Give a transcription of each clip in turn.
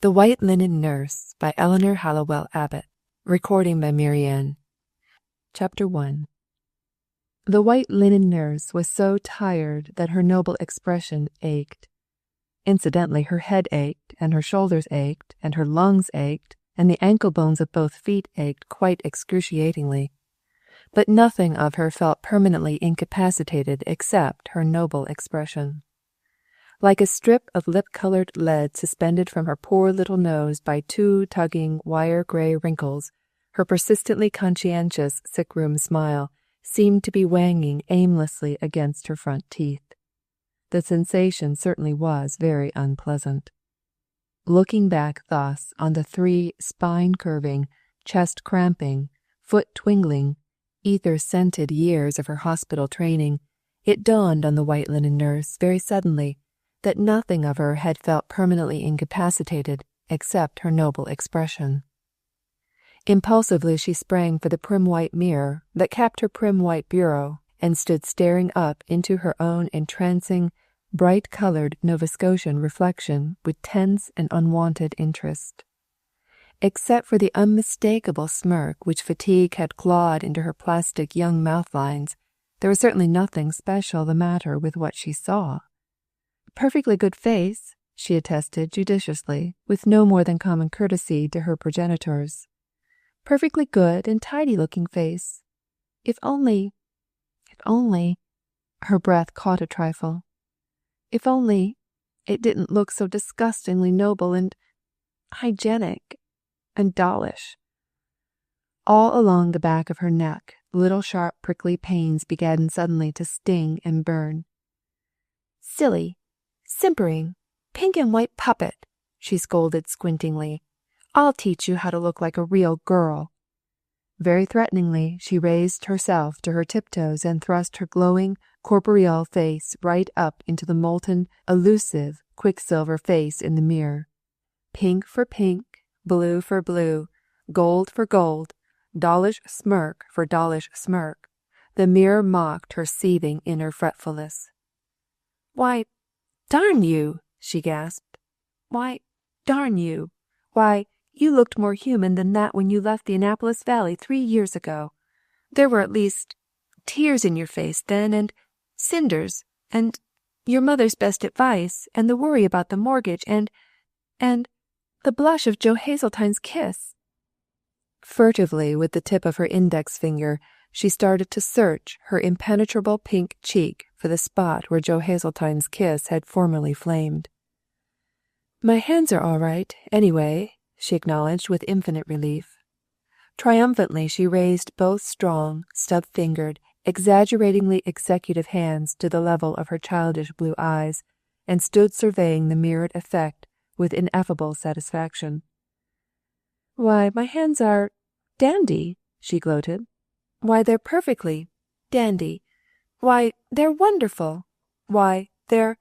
The White Linen Nurse by Eleanor Hallowell Abbott. Recording by Marianne. Chapter 1. The white linen nurse was so tired that her noble expression ached. Incidentally, her head ached, and her shoulders ached, and her lungs ached, and the ankle bones of both feet ached quite excruciatingly. But nothing of her felt permanently incapacitated except her noble expression. Like a strip of lip-colored lead suspended from her poor little nose by two tugging wire-gray wrinkles, her persistently conscientious sick-room smile seemed to be wanging aimlessly against her front teeth. The sensation certainly was very unpleasant. Looking back thus on the 3 spine-curving, chest-cramping, foot-twingling, ether-scented years of her hospital training, it dawned on the white linen nurse very suddenly that nothing of her had felt permanently incapacitated except her noble expression. Impulsively she sprang for the prim white mirror that capped her prim white bureau and stood staring up into her own entrancing, bright-colored Nova Scotian reflection with tense and unwanted interest. Except for the unmistakable smirk which fatigue had clawed into her plastic young mouth lines, there was certainly nothing special the matter with what she saw. "Perfectly good face," she attested judiciously, with no more than common courtesy to her progenitors. "Perfectly good and tidy-looking face. If only, her breath caught a trifle. If only it didn't look so disgustingly noble and hygienic and dollish." All along the back of her neck, little sharp prickly pains began suddenly to sting and burn. "Silly, simpering, pink and white puppet," she scolded squintingly. "I'll teach you how to look like a real girl." Very threateningly, she raised herself to her tiptoes and thrust her glowing, corporeal face right up into the molten, elusive, quicksilver face in the mirror. Pink for pink, blue for blue, gold for gold, dollish smirk for dollish smirk, the mirror mocked her seething inner fretfulness. "Why, darn you!" she gasped. "Why, darn you! Why, you looked more human than that when you left the Annapolis Valley 3 years ago. There were at least tears in your face then, and cinders, and your mother's best advice, and the worry about the mortgage, and the blush of Joe Hazeltine's kiss." Furtively, with the tip of her index finger, she started to search her impenetrable pink cheek for the spot where Joe Hazeltine's kiss had formerly flamed. "My hands are all right, anyway," she acknowledged with infinite relief. Triumphantly she raised both strong, stub-fingered, exaggeratingly executive hands to the level of her childish blue eyes, and stood surveying the mirrored effect with ineffable satisfaction. "Why, my hands are dandy," she gloated. "Why, they're perfectly dandy. Why, they're wonderful. Why, they're—"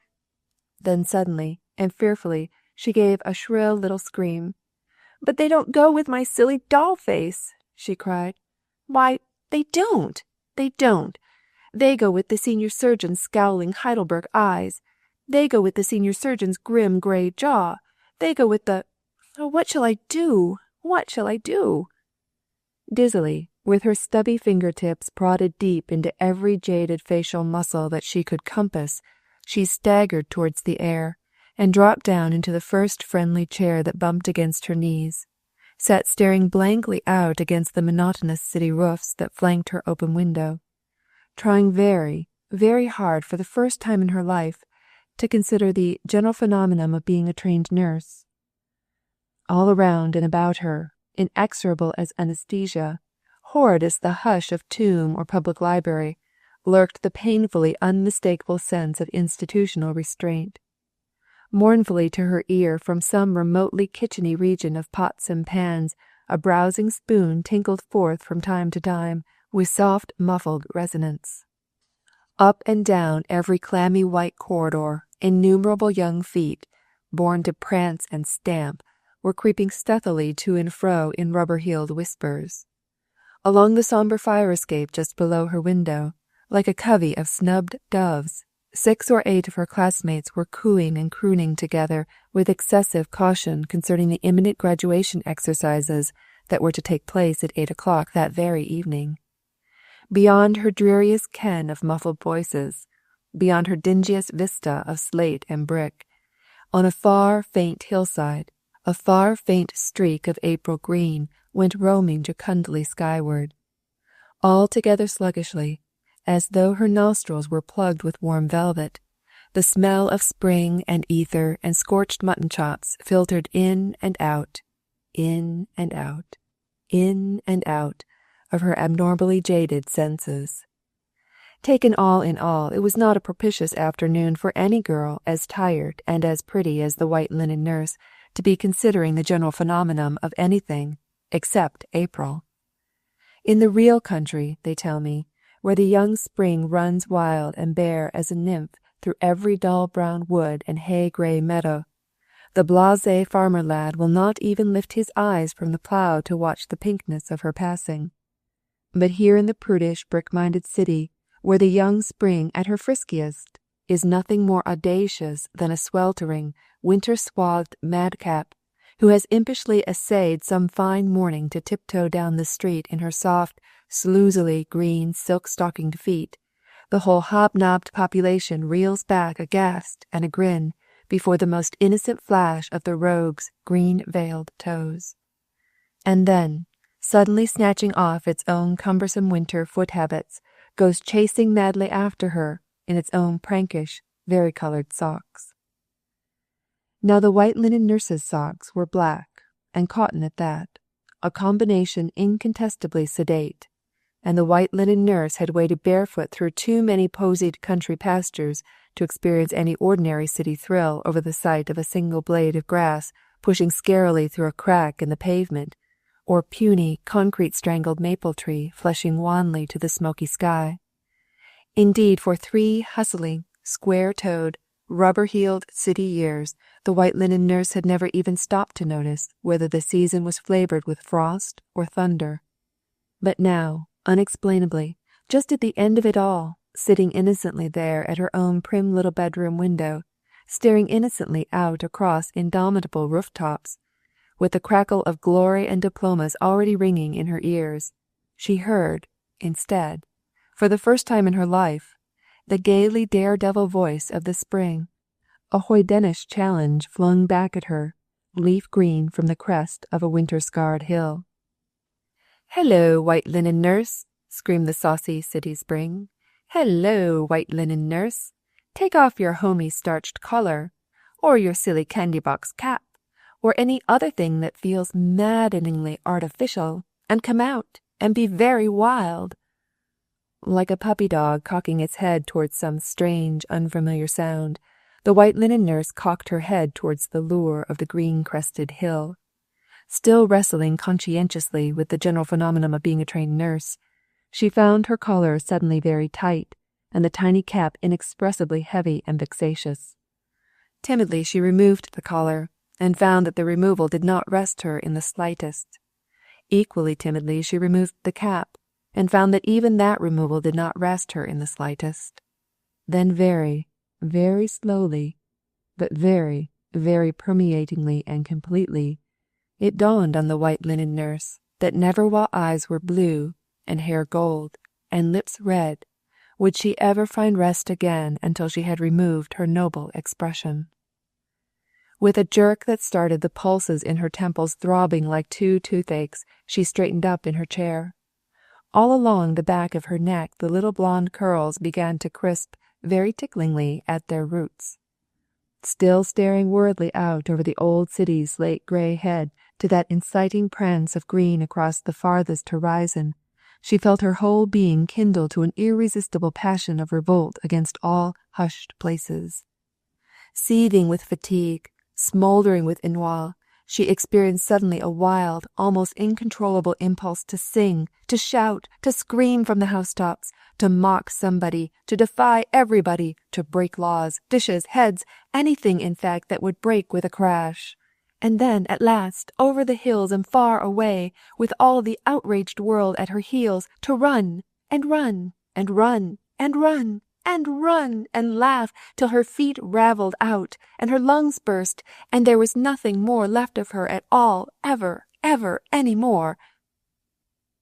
Then suddenly and fearfully she gave a shrill little scream. "But they don't go with my silly doll face," she cried. "Why, they don't. They don't. They go with the senior surgeon's scowling Heidelberg eyes. They go with the senior surgeon's grim gray jaw. They go with the— Oh, what shall I do? What shall I do?" Dizzily, with her stubby fingertips prodded deep into every jaded facial muscle that she could compass, she staggered towards the air, and dropped down into the first friendly chair that bumped against her knees, sat staring blankly out against the monotonous city roofs that flanked her open window, trying very, very hard for the first time in her life to consider the general phenomenon of being a trained nurse. All around and about her, inexorable as anesthesia, horrid as the hush of tomb or public library, lurked the painfully unmistakable sense of institutional restraint. Mournfully to her ear from some remotely kitcheny region of pots and pans, a browsing spoon tinkled forth from time to time with soft, muffled resonance. Up and down every clammy white corridor, innumerable young feet, born to prance and stamp, were creeping stealthily to and fro in rubber-heeled whispers. Along the sombre fire escape just below her window, like a covey of snubbed doves, 6 or 8 of her classmates were cooing and crooning together with excessive caution concerning the imminent graduation exercises that were to take place at 8 o'clock that very evening. Beyond her dreariest ken of muffled voices, beyond her dingiest vista of slate and brick, on a far faint hillside, a far faint streak of April green went roaming jocundly skyward. Altogether sluggishly, as though her nostrils were plugged with warm velvet, the smell of spring and ether and scorched mutton chops filtered in and out, in and out, in and out of her abnormally jaded senses. Taken all in all, it was not a propitious afternoon for any girl as tired and as pretty as the white linen nurse to be considering the general phenomenon of anything except April. In the real country, they tell me, where the young spring runs wild and bare as a nymph through every dull brown wood and hay-grey meadow, the blasé farmer lad will not even lift his eyes from the plough to watch the pinkness of her passing. But here in the prudish, brick-minded city, where the young spring at her friskiest is nothing more audacious than a sweltering, winter-swathed madcap who has impishly essayed some fine morning to tiptoe down the street in her soft, sleazily green silk-stockinged feet, the whole hobnobbed population reels back aghast and a grin before the most innocent flash of the rogue's green-veiled toes. And then, suddenly snatching off its own cumbersome winter foot-habits, goes chasing madly after her in its own prankish, vari-coloured socks. Now the white linen nurse's socks were black, and cotton at that, a combination incontestably sedate, and the white linen nurse had waded barefoot through too many posied country pastures to experience any ordinary city thrill over the sight of a single blade of grass pushing scarily through a crack in the pavement, or puny, concrete-strangled maple tree flushing wanly to the smoky sky. Indeed, for 3 hustling, square-toed, rubber-heeled city years, the white linen nurse had never even stopped to notice whether the season was flavored with frost or thunder. But now, unexplainably, just at the end of it all, sitting innocently there at her own prim little bedroom window, staring innocently out across indomitable roof-tops, with the crackle of glory and diplomas already ringing in her ears, she heard, instead, for the first time in her life, the gaily daredevil voice of the spring, a hoydenish challenge flung back at her, leaf-green from the crest of a winter-scarred hill. "Hello, white linen nurse!" screamed the saucy city spring. "Hello, white linen nurse! Take off your homey starched collar, or your silly candy-box cap, or any other thing that feels maddeningly artificial, and come out and be very wild." Like a puppy dog cocking its head towards some strange, unfamiliar sound, the white linen nurse cocked her head towards the lure of the green-crested hill. Still wrestling conscientiously with the general phenomenon of being a trained nurse, she found her collar suddenly very tight, and the tiny cap inexpressibly heavy and vexatious. Timidly she removed the collar, and found that the removal did not rest her in the slightest. Equally timidly she removed the cap, and found that even that removal did not rest her in the slightest. Then very, very slowly, but very, very permeatingly and completely, it dawned on the white linen nurse that never while eyes were blue, and hair gold, and lips red, would she ever find rest again until she had removed her noble expression. With a jerk that started the pulses in her temples throbbing like 2 toothaches, she straightened up in her chair. All along the back of her neck the little blonde curls began to crisp very ticklingly at their roots. Still staring worriedly out over the old city's slate-grey head to that inciting prance of green across the farthest horizon, she felt her whole being kindle to an irresistible passion of revolt against all hushed places. Seething with fatigue, smouldering with ennui, she experienced suddenly a wild, almost incontrollable impulse to sing, to shout, to scream from the housetops, to mock somebody, to defy everybody, to break laws, dishes, heads, anything, in fact, that would break with a crash. And then, at last, over the hills and far away, with all the outraged world at her heels, to run, and run, and run, and run, and run and laugh till her feet raveled out and her lungs burst, and there was nothing more left of her at all, ever any more.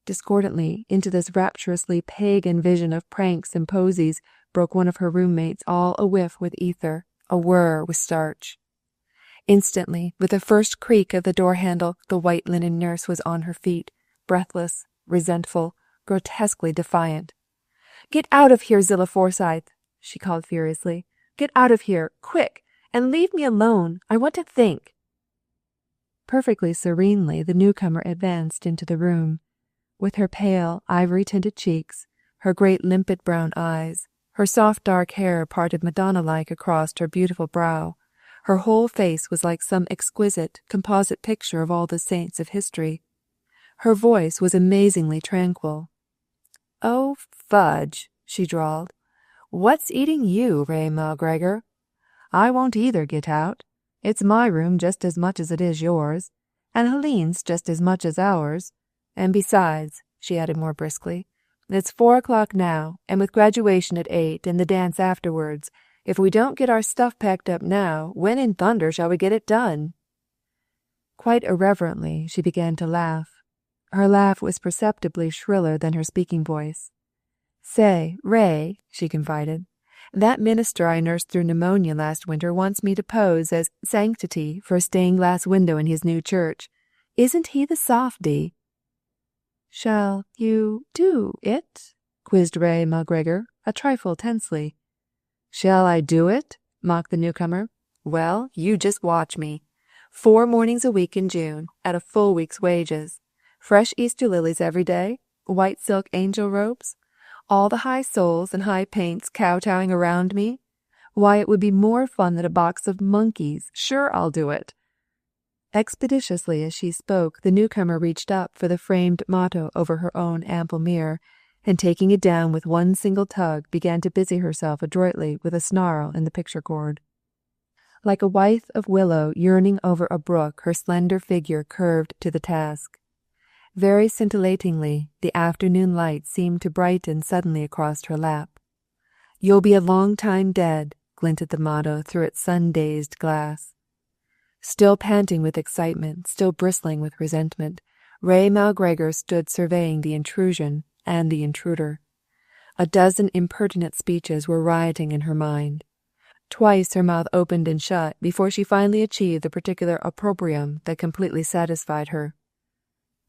Discordantly into this rapturously pagan vision of pranks and posies broke one of her roommates, all a-whiff with ether, a-whir with starch. Instantly, with the first creak of the door-handle, the white linen nurse was on her feet, breathless, resentful, grotesquely defiant. "Get out of here, Zillah Forsythe," she called furiously. "Get out of here, quick, and leave me alone. I want to think." Perfectly serenely, the newcomer advanced into the room. With her pale, ivory-tinted cheeks, her great limpid brown eyes, her soft dark hair parted Madonna-like across her beautiful brow, her whole face was like some exquisite, composite picture of all the saints of history. Her voice was amazingly tranquil. "Oh, fudge," she drawled. "What's eating you, Ray McGregor? I won't either get out. It's my room just as much as it is yours, and Helene's just as much as ours. And besides," she added more briskly, "it's 4 o'clock now, and with graduation at 8 and the dance afterwards, if we don't get our stuff packed up now, when in thunder shall we get it done?" Quite irreverently, she began to laugh. Her laugh was perceptibly shriller than her speaking voice. "Say, Ray," she confided, "that minister I nursed through pneumonia last winter wants me to pose as sanctity for a stained-glass window in his new church. Isn't he the softy?" "Shall you do it?" quizzed Ray McGregor, a trifle tensely. "Shall I do it?" mocked the newcomer. "Well, you just watch me. 4 mornings a week in June, at a full week's wages. Fresh Easter lilies every day, white silk angel robes, all the high souls and high paints kowtowing around me. Why, it would be more fun than a box of monkeys. Sure, I'll do it." Expeditiously as she spoke, the newcomer reached up for the framed motto over her own ample mirror, and taking it down with one single tug, began to busy herself adroitly with a snarl in the picture cord. Like a withe of willow yearning over a brook, her slender figure curved to the task. Very scintillatingly, the afternoon light seemed to brighten suddenly across her lap. "You'll be a long time dead," glinted the motto through its sun-dazed glass. Still panting with excitement, still bristling with resentment, Ray McGregor stood surveying the intrusion and the intruder. A dozen impertinent speeches were rioting in her mind. Twice her mouth opened and shut before she finally achieved the particular opprobrium that completely satisfied her.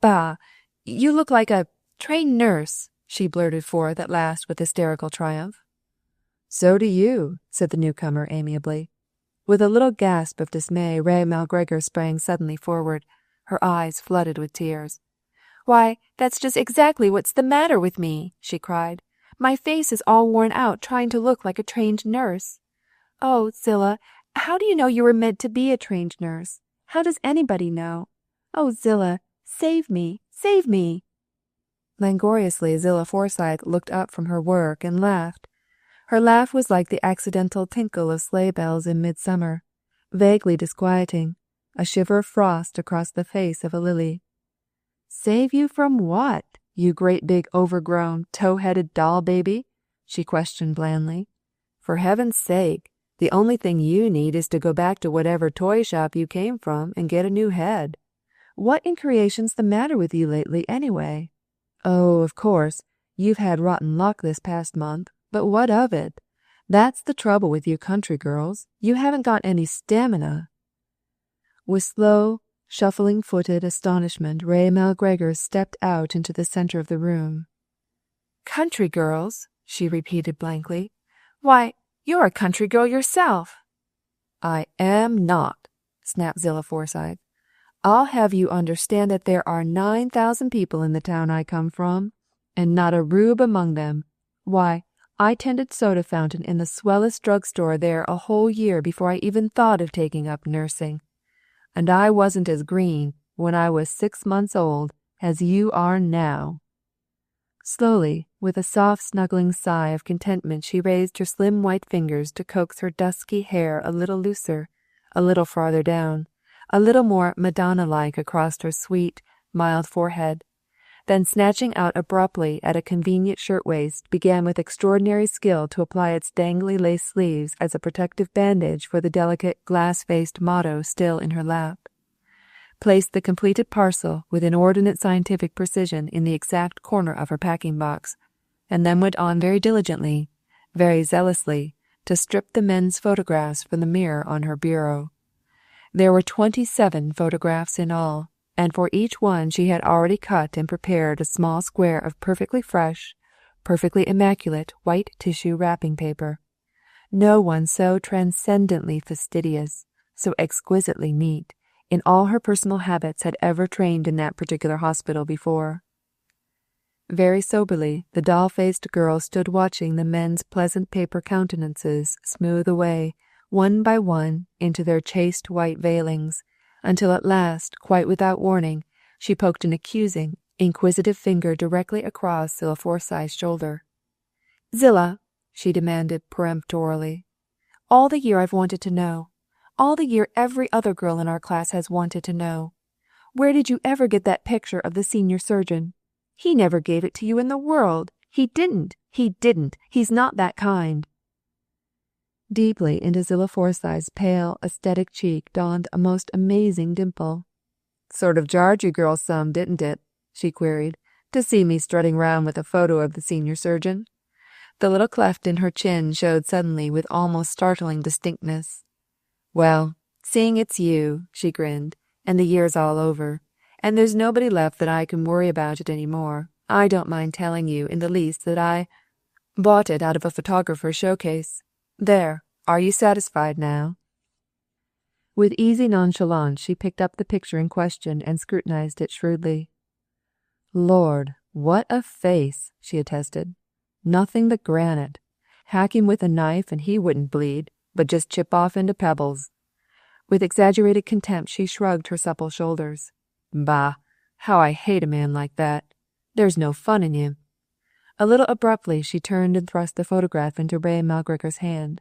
"Bah! You look like a trained nurse," she blurted forth at last with hysterical triumph. "So do you," said the newcomer amiably. With a little gasp of dismay, Ray McGregor sprang suddenly forward, her eyes flooded with tears. "Why, that's just exactly what's the matter with me," she cried. "My face is all worn out trying to look like a trained nurse. Oh, Zillah, how do you know you were meant to be a trained nurse? How does anybody know? Oh, Zillah, save me, save me." Languorously, Zillah Forsythe looked up from her work and laughed. Her laugh was like the accidental tinkle of sleigh bells in midsummer, vaguely disquieting, a shiver of frost across the face of a lily. "Save you from what, you great big overgrown, tow-headed doll baby?" she questioned blandly. "For heaven's sake, the only thing you need is to go back to whatever toy shop you came from and get a new head. What in creation's the matter with you lately, anyway? Oh, of course, you've had rotten luck this past month, but what of it? That's the trouble with you country girls. You haven't got any stamina." With slow, shuffling-footed astonishment, Ray McGregor stepped out into the center of the room. "Country girls?" she repeated blankly. "Why, you're a country girl yourself." "I am not," snapped Zillah Forsythe. "I'll have you understand that there are 9,000 people in the town I come from, and not a rube among them. Why, I tended soda fountain in the swellest drugstore there a whole year before I even thought of taking up nursing. And I wasn't as green, when I was 6 months old, as you are now." Slowly, with a soft snuggling sigh of contentment, she raised her slim white fingers to coax her dusky hair a little looser, a little farther down, a little more Madonna-like across her sweet, mild forehead. then snatching out abruptly at a convenient shirtwaist, began with extraordinary skill to apply its dangly lace sleeves as a protective bandage for the delicate glass-faced motto still in her lap. Placed the completed parcel with inordinate scientific precision in the exact corner of her packing box, and then went on very diligently, very zealously, to strip the men's photographs from the mirror on her bureau. There were 27 photographs in all, and for each one she had already cut and prepared a small square of perfectly fresh, perfectly immaculate white tissue wrapping paper. No one so transcendently fastidious, so exquisitely neat, in all her personal habits had ever trained in that particular hospital before. Very soberly, the doll-faced girl stood watching the men's pleasant paper countenances smooth away, one by one, into their chaste white veilings, until at last, quite without warning, she poked an accusing, inquisitive finger directly across Zillah Forsythe's shoulder. "Zillah," she demanded peremptorily, "all the year I've wanted to know. All the year every other girl in our class has wanted to know. Where did you ever get that picture of the senior surgeon? He never gave it to you in the world. He didn't. He's not that kind." Deeply into Zillah Forsythe's pale, aesthetic cheek dawned a most amazing dimple. "Sort of jarred you girls some, didn't it?" she queried, "to see me strutting round with a photo of the senior surgeon?" The little cleft in her chin showed suddenly with almost startling distinctness. "Well, seeing it's you," she grinned, "and the year's all over, and there's nobody left that I can worry about it any more, I don't mind telling you in the least that I bought it out of a photographer's showcase. There, are you satisfied now?" With easy nonchalance she picked up the picture in question and scrutinized it shrewdly. "Lord, what a face!" she attested. "Nothing but granite. Hack him with a knife and he wouldn't bleed, but just chip off into pebbles." With exaggerated contempt she shrugged her supple shoulders. "Bah! How I hate a man like that. There's no fun in you." A little abruptly she turned and thrust the photograph into Ray Malgregor's hand.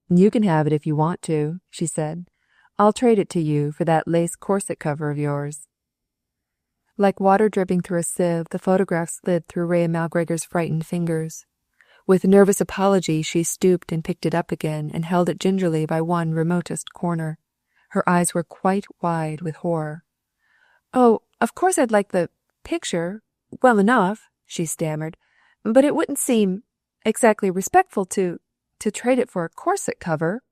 "You can have it if you want to," she said. "I'll trade it to you for that lace corset cover of yours." Like water dripping through a sieve, the photograph slid through Ray Malgregor's frightened fingers. With nervous apology she stooped and picked it up again and held it gingerly by one remotest corner. Her eyes were quite wide with horror. "Oh, of course I'd like the picture, well enough," she stammered, "but it wouldn't seem exactly respectful to trade it for a corset cover."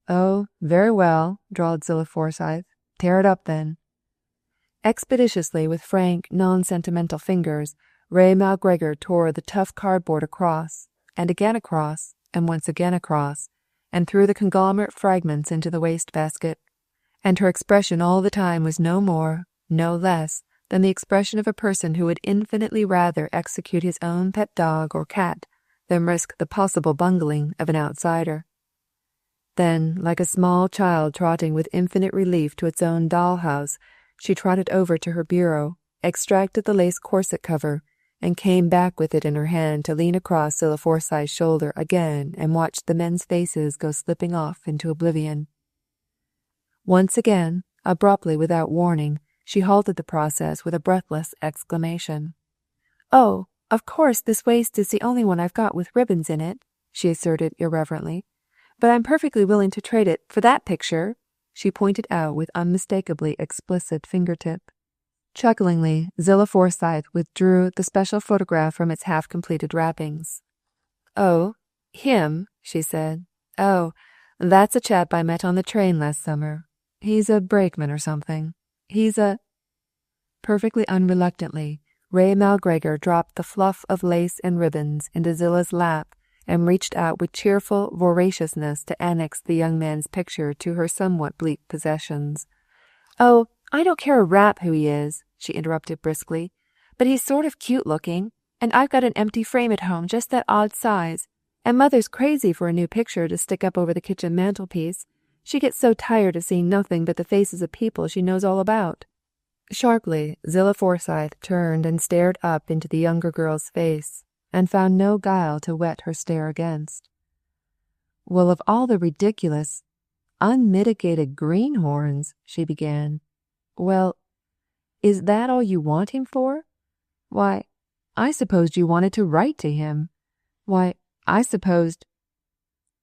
"Oh, very well," drawled Zillah Forsythe. "Tear it up, then." Expeditiously, with frank, non-sentimental fingers, Ray Malgregor tore the tough cardboard across, and once again across, and threw the conglomerate fragments into the wastebasket. And her expression all the time was no more, no less, than the expression of a person who would infinitely rather execute his own pet dog or cat than risk the possible bungling of an outsider. Then, like a small child trotting with infinite relief to its own doll-house, she trotted over to her bureau, extracted the lace corset cover, and came back with it in her hand to lean across Zillah Forsythe's shoulder again and watch the men's faces go slipping off into oblivion. Once again, abruptly without warning, she halted the process with a breathless exclamation. "Oh, of course this waist is the only one I've got with ribbons in it," she asserted irreverently, "but I'm perfectly willing to trade it for that picture," she pointed out with unmistakably explicit fingertip. Chucklingly, Zillah Forsythe withdrew the special photograph from its half-completed wrappings. "Oh, him," she said. "Oh, that's a chap I met on the train last summer. He's a brakeman or something. He's a—" Perfectly unreluctantly, Ray Malgregor dropped the fluff of lace and ribbons into Zillah's lap and reached out with cheerful voraciousness to annex the young man's picture to her somewhat bleak possessions. "Oh, I don't care a rap who he is," she interrupted briskly, "but he's sort of cute-looking, and I've got an empty frame at home just that odd size, and Mother's crazy for a new picture to stick up over the kitchen mantelpiece. She gets so tired of seeing nothing but the faces of people she knows all about." Sharply, Zillah Forsythe turned and stared up into the younger girl's face, and found no guile to whet her stare against. "Well, of all the ridiculous, unmitigated greenhorns," she began. "Well, Is that all you want him for? Why, I supposed you wanted to write to him. Why, I supposed—"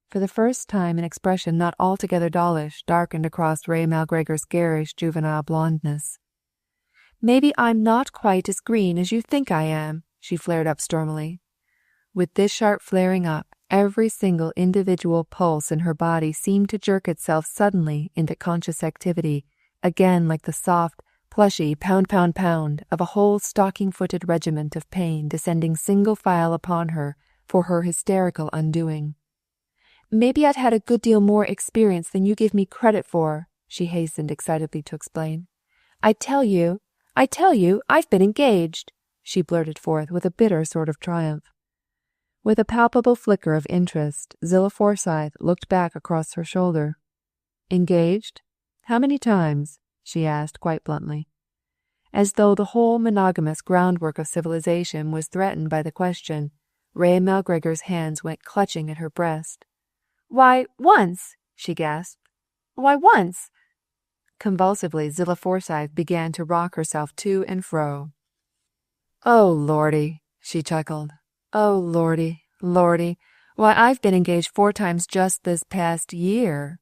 For the first time an expression not altogether dollish darkened across Ray Malgregor's garish juvenile blondness. "Maybe I'm not quite as green as you think I am," she flared up stormily. With this sharp flaring up, every single individual pulse in her body seemed to jerk itself suddenly into conscious activity, again like the soft, plushy pound, pound, pound of a whole stocking-footed regiment of pain descending single file upon her for her hysterical undoing. "Maybe I'd had a good deal more experience than you give me credit for," she hastened excitedly to explain. I tell you, I've been engaged," she blurted forth with a bitter sort of triumph. With a palpable flicker of interest, Zillah Forsythe looked back across her shoulder. "Engaged? How many times?" she asked quite bluntly. As though the whole monogamous groundwork of civilization was threatened by the question, Ray Malgregor's hands went clutching at her breast. "Why, once," she gasped. "Why, once." Convulsively, Zillah Forsythe began to rock herself to and fro. "Oh, Lordy," she chuckled. "Oh, Lordy, Lordy. Why, I've been engaged 4 times just this past year."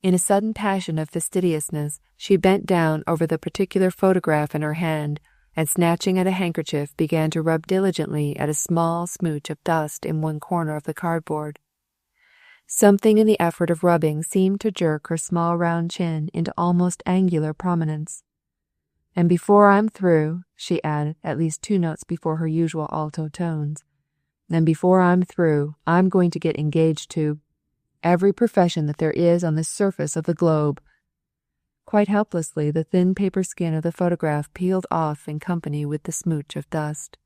In a sudden passion of fastidiousness, she bent down over the particular photograph in her hand, and snatching at a handkerchief began to rub diligently at a small smooch of dust in one corner of the cardboard. Something in the effort of rubbing seemed to jerk her small round chin into almost angular prominence. "And before I'm through," she added, at least 2 notes before her usual alto tones, "and before I'm through, I'm going to get engaged to every profession that there is on the surface of the globe." Quite helplessly, the thin paper skin of the photograph peeled off in company with the smooch of dust.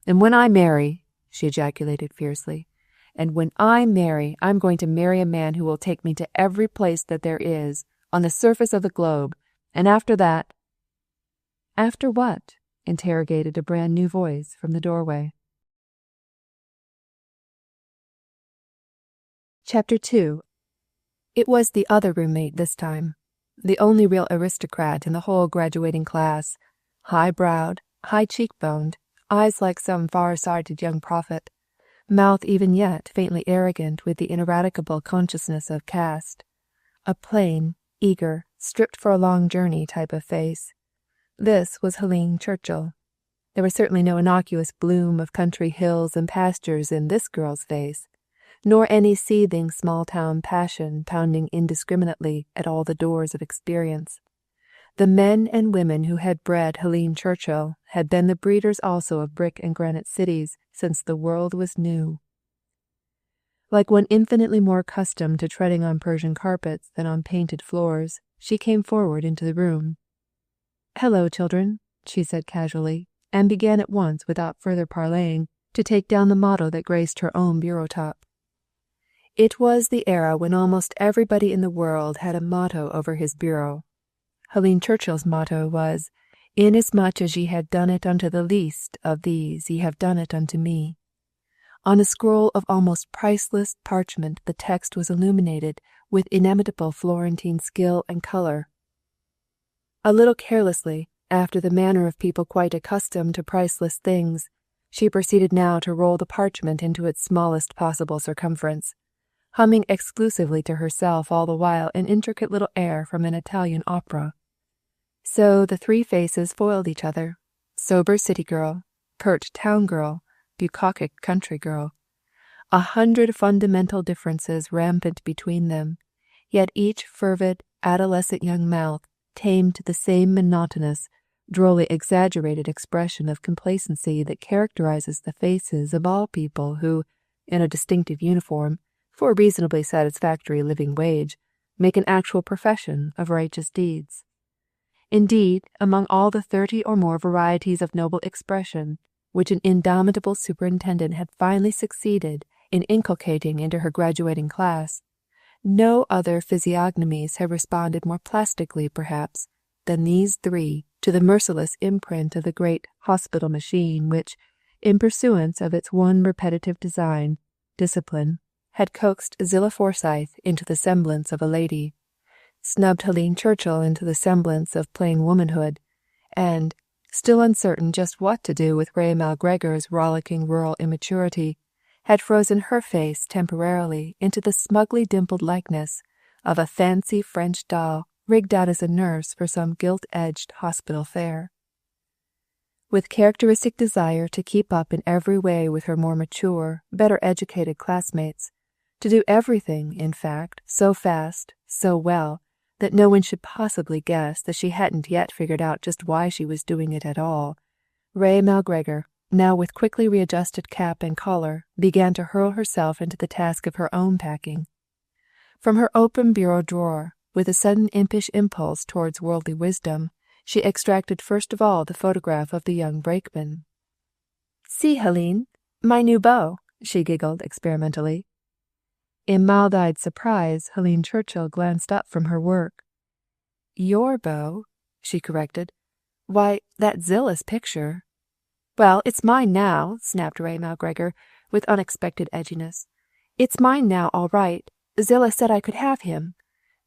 "And when I marry," she ejaculated fiercely, "and when I marry, I'm going to marry a man who will take me to every place that there is, on the surface of the globe, and after that—" "After what?" interrogated a brand new voice from the doorway. Chapter 2. It was the other roommate this time, the only real aristocrat in the whole graduating class, high-browed, high-cheekboned, eyes like some far-sighted young prophet, mouth even yet faintly arrogant with the ineradicable consciousness of caste, a plain, eager, stripped for a long journey type of face. This was Helene Churchill. There was certainly no innocuous bloom of country hills and pastures in this girl's face, nor any seething small-town passion pounding indiscriminately at all the doors of experience. The men and women who had bred Helene Churchill had been the breeders also of brick and granite cities since the world was new. Like one infinitely more accustomed to treading on Persian carpets than on painted floors, she came forward into the room. "Hello, children," she said casually, and began at once, without further parleying, to take down the motto that graced her own bureau top. It was the era when almost everybody in the world had a motto over his bureau. Helene Churchill's motto was, "Inasmuch as ye have done it unto the least of these, ye have done it unto me." On a scroll of almost priceless parchment the text was illuminated with inimitable Florentine skill and colour. A little carelessly, after the manner of people quite accustomed to priceless things, she proceeded now to roll the parchment into its smallest possible circumference, humming exclusively to herself all the while an intricate little air from an Italian opera. So the 3 faces foiled each other, sober city girl, pert town girl, bucolic country girl. 100 fundamental differences rampant between them, yet each fervid, adolescent young mouth tamed to the same monotonous, drolly exaggerated expression of complacency that characterizes the faces of all people who, in a distinctive uniform, for a reasonably satisfactory living wage, make an actual profession of righteous deeds. Indeed, among all the 30 or more varieties of noble expression which an indomitable superintendent had finally succeeded in inculcating into her graduating class, no other physiognomies have responded more plastically, perhaps, than these 3 to the merciless imprint of the great hospital machine which, in pursuance of its one repetitive design, discipline, had coaxed Zillah Forsythe into the semblance of a lady, snubbed Helene Churchill into the semblance of plain womanhood, and, still uncertain just what to do with Ray Malgregor's rollicking rural immaturity, had frozen her face temporarily into the smugly dimpled likeness of a fancy French doll rigged out as a nurse for some gilt-edged hospital fair. With characteristic desire to keep up in every way with her more mature, better-educated classmates, to do everything, in fact, so fast, so well, that no one should possibly guess that she hadn't yet figured out just why she was doing it at all, Ray Malgregor, now with quickly readjusted cap and collar, began to hurl herself into the task of her own packing. From her open bureau drawer, with a sudden impish impulse towards worldly wisdom, she extracted first of all the photograph of the young brakeman. "See, Helene, my new beau," she giggled experimentally. In mild-eyed surprise, Helene Churchill glanced up from her work. "Your beau," she corrected. "Why, that Zilla's picture." "Well, it's mine now," snapped Ray Malgregor, with unexpected edginess. "It's mine now, all right. Zilla said I could have him.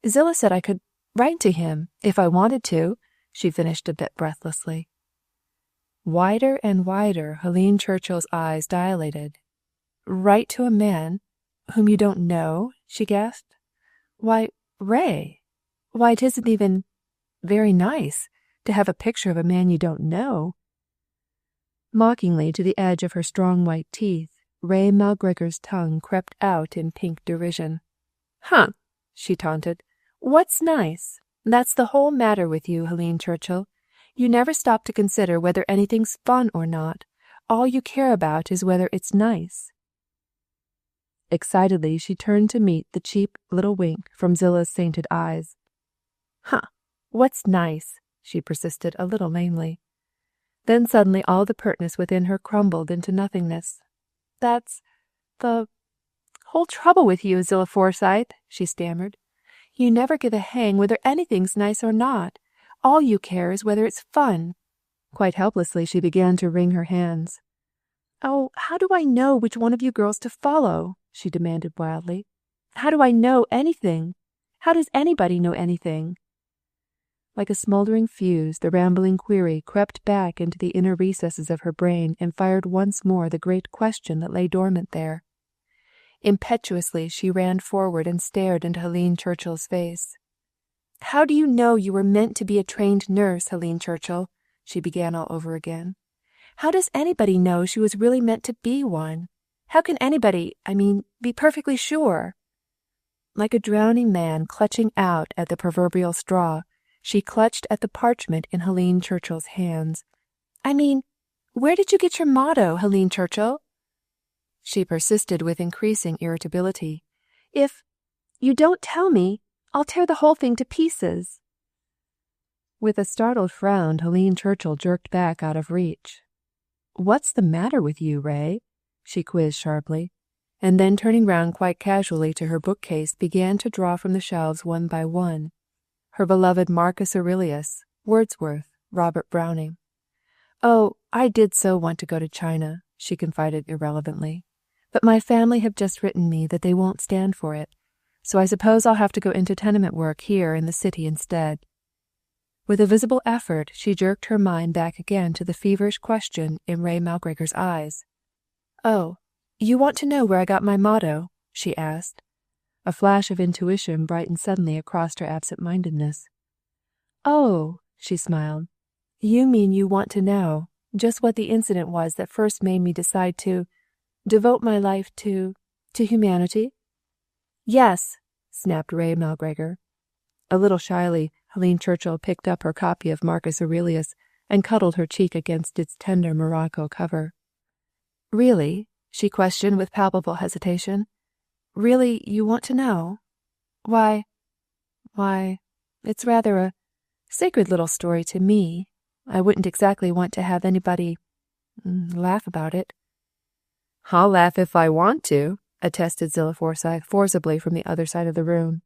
Zilla said I could write to him, if I wanted to," she finished a bit breathlessly. Wider and wider Helene Churchill's eyes dilated. "Write to a man whom you don't know?" she gasped. "Why, Ray, why, it isn't even very nice to have a picture of a man you don't know." Mockingly to the edge of her strong white teeth, Ray Malgregor's tongue crept out in pink derision. "Huh," she taunted. "What's nice? That's the whole matter with you, Helene Churchill. You never stop to consider whether anything's fun or not. All you care about is whether it's nice." Excitedly, she turned to meet the cheap little wink from Zilla's sainted eyes. "Huh, what's nice?" she persisted a little lamely. Then suddenly all the pertness within her crumbled into nothingness. "That's the whole trouble with you, Zilla Forsythe," she stammered. "You never give a hang whether anything's nice or not. All you care is whether it's fun." Quite helplessly she began to wring her hands. "Oh, how do I know which one of you girls to follow?" she demanded wildly. "How do I know anything? How does anybody know anything?" Like a smoldering fuse, the rambling query crept back into the inner recesses of her brain and fired once more the great question that lay dormant there. Impetuously she ran forward and stared into Helene Churchill's face. "How do you know you were meant to be a trained nurse, Helene Churchill?" she began all over again. "How does anybody know she was really meant to be one? How can anybody, be perfectly sure?" Like a drowning man clutching out at the proverbial straw, she clutched at the parchment in Helene Churchill's hands. Where did you get your motto, Helene Churchill?" she persisted with increasing irritability. "If you don't tell me, I'll tear the whole thing to pieces." With a startled frown, Helene Churchill jerked back out of reach. "What's the matter with you, Ray?" she quizzed sharply, and then turning round quite casually to her bookcase began to draw from the shelves one by one her beloved Marcus Aurelius, Wordsworth, Robert Browning. "Oh, I did so want to go to China," she confided irrelevantly, "but my family have just written me that they won't stand for it, so I suppose I'll have to go into tenement work here in the city instead." With a visible effort, she jerked her mind back again to the feverish question in Ray Malgregor's eyes. "Oh, you want to know where I got my motto?" she asked. A flash of intuition brightened suddenly across her absent-mindedness. "Oh," she smiled, "you mean you want to know just what the incident was that first made me decide to devote my life to humanity?" "Yes," snapped Ray Malgregor. A little shyly, Helene Churchill picked up her copy of Marcus Aurelius and cuddled her cheek against its tender morocco cover. "Really?" she questioned with palpable hesitation. "Really, you want to know? Why, it's rather a sacred little story to me. I wouldn't exactly want to have anybody laugh about it." "I'll laugh if I want to," attested Zilla Forsythe forcibly from the other side of the room.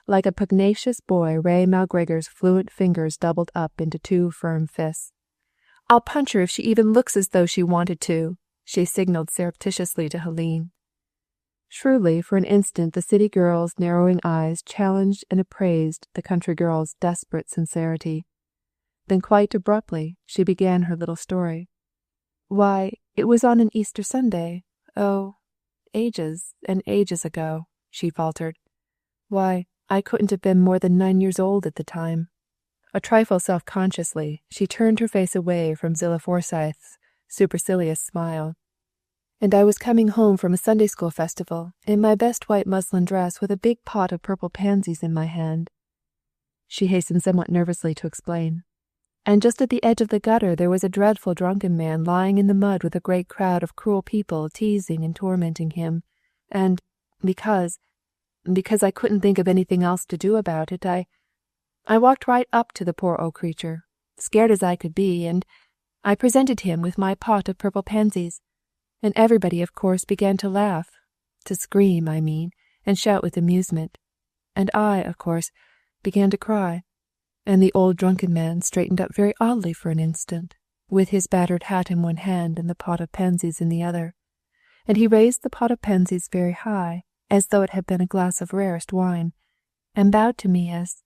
Like a pugnacious boy, Ray Malgregor's fluent fingers doubled up into two firm fists. "I'll punch her if she even looks as though she wanted to," she signaled surreptitiously to Helene. Shrewdly, for an instant, the city girl's narrowing eyes challenged and appraised the country girl's desperate sincerity. Then quite abruptly she began her little story. "Why, it was on an Easter Sunday. Oh, ages and ages ago," she faltered. "Why, I couldn't have been more than 9 years old at the time." A trifle self-consciously, she turned her face away from Zillah Forsythe's supercilious smile. "And I was coming home from a Sunday school festival, in my best white muslin dress with a big pot of purple pansies in my hand." She hastened somewhat nervously to explain. "And just at the edge of the gutter there was a dreadful drunken man lying in the mud with a great crowd of cruel people teasing and tormenting him. And because I couldn't think of anything else to do about it, I walked right up to the poor old creature, scared as I could be, and I presented him with my pot of purple pansies. And everybody, of course, began to laugh, to scream, I mean, and shout with amusement. And I, of course, began to cry. And the old drunken man straightened up very oddly for an instant, with his battered hat in one hand and the pot of pansies in the other. And he raised the pot of pansies very high, as though it had been a glass of rarest wine, and bowed to me as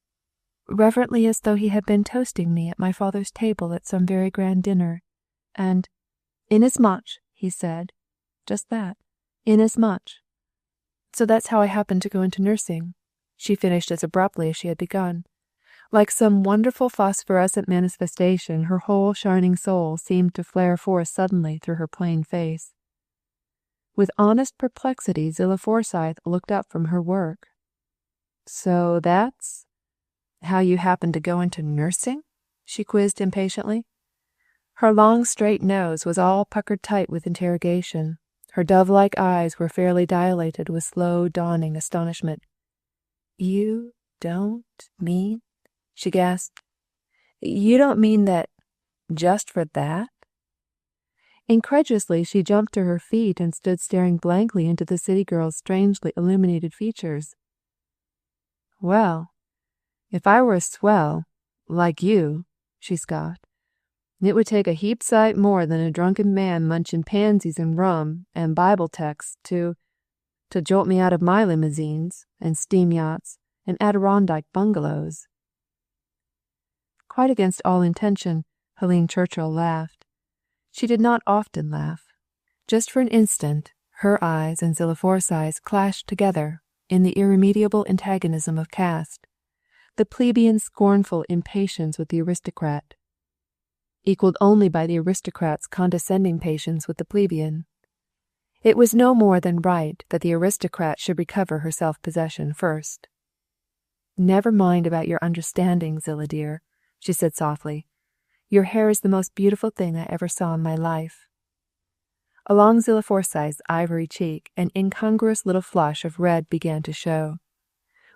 reverently as though he had been toasting me at my father's table at some very grand dinner. And, 'Inasmuch,' he said, just that, 'inasmuch.' So that's how I happened to go into nursing," she finished as abruptly as she had begun. Like some wonderful phosphorescent manifestation, her whole shining soul seemed to flare forth suddenly through her plain face. With honest perplexity, Zillah Forsythe looked up from her work. "So that's how you happened to go into nursing?" she quizzed impatiently. Her long straight nose was all puckered tight with interrogation. Her dove-like eyes were fairly dilated with slow dawning astonishment. "You don't mean," she gasped, "you don't mean that just for that?" Incredulously she jumped to her feet and stood staring blankly into the city girl's strangely illuminated features. "Well, if I were a swell, like you," she scoffed, "it would take a heap sight more than a drunken man munching pansies and rum and Bible texts to jolt me out of my limousines and steam yachts and Adirondack bungalows." Quite against all intention, Helene Churchill laughed. She did not often laugh. Just for an instant, her eyes and Zillah Forsythe's clashed together in the irremediable antagonism of caste, the plebeian scornful impatience with the aristocrat, equaled only by the aristocrat's condescending patience with the plebeian. It was no more than right that the aristocrat should recover her self-possession first. "Never mind about your understanding, Zillah dear," she said softly. "Your hair is the most beautiful thing I ever saw in my life." Along Zillah Forsythe's ivory cheek an incongruous little flush of red began to show.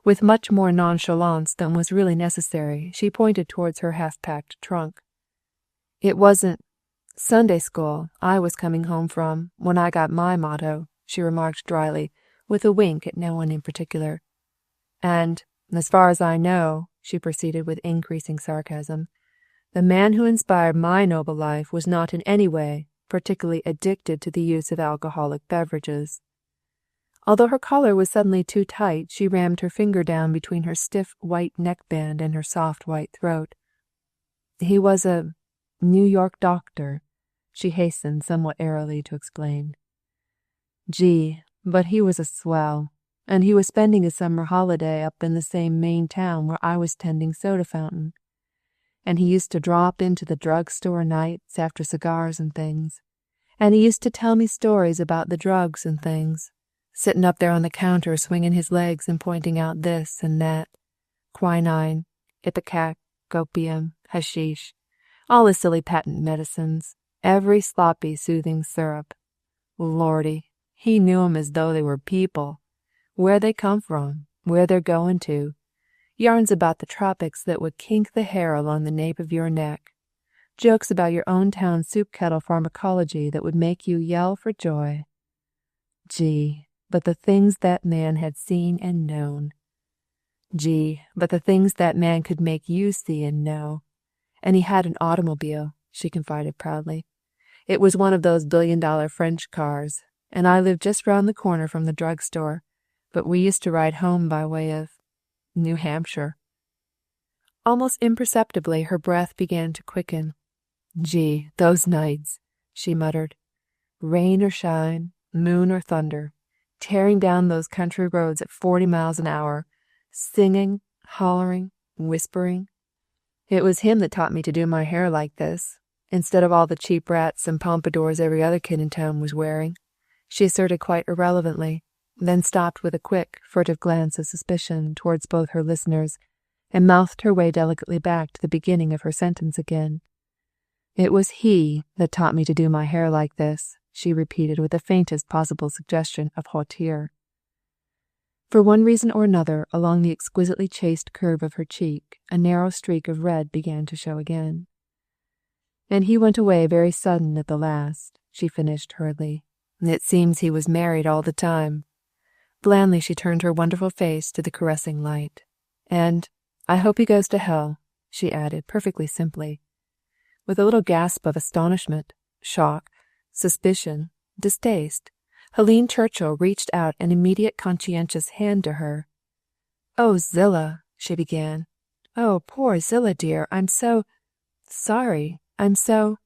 With much more nonchalance than was really necessary, she pointed towards her half-packed trunk. "It wasn't Sunday school I was coming home from when I got my motto," she remarked dryly, with a wink at no one in particular. "And, as far as I know," she proceeded with increasing sarcasm, "the man who inspired my noble life was not in any way particularly addicted to the use of alcoholic beverages." Although her collar was suddenly too tight, she rammed her finger down between her stiff white neckband and her soft white throat. "He was a New York doctor," she hastened somewhat airily to explain. "Gee, but he was a swell, and he was spending his summer holiday up in the same Maine town where I was tending soda fountain. And he used to drop into the drugstore nights after cigars and things, and he used to tell me stories about the drugs and things, sitting up there on the counter swinging his legs and pointing out this and that, quinine, ipecac, opium, hashish, all the silly patent medicines, every sloppy soothing syrup. Lordy, he knew 'em as though they were people, where they come from, where they're going to, yarns about the tropics that would kink the hair along the nape of your neck, jokes about your own town soup kettle pharmacology that would make you yell for joy. Gee, but the things that man had seen and known. Gee, but the things that man could make you see and know. And he had an automobile," she confided proudly. "It was one of those $1 billion French cars, and I lived just round the corner from the drugstore, but we used to ride home by way of New Hampshire." Almost imperceptibly, her breath began to quicken. "Gee, those nights," she muttered. "Rain or shine, moon or thunder, tearing down those country roads at 40 miles an hour, singing, hollering, whispering. It was him that taught me to do my hair like this, instead of all the cheap rats and pompadours every other kid in town was wearing," she asserted quite irrelevantly, then stopped with a quick, furtive glance of suspicion towards both her listeners, and mouthed her way delicately back to the beginning of her sentence again. "It was he that taught me to do my hair like this," she repeated with the faintest possible suggestion of hauteur. For one reason or another, along the exquisitely chaste curve of her cheek, a narrow streak of red began to show again. "And he went away very sudden at the last," she finished hurriedly. "It seems he was married all the time." Blandly she turned her wonderful face to the caressing light. "And I hope he goes to hell," she added perfectly simply. With a little gasp of astonishment, shock, suspicion, distaste, Helene Churchill reached out an immediate conscientious hand to her. "Oh, Zillah," she began. "Oh, poor Zillah, dear, I'm so sorry. I'm so—"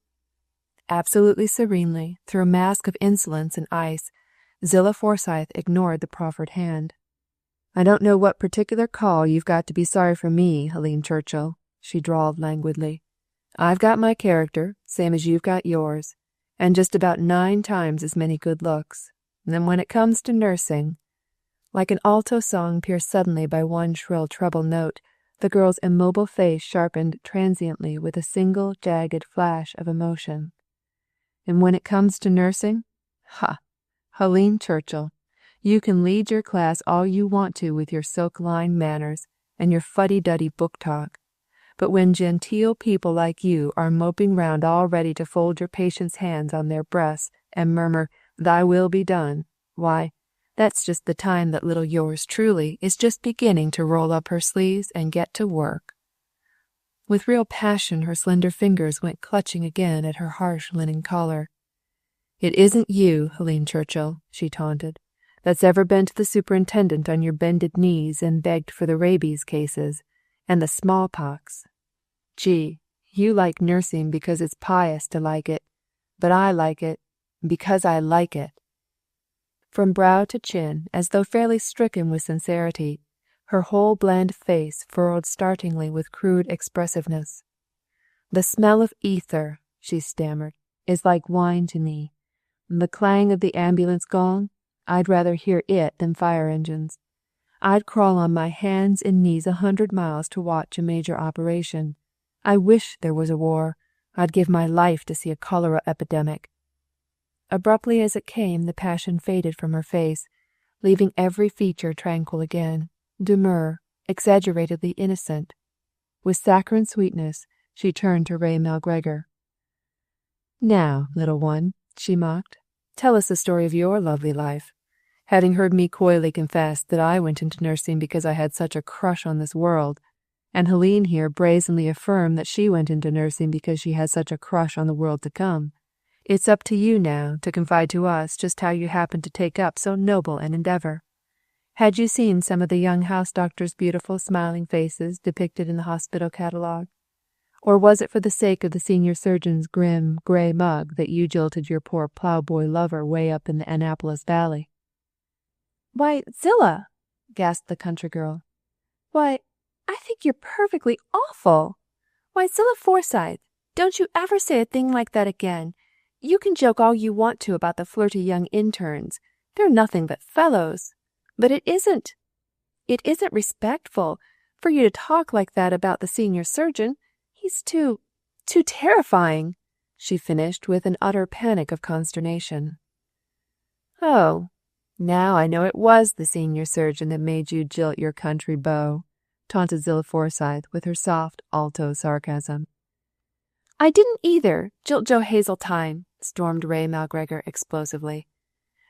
Absolutely serenely, through a mask of insolence and ice, Zillah Forsythe ignored the proffered hand. "I don't know what particular call you've got to be sorry for me, Helene Churchill," she drawled languidly. "I've got my character, same as you've got yours, and just about 9 times as many good looks. And then when it comes to nursing—" Like an alto song pierced suddenly by one shrill treble note, the girl's immobile face sharpened transiently with a single jagged flash of emotion. "And when it comes to nursing? Ha! Helene Churchill, you can lead your class all you want to with your silk-lined manners and your fuddy-duddy book talk. But when genteel people like you are moping round all ready to fold your patients' hands on their breasts and murmur, 'Thy will be done,' why, that's just the time that little yours truly is just beginning to roll up her sleeves and get to work." With real passion, her slender fingers went clutching again at her harsh linen collar. "It isn't you, Helene Churchill," she taunted, "that's ever been to the superintendent on your bended knees and begged for the rabies cases and the smallpox. Gee, you like nursing because it's pious to like it, but I like it because I like it." From brow to chin, as though fairly stricken with sincerity, her whole bland face furrowed startlingly with crude expressiveness. "The smell of ether," she stammered, "is like wine to me. The clang of the ambulance gong, I'd rather hear it than fire engines. I'd crawl on my hands and knees 100 miles to watch a major operation. I wish there was a war. I'd give my life to see a cholera epidemic." Abruptly as it came, the passion faded from her face, leaving every feature tranquil again, demure, exaggeratedly innocent. With saccharine sweetness, she turned to Ray Malgregor. "Now, little one," she mocked, "tell us the story of your lovely life. Having heard me coyly confess that I went into nursing because I had such a crush on this world, and Helene here brazenly affirm that she went into nursing because she had such a crush on the world to come, it's up to you now to confide to us just how you happened to take up so noble an endeavor. Had you seen some of the young house doctor's beautiful smiling faces depicted in the hospital catalogue? Or was it for the sake of the senior surgeon's grim, gray mug that you jilted your poor plowboy lover way up in the Annapolis Valley?" "Why, Zillah!" gasped the country girl. "Why, I think you're perfectly awful. Why, Zillah Forsythe, don't you ever say a thing like that again. You can joke all you want to about the flirty young interns. They're nothing but fellows. But it isn't respectful for you to talk like that about the senior surgeon. He's too terrifying," she finished with an utter panic of consternation. "Oh, now I know it was the senior surgeon that made you jilt your country beau," taunted Zillah Forsythe with her soft alto sarcasm. "I didn't either jilt Joe Hazeltine," stormed Ray Malgregor explosively.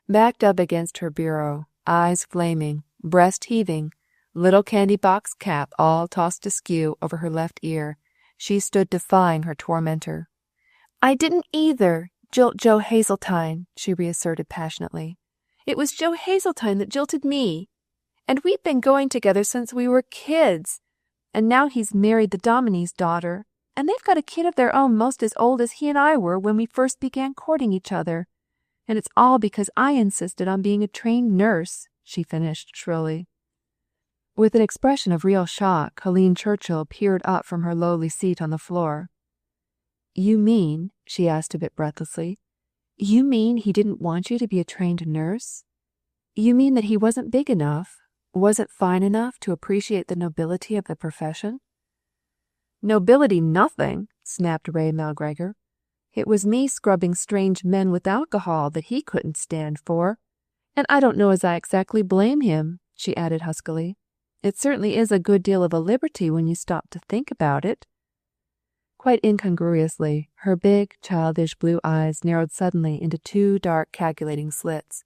Backed up against her bureau, eyes flaming, breast heaving, little candy box cap all tossed askew over her left ear, she stood defying her tormentor. "I didn't either jilt Joe Hazeltine," she reasserted passionately. "It was Joe Hazeltine that jilted me. And we've been going together since we were kids. and now he's married the Dominie's daughter, and they've got a kid of their own most as old as he and I were when we first began courting each other. And it's all because I insisted on being a trained nurse," she finished shrilly. With an expression of real shock, Helene Churchill peered up from her lowly seat on the floor. "You mean," she asked a bit breathlessly, "you mean he didn't want you to be a trained nurse? You mean that he wasn't big enough, wasn't fine enough to appreciate the nobility of the profession?" "Nobility nothing," snapped Ray Malgregor. "It was me scrubbing strange men with alcohol that he couldn't stand for. And I don't know as I exactly blame him," she added huskily. "It certainly is a good deal of a liberty when you stop to think about it." Quite incongruously, her big, childish blue eyes narrowed suddenly into two dark, calculating slits.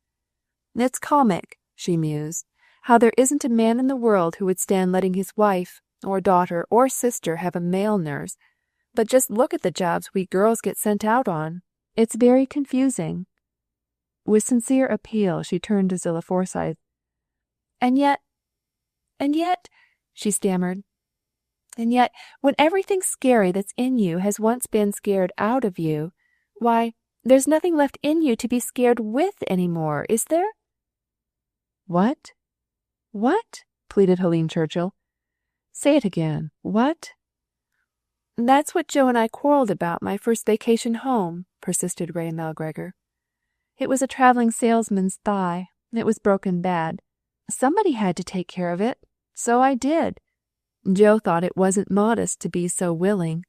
"It's comic," she mused, "how there isn't a man in the world who would stand letting his wife, or daughter, or sister have a male nurse. But just look at the jobs we girls get sent out on. It's very confusing." With sincere appeal, she turned to Zillah Forsythe. And yet, she stammered, "and yet, when everything scary that's in you has once been scared out of you, why, there's nothing left in you to be scared with any more, is there?" "What? What?" pleaded Helene Churchill. "Say it again. What?" "That's what Joe and I quarreled about my first vacation home," persisted Ray Malgregor. "It was a traveling salesman's thigh. It was broken bad. Somebody had to take care of it, so I did. Joe thought it wasn't modest to be so willing."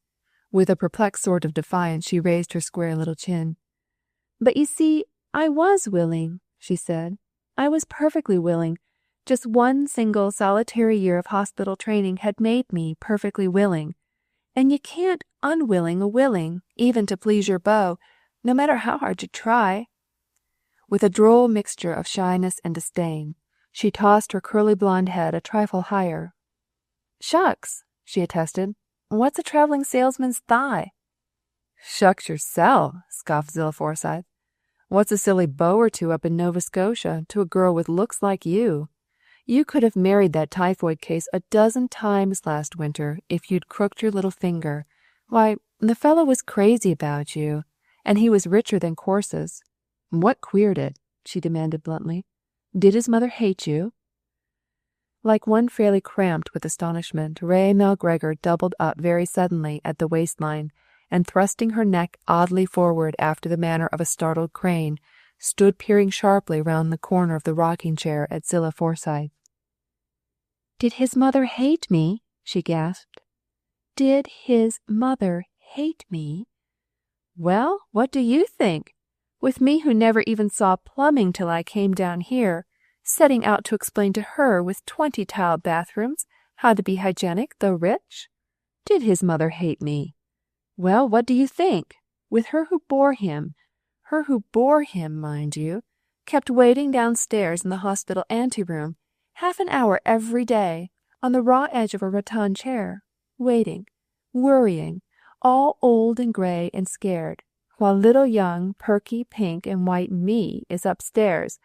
With a perplexed sort of defiance, she raised her square little chin. "But you see, I was willing," she said. "I was perfectly willing. Just one single solitary year of hospital training had made me perfectly willing. And you can't unwilling a willing, even to please your beau, no matter how hard you try." With a droll mixture of shyness and disdain, she tossed her curly blonde head a trifle higher. "Shucks," she attested. "What's a traveling salesman's thigh?" "Shucks yourself," scoffed Zillah Forsythe. "What's a silly beau or two up in Nova Scotia to a girl with looks like you? You could have married that typhoid case a dozen times last winter if you'd crooked your little finger. Why, the fellow was crazy about you, and he was richer than courses. What queered it?" she demanded bluntly. "Did his mother hate you?" Like one fairly cramped with astonishment, Ray Malgregor doubled up very suddenly at the waistline, and thrusting her neck oddly forward after the manner of a startled crane, stood peering sharply round the corner of the rocking-chair at Zillah Forsythe. "Did his mother hate me?" she gasped. "Did his mother hate me? Well, what do you think? With me who never even saw plumbing till I came down here, setting out to explain to her with 20-tile bathrooms how to be hygienic though rich? Did his mother hate me? Well, what do you think? With her who bore him, mind you, kept waiting downstairs in the hospital anteroom, half an hour every day, on the raw edge of a rattan chair, waiting, worrying, all old and gray and scared, while little young, perky, pink and white me is upstairs,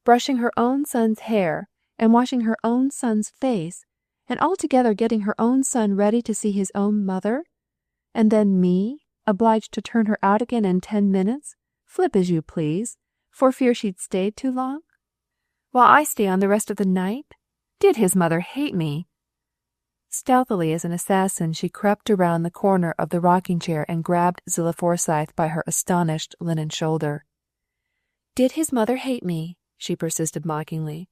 brushing her own son's hair and washing her own son's face, and altogether getting her own son ready to see his own mother, and then me, obliged to turn her out again in 10 minutes, flip as you please, for fear she'd stayed too long, while I stay on the rest of the night? Did his mother hate me?" Stealthily as an assassin, she crept around the corner of the rocking-chair and grabbed Zillah Forsythe by her astonished linen shoulder. "Did his mother hate me?" she persisted mockingly.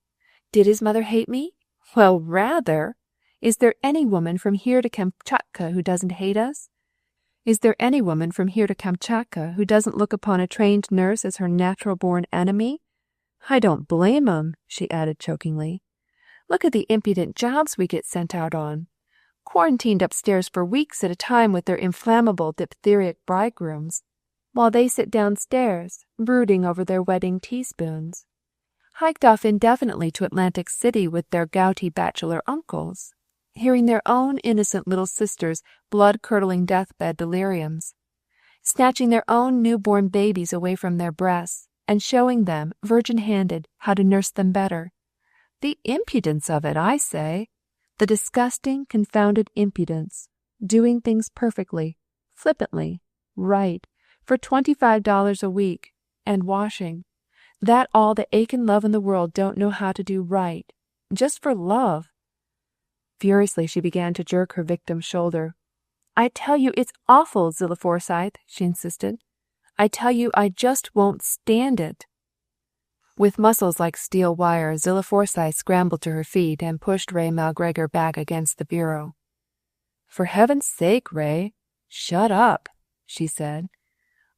"Did his mother hate me? Well, rather! Is there any woman from here to Kamchatka who doesn't hate us? Is there any woman from here to Kamchatka who doesn't look upon a trained nurse as her natural-born enemy? I don't blame 'em," she added chokingly. "Look at the impudent jobs we get sent out on. Quarantined upstairs for weeks at a time with their inflammable diphtheritic bridegrooms, while they sit downstairs, brooding over their wedding teaspoons. Hiked off indefinitely to Atlantic City with their gouty bachelor uncles, hearing their own innocent little sisters' blood-curdling deathbed deliriums, snatching their own newborn babies away from their breasts, and showing them, virgin-handed, how to nurse them better. The impudence of it, I say! The disgusting, confounded impudence, doing things perfectly, flippantly, right, for $25 a week, and washing. That all the ache and love in the world don't know how to do right, just for love. Furiously, she began to jerk her victim's shoulder. I tell you, it's awful, Zillah Forsythe, she insisted. I tell you, I just won't stand it. With muscles like steel wire, Zillah Forsythe scrambled to her feet and pushed Ray Malgregor back against the bureau. For heaven's sake, Ray, shut up, she said.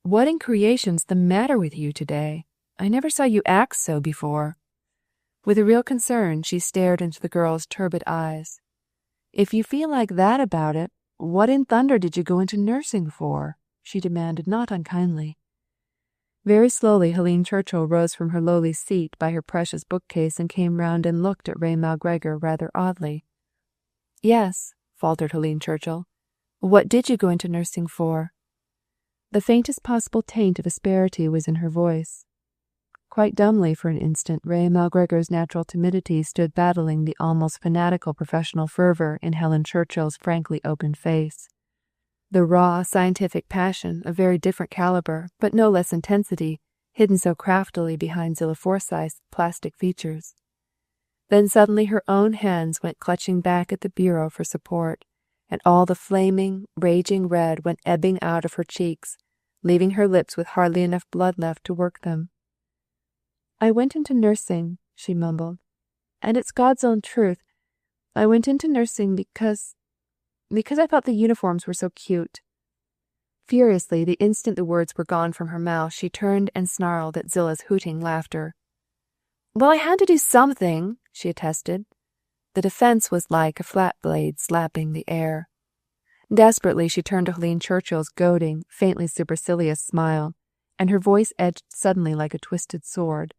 What in creation's the matter with you today? I never saw you act so before. With a real concern, she stared into the girl's turbid eyes. If you feel like that about it, what in thunder did you go into nursing for? She demanded, not unkindly. Very slowly, Helene Churchill rose from her lowly seat by her precious bookcase and came round and looked at Ray Malgregor rather oddly. Yes, faltered Helene Churchill. What did you go into nursing for? The faintest possible taint of asperity was in her voice. Quite dumbly for an instant, Ray Malgregor's natural timidity stood battling the almost fanatical professional fervor in Helen Churchill's frankly open face. The raw, scientific passion, of very different caliber, but no less intensity, hidden so craftily behind Zillah Forsythe's plastic features. Then suddenly her own hands went clutching back at the bureau for support, and all the flaming, raging red went ebbing out of her cheeks, leaving her lips with hardly enough blood left to work them. I went into nursing, she mumbled, and it's God's own truth. I went into nursing because I thought the uniforms were so cute. Furiously, the instant the words were gone from her mouth, she turned and snarled at Zillah's hooting laughter. Well, I had to do something, she attested. The defense was like a flat blade slapping the air. Desperately, she turned to Helene Churchill's goading, faintly supercilious smile, and her voice edged suddenly like a twisted sword.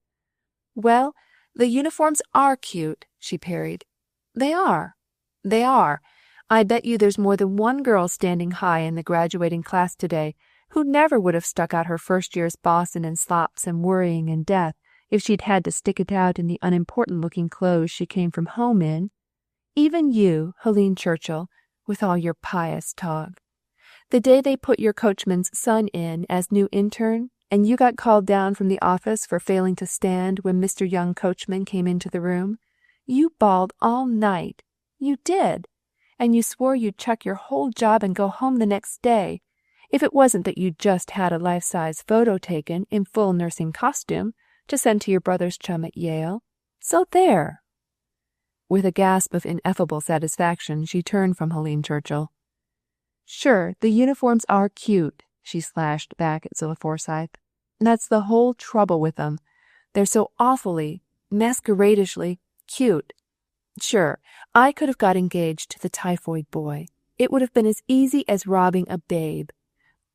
Well, the uniforms are cute, she parried. They are. They are. I bet you there's more than one girl standing high in the graduating class today who never would have stuck out her first year's bossing and slops and worrying and death if she'd had to stick it out in the unimportant-looking clothes she came from home in. Even you, Helene Churchill, with all your pious talk. The day they put your coachman's son in as new intern, and you got called down from the office for failing to stand when Mr. Young Coachman came into the room, you bawled all night. You did. And you swore you'd chuck your whole job and go home the next day, if it wasn't that you'd just had a life-size photo taken in full nursing costume to send to your brother's chum at Yale. So there. With a gasp of ineffable satisfaction, she turned from Helene Churchill. Sure, the uniforms are cute, she slashed back at Zillah Forsythe. That's the whole trouble with them. They're so awfully, masqueradishly cute. Sure, I could have got engaged to the typhoid boy. It would have been as easy as robbing a babe.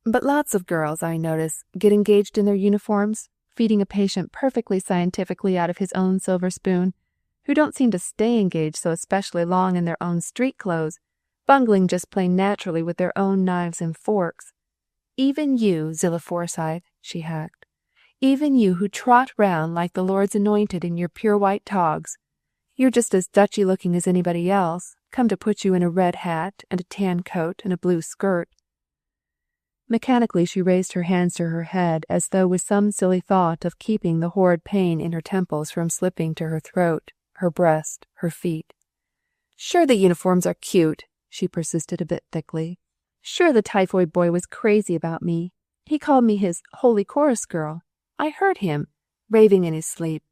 But lots of girls, I notice, get engaged in their uniforms, feeding a patient perfectly scientifically out of his own silver spoon, who don't seem to stay engaged so especially long in their own street clothes, bungling just plain naturally with their own knives and forks. Even you, Zillah Forsythe, she hacked, even you who trot round like the Lord's anointed in your pure white togs, you're just as Dutchy-looking as anybody else, come to put you in a red hat and a tan coat and a blue skirt. Mechanically she raised her hands to her head as though with some silly thought of keeping the horrid pain in her temples from slipping to her throat, her breast, her feet. Sure the uniforms are cute, she persisted a bit thickly. Sure the typhoid boy was crazy about me. He called me his holy chorus girl. I heard him, raving in his sleep.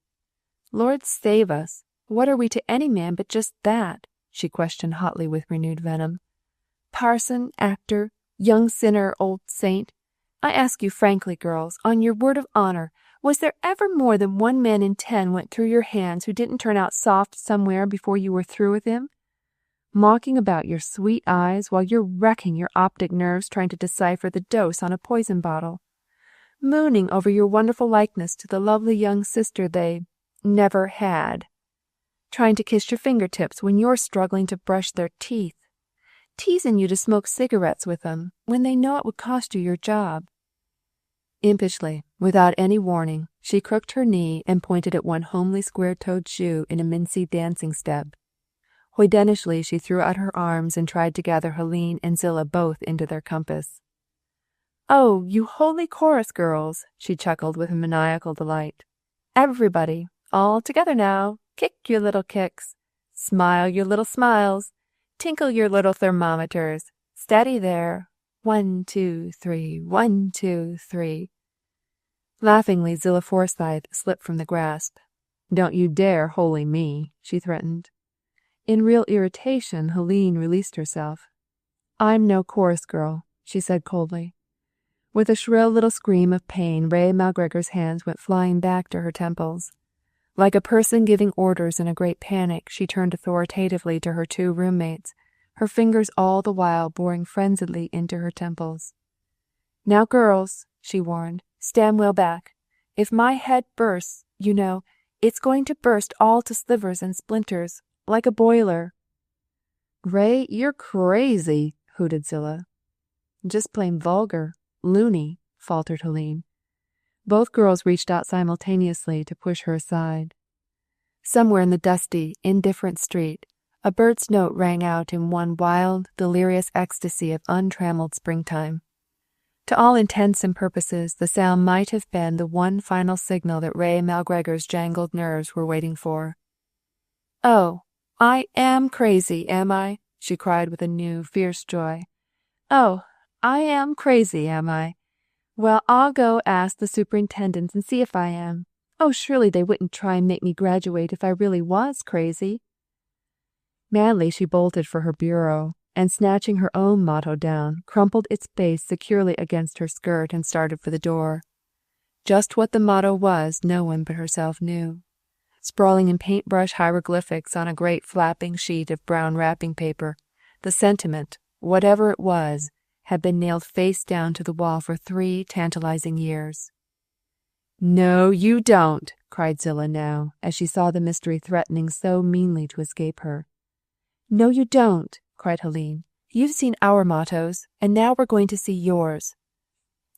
Lord save us. What are we to any man but just that? She questioned hotly with renewed venom. Parson, actor, young sinner, old saint, I ask you frankly, girls, on your word of honor, was there ever more than one man in 10 went through your hands who didn't turn out soft somewhere before you were through with him? Mocking about your sweet eyes while you're wrecking your optic nerves trying to decipher the dose on a poison bottle. Mooning over your wonderful likeness to the lovely young sister they never had. Trying to kiss your fingertips when you're struggling to brush their teeth. Teasing you to smoke cigarettes with them when they know it would cost you your job. Impishly, without any warning, she crooked her knee and pointed at one homely square-toed shoe in a mincy dancing step. Hoydenishly she threw out her arms and tried to gather Helene and Zillah both into their compass. "Oh, you holy chorus girls," she chuckled with maniacal delight. "Everybody, all together now. Kick your little kicks. Smile your little smiles. Tinkle your little thermometers. Steady there. 1, 2, 3, 1, 2, 3. Laughingly, Zillah Forsythe slipped from the grasp. "Don't you dare holy me," she threatened. In real irritation, Helene released herself. "I'm no chorus girl," she said coldly. With a shrill little scream of pain, Ray Malgregor's hands went flying back to her temples. Like a person giving orders in a great panic, she turned authoritatively to her two roommates, her fingers all the while boring frenziedly into her temples. "Now, girls," she warned, "stand well back. If my head bursts, you know, it's going to burst all to slivers and splinters, like a boiler." "Ray, you're crazy," hooted Zillah. "Just plain vulgar. Loony," faltered Helene. Both girls reached out simultaneously to push her aside. Somewhere in the dusty, indifferent street, a bird's note rang out in one wild, delirious ecstasy of untrammeled springtime. To all intents and purposes, the sound might have been the one final signal that Ray Malgregor's jangled nerves were waiting for. "Oh, I am crazy, am I?" she cried with a new, fierce joy. "Oh, I am crazy, am I? Well, I'll go ask the superintendent and see if I am. Oh, surely they wouldn't try and make me graduate if I really was crazy." Madly she bolted for her bureau, and snatching her own motto down, crumpled its base securely against her skirt and started for the door. Just what the motto was, no one but herself knew. Sprawling in paintbrush hieroglyphics on a great flapping sheet of brown wrapping paper, the sentiment, whatever it was, had been nailed face down to the wall for 3 tantalizing years. "No, you don't," cried Zillah now, as she saw the mystery threatening so meanly to escape her. "No, you don't," cried Helene. "You've seen our mottos, and now we're going to see yours."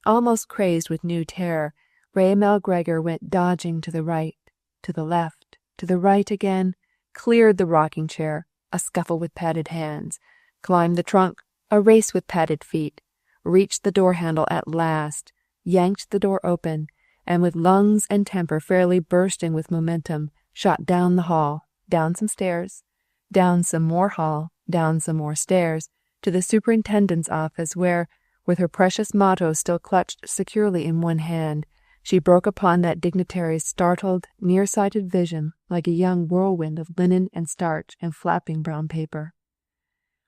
Almost crazed with new terror, Ray Malgregor went dodging to the right, to the left, to the right again, cleared the rocking chair, a scuffle with padded hands, climbed the trunk, a race with padded feet, reached the door handle at last, yanked the door open, and with lungs and temper fairly bursting with momentum, shot down the hall, down some stairs, down some more hall, down some more stairs, to the superintendent's office where, with her precious motto still clutched securely in one hand, she broke upon that dignitary's startled, nearsighted vision like a young whirlwind of linen and starch and flapping brown paper.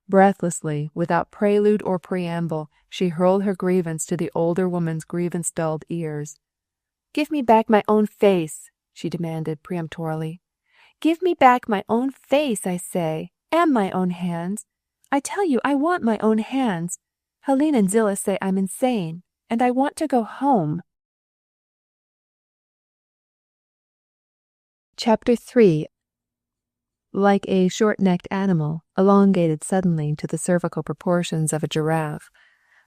Breathlessly, without prelude or preamble, she hurled her grievance to the older woman's grievance-dulled ears. "Give me back my own face," she demanded peremptorily. "Give me back my own face, I say, and my own hands. I tell you, I want my own hands. Helene and Zillah say I'm insane, and I want to go home." Chapter 3. Like a short-necked animal, elongated suddenly to the cervical proportions of a giraffe,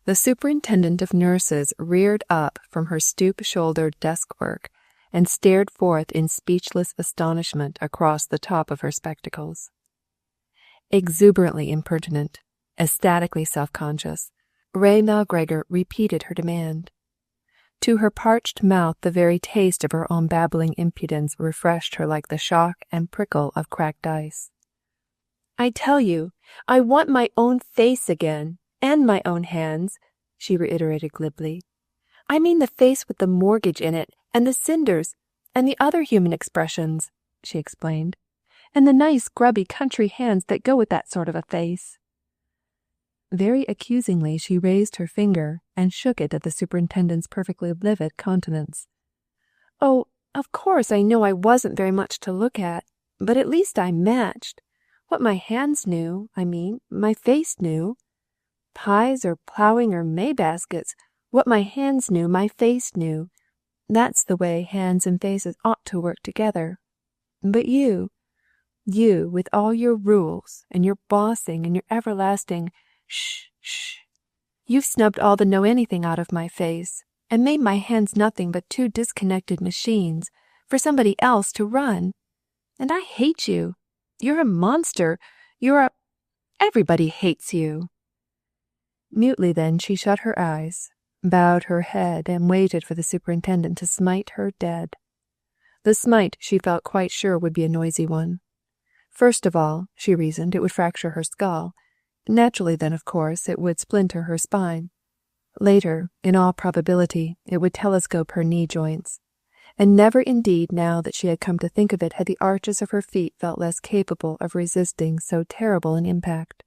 the superintendent of nurses reared up from her stoop-shouldered desk-work and stared forth in speechless astonishment across the top of her spectacles. Exuberantly impertinent, ecstatically self-conscious, Ray Malgregor repeated her demand. To her parched mouth the very taste of her own babbling impudence refreshed her like the shock and prickle of cracked ice. "I tell you, I want my own face again, and my own hands," she reiterated glibly. "I mean the face with the mortgage in it, and the cinders, and the other human expressions," she explained, "and the nice grubby country hands that go with that sort of a face." Very accusingly she raised her finger and shook it at the superintendent's perfectly livid countenance. "Oh, of course I know I wasn't very much to look at, but at least I matched. What my hands knew, my face knew. Pies or plowing or May baskets, what my hands knew, my face knew. That's the way hands and faces ought to work together. But you with all your rules and your bossing and your everlasting shh, shh. You've snubbed all the know-anything out of my face, and made my hands nothing but 2 disconnected machines for somebody else to run. And I hate you. You're a monster. Everybody hates you." Mutely then she shut her eyes, bowed her head, and waited for the superintendent to smite her dead. The smite, she felt quite sure, would be a noisy one. First of all, she reasoned, it would fracture her skull. Naturally then, of course, it would splinter her spine. Later, in all probability, it would telescope her knee joints. And never indeed, now that she had come to think of it, had the arches of her feet felt less capable of resisting so terrible an impact.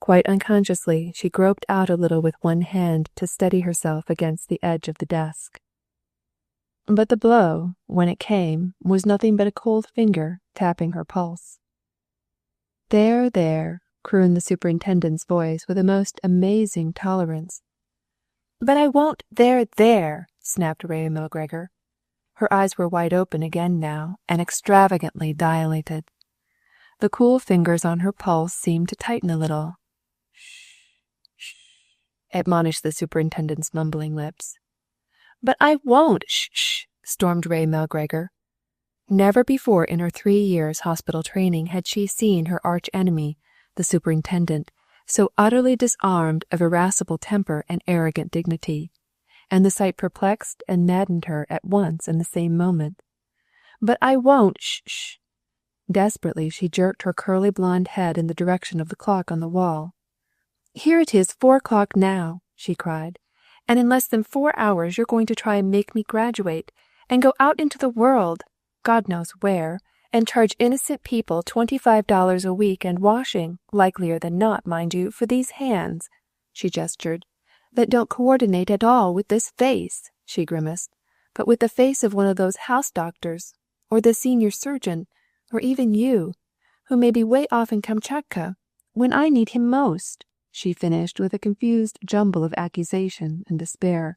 Quite unconsciously, she groped out a little with one hand to steady herself against the edge of the desk. But the blow, when it came, was nothing but a cold finger tapping her pulse. "There, there," crooned the superintendent's voice with a most amazing tolerance. "But I won't there," snapped Ray McGregor. Her eyes were wide open again now, and extravagantly dilated. The cool fingers on her pulse seemed to tighten a little. "Shh, admonished the superintendent's mumbling lips. "But I won't, shh," stormed Ray McGregor. Never before in her 3 years' hospital training had she seen her arch-enemy, the superintendent, so utterly disarmed of irascible temper and arrogant dignity, and the sight perplexed and maddened her at once in the same moment. "But I won't, shh." Desperately she jerked her curly blonde head in the direction of the clock on the wall. "Here it is 4 o'clock now," she cried, "and in less than 4 hours you're going to try and make me graduate, and go out into the world, God knows where, and charge innocent people $25 a week and washing, likelier than not, mind you, for these hands," she gestured, "that don't coordinate at all with this face," she grimaced, "but with the face of one of those house doctors, or the senior surgeon, or even you, who may be way off in Kamchatka, when I need him most," she finished with a confused jumble of accusation and despair.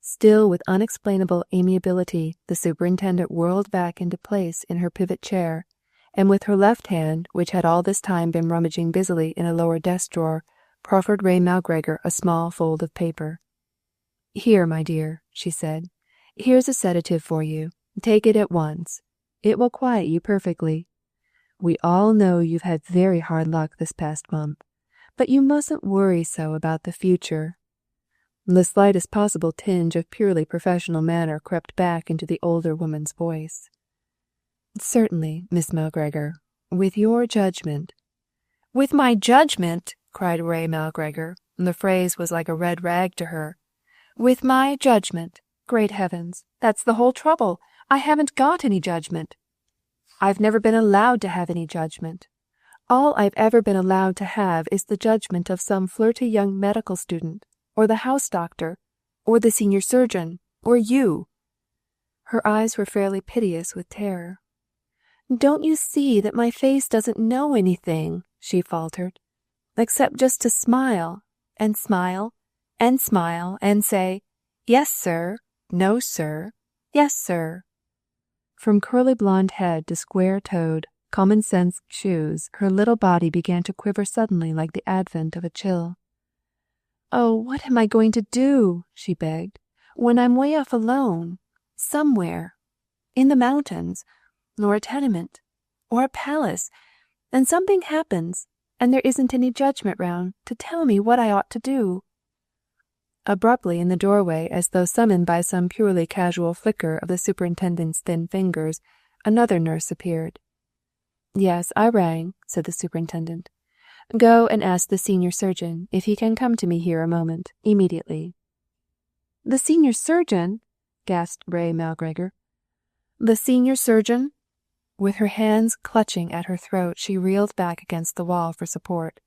Still with unexplainable amiability, the superintendent whirled back into place in her pivot chair, and with her left hand, which had all this time been rummaging busily in a lower desk drawer, proffered Ray McGregor a small fold of paper. "Here, my dear," she said. "Here's a sedative for you. Take it at once. It will quiet you perfectly. We all know you've had very hard luck this past month, but you mustn't worry so about the future." The slightest possible tinge of purely professional manner crept back into the older woman's voice. "Certainly, Miss McGregor, with your judgment." "With my judgment!" cried Ray McGregor, and the phrase was like a red rag to her. "With my judgment! Great heavens, that's the whole trouble. I haven't got any judgment. I've never been allowed to have any judgment. All I've ever been allowed to have is the judgment of some flirty young medical student, or the house doctor, or the senior surgeon, or you." Her eyes were fairly piteous with terror. "Don't you see that my face doesn't know anything," she faltered, "except just to smile, and smile, and smile, and say, 'Yes, sir,' 'No, sir,' 'Yes, sir.'" From curly blonde head to square-toed, common-sense shoes, her little body began to quiver suddenly like the advent of a chill. "Oh, what am I going to do," she begged, "when I'm way off alone, somewhere, in the mountains, or a tenement, or a palace, and something happens, and there isn't any judgment round to tell me what I ought to do?" Abruptly in the doorway, as though summoned by some purely casual flicker of the superintendent's thin fingers, another nurse appeared. "Yes, I rang," said the superintendent. "Go and ask the senior surgeon if he can come to me here a moment, immediately." "The senior surgeon?" gasped Ray McGregor. "The senior surgeon?" With her hands clutching at her throat, she reeled back against the wall for support.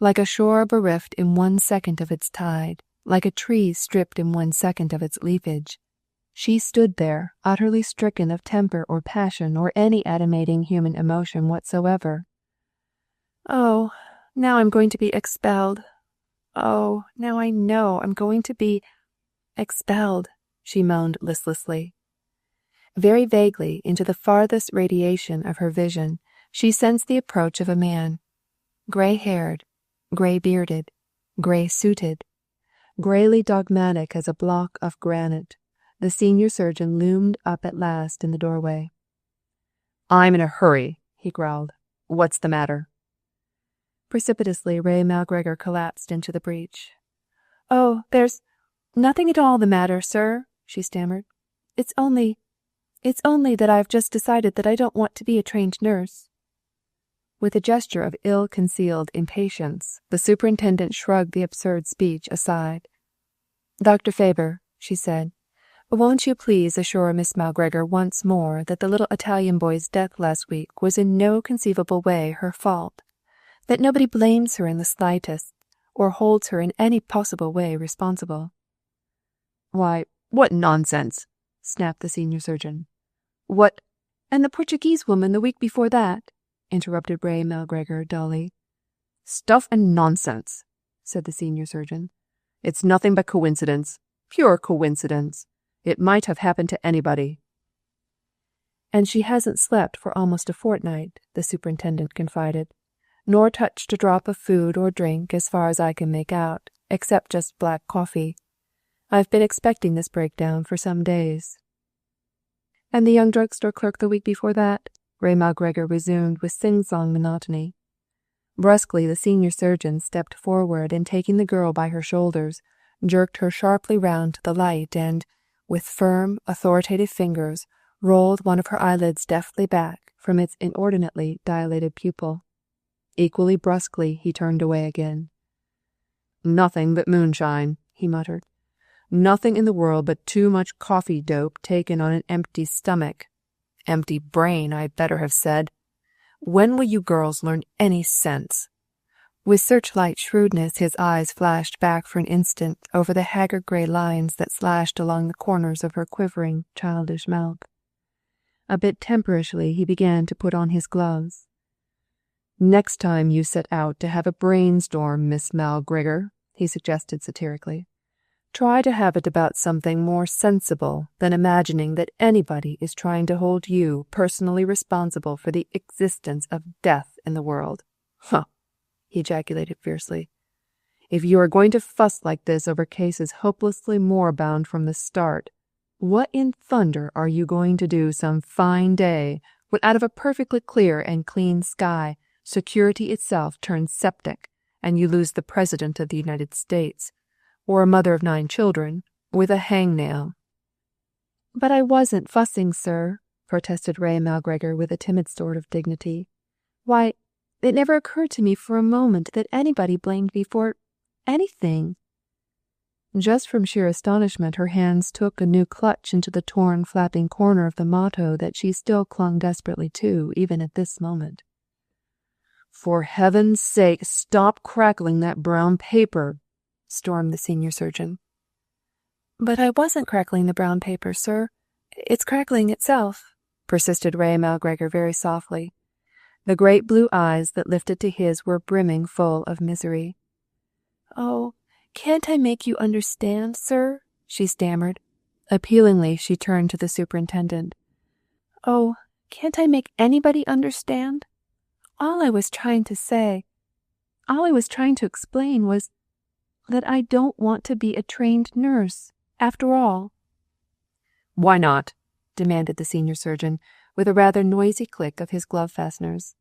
Like a shore bereft in 1 second of its tide, like a tree stripped in 1 second of its leafage, she stood there, utterly stricken of temper or passion or any animating human emotion whatsoever. "Oh, now I'm going to be expelled. Oh, now I know I'm going to be expelled," she moaned listlessly. Very vaguely, into the farthest radiation of her vision, she sensed the approach of a man. Gray-haired, gray-bearded, gray-suited, grayly dogmatic as a block of granite, the senior surgeon loomed up at last in the doorway. "I'm in a hurry," he growled. What's the matter?" Precipitously, Ray Malgregor collapsed into the breach. "Oh, there's nothing at all the matter, sir," she stammered. It's only that I've just decided that I don't want to be a trained nurse." With a gesture of ill-concealed impatience, the superintendent shrugged the absurd speech aside. "Dr. Faber," she said, "won't you please assure Miss Malgregor once more that the little Italian boy's death last week was in no conceivable way her fault, that nobody blames her in the slightest, or holds her in any possible way responsible?" "Why, what nonsense!" snapped the senior surgeon. "What, and the Portuguese woman the week before that?" interrupted Ray Malgregor dully. "Stuff and nonsense," said the senior surgeon. "It's nothing but coincidence. Pure coincidence. It might have happened to anybody." "And she hasn't slept for almost a fortnight," the superintendent confided, "nor touched a drop of food or drink as far as I can make out, except just black coffee. I've been expecting this breakdown for some days." "And the young drugstore clerk the week before that?" Ray Malgregor resumed with sing-song monotony. Brusquely, the senior surgeon stepped forward and, taking the girl by her shoulders, jerked her sharply round to the light and, with firm, authoritative fingers, rolled one of her eyelids deftly back from its inordinately dilated pupil. Equally brusquely, he turned away again. "Nothing but moonshine," he muttered. "Nothing in the world but too much coffee dope taken on an empty stomach. Empty brain, I'd better have said. When will you girls learn any sense?" With searchlight shrewdness, his eyes flashed back for an instant over the haggard grey lines that slashed along the corners of her quivering, childish mouth. A bit temperishly, he began to put on his gloves. "Next time you set out to have a brainstorm, Miss Malgregor," he suggested satirically, "try to have it about something more sensible than imagining that anybody is trying to hold you personally responsible for the existence of death in the world. Huh!" he ejaculated fiercely. "If you are going to fuss like this over cases hopelessly moribund from the start, what in thunder are you going to do some fine day when out of a perfectly clear and clean sky security itself turns septic and you lose the President of the United States, or a mother of 9 children, with a hangnail?" "But I wasn't fussing, sir," protested Ray Malgregor with a timid sort of dignity. "Why, it never occurred to me for a moment that anybody blamed me for anything." Just from sheer astonishment, her hands took a new clutch into the torn, flapping corner of the motto that she still clung desperately to, even at this moment. "For heaven's sake, stop crackling that brown paper," stormed the senior surgeon. "But I wasn't crackling the brown paper, sir. It's crackling itself," persisted Ray Malgregor very softly. The great blue eyes that lifted to his were brimming full of misery. "Oh, can't I make you understand, sir?" she stammered. Appealingly, she turned to the superintendent. "Oh, can't I make anybody understand? All I was trying to explain was that I don't want to be a trained nurse, after all." "Why not?" demanded the senior surgeon, with a rather noisy click of his glove fasteners.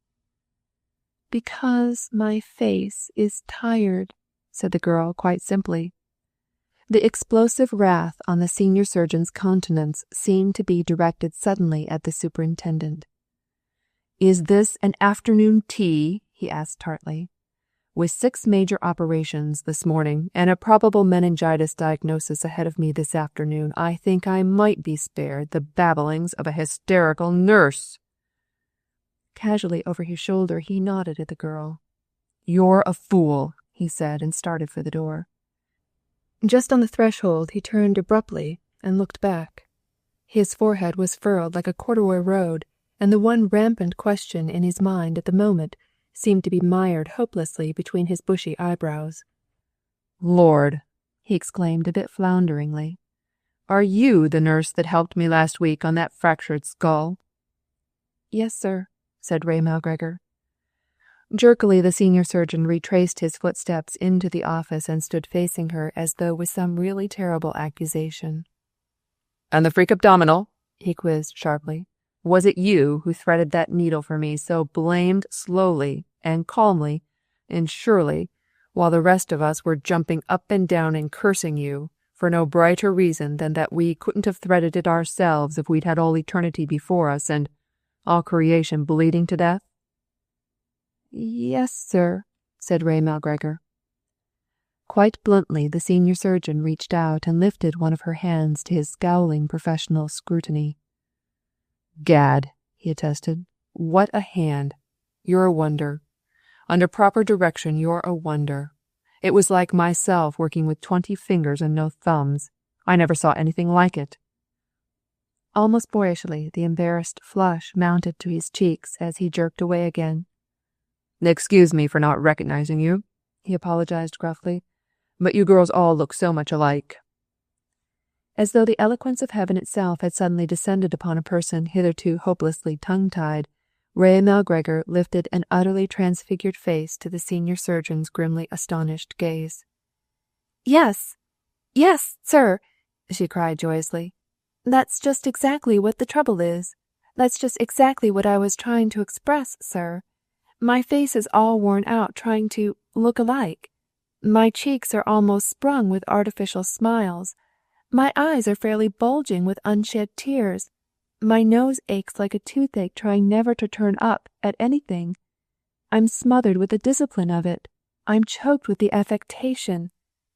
"Because my face is tired," said the girl quite simply. The explosive wrath on the senior surgeon's countenance seemed to be directed suddenly at the superintendent. "Is this an afternoon tea?" he asked tartly. "With 6 major operations this morning and a probable meningitis diagnosis ahead of me this afternoon, I think I might be spared the babblings of a hysterical nurse." Casually over his shoulder, he nodded at the girl. "You're a fool," he said, and started for the door. Just on the threshold, he turned abruptly and looked back. His forehead was furrowed like a corduroy road, and the one rampant question in his mind at the moment seemed to be mired hopelessly between his bushy eyebrows. "Lord," he exclaimed a bit flounderingly, "are you the nurse that helped me last week on that fractured skull?" "Yes, sir," said Ray Malgregor. Jerkily, the senior surgeon retraced his footsteps into the office and stood facing her as though with some really terrible accusation. "And the freak abdominal?" he quizzed sharply. Was it you who threaded that needle for me so blamed slowly and calmly and surely, while the rest of us were jumping up and down and cursing you for no brighter reason than that we couldn't have threaded it ourselves if we'd had all eternity before us and all creation bleeding to death?" "Yes, sir," said Ray Malgregor. Quite bluntly, the senior surgeon reached out and lifted one of her hands to his scowling professional scrutiny. "Gad," he attested, "what a hand! You're a wonder. Under proper direction, you're a wonder. It was like myself working with 20 fingers and no thumbs. I never saw anything like it." Almost boyishly, the embarrassed flush mounted to his cheeks as he jerked away again. "Excuse me for not recognizing you," he apologized gruffly, "but you girls all look so much alike." As though the eloquence of heaven itself had suddenly descended upon a person hitherto hopelessly tongue-tied, Ray Malgregor lifted an utterly transfigured face to the senior surgeon's grimly astonished gaze. Yes, sir," she cried joyously. "That's just exactly what the trouble is. That's just exactly what I was trying to express, sir. My face is all worn out trying to look alike. My cheeks are almost sprung with artificial smiles. My eyes are fairly bulging with unshed tears. My nose aches like a toothache trying never to turn up at anything. I'm smothered with the discipline of it. I'm choked with the affectation.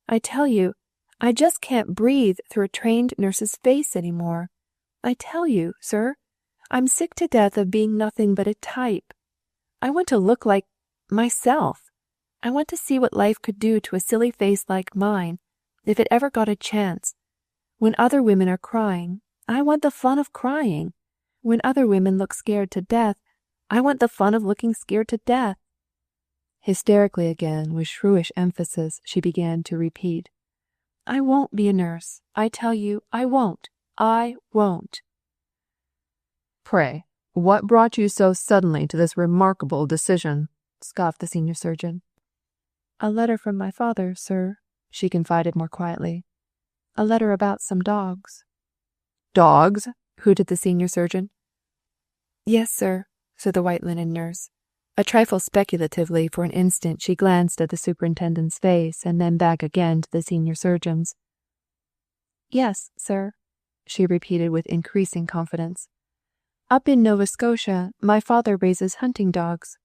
I tell you, I just can't breathe through a trained nurse's face any more. I tell you, sir, I'm sick to death of being nothing but a type. I want to look like myself. I want to see what life could do to a silly face like mine, if it ever got a chance. When other women are crying, I want the fun of crying. When other women look scared to death, I want the fun of looking scared to death." Hysterically again, with shrewish emphasis, she began to repeat, "I won't be a nurse. I tell you, I won't. I won't." "Pray, what brought you so suddenly to this remarkable decision?" scoffed the senior surgeon. "A letter from my father, sir," she confided more quietly. "A letter about some dogs." "Dogs?" hooted the senior surgeon. "Yes, sir," said the white linen nurse. A trifle speculatively for an instant she glanced at the superintendent's face and then back again to the senior surgeon's. "Yes, sir," she repeated with increasing confidence. "Up in Nova Scotia, my father raises hunting dogs.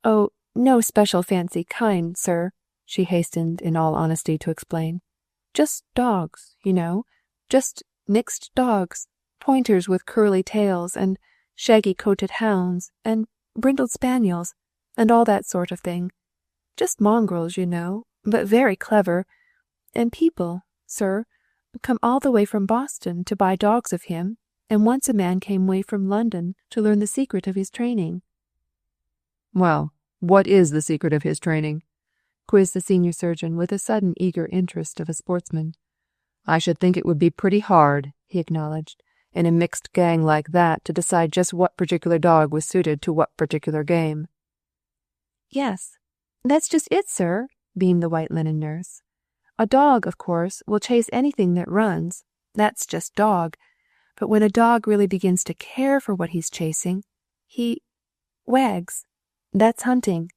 Oh, no special fancy kind, sir," she hastened in all honesty to explain. "Just dogs, you know, just mixed dogs, pointers with curly tails, and shaggy-coated hounds, and brindled spaniels, and all that sort of thing. Just mongrels, you know, but very clever. And people, sir, come all the way from Boston to buy dogs of him, and once a man came way from London to learn the secret of his training." "Well, what is the secret of his training?" quizzed the senior surgeon with the sudden eager interest of a sportsman. "I should think it would be pretty hard," he acknowledged, "in a mixed gang like that to decide just what particular dog was suited to what particular game." "Yes, that's just it, sir," beamed the white linen nurse. "A dog, of course, will chase anything that runs. That's just dog. But when a dog really begins to care for what he's chasing, he wags. That's hunting.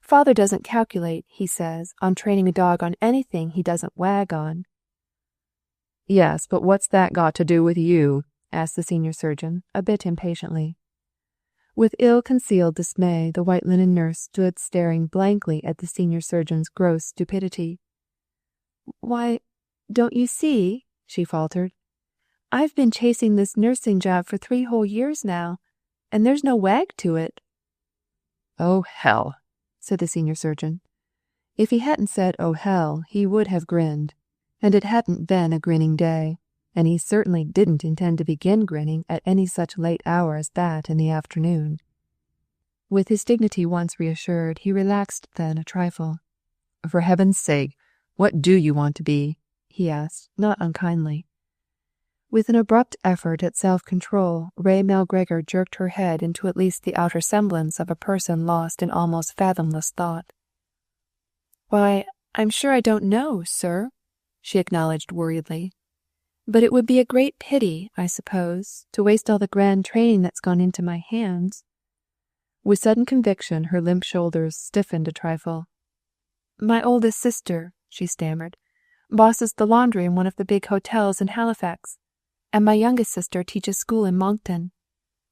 Father doesn't calculate, he says, on training a dog on anything he doesn't wag on." "Yes, but what's that got to do with you?" asked the senior surgeon, a bit impatiently. With ill-concealed dismay, the white linen nurse stood staring blankly at the senior surgeon's gross stupidity. "Why, don't you see?" she faltered. "I've been chasing this nursing job for 3 whole years now, and there's no wag to it." "Oh, hell," said the senior surgeon. If he hadn't said, "Oh, hell," he would have grinned, and it hadn't been a grinning day, and he certainly didn't intend to begin grinning at any such late hour as that in the afternoon. With his dignity once reassured, he relaxed then a trifle. "For heaven's sake, what do you want to be?" he asked, not unkindly. With an abrupt effort at self-control, Ray Malgregor jerked her head into at least the outer semblance of a person lost in almost fathomless thought. "Why, I'm sure I don't know, sir," she acknowledged worriedly. But it would be a great pity, I suppose, to waste all the grand training that's gone into my hands." With sudden conviction, her limp shoulders stiffened a trifle. "My oldest sister," she stammered, "bosses the laundry in one of the big hotels in Halifax, and my youngest sister teaches school in Moncton.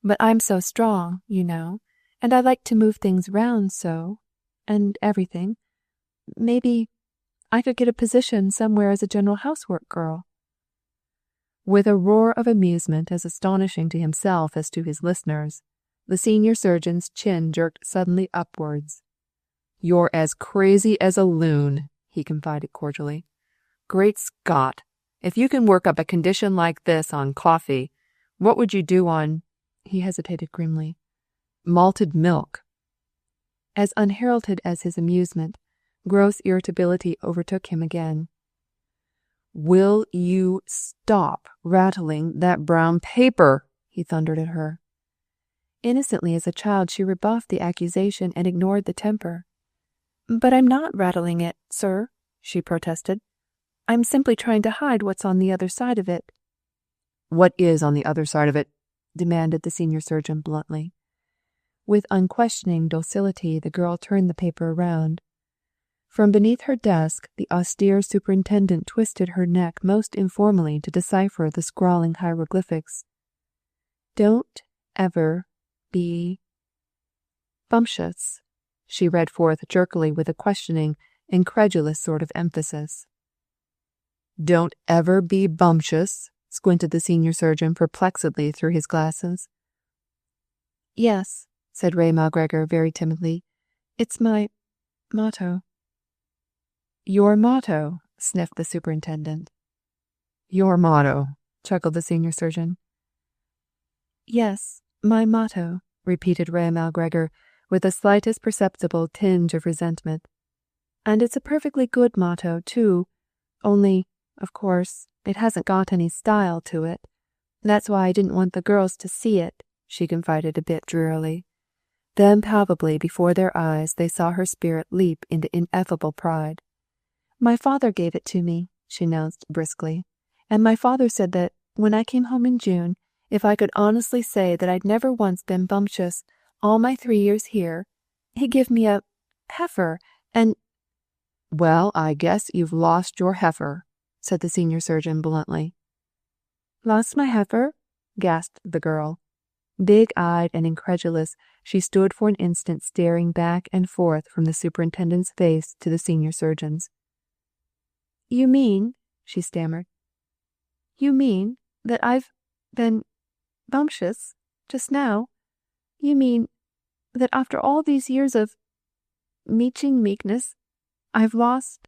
But I'm so strong, you know, and I like to move things round so, and everything. Maybe I could get a position somewhere as a general housework girl." With a roar of amusement as astonishing to himself as to his listeners, the senior surgeon's chin jerked suddenly upwards. "You're as crazy as a loon," he confided cordially. "Great Scott! If you can work up a condition like this on coffee, what would you do on—" he hesitated grimly. "Malted milk." As unheralded as his amusement, gross irritability overtook him again. "Will you stop rattling that brown paper?" he thundered at her. Innocently as a child, she rebuffed the accusation and ignored the temper. "But I'm not rattling it, sir," she protested. "I'm simply trying to hide what's on the other side of it." "What is on the other side of it?" demanded the senior surgeon bluntly. With unquestioning docility, the girl turned the paper around. From beneath her desk, the austere superintendent twisted her neck most informally to decipher the scrawling hieroglyphics. "Don't ever be bumptious," she read forth jerkily with a questioning, incredulous sort of emphasis. "Don't ever be bumptious?" squinted the senior surgeon perplexedly through his glasses. "Yes," said Ray Malgregor very timidly. "It's my motto." "Your motto," sniffed the superintendent. "Your motto," chuckled the senior surgeon. "Yes, my motto," repeated Ray Malgregor with the slightest perceptible tinge of resentment. "And it's a perfectly good motto, too, only, of course, it hasn't got any style to it. That's why I didn't want the girls to see it," she confided a bit drearily. Then palpably before their eyes they saw her spirit leap into ineffable pride. "My father gave it to me," she announced briskly, "and my father said that, when I came home in June, if I could honestly say that I'd never once been bumptious all my 3 years here, he'd give me a heifer, and—" "Well, I guess you've lost your heifer," said the senior surgeon bluntly. "Lost my heifer?" gasped the girl. Big-eyed and incredulous, she stood for an instant staring back and forth from the superintendent's face to the senior surgeon's. "You mean," she stammered, "you mean that I've been bumptious just now? You mean that after all these years of meeching meekness, I've lost—"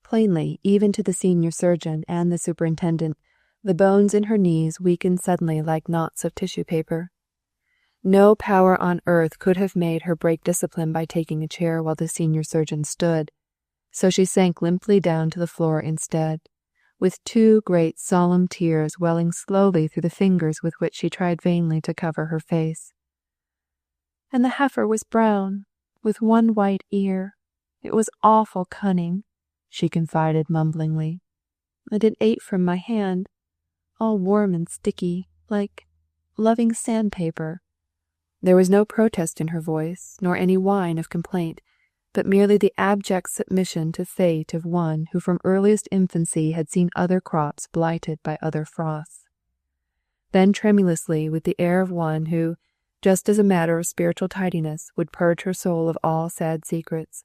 Plainly, even to the senior surgeon and the superintendent, the bones in her knees weakened suddenly like knots of tissue paper. No power on earth could have made her break discipline by taking a chair while the senior surgeon stood, so she sank limply down to the floor instead, with 2 great solemn tears welling slowly through the fingers with which she tried vainly to cover her face. "And the heifer was brown, with 1 white ear. It was awful cunning," she confided mumblingly. "And it ate from my hand, all warm and sticky, like loving sandpaper." There was no protest in her voice, nor any whine of complaint, but merely the abject submission to fate of one who from earliest infancy had seen other crops blighted by other frosts. Then tremulously, with the air of one who, just as a matter of spiritual tidiness, would purge her soul of all sad secrets,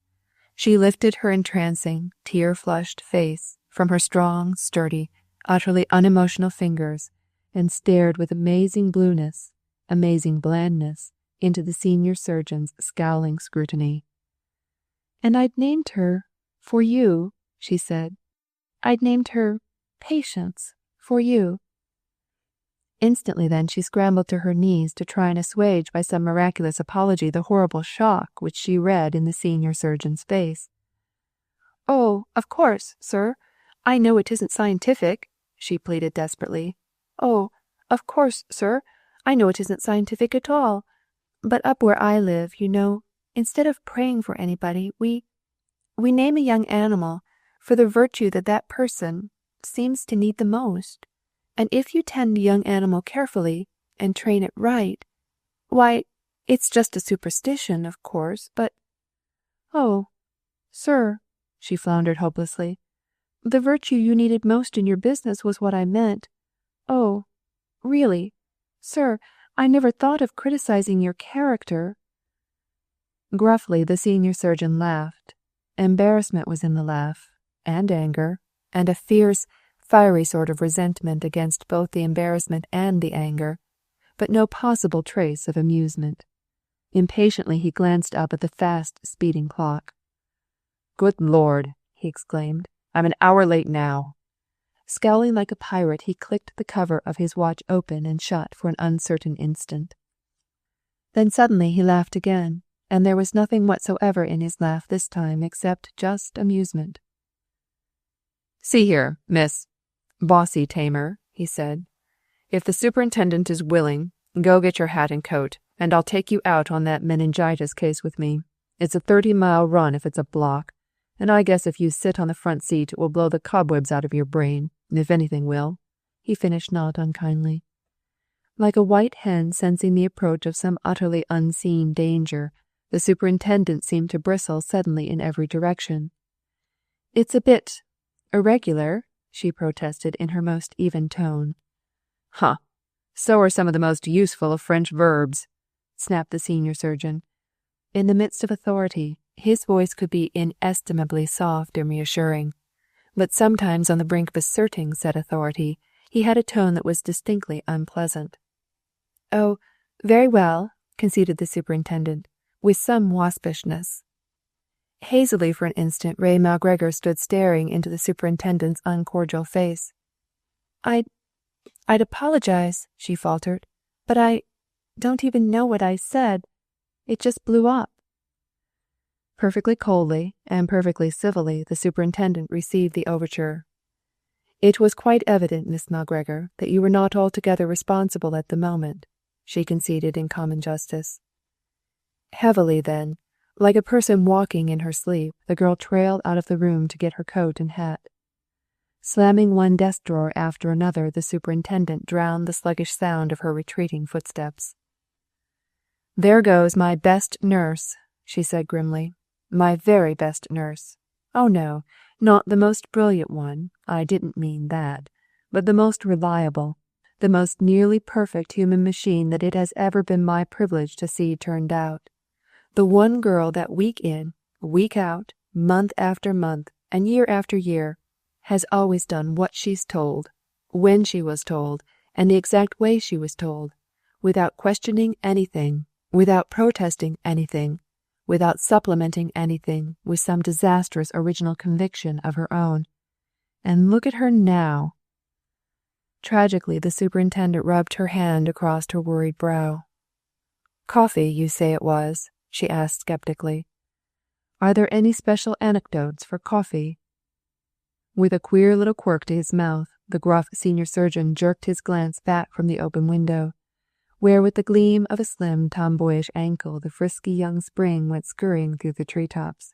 she lifted her entrancing, tear-flushed face from her strong, sturdy, utterly unemotional fingers and stared with amazing blueness, amazing blandness, into the senior surgeon's scowling scrutiny. "And I'd named her for you," she said. "I'd named her Patience for you." Instantly then she scrambled to her knees to try and assuage by some miraculous apology the horrible shock which she read in the senior surgeon's face. "Oh, of course, sir, I know it isn't scientific," she pleaded desperately. "Oh, of course, sir, I know it isn't scientific at all. But up where I live, you know, instead of praying for anybody, we name a young animal for the virtue that person seems to need the most. And if you tend a young animal carefully and train it right, why, it's just a superstition, of course, but—" "Oh, sir," she floundered hopelessly, "the virtue you needed most in your business was what I meant. Oh, really, sir, I never thought of criticizing your character." Gruffly, the senior surgeon laughed. Embarrassment was in the laugh, and anger, and a fierce, fiery sort of resentment against both the embarrassment and the anger, but no possible trace of amusement. Impatiently he glanced up at the fast speeding clock. "Good Lord," he exclaimed, "I'm an hour late now." Scowling like a pirate, he clicked the cover of his watch open and shut for an uncertain instant. Then suddenly he laughed again, and there was nothing whatsoever in his laugh this time except just amusement. "See here, Miss Bossy Tamer," he said. "If the superintendent is willing, go get your hat and coat, and I'll take you out on that meningitis case with me. It's a 30-mile run if it's a block, and I guess if you sit on the front seat it will blow the cobwebs out of your brain, if anything will," he finished not unkindly. Like a white hen sensing the approach of some utterly unseen danger, the superintendent seemed to bristle suddenly in every direction. "It's a bit irregular," she protested in her most even tone. "Huh! So are some of the most useful of French verbs," snapped the senior surgeon. In the midst of authority, his voice could be inestimably soft and reassuring, but sometimes on the brink of asserting said authority, he had a tone that was distinctly unpleasant. "Oh, very well," conceded the superintendent, with some waspishness. Hazily for an instant, Ray Malgregor stood staring into the superintendent's uncordial face. I'd apologize," she faltered, "but I don't even know what I said. It just blew up." Perfectly coldly and perfectly civilly the superintendent received the overture. "It was quite evident, Miss Malgregor, that you were not altogether responsible at the moment," she conceded in common justice. Heavily, then, like a person walking in her sleep, the girl trailed out of the room to get her coat and hat. Slamming one desk drawer after another, the superintendent drowned the sluggish sound of her retreating footsteps. "There goes my best nurse," she said grimly. "My very best nurse. Oh no, not the most brilliant one, I didn't mean that, but the most reliable, the most nearly perfect human machine that it has ever been my privilege to see turned out. The one girl that week in, week out, month after month, and year after year, has always done what she's told, when she was told, and the exact way she was told, without questioning anything, without protesting anything, without supplementing anything with some disastrous original conviction of her own. And look at her now." Tragically, the superintendent rubbed her hand across her worried brow. "Coffee, you say it was?" she asked skeptically. "Are there any special anecdotes for coffee?" With a queer little quirk to his mouth, the gruff senior surgeon jerked his glance back from the open window, where with the gleam of a slim tomboyish ankle the frisky young spring went scurrying through the treetops.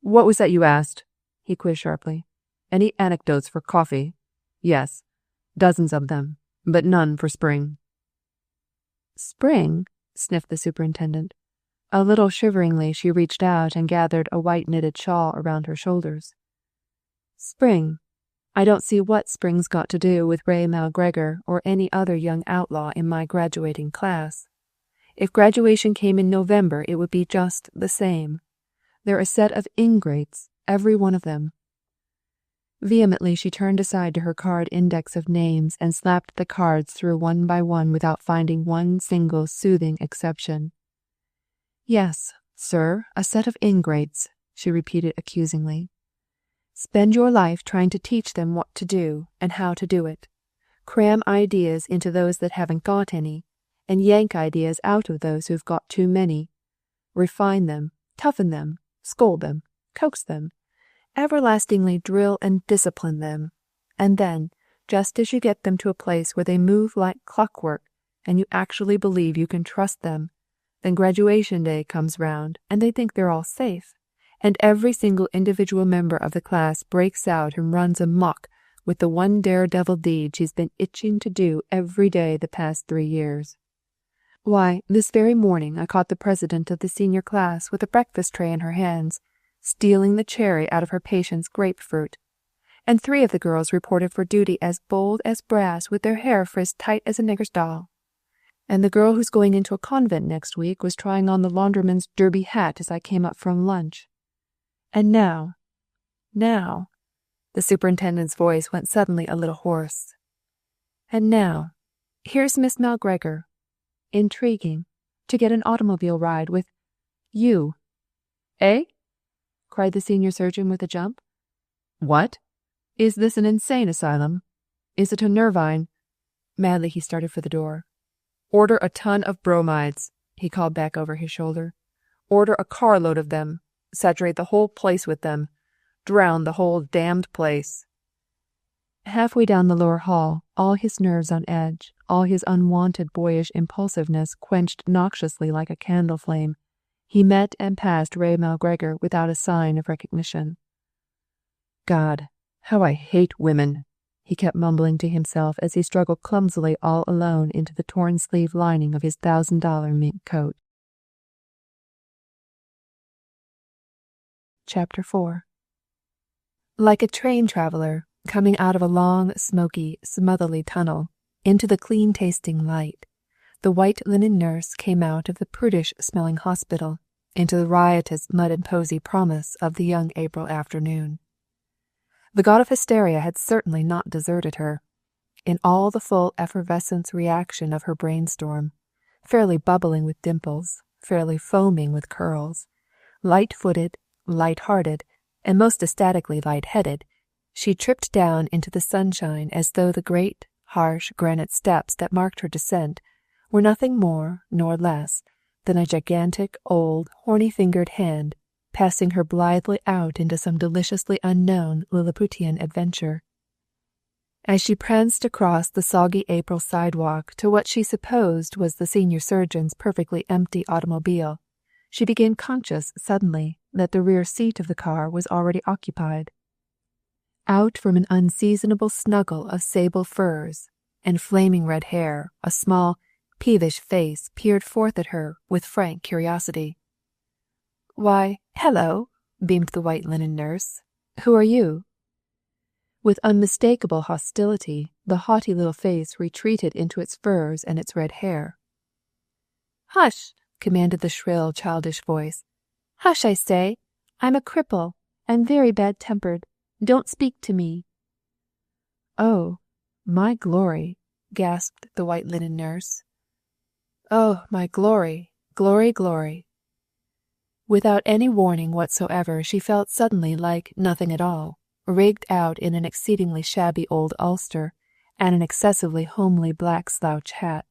"What was that you asked?" he quizzed sharply. "Any anecdotes for coffee? Yes, dozens of them, but none for spring." "Spring?" sniffed the superintendent. A little shiveringly she reached out and gathered a white knitted shawl around her shoulders. "Spring? I don't see what spring's got to do with Ray Malgregor or any other young outlaw in my graduating class. If graduation came in November, it would be just the same. They're a set of ingrates, every one of them." Vehemently she turned aside to her card index of names and slapped the cards through one by one without finding one single soothing exception. "Yes, sir, a set of ingrates," she repeated accusingly. "Spend your life trying to teach them what to do and how to do it. Cram ideas into those that haven't got any, and yank ideas out of those who've got too many. Refine them, toughen them, scold them, coax them, everlastingly drill and discipline them, and then, just as you get them to a place where they move like clockwork and you actually believe you can trust them, then graduation day comes round and they think they're all safe, and every single individual member of the class breaks out and runs amok with the one daredevil deed she's been itching to do every day the past 3 years. Why, this very morning I caught the president of the senior class with a breakfast tray in her hands, stealing the cherry out of her patient's grapefruit. And 3 of the girls reported for duty as bold as brass with their hair frizzed tight as a nigger's doll. And the girl who's going into a convent next week was trying on the laundryman's derby hat as I came up from lunch. And now, the superintendent's voice went suddenly a little hoarse. And now, here's Miss McGregor, intriguing, to get an automobile ride with you. Eh? Cried the senior surgeon with a jump. What? Is this an insane asylum? Is it a nervine? Madly he started for the door. Order a ton of bromides, he called back over his shoulder. Order a carload of them. Saturate the whole place with them. Drown the whole damned place. Halfway down the lower hall, all his nerves on edge, all his unwanted boyish impulsiveness quenched noxiously like a candle flame, he met and passed Ray McGregor without a sign of recognition. God, how I hate women, he kept mumbling to himself as he struggled clumsily all alone into the torn sleeve lining of his $1,000 mink coat. Chapter 4. Like a train traveler coming out of a long, smoky, smotherly tunnel into the clean-tasting light, the white linen nurse came out of the prudish-smelling hospital into the riotous mud and posy promise of the young April afternoon. The god of hysteria had certainly not deserted her. In all the full effervescence reaction of her brainstorm, fairly bubbling with dimples, fairly foaming with curls, light-footed, light-hearted, and most ecstatically light-headed, she tripped down into the sunshine as though the great, harsh granite steps that marked her descent were nothing more nor less than a gigantic, old, horny-fingered hand passing her blithely out into some deliciously unknown Lilliputian adventure. As she pranced across the soggy April sidewalk to what she supposed was the senior surgeon's perfectly empty automobile, she became conscious suddenly that the rear seat of the car was already occupied. Out from an unseasonable snuggle of sable furs and flaming red hair, a small, peevish face peered forth at her with frank curiosity. "Why, hello," beamed the white linen nurse. "Who are you?" With unmistakable hostility, the haughty little face retreated into its furs and its red hair. "Hush!" commanded the shrill, childish voice. "Hush, I say! I'm a cripple, and very bad-tempered. Don't speak to me." "Oh, my glory!" gasped the white linen nurse. "Oh, my glory, glory, glory!" Without any warning whatsoever, she felt suddenly like nothing at all, rigged out in an exceedingly shabby old ulster and an excessively homely black slouch hat.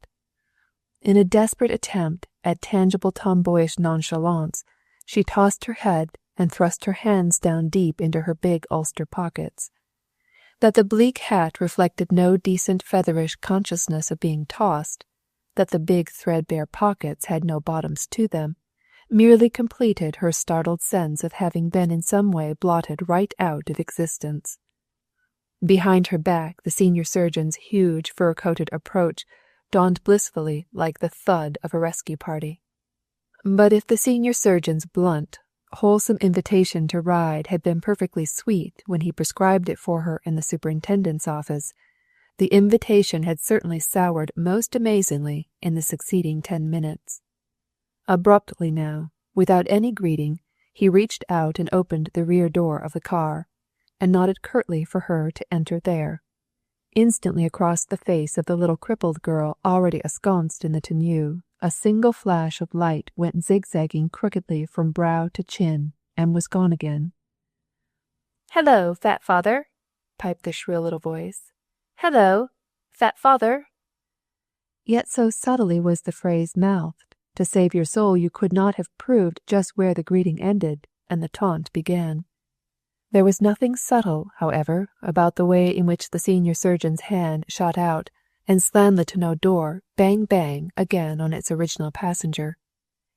In a desperate attempt at tangible tomboyish nonchalance, she tossed her head and thrust her hands down deep into her big ulster pockets. That the bleak hat reflected no decent featherish consciousness of being tossed, that the big threadbare pockets had no bottoms to them, merely completed her startled sense of having been in some way blotted right out of existence. Behind her back, the senior surgeon's huge fur-coated approach dawned blissfully like the thud of a rescue party. But if the senior surgeon's blunt, wholesome invitation to ride had been perfectly sweet when he prescribed it for her in the superintendent's office, the invitation had certainly soured most amazingly in the succeeding 10 minutes. Abruptly now, without any greeting, he reached out and opened the rear door of the car, and nodded curtly for her to enter there. Instantly across the face of the little crippled girl already ensconced in the tonneau, a single flash of light went zigzagging crookedly from brow to chin, and was gone again. "Hello, fat father," piped the shrill little voice. "Hello, fat father." Yet so subtly was the phrase mouthed, to save your soul you could not have proved just where the greeting ended and the taunt began. There was nothing subtle, however, about the way in which the senior surgeon's hand shot out and slammed the tonneau door bang bang again on its original passenger.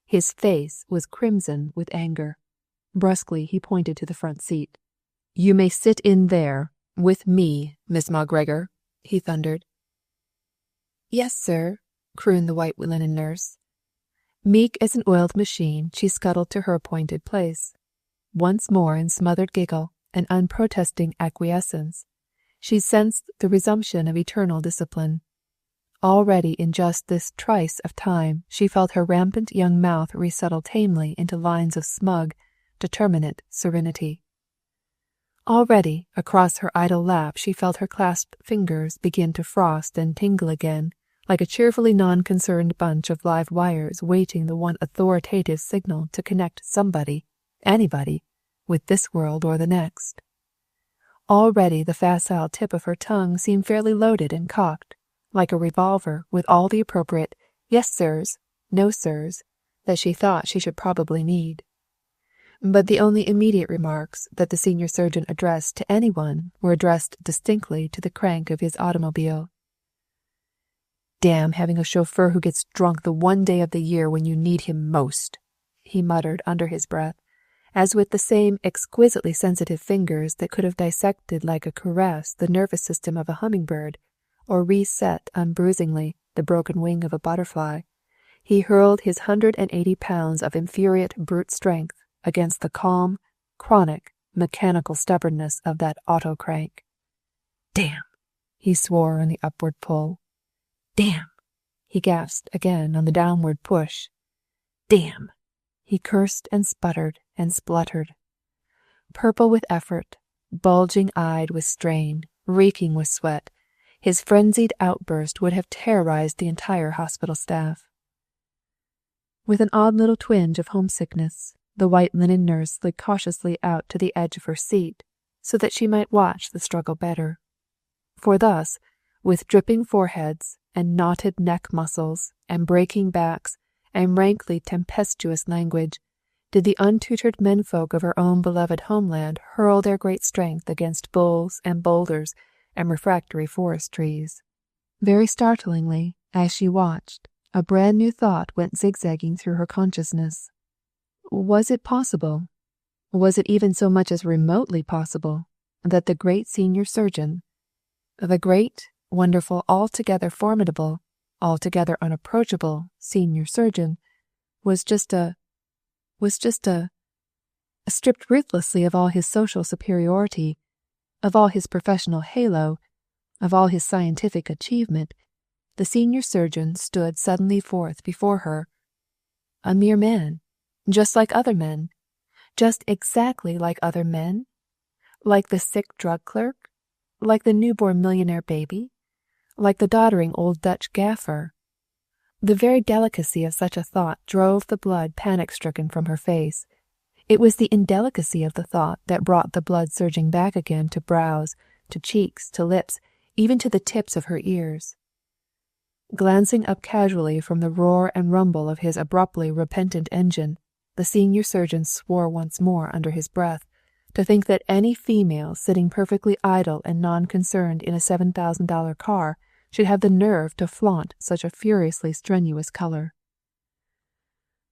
His face was crimson with anger. Brusquely he pointed to the front seat. "You may sit in there, With me, Miss McGregor, he thundered. Yes, sir, crooned the white linen nurse. Meek as an oiled machine, she scuttled to her appointed place. Once more in smothered giggle and unprotesting acquiescence, she sensed the resumption of eternal discipline. Already in just this trice of time she felt her rampant young mouth resettle tamely into lines of smug, determinate serenity. Already across her idle lap she felt her clasped fingers begin to frost and tingle again, like a cheerfully non-concerned bunch of live wires waiting the one authoritative signal to connect somebody, anybody, with this world or the next. Already the facile tip of her tongue seemed fairly loaded and cocked, like a revolver with all the appropriate yes sirs, no sirs, that she thought she should probably need. But the only immediate remarks that the senior surgeon addressed to anyone were addressed distinctly to the crank of his automobile. "Damn having a chauffeur who gets drunk the one day of the year when you need him most," he muttered under his breath, as with the same exquisitely sensitive fingers that could have dissected like a caress the nervous system of a hummingbird, or reset unbruisingly the broken wing of a butterfly, he hurled his 180 pounds of infuriate brute strength against the calm, chronic, mechanical stubbornness of that auto-crank. "Damn!" he swore on the upward pull. "Damn!" he gasped again on the downward push. "Damn!" he cursed and sputtered and spluttered. Purple with effort, bulging-eyed with strain, reeking with sweat, his frenzied outburst would have terrorized the entire hospital staff. With an odd little twinge of homesickness, the white linen nurse slid cautiously out to the edge of her seat so that she might watch the struggle better. For thus, with dripping foreheads and knotted neck muscles and breaking backs and rankly tempestuous language, did the untutored menfolk of her own beloved homeland hurl their great strength against bulls and boulders and refractory forest trees. Very startlingly, as she watched, a brand new thought went zigzagging through her consciousness. Was it possible, was it even so much as remotely possible, that the great senior surgeon, the great, wonderful, altogether formidable, altogether unapproachable senior surgeon, was just stripped ruthlessly of all his social superiority, of all his professional halo, of all his scientific achievement, the senior surgeon stood suddenly forth before her, a mere man, just like other men, just exactly like other men, like the sick drug clerk, like the newborn millionaire baby, like the doddering old Dutch gaffer. The very delicacy of such a thought drove the blood panic-stricken from her face. It was the indelicacy of the thought that brought the blood surging back again to brows, to cheeks, to lips, even to the tips of her ears. Glancing up casually from the roar and rumble of his abruptly repentant engine, the senior surgeon swore once more under his breath to think that any female sitting perfectly idle and non-concerned in a $7,000 car should have the nerve to flaunt such a furiously strenuous color.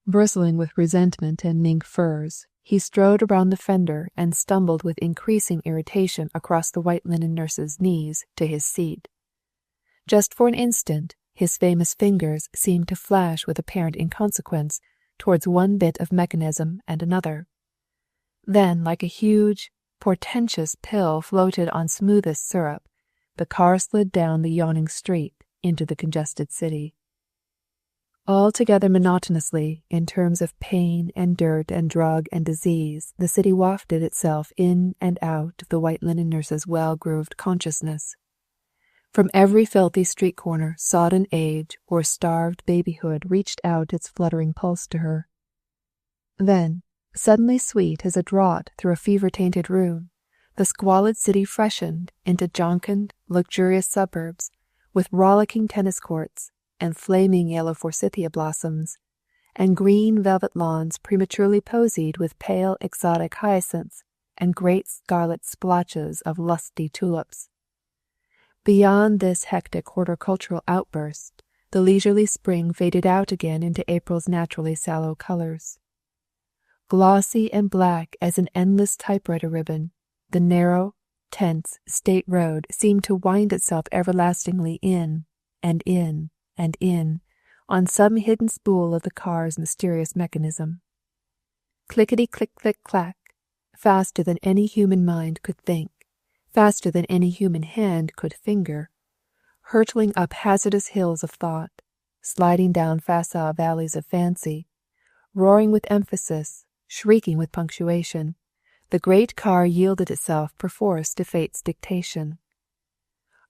Bristling with resentment and mink furs, he strode around the fender and stumbled with increasing irritation across the white linen nurse's knees to his seat. Just for an instant, his famous fingers seemed to flash with apparent inconsequence towards one bit of mechanism and another. Then, like a huge, portentous pill floated on smoothest syrup, the car slid down the yawning street into the congested city. Altogether monotonously, in terms of pain and dirt and drug and disease, the city wafted itself in and out of the white linen nurse's well-grooved consciousness. From every filthy street corner, sodden age or starved babyhood reached out its fluttering pulse to her. Then, suddenly sweet as a draught through a fever-tainted room, the squalid city freshened into jocund, luxurious suburbs with rollicking tennis courts and flaming yellow forsythia blossoms, and green velvet lawns prematurely posied with pale exotic hyacinths and great scarlet splotches of lusty tulips. Beyond this hectic horticultural outburst, the leisurely spring faded out again into April's naturally sallow colors. Glossy and black as an endless typewriter ribbon, the narrow, Tense State Road seemed to wind itself everlastingly in, and in, and in, on some hidden spool of the car's mysterious mechanism. Clickety-click-click-clack, faster than any human mind could think, faster than any human hand could finger, hurtling up hazardous hills of thought, sliding down facile valleys of fancy, roaring with emphasis, shrieking with punctuation, the great car yielded itself perforce to fate's dictation.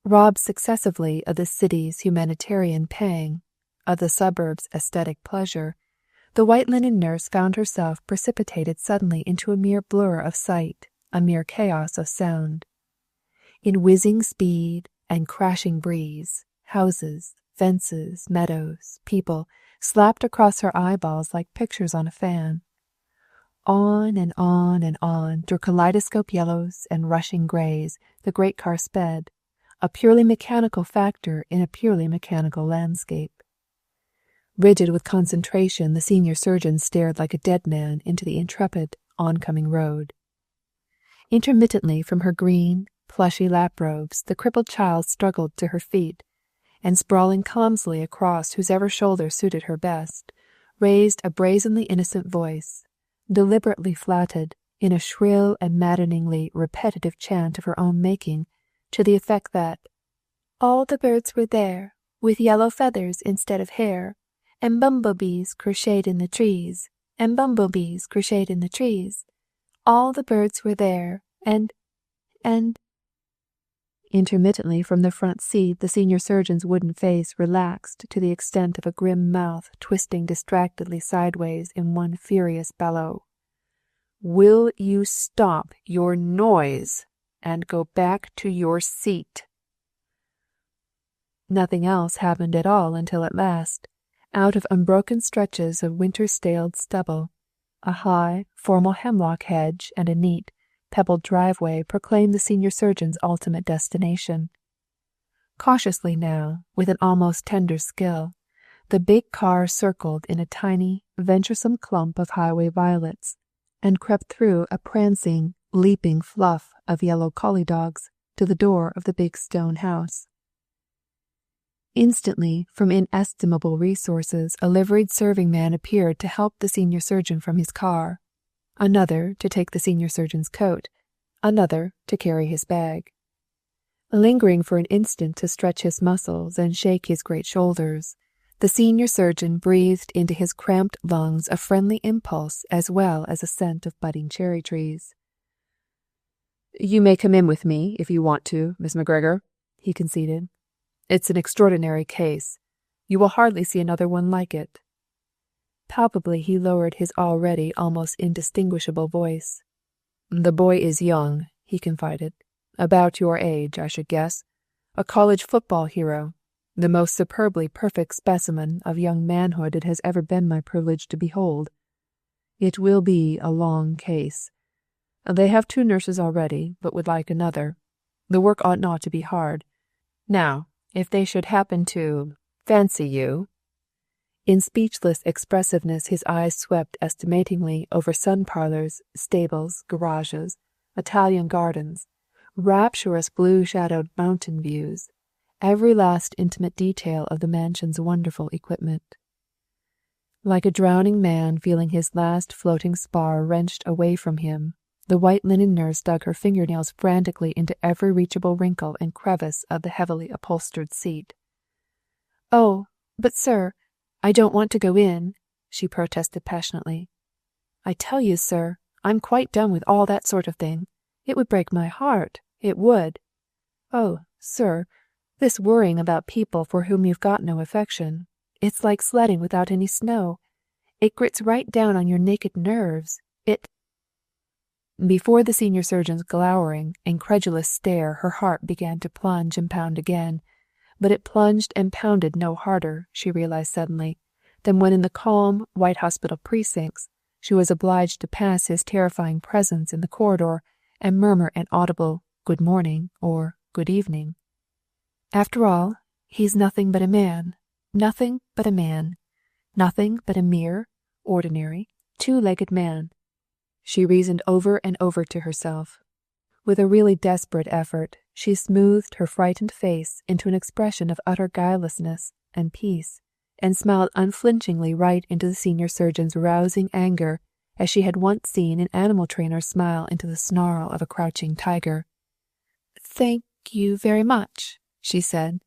Robbed successively of the city's humanitarian pang, of the suburbs' aesthetic pleasure, the white linen nurse found herself precipitated suddenly into a mere blur of sight, a mere chaos of sound. In whizzing speed and crashing breeze, houses, fences, meadows, people, slapped across her eyeballs like pictures on a fan. On and on and on, through kaleidoscope yellows and rushing grays, the great car sped, a purely mechanical factor in a purely mechanical landscape. Rigid with concentration, the senior surgeon stared like a dead man into the intrepid, oncoming road. Intermittently from her green, plushy lap robes, the crippled child struggled to her feet, and sprawling clumsily across whosever shoulder suited her best, raised a brazenly innocent voice, deliberately flatted, in a shrill and maddeningly repetitive chant of her own making, to the effect that all the birds were there, with yellow feathers instead of hair, and bumblebees crocheted in the trees, and bumblebees crocheted in the trees. All the birds were there, and... Intermittently from the front seat the senior surgeon's wooden face relaxed to the extent of a grim mouth twisting distractedly sideways in one furious bellow. "Will you stop your noise and go back to your seat?" Nothing else happened at all until at last, out of unbroken stretches of winter-staled stubble, a high, formal hemlock hedge and a neat, pebbled driveway proclaimed the senior surgeon's ultimate destination. Cautiously now, with an almost tender skill, the big car circled in a tiny, venturesome clump of highway violets, and crept through a prancing, leaping fluff of yellow collie dogs to the door of the big stone house. Instantly, from inestimable resources, a liveried serving man appeared to help the senior surgeon from his car, another to take the senior surgeon's coat, another to carry his bag. Lingering for an instant to stretch his muscles and shake his great shoulders, the senior surgeon breathed into his cramped lungs a friendly impulse as well as a scent of budding cherry trees. "You may come in with me, if you want to, Miss McGregor," he conceded. "It's an extraordinary case. You will hardly see another one like it." Palpably he lowered his already almost indistinguishable voice. "The boy is young," he confided. "About your age, I should guess. A college football hero. The most superbly perfect specimen of young manhood it has ever been my privilege to behold. It will be a long case. They have 2 nurses already, but would like another. The work ought not to be hard. Now, if they should happen to fancy you—" In speechless expressiveness his eyes swept estimatingly over sun parlors, stables, garages, Italian gardens, rapturous blue-shadowed mountain views, every last intimate detail of the mansion's wonderful equipment. Like a drowning man feeling his last floating spar wrenched away from him, the white linen nurse dug her fingernails frantically into every reachable wrinkle and crevice of the heavily upholstered seat. "Oh, but sir, I don't want to go in," she protested passionately. "I tell you, sir, I'm quite done with all that sort of thing. It would break my heart, it would. Oh, sir, this worrying about people for whom you've got no affection, it's like sledding without any snow. It grits right down on your naked nerves. Before the senior surgeon's glowering, incredulous stare her heart began to plunge and pound again, but it plunged and pounded no harder, she realized suddenly, than when in the calm, white hospital precincts she was obliged to pass his terrifying presence in the corridor and murmur an audible "good morning" or "good evening." After all, he's nothing but a man, nothing but a man, nothing but a mere, ordinary, 2-legged man, she reasoned over and over to herself, With a really desperate effort, she smoothed her frightened face into an expression of utter guilelessness and peace, and smiled unflinchingly right into the senior surgeon's rousing anger, as she had once seen an animal trainer smile into the snarl of a crouching tiger. "Thank you very much," she said,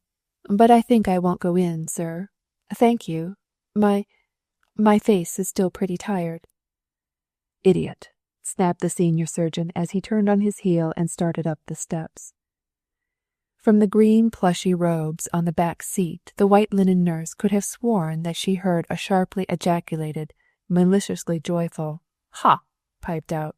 "but I think I won't go in, sir. Thank you. My face is still pretty tired." "Idiot," snapped the senior surgeon as he turned on his heel and started up the steps. From the green plushy robes on the back seat, the white linen nurse could have sworn that she heard a sharply ejaculated, maliciously joyful "Ha!" piped out.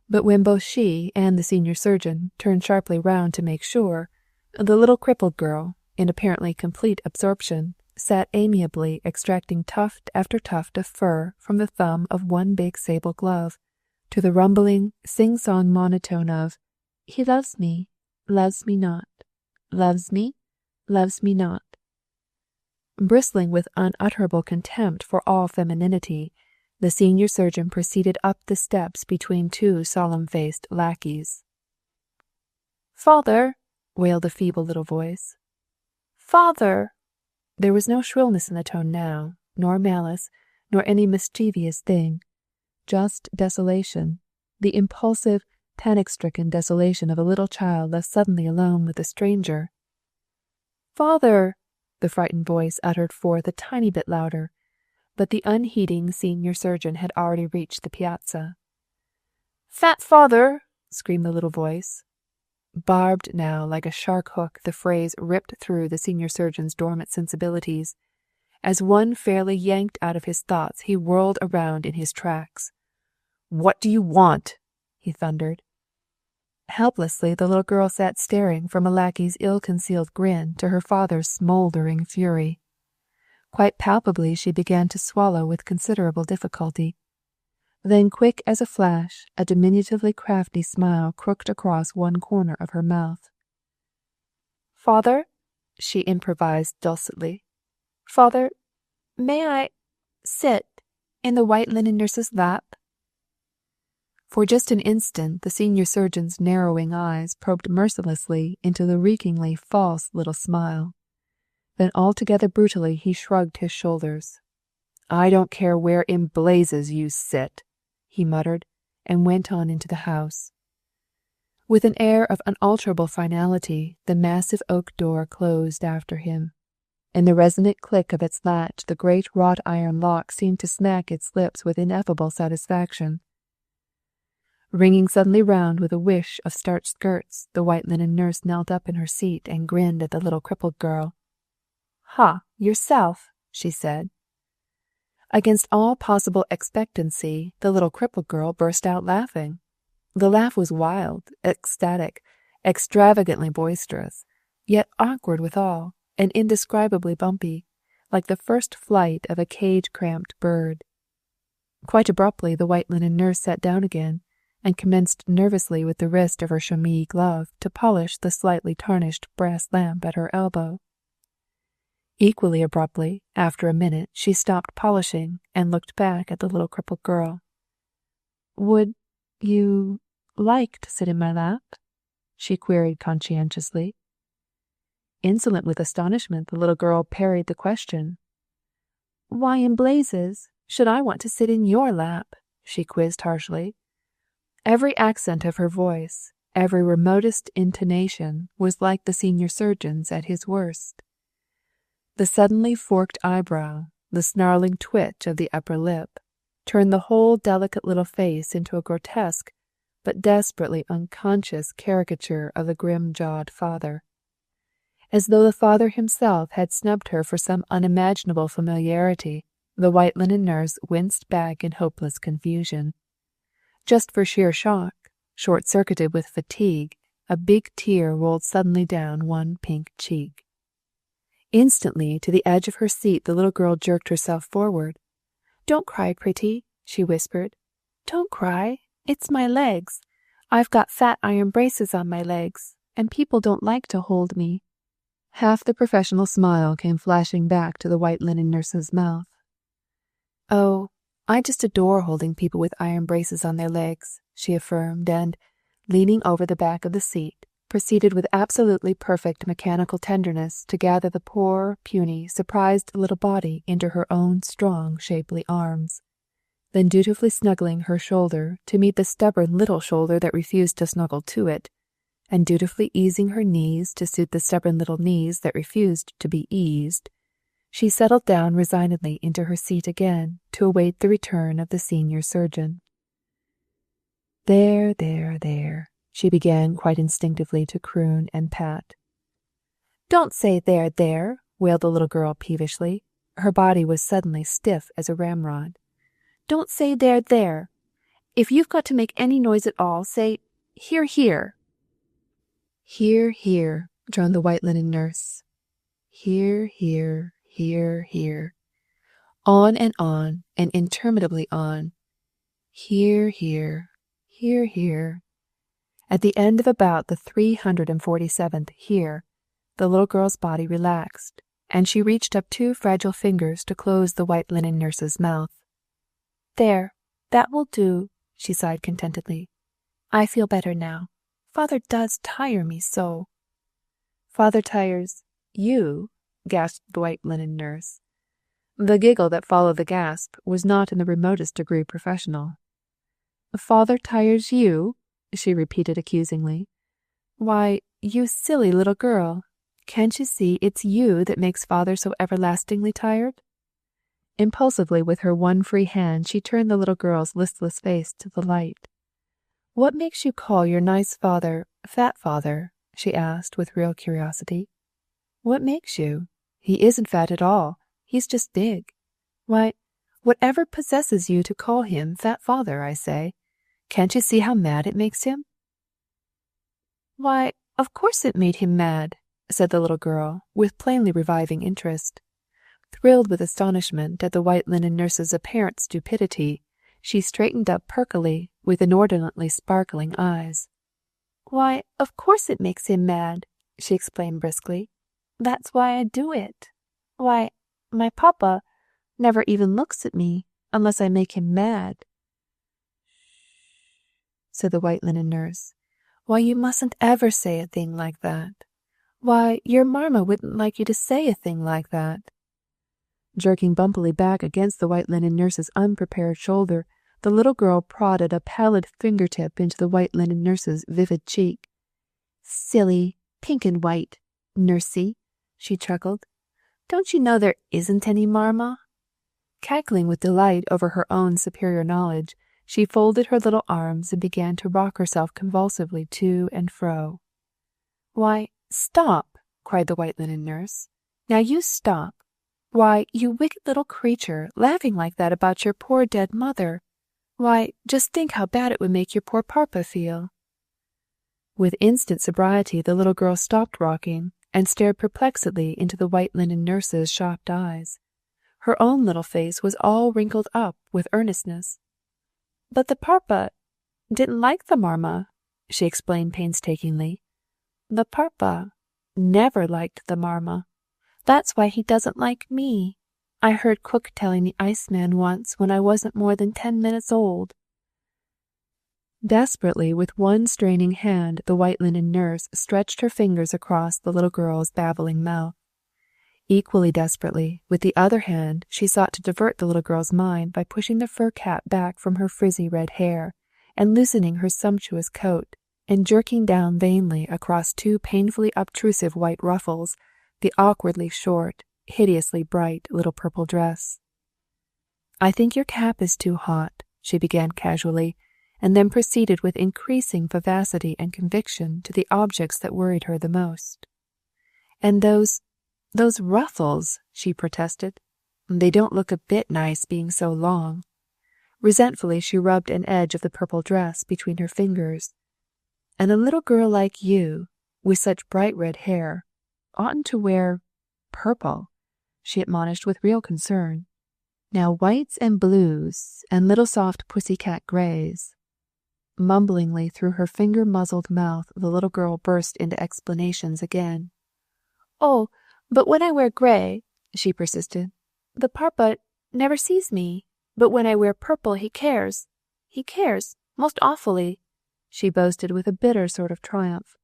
But when both she and the senior surgeon turned sharply round to make sure, the little crippled girl, in apparently complete absorption, sat amiably extracting tuft after tuft of fur from the thumb of one big sable glove, to the rumbling, sing-song monotone of "He loves me not, loves me not." Bristling with unutterable contempt for all femininity, the senior surgeon proceeded up the steps between two solemn-faced lackeys. "Father!" wailed a feeble little voice. "Father!" There was no shrillness in the tone now, nor malice, nor any mischievous thing. Just desolation, the impulsive, panic-stricken desolation of a little child left suddenly alone with a stranger. "Father!" the frightened voice uttered forth a tiny bit louder, but the unheeding senior surgeon had already reached the piazza. "Fat father!" screamed the little voice. Barbed now like a shark hook, the phrase ripped through the senior surgeon's dormant sensibilities. As one fairly yanked out of his thoughts, he whirled around in his tracks. "What do you want?" he thundered. Helplessly, the little girl sat staring from a lackey's ill-concealed grin to her father's smouldering fury. Quite palpably she began to swallow with considerable difficulty. Then, quick as a flash, a diminutively crafty smile crooked across one corner of her mouth. "Father," she improvised dulcetly, "Father, may I sit in the white linen nurse's lap?" For just an instant the senior surgeon's narrowing eyes probed mercilessly into the reekingly false little smile. Then altogether brutally he shrugged his shoulders. "I don't care where in blazes you sit," he muttered, and went on into the house. With an air of unalterable finality, the massive oak door closed after him. In the resonant click of its latch, the great wrought iron lock seemed to smack its lips with ineffable satisfaction. Ringing suddenly round with a wish of starched skirts, the white linen nurse knelt up in her seat and grinned at the little crippled girl. "Ha, yourself," she said. Against all possible expectancy, the little crippled girl burst out laughing. The laugh was wild, ecstatic, extravagantly boisterous, yet awkward withal, and indescribably bumpy, like the first flight of a cage-cramped bird. Quite abruptly the white linen nurse sat down again, and commenced nervously with the wrist of her chamois glove to polish the slightly tarnished brass lamp at her elbow. Equally abruptly, after a minute, she stopped polishing and looked back at the little crippled girl. "Would you like to sit in my lap?" she queried conscientiously. Insolent with astonishment, the little girl parried the question. "Why in blazes should I want to sit in your lap?" she quizzed harshly. Every accent of her voice, every remotest intonation, was like the senior surgeon's at his worst. The suddenly forked eyebrow, the snarling twitch of the upper lip, turned the whole delicate little face into a grotesque but desperately unconscious caricature of the grim-jawed father. As though the father himself had snubbed her for some unimaginable familiarity, the white linen nurse winced back in hopeless confusion. Just for sheer shock, short-circuited with fatigue, a big tear rolled suddenly down one pink cheek. Instantly, to the edge of her seat, the little girl jerked herself forward. "Don't cry, pretty," she whispered. "Don't cry. It's my legs. I've got fat iron braces on my legs, and people don't like to hold me." Half the professional smile came flashing back to the white linen nurse's mouth. "Oh, I just adore holding people with iron braces on their legs," she affirmed, and, leaning over the back of the seat, proceeded with absolutely perfect mechanical tenderness to gather the poor, puny, surprised little body into her own strong, shapely arms, then dutifully snuggling her shoulder to meet the stubborn little shoulder that refused to snuggle to it, and dutifully easing her knees to suit the stubborn little knees that refused to be eased, she settled down resignedly into her seat again to await the return of the senior surgeon. There, she began quite instinctively to croon and pat. Don't say there, wailed the little girl peevishly. Her body was suddenly stiff as a ramrod. Don't say there. If you've got to make any noise at all, say here. Here, droned the white linen nurse. Here. On and interminably on. Here. At the end of about the 347th here, the little girl's body relaxed, and she reached up 2 fragile fingers to close the white linen nurse's mouth. There, that will do, she sighed contentedly. I feel better now. Father does tire me so. Father tires you, gasped the white linen nurse. The giggle that followed the gasp was not in the remotest degree professional. Father tires you? She repeated accusingly. Why, you silly little girl, can't you see it's you that makes father so everlastingly tired? Impulsively, with her one free hand, she turned the little girl's listless face to the light. What makes you call your nice father Fat Father? She asked with real curiosity. What makes you? He isn't fat at all. He's just big. Why, whatever possesses you to call him Fat Father, I say? Can't you see how mad it makes him? Why, of course it made him mad, said the little girl, with plainly reviving interest. Thrilled with astonishment at the white linen nurse's apparent stupidity, she straightened up perkily, with inordinately sparkling eyes. Why, of course it makes him mad, she explained briskly. That's why I do it. Why, my papa never even looks at me unless I make him mad. Said the white linen nurse. Why, you mustn't ever say a thing like that. Why, your mamma wouldn't like you to say a thing like that. Jerking bumpily back against the white linen nurse's unprepared shoulder, the little girl prodded a pallid fingertip into the white linen nurse's vivid cheek. Silly, pink and white, nursey, she chuckled. Don't you know there isn't any mamma? Cackling with delight over her own superior knowledge, she folded her little arms and began to rock herself convulsively to and fro. Why, stop, cried the white linen nurse. Now you stop. Why, you wicked little creature, laughing like that about your poor dead mother. Why, just think how bad it would make your poor papa feel. With instant sobriety, the little girl stopped rocking and stared perplexedly into the white linen nurse's shocked eyes. Her own little face was all wrinkled up with earnestness. But the papa didn't like the mamma, she explained painstakingly. The papa never liked the mamma. That's why he doesn't like me. I heard Cook telling the iceman once when I wasn't more than 10 minutes old. Desperately, with one straining hand, the white linen nurse stretched her fingers across the little girl's babbling mouth. Equally desperately, with the other hand, she sought to divert the little girl's mind by pushing the fur cap back from her frizzy red hair, and loosening her sumptuous coat, and jerking down vainly across 2 painfully obtrusive white ruffles the awkwardly short, hideously bright little purple dress. I think your cap is too hot, she began casually, and then proceeded with increasing vivacity and conviction to the objects that worried her the most. And those ruffles, she protested. They don't look a bit nice being so long. Resentfully she rubbed an edge of the purple dress between her fingers. And a little girl like you, with such bright red hair, oughtn't to wear purple, she admonished with real concern. Now whites and blues and little soft pussy-cat grays. Mumblingly through her finger-muzzled mouth, the little girl burst into explanations again. Oh, but when I wear gray, she persisted, the papa never sees me. But when I wear purple, he cares. He cares, most awfully. she boasted with a bitter sort of triumph.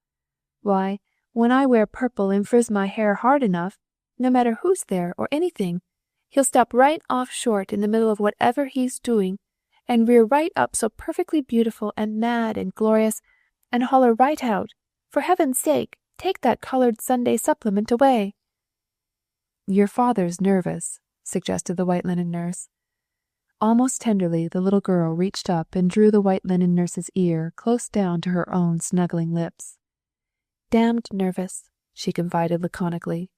"Why, when I wear purple and frizz my hair hard enough, no matter who's there or anything, he'll stop right off short in the middle of whatever he's doing, and rear right up so perfectly beautiful and mad and glorious, and holler right out, 'For heaven's sake, take that colored Sunday supplement away.'" "Your father's nervous," suggested the white linen nurse. Almost tenderly, the little girl reached up and drew the white linen nurse's ear close down to her own snuggling lips. "Damned nervous," she confided laconically.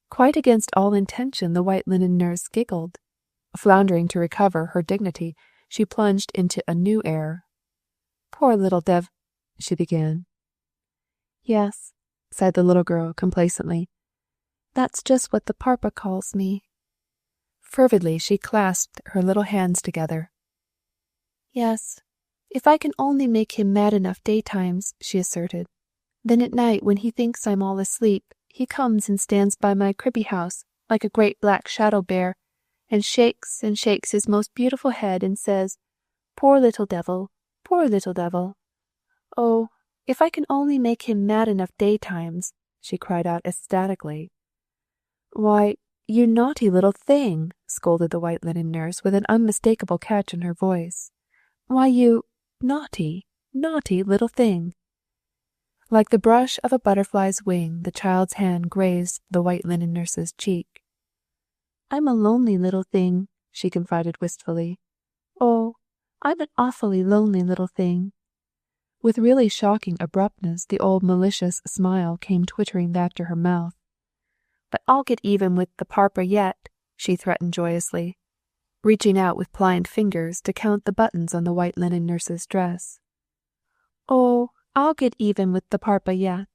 Quite against all intention, the white linen nurse giggled. Floundering to recover her dignity, she plunged into a new air. "Poor little she began. "Yes," sighed the little girl complacently. "That's just what the Parpa calls me." Fervidly she clasped her little hands together. "Yes, if I can only make him mad enough daytimes," she asserted. "Then at night, when he thinks I'm all asleep, he comes and stands by my cribby house like a great black shadow bear, and shakes his most beautiful head and says, 'Poor little devil, poor little devil.' Oh, if I can only make him mad enough daytimes," she cried out ecstatically. "Why, you naughty little thing," scolded the white linen nurse with an unmistakable catch in her voice. "Why, you naughty, naughty little thing." Like the brush of a butterfly's wing, the child's hand grazed the white linen nurse's cheek. "I'm a lonely little thing," she confided wistfully. "Oh, I'm an awfully lonely little thing." With really shocking abruptness, the old malicious smile came twittering back to her mouth. "But I'll get even with the Parpa yet," she threatened joyously, reaching out with pliant fingers to count the buttons on the white linen nurse's dress. "Oh, I'll get even with the Parpa yet."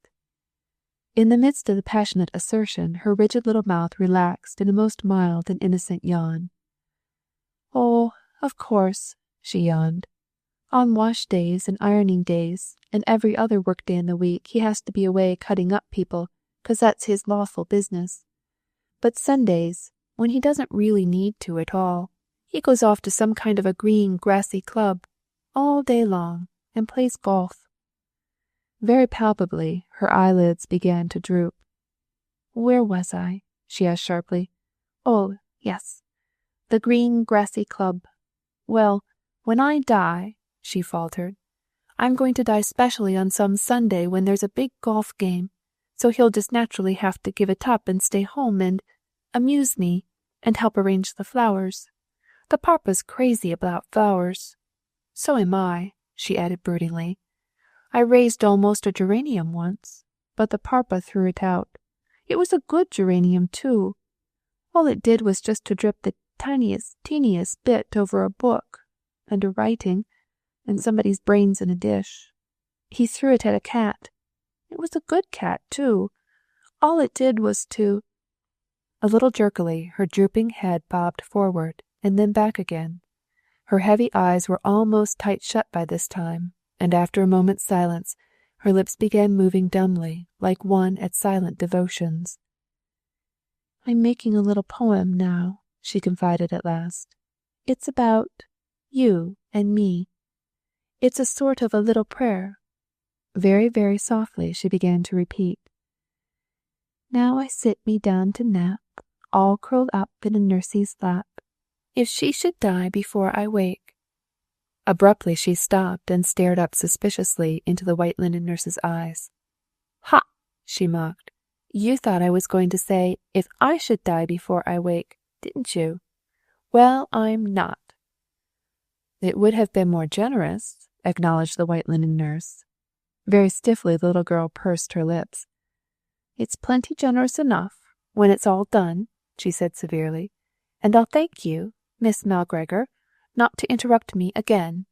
In the midst of the passionate assertion, her rigid little mouth relaxed in a most mild and innocent yawn. "Oh, of course," she yawned. "On wash days and ironing days and every other work day in the week he has to be away cutting up people, 'cause that's his lawful business. But Sundays, when he doesn't really need to at all, he goes off to some kind of a green, grassy club all day long and plays golf." Very palpably, her eyelids began to droop. "Where was I?" she asked sharply. "Oh, yes, the green, grassy club. Well, when I die," she faltered, "I'm going to die specially on some Sunday when there's a big golf game, so he'll just naturally have to give it up and stay home and amuse me and help arrange the flowers. The Parpa's crazy about flowers. So am I," she added broodingly. "I raised almost a geranium once, but the Parpa threw it out. It was a good geranium, too. All it did was just to drip the teeniest bit over a book, and a writing, and somebody's brains in a dish. He threw it at a cat. It was a good cat, too. All it did was to—" A little jerkily, her drooping head bobbed forward and then back again. Her heavy eyes were almost tight shut by this time, and after a moment's silence, her lips began moving dumbly, like one at silent devotions. "I'm making a little poem now," she confided at last. "It's about you and me. It's a sort of a little prayer." Very, very softly she began to repeat. "Now I sit me down to nap, all curled up in a nursie's lap. If she should die before I wake—" Abruptly she stopped and stared up suspiciously into the white linen nurse's eyes. "Ha!" she mocked. "You thought I was going to say, 'If I should die before I wake,' didn't you? Well, I'm not." "It would have been more generous," acknowledged the white linen nurse. Very stiffly the little girl pursed her lips. "It's plenty generous enough, when it's all done," she said severely. "And I'll thank you, Miss Malgregor, not to interrupt me again."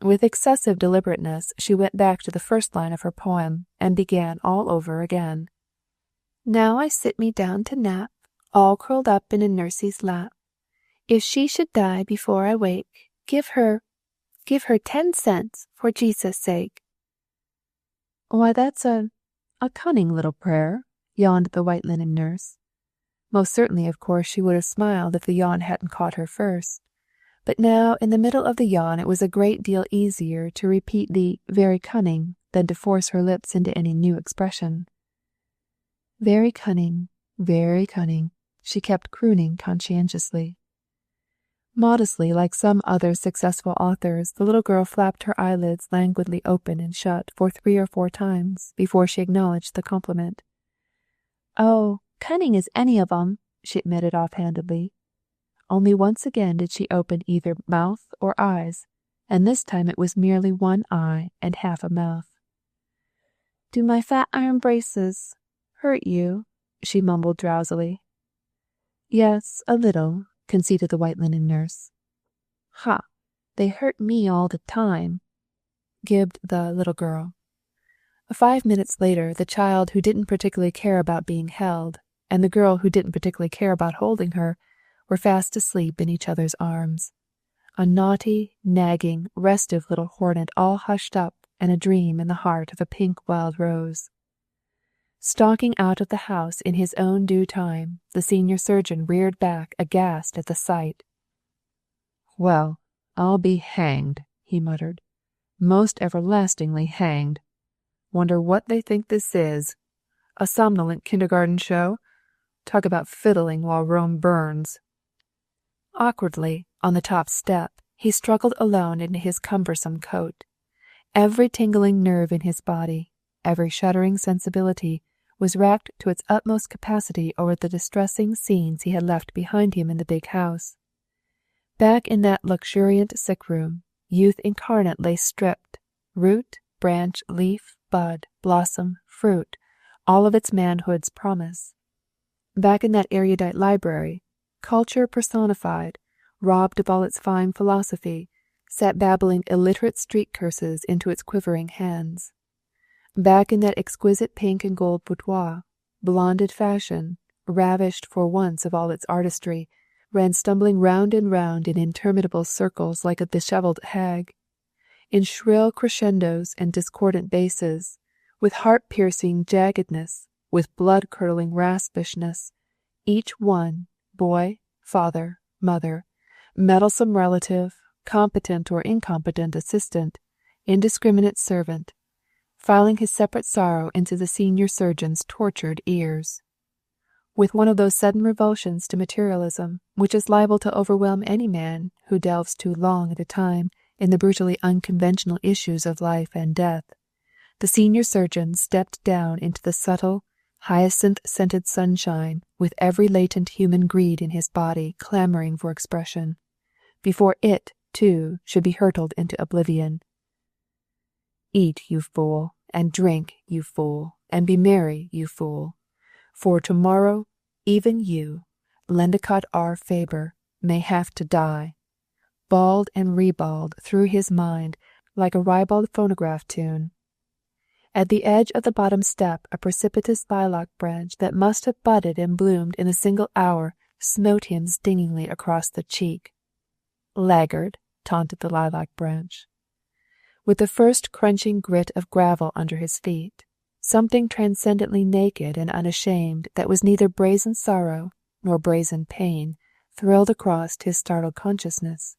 With excessive deliberateness, she went back to the first line of her poem and began all over again. "Now I sit me down to nap, all curled up in a nursie's lap. If she should die before I wake, give her 10 cents for Jesus' sake." "Why, that's a cunning little prayer," yawned the white linen nurse. Most certainly, of course, she would have smiled if the yawn hadn't caught her first. But now, in the middle of the yawn, it was a great deal easier to repeat the very cunning than to force her lips into any new expression. Very cunning, she kept crooning conscientiously. Modestly, like some other successful authors, the little girl flapped her eyelids languidly open and shut for 3 or 4 times before she acknowledged the compliment. "Oh, cunning as any of 'em," she admitted offhandedly. Only once again did she open either mouth or eyes, and this time it was merely one eye and half a mouth. "Do my fat iron braces hurt you?" she mumbled drowsily. "Yes, a little," conceded the white linen nurse. "Ha! They hurt me all the time," gibed the little girl. 5 minutes later, the child who didn't particularly care about being held, and the girl who didn't particularly care about holding her, were fast asleep in each other's arms. A naughty, nagging, restive little hornet all hushed up and a dream in the heart of a pink wild rose. Stalking out of the house in his own due time, the senior surgeon reared back aghast at the sight. "Well, I'll be hanged," he muttered. "Most everlastingly hanged. Wonder what they think this is? A somnolent kindergarten show? Talk about fiddling while Rome burns." Awkwardly, on the top step, he struggled alone into his cumbersome coat. Every tingling nerve in his body, every shuddering sensibility, was racked to its utmost capacity over the distressing scenes he had left behind him in the big house. Back in that luxuriant sick-room, youth incarnate lay stripped, root, branch, leaf, bud, blossom, fruit, all of its manhood's promise. Back in that erudite library, culture personified, robbed of all its fine philosophy, sat babbling illiterate street curses into its quivering hands. Back in that exquisite pink and gold boudoir, blonded fashion, ravished for once of all its artistry, ran stumbling round and round in interminable circles like a dishevelled hag. In shrill crescendos and discordant basses, with heart-piercing jaggedness, with blood-curdling raspishness, each one, boy, father, mother, meddlesome relative, competent or incompetent assistant, indiscriminate servant, filing his separate sorrow into the senior surgeon's tortured ears. With one of those sudden revulsions to materialism which is liable to overwhelm any man who delves too long at a time in the brutally unconventional issues of life and death, the senior surgeon stepped down into the subtle, hyacinth-scented sunshine with every latent human greed in his body clamoring for expression, before it, too, should be hurtled into oblivion. "Eat, you fool, and drink, you fool, and be merry, you fool, for tomorrow even you, Lendicott R. Faber, may have to die," bawled and rebawled through his mind like a ribald phonograph tune. At the edge of the bottom step a precipitous lilac branch that must have budded and bloomed in a single hour smote him stingingly across the cheek. "Laggard," taunted the lilac branch. With the first crunching grit of gravel under his feet, something transcendently naked and unashamed that was neither brazen sorrow nor brazen pain thrilled across his startled consciousness.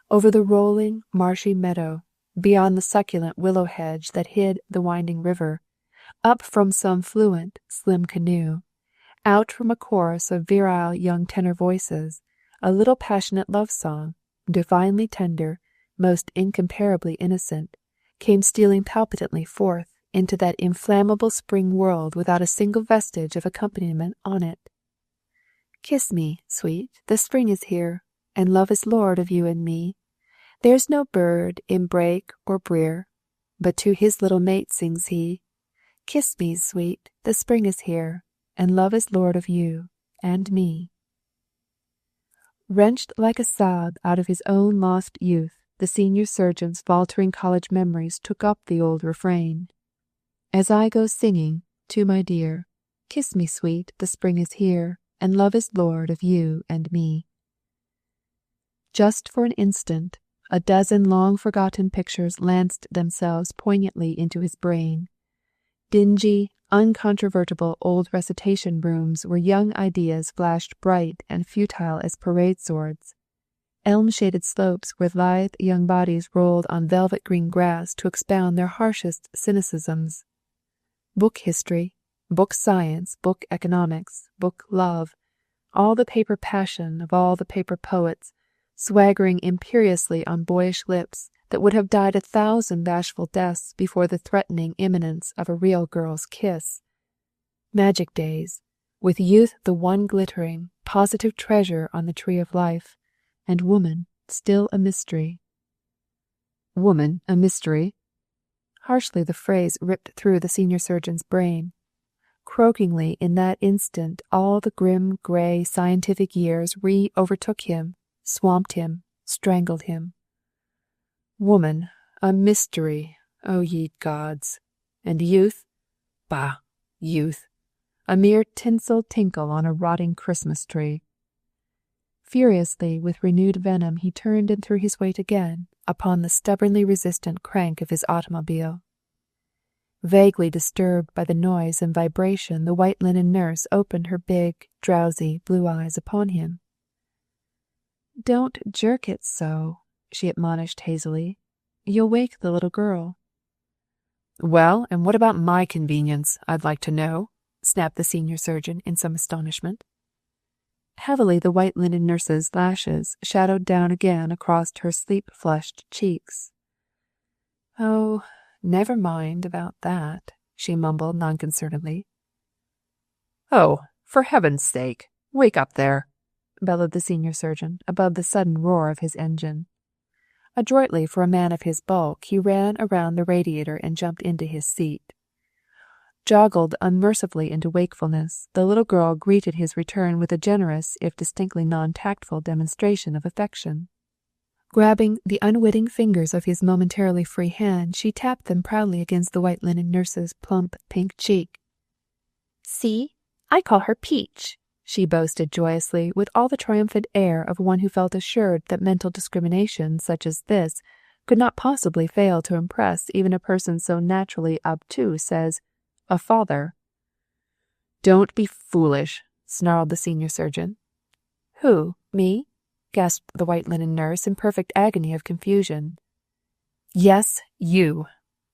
Over the rolling, marshy meadow, beyond the succulent willow hedge that hid the winding river, up from some fluent, slim canoe, out from a chorus of virile young tenor voices, a little passionate love song, divinely tender, most incomparably innocent, came stealing palpitantly forth into that inflammable spring world without a single vestige of accompaniment on it. "Kiss me, sweet, the spring is here, and love is lord of you and me. There's no bird in brake or brier, but to his little mate sings he, 'Kiss me, sweet, the spring is here, and love is lord of you and me.'" Wrenched like a sob out of his own lost youth, the senior surgeon's faltering college memories took up the old refrain. "As I go singing to my dear, kiss me, sweet, the spring is here, and love is lord of you and me." Just for an instant, a dozen long-forgotten pictures lanced themselves poignantly into his brain. Dingy, uncontrovertible old recitation rooms where young ideas flashed bright and futile as parade swords, elm-shaded slopes where lithe young bodies rolled on velvet green grass to expound their harshest cynicisms. Book history, book science, book economics, book love, all the paper passion of all the paper poets, swaggering imperiously on boyish lips that would have died 1,000 bashful deaths before the threatening imminence of a real girl's kiss. Magic days, with youth the one glittering, positive treasure on the tree of life, and woman still a mystery. Woman a mystery? Harshly the phrase ripped through the senior surgeon's brain. Croakingly in that instant all the grim grey scientific years overtook him, swamped him, strangled him. Woman, a mystery, O ye gods! And youth? Bah, youth! A mere tinsel tinkle on a rotting Christmas tree. Furiously, with renewed venom, he turned and threw his weight again upon the stubbornly resistant crank of his automobile. Vaguely disturbed by the noise and vibration, the white linen nurse opened her big, drowsy blue eyes upon him. "Don't jerk it so," she admonished hazily. "You'll wake the little girl." "Well, and what about my convenience, I'd like to know?" snapped the senior surgeon in some astonishment. Heavily the white linen nurse's lashes shadowed down again across her sleep-flushed cheeks. "Oh, never mind about that," she mumbled nonconcernedly. "Oh, for heaven's sake, wake up there!" bellowed the senior surgeon above the sudden roar of his engine. Adroitly for a man of his bulk, he ran around the radiator and jumped into his seat. Joggled unmercifully into wakefulness, the little girl greeted his return with a generous, if distinctly non-tactful, demonstration of affection. Grabbing the unwitting fingers of his momentarily free hand, she tapped them proudly against the white linen nurse's plump pink cheek. "See, I call her Peach," she boasted joyously, with all the triumphant air of one who felt assured that mental discrimination such as this could not possibly fail to impress even a person so naturally obtuse as a father. "Don't be foolish," snarled the senior surgeon. "Who, me?" gasped the white linen nurse in perfect agony of confusion. "Yes, you,"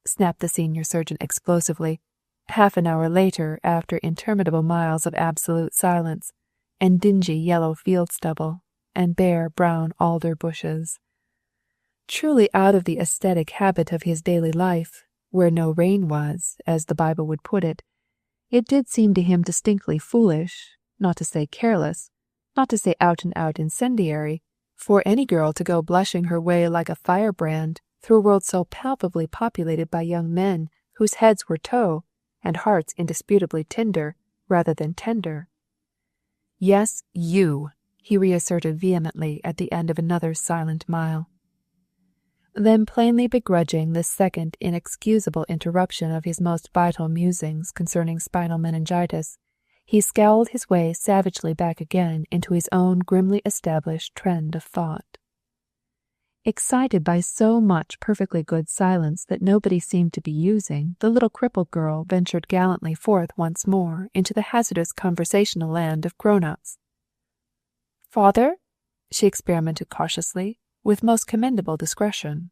snapped the senior surgeon explosively, half an hour later, after interminable miles of absolute silence, and dingy yellow field stubble, and bare brown alder bushes. Truly out of the aesthetic habit of his daily life, where no rain was, as the Bible would put it, it did seem to him distinctly foolish, not to say careless, not to say out-and-out incendiary, for any girl to go blushing her way like a firebrand through a world so palpably populated by young men whose heads were tow, and hearts indisputably tinder rather than tender. "Yes, you," he reasserted vehemently at the end of another silent mile. Then, plainly begrudging this second inexcusable interruption of his most vital musings concerning spinal meningitis, he scowled his way savagely back again into his own grimly established trend of thought. Excited by so much perfectly good silence that nobody seemed to be using, the little crippled girl ventured gallantly forth once more into the hazardous conversational land of grown-ups. "Father?" she experimented cautiously, with most commendable discretion.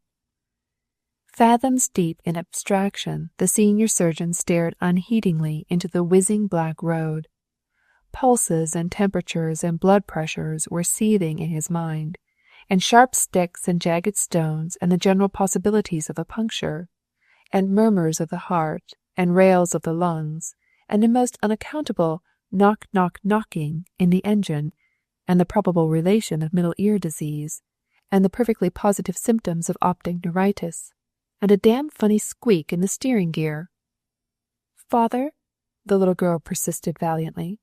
Fathoms deep in abstraction, the senior surgeon stared unheedingly into the whizzing black road. Pulses and temperatures and blood pressures were seething in his mind, and sharp sticks and jagged stones and the general possibilities of a puncture, and murmurs of the heart and rails of the lungs, and a most unaccountable knocking in the engine, and the probable relation of middle ear disease, and the perfectly positive symptoms of optic neuritis, and a damn funny squeak in the steering gear. "Father?" the little girl persisted valiantly.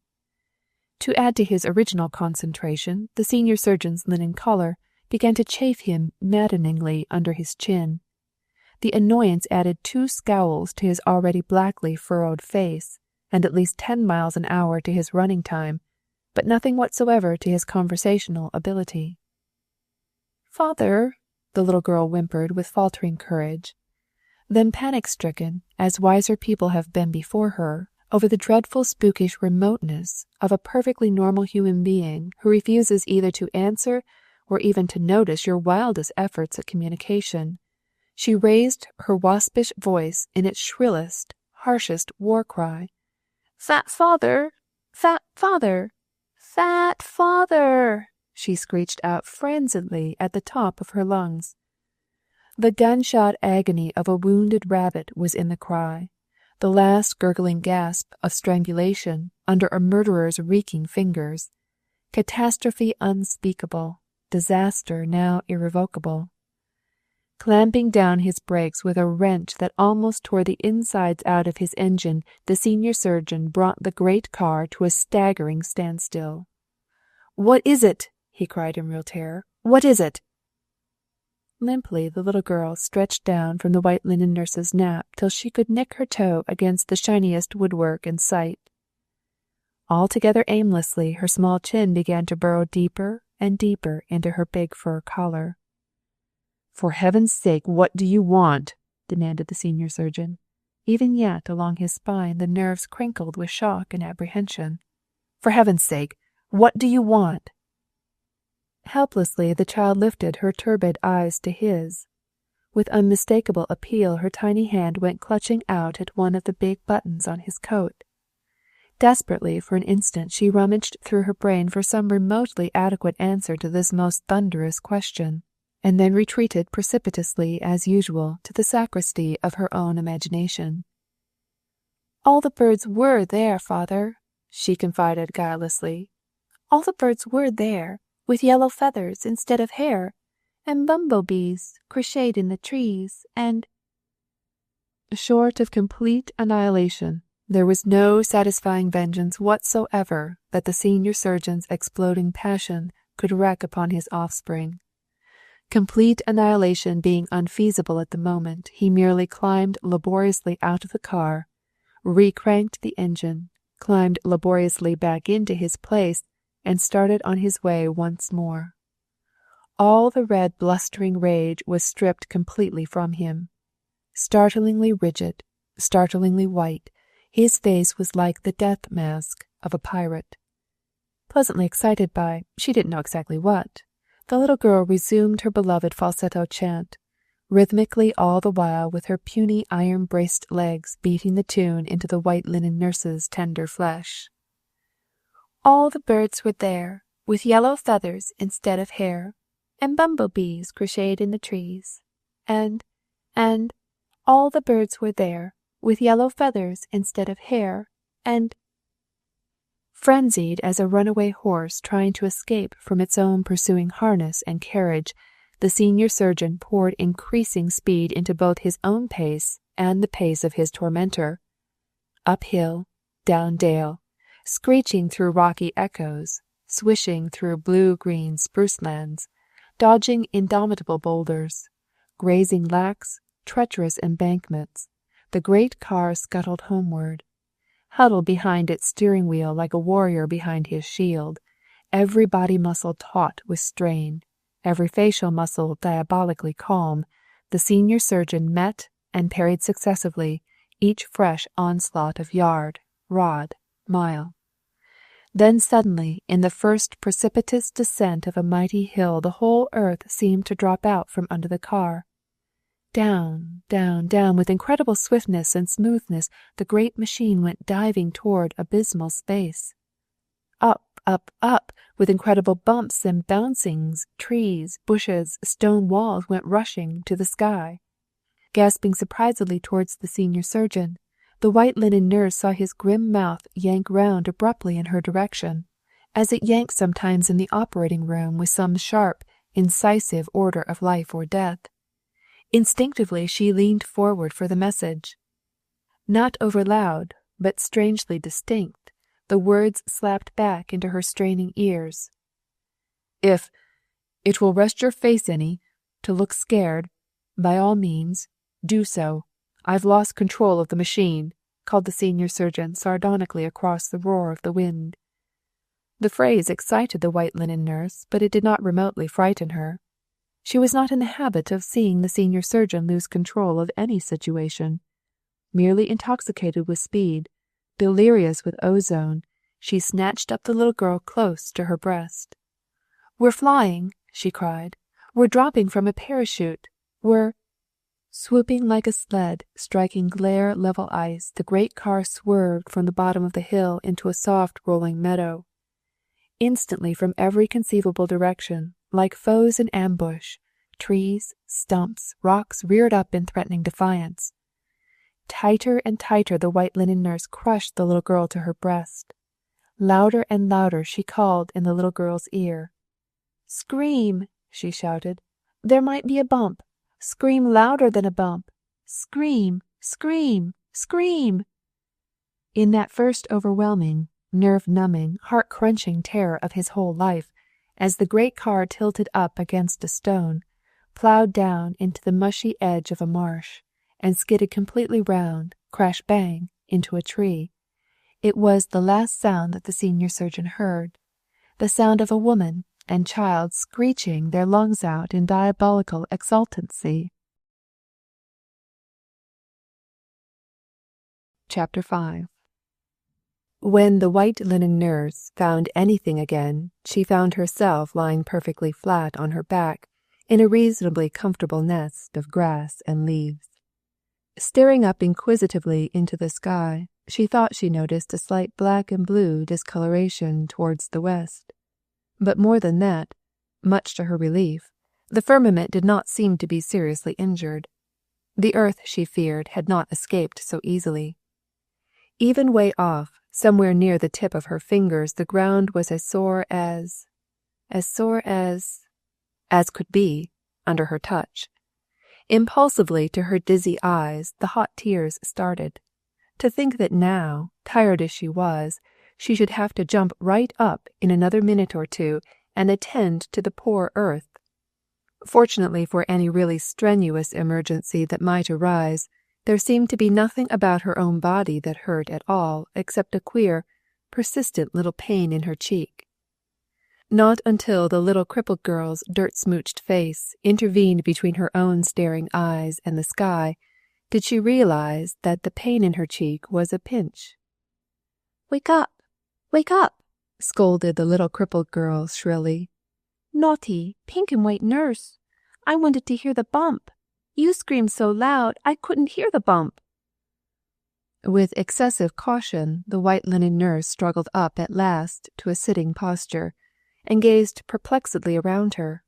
To add to his original concentration, the senior surgeon's linen collar began to chafe him maddeningly under his chin. The annoyance added 2 scowls to his already blackly furrowed face, and at least 10 miles an hour to his running time, but nothing whatsoever to his conversational ability. "Father," the little girl whimpered with faltering courage. Then panic-stricken, as wiser people have been before her, over the dreadful spookish remoteness of a perfectly normal human being who refuses either to answer or even to notice your wildest efforts at communication. She raised her waspish voice in its shrillest, harshest war cry. "Fat father! Fat father! Fat father!" she screeched out frenziedly at the top of her lungs. The gunshot agony of a wounded rabbit was in the cry, the last gurgling gasp of strangulation under a murderer's reeking fingers. Catastrophe unspeakable, disaster now irrevocable. Clamping down his brakes with a wrench that almost tore the insides out of his engine, the senior surgeon brought the great car to a staggering standstill. "What is it?" he cried in real terror. "What is it?" Limply the little girl stretched down from the white linen nurse's nap till she could nick her toe against the shiniest woodwork in sight. Altogether aimlessly her small chin began to burrow deeper and deeper into her big fur collar. "For heaven's sake, what do you want?" demanded the senior surgeon. Even yet along his spine the nerves crinkled with shock and apprehension. "For heaven's sake, what do you want?" Helplessly the child lifted her turbid eyes to his. With unmistakable appeal her tiny hand went clutching out at one of the big buttons on his coat. Desperately for an instant she rummaged through her brain for some remotely adequate answer to this most thunderous question, and then retreated precipitously as usual to the sacristy of her own imagination. "All the birds were there, father," she confided guilelessly. "All the birds were there, with yellow feathers instead of hair, and bumblebees crocheted in the trees, and—" Short of complete annihilation, there was no satisfying vengeance whatsoever that the senior surgeon's exploding passion could wreak upon his offspring. Complete annihilation being unfeasible at the moment, he merely climbed laboriously out of the car, recranked the engine, climbed laboriously back into his place, and started on his way once more. All the red blustering rage was stripped completely from him. Startlingly rigid, startlingly white, his face was like the death mask of a pirate. Pleasantly excited by she didn't know exactly what, the little girl resumed her beloved falsetto chant, rhythmically all the while with her puny iron-braced legs beating the tune into the white linen nurse's tender flesh. "All the birds were there, with yellow feathers instead of hair, and bumblebees crocheted in the trees, and, all the birds were there, with yellow feathers instead of hair, and—" Frenzied as a runaway horse trying to escape from its own pursuing harness and carriage, the senior surgeon poured increasing speed into both his own pace and the pace of his tormentor. Up hill, down dale, screeching through rocky echoes, swishing through blue-green spruce lands, dodging indomitable boulders, grazing lax, treacherous embankments, the great car scuttled homeward. Huddled behind its steering wheel like a warrior behind his shield, every body muscle taut with strain, every facial muscle diabolically calm, the senior surgeon met and parried successively each fresh onslaught of yard, rod, mile. Then suddenly, in the first precipitous descent of a mighty hill, the whole earth seemed to drop out from under the car. Down, down, down, with incredible swiftness and smoothness, the great machine went diving toward abysmal space. Up, up, up, with incredible bumps and bouncings, trees, bushes, stone walls went rushing to the sky. Gasping surprisedly towards the senior surgeon, the white linen nurse saw his grim mouth yank round abruptly in her direction, as it yanks sometimes in the operating room with some sharp, incisive order of life or death. Instinctively she leaned forward for the message. Not over loud, but strangely distinct, the words slapped back into her straining ears. "If it will rest your face any, to look scared, by all means, do so. I've lost control of the machine," called the senior surgeon sardonically across the roar of the wind. The phrase excited the white linen nurse, but it did not remotely frighten her. She was not in the habit of seeing the senior surgeon lose control of any situation. Merely intoxicated with speed, delirious with ozone, she snatched up the little girl close to her breast. "We're flying," she cried. "We're dropping from a parachute. We're—" Swooping like a sled, striking glare level ice, the great car swerved from the bottom of the hill into a soft rolling meadow. Instantly, from every conceivable direction, like foes in ambush, trees, stumps, rocks reared up in threatening defiance. Tighter and tighter the white linen nurse crushed the little girl to her breast. Louder and louder she called in the little girl's ear. "Scream!" she shouted. "There might be a bump. Scream louder than a bump. Scream! Scream! Scream!" In that first overwhelming, nerve-numbing, heart-crunching terror of his whole life, as the great car tilted up against a stone, plowed down into the mushy edge of a marsh, and skidded completely round, crash-bang, into a tree, it was the last sound that the senior surgeon heard, the sound of a woman and child screeching their lungs out in diabolical exultancy. Chapter 5. When the white linen nurse found anything again, she found herself lying perfectly flat on her back in a reasonably comfortable nest of grass and leaves. Staring up inquisitively into the sky, she thought she noticed a slight black and blue discoloration towards the west. But more than that, much to her relief, the firmament did not seem to be seriously injured. The earth, she feared, had not escaped so easily. Even way off, somewhere near the tip of her fingers, the ground was as sore as could be, under her touch. Impulsively, to her dizzy eyes, the hot tears started. To think that now, tired as she was, she should have to jump right up in another minute or two and attend to the poor earth. Fortunately for any really strenuous emergency that might arise, there seemed to be nothing about her own body that hurt at all except a queer, persistent little pain in her cheek. Not until the little crippled girl's dirt-smooched face intervened between her own staring eyes and the sky did she realize that the pain in her cheek was a pinch. "Wake up! Wake up!" scolded the little crippled girl shrilly. "Naughty, pink and white nurse! I wanted to hear the bump. You screamed so loud I couldn't hear the bump." With excessive caution, the white linen nurse struggled up at last to a sitting posture, and gazed perplexedly around her.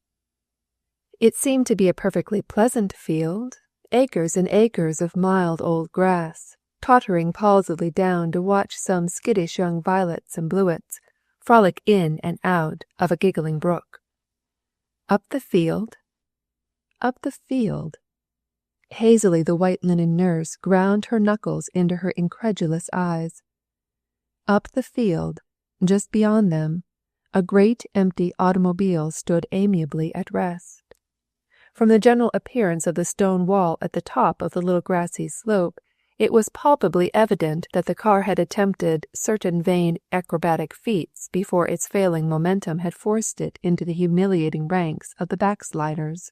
It seemed to be a perfectly pleasant field, acres and acres of mild old grass, tottering palsidly down to watch some skittish young violets and bluets frolic in and out of a giggling brook. Up the field. Hazily the white linen nurse ground her knuckles into her incredulous eyes. Up the field, just beyond them, a great empty automobile stood amiably at rest. From the general appearance of the stone wall at the top of the little grassy slope, it was palpably evident that the car had attempted certain vain acrobatic feats before its failing momentum had forced it into the humiliating ranks of the backsliders.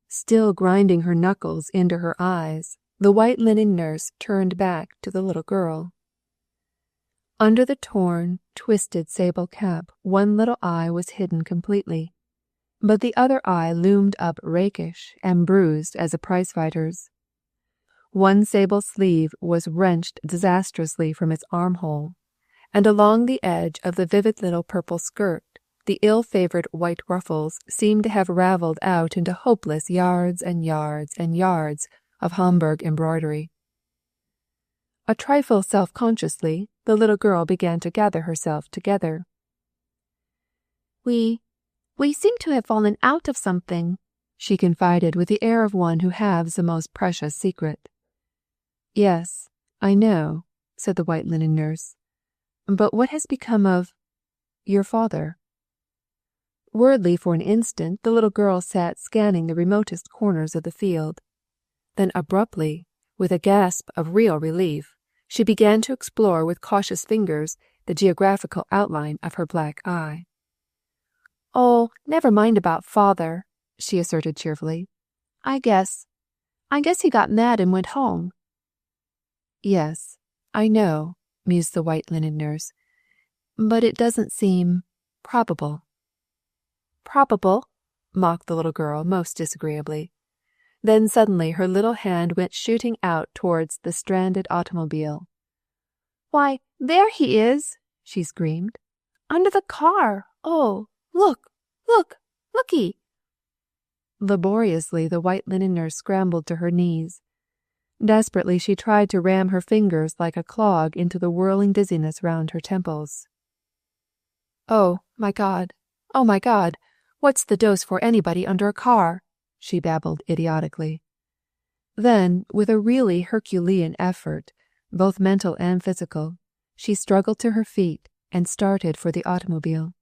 Still grinding her knuckles into her eyes, the white linen nurse turned back to the little girl. Under the torn, twisted sable cap, one little eye was hidden completely, but the other eye loomed up rakish and bruised as a prizefighter's. One sable sleeve was wrenched disastrously from its armhole, and along the edge of the vivid little purple skirt, the ill-favored white ruffles seemed to have ravelled out into hopeless yards and yards and yards of Hamburg embroidery. A trifle self-consciously, the little girl began to gather herself together. We seem to have fallen out of something," she confided with the air of one who halves a most precious secret. "Yes, I know," said the white linen nurse. "But what has become of your father?" Wordly for an instant the little girl sat scanning the remotest corners of the field. Then abruptly, with a gasp of real relief, she began to explore with cautious fingers the geographical outline of her black eye. "Oh, never mind about father," she asserted cheerfully. I guess he got mad and went home." "Yes, I know," mused the white linen nurse, "but it doesn't seem probable." "Probable? mocked the little girl most disagreeably. Then suddenly her little hand went shooting out towards the stranded automobile. "Why, there he is!" she screamed. "Under the car! Oh, look, look, looky!" Laboriously the white linen nurse scrambled to her knees. Desperately she tried to ram her fingers like a clog into the whirling dizziness round her temples. "Oh, my God! Oh, my God! What's the dose for anybody under a car?" she babbled idiotically. Then, with a really Herculean effort, both mental and physical, she struggled to her feet and started for the automobile.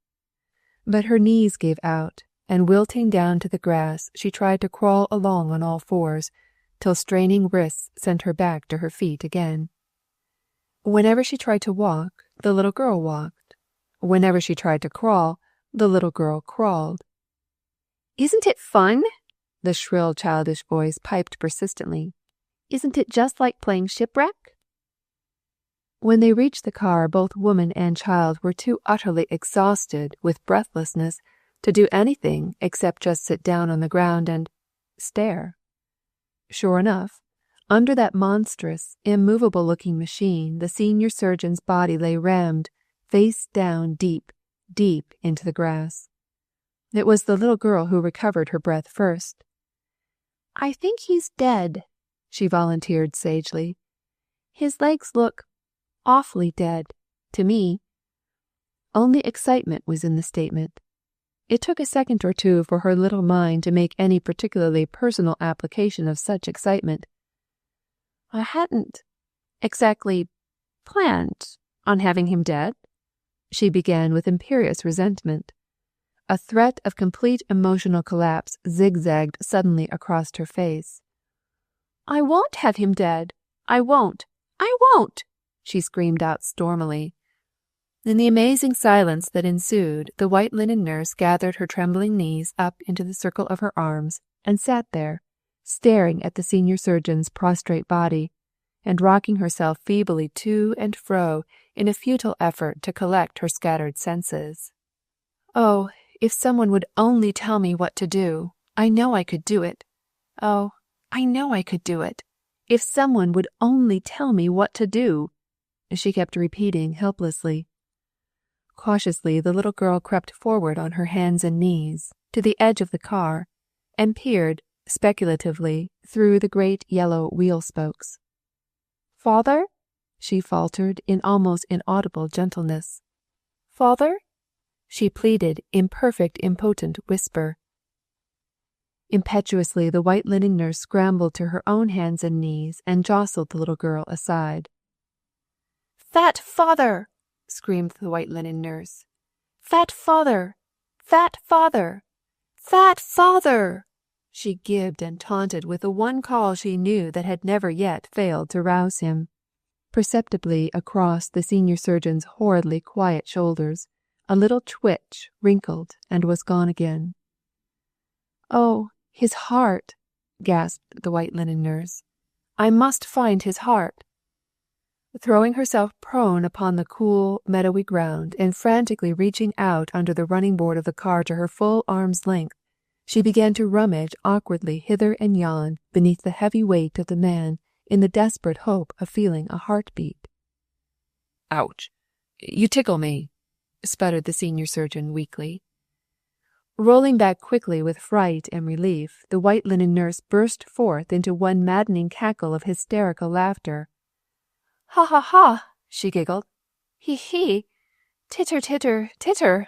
But her knees gave out, and wilting down to the grass, she tried to crawl along on all fours, till straining wrists sent her back to her feet again. Whenever she tried to walk, the little girl walked. Whenever she tried to crawl, the little girl crawled. "Isn't it fun?" The shrill childish voice piped persistently. "Isn't it just like playing shipwreck?" When they reached the car, both woman and child were too utterly exhausted with breathlessness to do anything except just sit down on the ground and stare. Sure enough, under that monstrous, immovable-looking machine, the senior surgeon's body lay rammed, face down deep, deep into the grass. It was the little girl who recovered her breath first. "I think he's dead," she volunteered sagely. "His legs look awfully dead, to me." Only excitement was in the statement. It took a second or two for her little mind to make any particularly personal application of such excitement. "I hadn't exactly planned on having him dead," she began with imperious resentment. A threat of complete emotional collapse zigzagged suddenly across her face. "I won't have him dead. I won't. I won't!" she screamed out stormily. In the amazing silence that ensued, the white linen nurse gathered her trembling knees up into the circle of her arms and sat there, staring at the senior surgeon's prostrate body, and rocking herself feebly to and fro in a futile effort to collect her scattered senses. "Oh, if someone would only tell me what to do! I know I could do it. Oh, I know I could do it. If someone would only tell me what to do!" she kept repeating helplessly. Cautiously, the little girl crept forward on her hands and knees to the edge of the car and peered speculatively through the great yellow wheel spokes. "Father?" she faltered in almost inaudible gentleness. "Father?" she pleaded in perfect impotent whisper. Impetuously, the white linen nurse scrambled to her own hands and knees and jostled the little girl aside. "Fat father!" screamed the white linen nurse. "Fat father! Fat father! Fat father!" she gibed and taunted with the one call she knew that had never yet failed to rouse him. Perceptibly across the senior surgeon's horridly quiet shoulders, a little twitch wrinkled and was gone again. "Oh, his heart!" gasped the white linen nurse. "I must find his heart." Throwing herself prone upon the cool, meadowy ground and frantically reaching out under the running board of the car to her full arm's length, she began to rummage awkwardly hither and yon beneath the heavy weight of the man in the desperate hope of feeling a heartbeat. "Ouch! You tickle me," sputtered the senior surgeon weakly. Rolling back quickly with fright and relief, the white linen nurse burst forth into one maddening cackle of hysterical laughter. "Ha ha ha!" she giggled. "Hee hee! Titter titter titter!"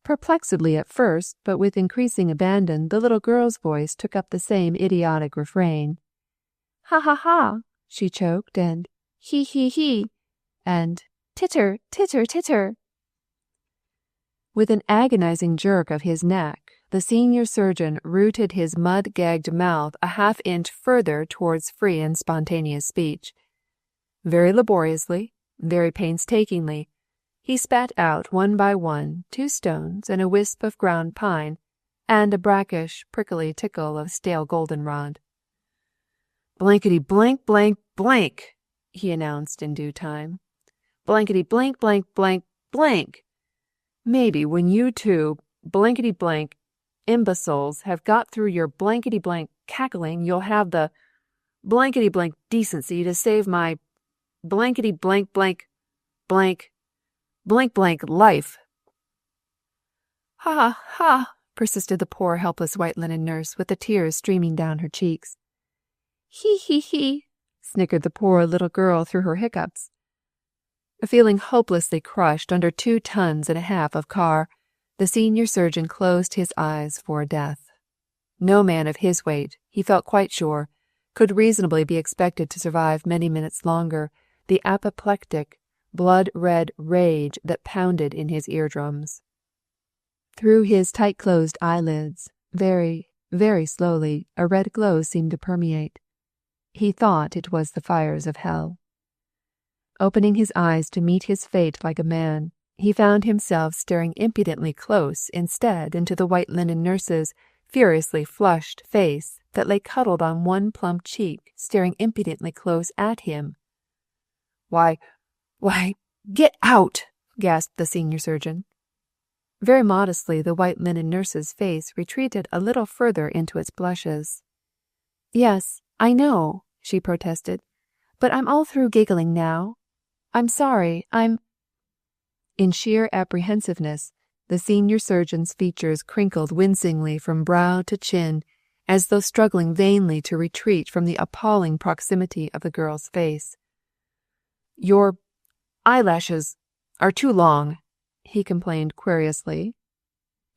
Perplexedly at first, but with increasing abandon, the little girl's voice took up the same idiotic refrain. "Ha ha ha!" she choked, and "Hee hee hee!" and "Titter titter titter!" With an agonizing jerk of his neck, the senior surgeon rooted his mud-gagged mouth a half-inch further towards free and spontaneous speech. Very laboriously, very painstakingly, he spat out one by one 2 stones and a wisp of ground pine, and a brackish, prickly tickle of stale goldenrod. "Blankety blank blank blank," he announced in due time. "Blankety blank blank blank blank. Maybe when you two blankety blank imbeciles have got through your blankety-blank cackling, you'll have the blankety-blank decency to save my blankety-blank-blank blank life. Ha, ha, persisted the poor helpless white linen nurse with the tears streaming down her cheeks. He, snickered the poor little girl through her hiccups. Feeling hopelessly crushed under 2.5 tons of car, the senior surgeon closed his eyes for death. No man of his weight, he felt quite sure, could reasonably be expected to survive many minutes longer the apoplectic, blood-red rage that pounded in his eardrums. Through his tight-closed eyelids, very, very slowly, a red glow seemed to permeate. He thought it was the fires of hell. Opening his eyes to meet his fate like a man, he found himself staring impudently close instead into the white linen nurse's furiously flushed face that lay cuddled on one plump cheek, staring impudently close at him. Why, get out!" gasped the senior surgeon. Very modestly, the white linen nurse's face retreated a little further into its blushes. "Yes, I know," she protested, "but I'm all through giggling now. I'm sorry, In sheer apprehensiveness, the senior surgeon's features crinkled wincingly from brow to chin, as though struggling vainly to retreat from the appalling proximity of the girl's face. "Your eyelashes are too long," he complained querulously.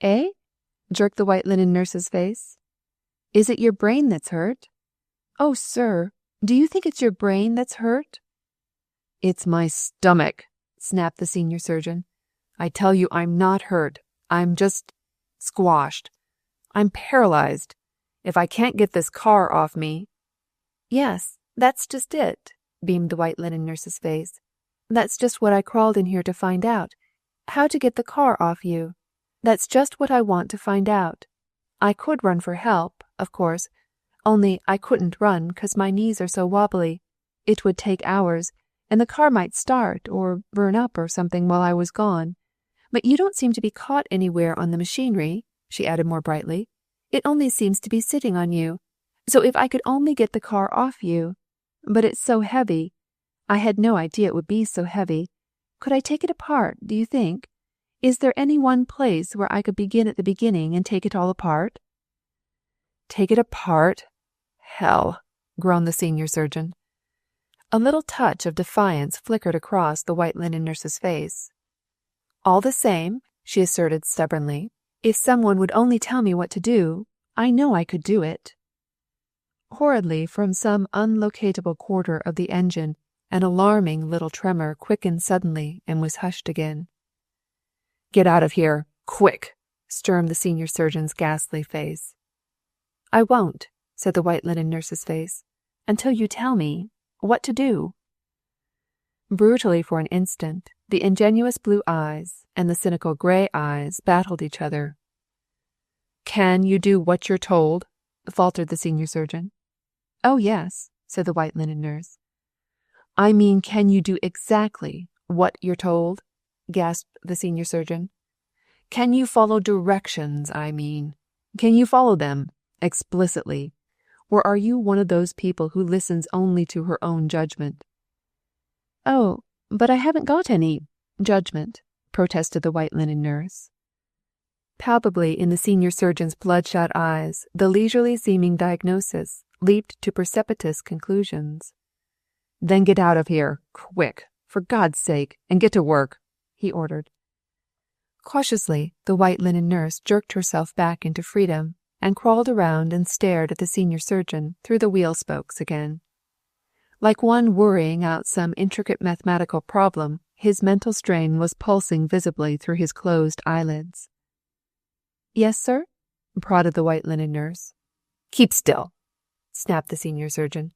"Eh?" jerked the white linen nurse's face. "Is it your brain that's hurt? Oh, sir, do you think it's your brain that's hurt?" "It's my stomach," snapped the senior surgeon. "I tell you I'm not hurt. I'm just squashed. I'm paralyzed. If I can't get this car off me—" "Yes, that's just it," beamed the white linen nurse's face. "That's just what I crawled in here to find out. How to get the car off you. That's just what I want to find out. I could run for help, of course, only I couldn't run 'cause my knees are so wobbly. It would take hours, and the car might start or burn up or something while I was gone. But you don't seem to be caught anywhere on the machinery," she added more brightly. "It only seems to be sitting on you. So if I could only get the car off you. But it's so heavy. I had no idea it would be so heavy. Could I take it apart, do you think? Is there any one place where I could begin at the beginning and take it all apart?" "Take it apart? Hell," groaned the senior surgeon. A little touch of defiance flickered across the white linen nurse's face. "All the same," she asserted stubbornly, "if someone would only tell me what to do, I know I could do it." Horridly, from some unlocatable quarter of the engine, an alarming little tremor quickened suddenly and was hushed again. "Get out of here, quick!" stormed the senior surgeon's ghastly face. "I won't," said the white linen nurse's face, "until you tell me what to do." Brutally for an instant, the ingenuous blue eyes and the cynical gray eyes battled each other. "Can you do what you're told?" faltered the senior surgeon. "Oh, yes," said the white linen nurse. "I mean, can you do exactly what you're told?" gasped the senior surgeon. "Can you follow directions, I mean? Can you follow them explicitly? Or are you one of those people who listens only to her own judgment?" "Oh, but I haven't got any judgment," protested the white linen nurse. Palpably in the senior surgeon's bloodshot eyes, the leisurely seeming diagnosis leaped to precipitous conclusions. "Then get out of here, quick, for God's sake, and get to work," he ordered. Cautiously, the white linen nurse jerked herself back into freedom and crawled around and stared at the senior surgeon through the wheel spokes again. Like one worrying out some intricate mathematical problem, his mental strain was pulsing visibly through his closed eyelids. "Yes, sir?" prodded the white linen nurse. "Keep still," snapped the senior surgeon.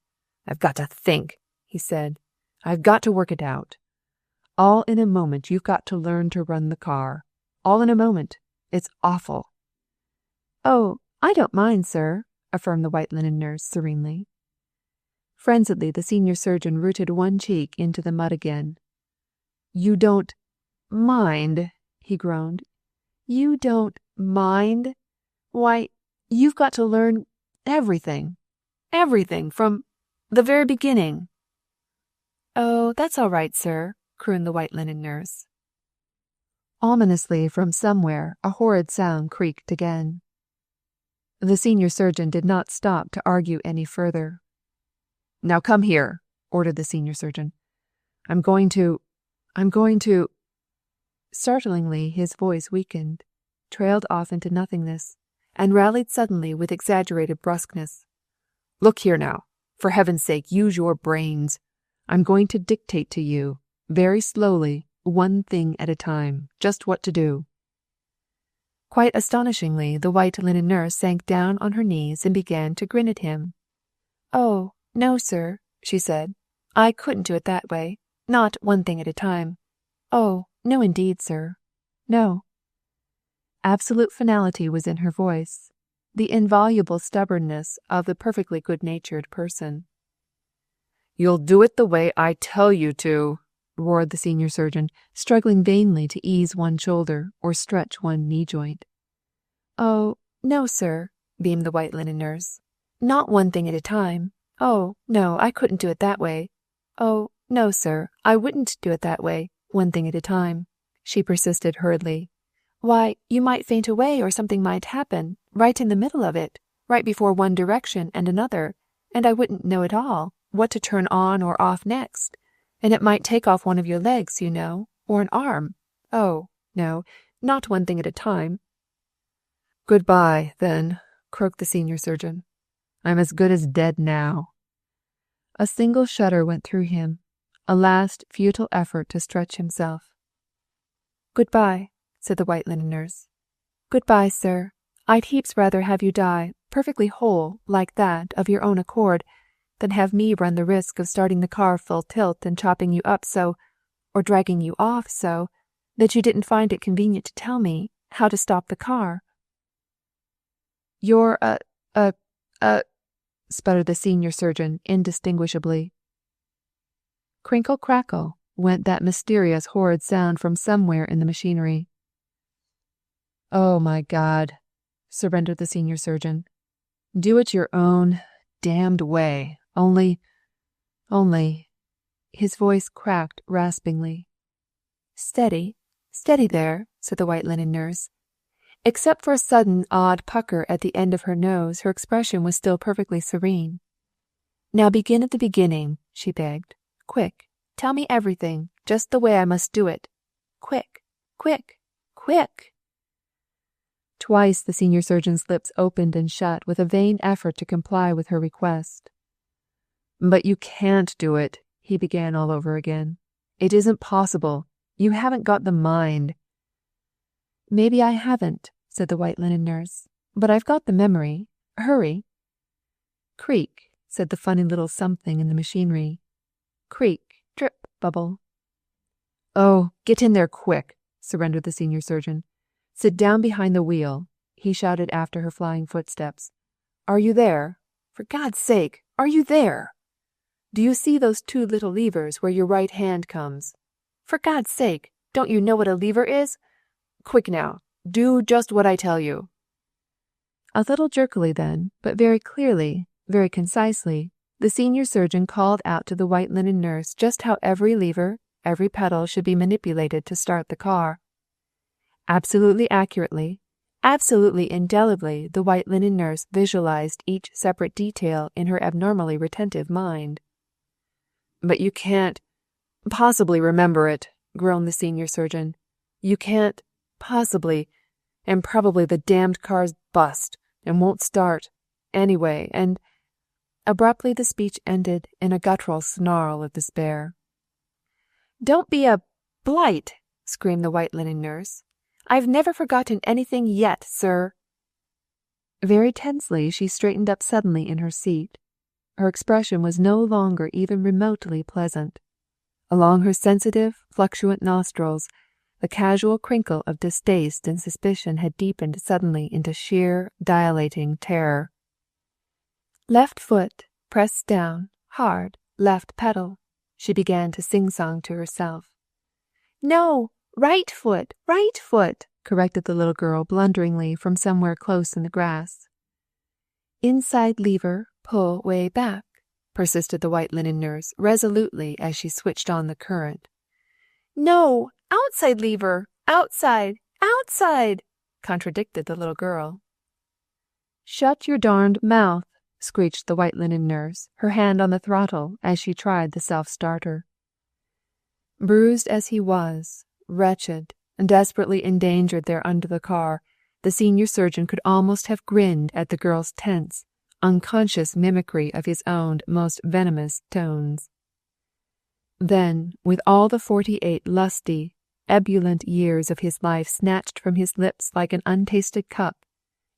"I've got to think," he said. "I've got to work it out. All in a moment you've got to learn to run the car. All in a moment. It's awful." "Oh, I don't mind, sir," affirmed the white linen nurse serenely. Frenziedly, the senior surgeon rooted one cheek into the mud again. "You don't mind?" he groaned. "You don't mind? Why, you've got to learn everything. Everything from the very beginning." "Oh, that's all right, sir," crooned the white linen nurse. Ominously from somewhere a horrid sound creaked again. The senior surgeon did not stop to argue any further. "Now come here," ordered the senior surgeon. I'm going to... Startlingly, his voice weakened, trailed off into nothingness, and rallied suddenly with exaggerated brusqueness. "Look here now. For heaven's sake, use your brains. I'm going to dictate to you, very slowly, one thing at a time, just what to do." Quite astonishingly, the white linen nurse sank down on her knees and began to grin at him. "Oh, no, sir," she said. "I couldn't do it that way. Not one thing at a time. Oh, no indeed, sir. No." Absolute finality was in her voice, the involuble stubbornness of the perfectly good-natured person. "You'll do it the way I tell you to," roared the senior surgeon, struggling vainly to ease one shoulder or stretch one knee joint. "Oh, no, sir," beamed the white linen nurse. "Not one thing at a time. Oh, no, I couldn't do it that way. Oh, no, sir, I wouldn't do it that way, one thing at a time," she persisted hurriedly. "Why, you might faint away or something might happen, right in the middle of it, right before one direction and another, and I wouldn't know at all what to turn on or off next, and it might take off one of your legs, you know, or an arm. Oh, no, not one thing at a time." "Goodbye, then," croaked the senior surgeon. "I'm as good as dead now." A single shudder went through him, a last futile effort to stretch himself. "Goodbye," said the white linen nurse. "Goodbye, sir. I'd heaps rather have you die, perfectly whole, like that, of your own accord, than have me run the risk of starting the car full tilt and chopping you up so, or dragging you off so, that you didn't find it convenient to tell me how to stop the car." "You're sputtered the senior surgeon indistinguishably. Crinkle crackle went that mysterious horrid sound from somewhere in the machinery. "Oh, my God," surrendered the senior surgeon. "Do it your own damned way. Only... His voice cracked raspingly. "Steady, steady there," said the white linen nurse. Except for a sudden odd pucker at the end of her nose, her expression was still perfectly serene. "Now begin at the beginning," she begged. "Quick, tell me everything, just the way I must do it. Quick, quick, quick!" Twice the senior surgeon's lips opened and shut with a vain effort to comply with her request. "But you can't do it," he began all over again. "It isn't possible. You haven't got the mind." "Maybe I haven't," said the white linen nurse, "but I've got the memory. Hurry." "Creak," said the funny little something in the machinery. "Creak, drip, bubble." "Oh, get in there quick," surrendered the senior surgeon. "Sit down behind the wheel," he shouted after her flying footsteps. "Are you there? For God's sake, are you there? Do you see those two little levers where your right hand comes? For God's sake, don't you know what a lever is? Quick now, do just what I tell you." A little jerkily then, but very clearly, very concisely, the senior surgeon called out to the white linen nurse just how every lever, every pedal should be manipulated to start the car. Absolutely accurately, absolutely indelibly, the white linen nurse visualized each separate detail in her abnormally retentive mind. "But you can't possibly remember it," groaned the senior surgeon. "You can't possibly, and probably the damned car's bust and won't start anyway, and..." Abruptly the speech ended in a guttural snarl of despair. "Don't be a blight!" screamed the white linen nurse. "I've never forgotten anything yet, sir." Very tensely she straightened up suddenly in her seat. Her expression was no longer even remotely pleasant. Along her sensitive, fluctuant nostrils, the casual crinkle of distaste and suspicion had deepened suddenly into sheer, dilating terror. "Left foot, pressed down, hard, left pedal," she began to sing-song to herself. "No, right foot, corrected the little girl blunderingly from somewhere close in the grass. Inside lever, pull way back, persisted the white linen nurse resolutely as she switched on the current. No, outside lever, outside, outside, contradicted the little girl. Shut your darned mouth, screeched the white linen nurse, her hand on the throttle as she tried the self-starter. Bruised as he was, wretched, and desperately endangered there under the car, the senior surgeon could almost have grinned at the girl's tense, unconscious mimicry of his own most venomous tones. Then, with all the 48 lusty, ebullient years of his life snatched from his lips like an untasted cup,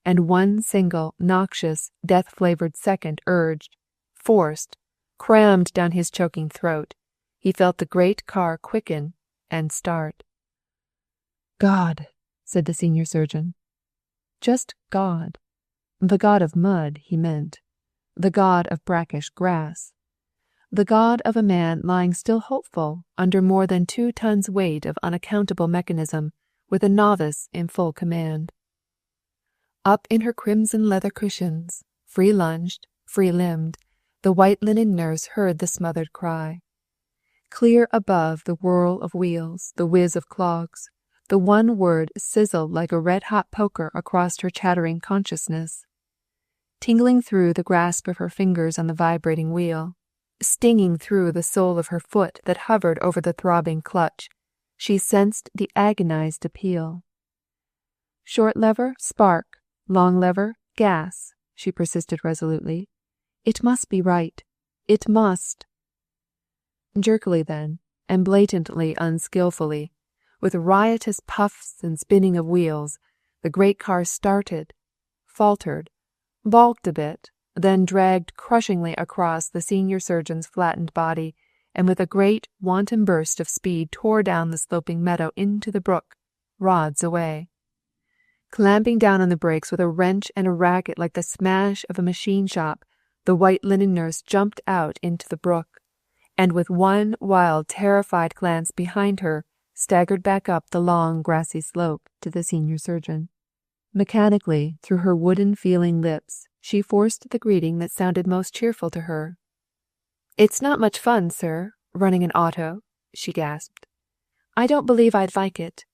and one single, noxious, death-flavored second urged, forced, crammed down his choking throat, he felt the great car quicken and start. God, said the senior surgeon. Just God. The God of mud, he meant. The God of brackish grass. The God of a man lying still hopeful under more than 2 tons weight of unaccountable mechanism, with a novice in full command. Up in her crimson leather cushions, free-lunged, free-limbed, the white linen nurse heard the smothered cry. Clear above the whirl of wheels, the whiz of clogs, the one word sizzled like a red-hot poker across her chattering consciousness. Tingling through the grasp of her fingers on the vibrating wheel, stinging through the sole of her foot that hovered over the throbbing clutch, she sensed the agonized appeal. Short lever, spark. Long lever, gas, she persisted resolutely. It must be right. It must. Jerkily then, and blatantly unskillfully, with riotous puffs and spinning of wheels, the great car started, faltered, balked a bit, then dragged crushingly across the senior surgeon's flattened body, and with a great, wanton burst of speed tore down the sloping meadow into the brook, rods away. Clamping down on the brakes with a wrench and a racket like the smash of a machine shop, the white linen nurse jumped out into the brook, and with one wild, terrified glance behind her, staggered back up the long, grassy slope to the senior surgeon. Mechanically, through her wooden-feeling lips, she forced the greeting that sounded most cheerful to her. "It's not much fun, sir, running an auto," she gasped. "I don't believe I'd like it."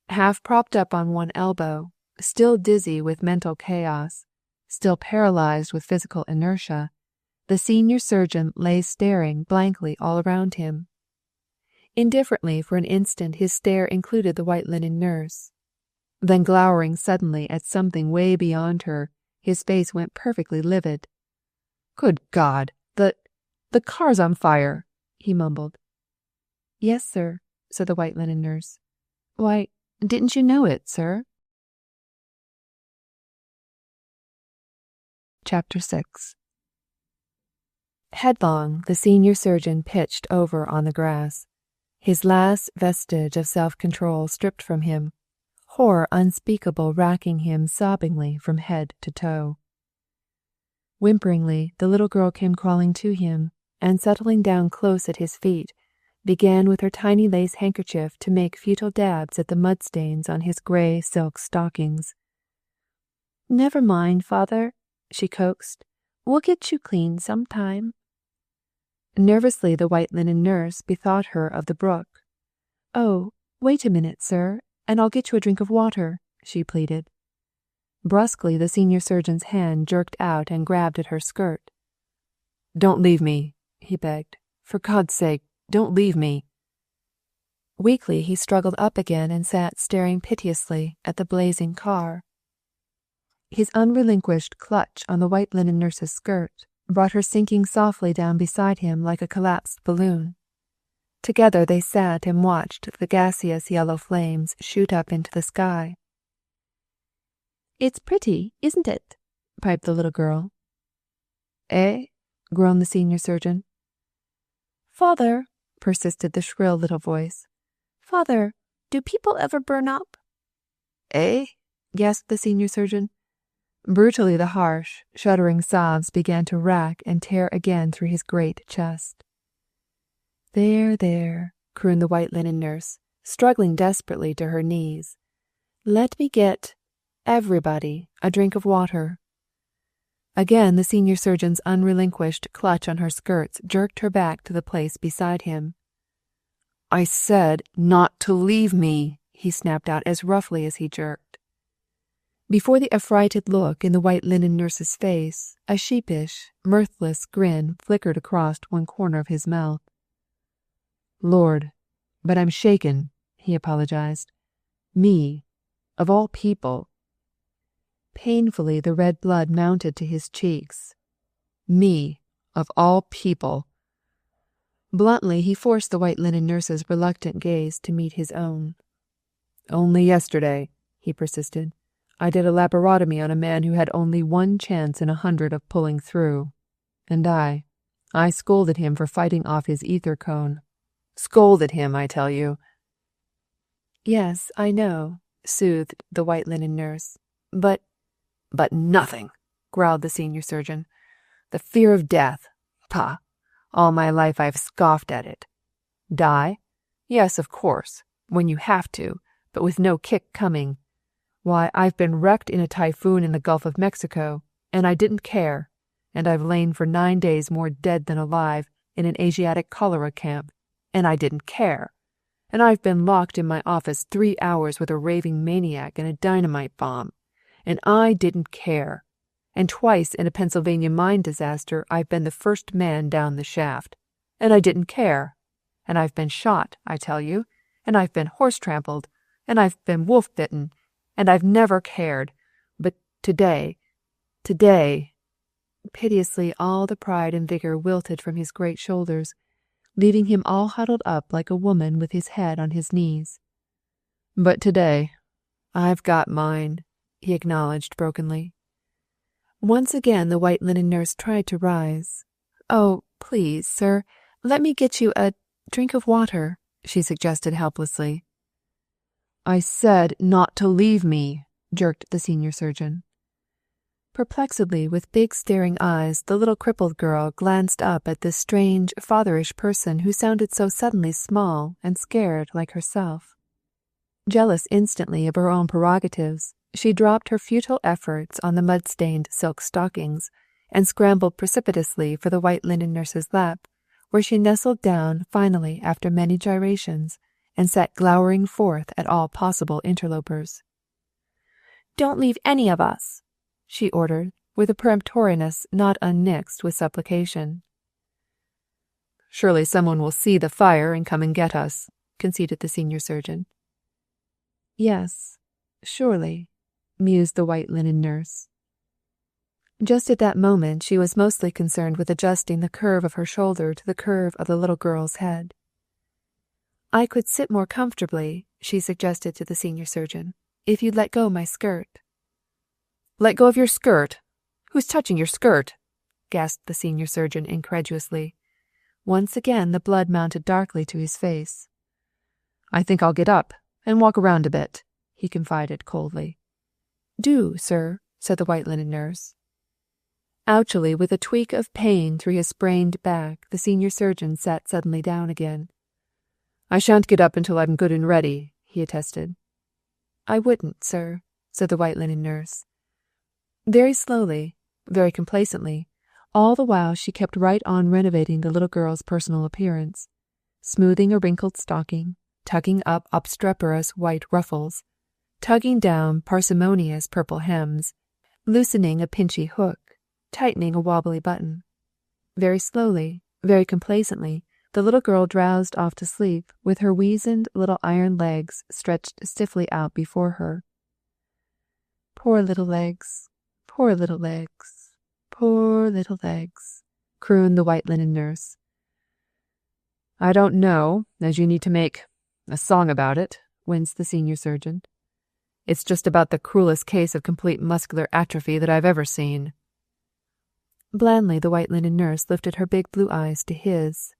Half propped up on one elbow, still dizzy with mental chaos, still paralyzed with physical inertia, the senior surgeon lay staring blankly all around him. Indifferently for an instant his stare included the white linen nurse. Then glowering suddenly at something way beyond her, his face went perfectly livid. "Good God! The car's on fire!" he mumbled. "Yes, sir," said the white linen nurse. "Why, didn't you know it, sir?" Chapter 6. Headlong, the senior surgeon pitched over on the grass, his last vestige of self-control stripped from him, horror unspeakable racking him sobbingly from head to toe. Whimperingly, the little girl came crawling to him, and settling down close at his feet, began with her tiny lace handkerchief to make futile dabs at the mud stains on his grey silk stockings. "Never mind, Father," she coaxed. "We'll get you clean sometime." Nervously the white linen nurse bethought her of the brook. "Oh, wait a minute, sir, and I'll get you a drink of water," she pleaded. Brusquely the senior surgeon's hand jerked out and grabbed at her skirt. "Don't leave me," he begged. "For God's sake, don't leave me." Weakly he struggled up again and sat staring piteously at the blazing car. His unrelinquished clutch on the white linen nurse's skirt brought her sinking softly down beside him like a collapsed balloon. Together they sat and watched the gaseous yellow flames shoot up into the sky. "It's pretty, isn't it?" piped the little girl. "Eh?" groaned the senior surgeon. "Father," persisted the shrill little voice. "Father, do people ever burn up?" "Eh?" gasped the senior surgeon. Brutally the harsh, shuddering sobs began to rack and tear again through his great chest. "There, there," crooned the white linen nurse, struggling desperately to her knees. Let me get everybody a drink of water." Again the senior surgeon's unrelinquished clutch on her skirts jerked her back to the place beside him. "I said not to leave me," he snapped out as roughly as he jerked. Before the affrighted look in the white linen nurse's face, a sheepish, mirthless grin flickered across one corner of his mouth. "Lord, but I'm shaken," he apologized. "Me, of all people." Painfully the red blood mounted to his cheeks. "Me, of all people." Bluntly he forced the white linen nurse's reluctant gaze to meet his own. "Only yesterday," he persisted, "I did a laparotomy on a man who had only 1 chance in 100 of pulling through. And I scolded him for fighting off his ether cone. Scolded him, I tell you." "Yes, I know," soothed the white linen nurse. But nothing," growled the senior surgeon. "The fear of death. Pah! All my life I've scoffed at it. Die? Yes, of course, when you have to, but with no kick coming. Why, I've been wrecked in a typhoon in the Gulf of Mexico, and I didn't care, and I've lain for 9 days more dead than alive in an Asiatic cholera camp, and I didn't care, and I've been locked in my office 3 hours with a raving maniac and a dynamite bomb, and I didn't care. And twice in a Pennsylvania mine disaster I've been the first man down the shaft, and I didn't care. And I've been shot, I tell you, and I've been horse-trampled, and I've been wolf-bitten, and I've never cared. But today... Piteously all the pride and vigor wilted from his great shoulders, leaving him all huddled up like a woman with his head on his knees. "But today, I've got mine," he acknowledged brokenly. Once again the white linen nurse tried to rise. "Oh, please, sir, let me get you a drink of water," she suggested helplessly. "I said not to leave me," jerked the senior surgeon. Perplexedly, with big staring eyes, the little crippled girl glanced up at this strange, fatherish person who sounded so suddenly small and scared like herself. Jealous instantly of her own prerogatives, she dropped her futile efforts on the mud-stained silk stockings and scrambled precipitously for the white linen nurse's lap, where she nestled down finally after many gyrations and sat glowering forth at all possible interlopers. "Don't leave any of us," she ordered, with a peremptoriness not unmixed with supplication. "Surely someone will see the fire and come and get us," conceded the senior surgeon. "Yes, surely," mused the white linen nurse. Just at that moment she was mostly concerned with adjusting the curve of her shoulder to the curve of the little girl's head. "I could sit more comfortably," she suggested to the senior surgeon, "if you'd let go my skirt." "Let go of your skirt? Who's touching your skirt?" gasped the senior surgeon incredulously. Once again the blood mounted darkly to his face. "I think I'll get up and walk around a bit," he confided coldly. "Do, sir," said the white linen nurse. Ouchily, with a tweak of pain through his sprained back, the senior surgeon sat suddenly down again. "I shan't get up until I'm good and ready," he attested. "I wouldn't, sir," said the white linen nurse. Very slowly, very complacently, all the while she kept right on renovating the little girl's personal appearance, smoothing a wrinkled stocking, tugging up obstreperous white ruffles, tugging down parsimonious purple hems, loosening a pinchy hook, tightening a wobbly button. Very slowly, very complacently, the little girl drowsed off to sleep with her weazened little iron legs stretched stiffly out before her. "Poor little legs, poor little legs, poor little legs," crooned the white linen nurse. "I don't know as you need to make a song about it," winced the senior surgeon. "It's just about the cruelest case of complete muscular atrophy that I've ever seen." Blandly the white linen nurse lifted her big blue eyes to his.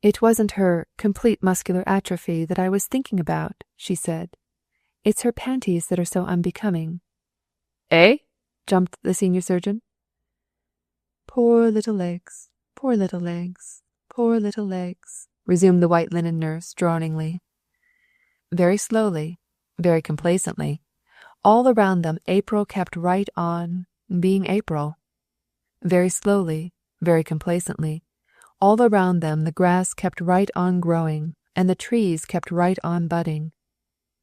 "It wasn't her complete muscular atrophy that I was thinking about," she said. "It's her panties that are so unbecoming." "Eh?" jumped the senior surgeon. "Poor little legs, poor little legs, poor little legs," resumed the white linen nurse droningly. Very slowly, very complacently, All around them April kept right on being April. Very slowly, very complacently, all around them the grass kept right on growing, and the trees kept right on budding.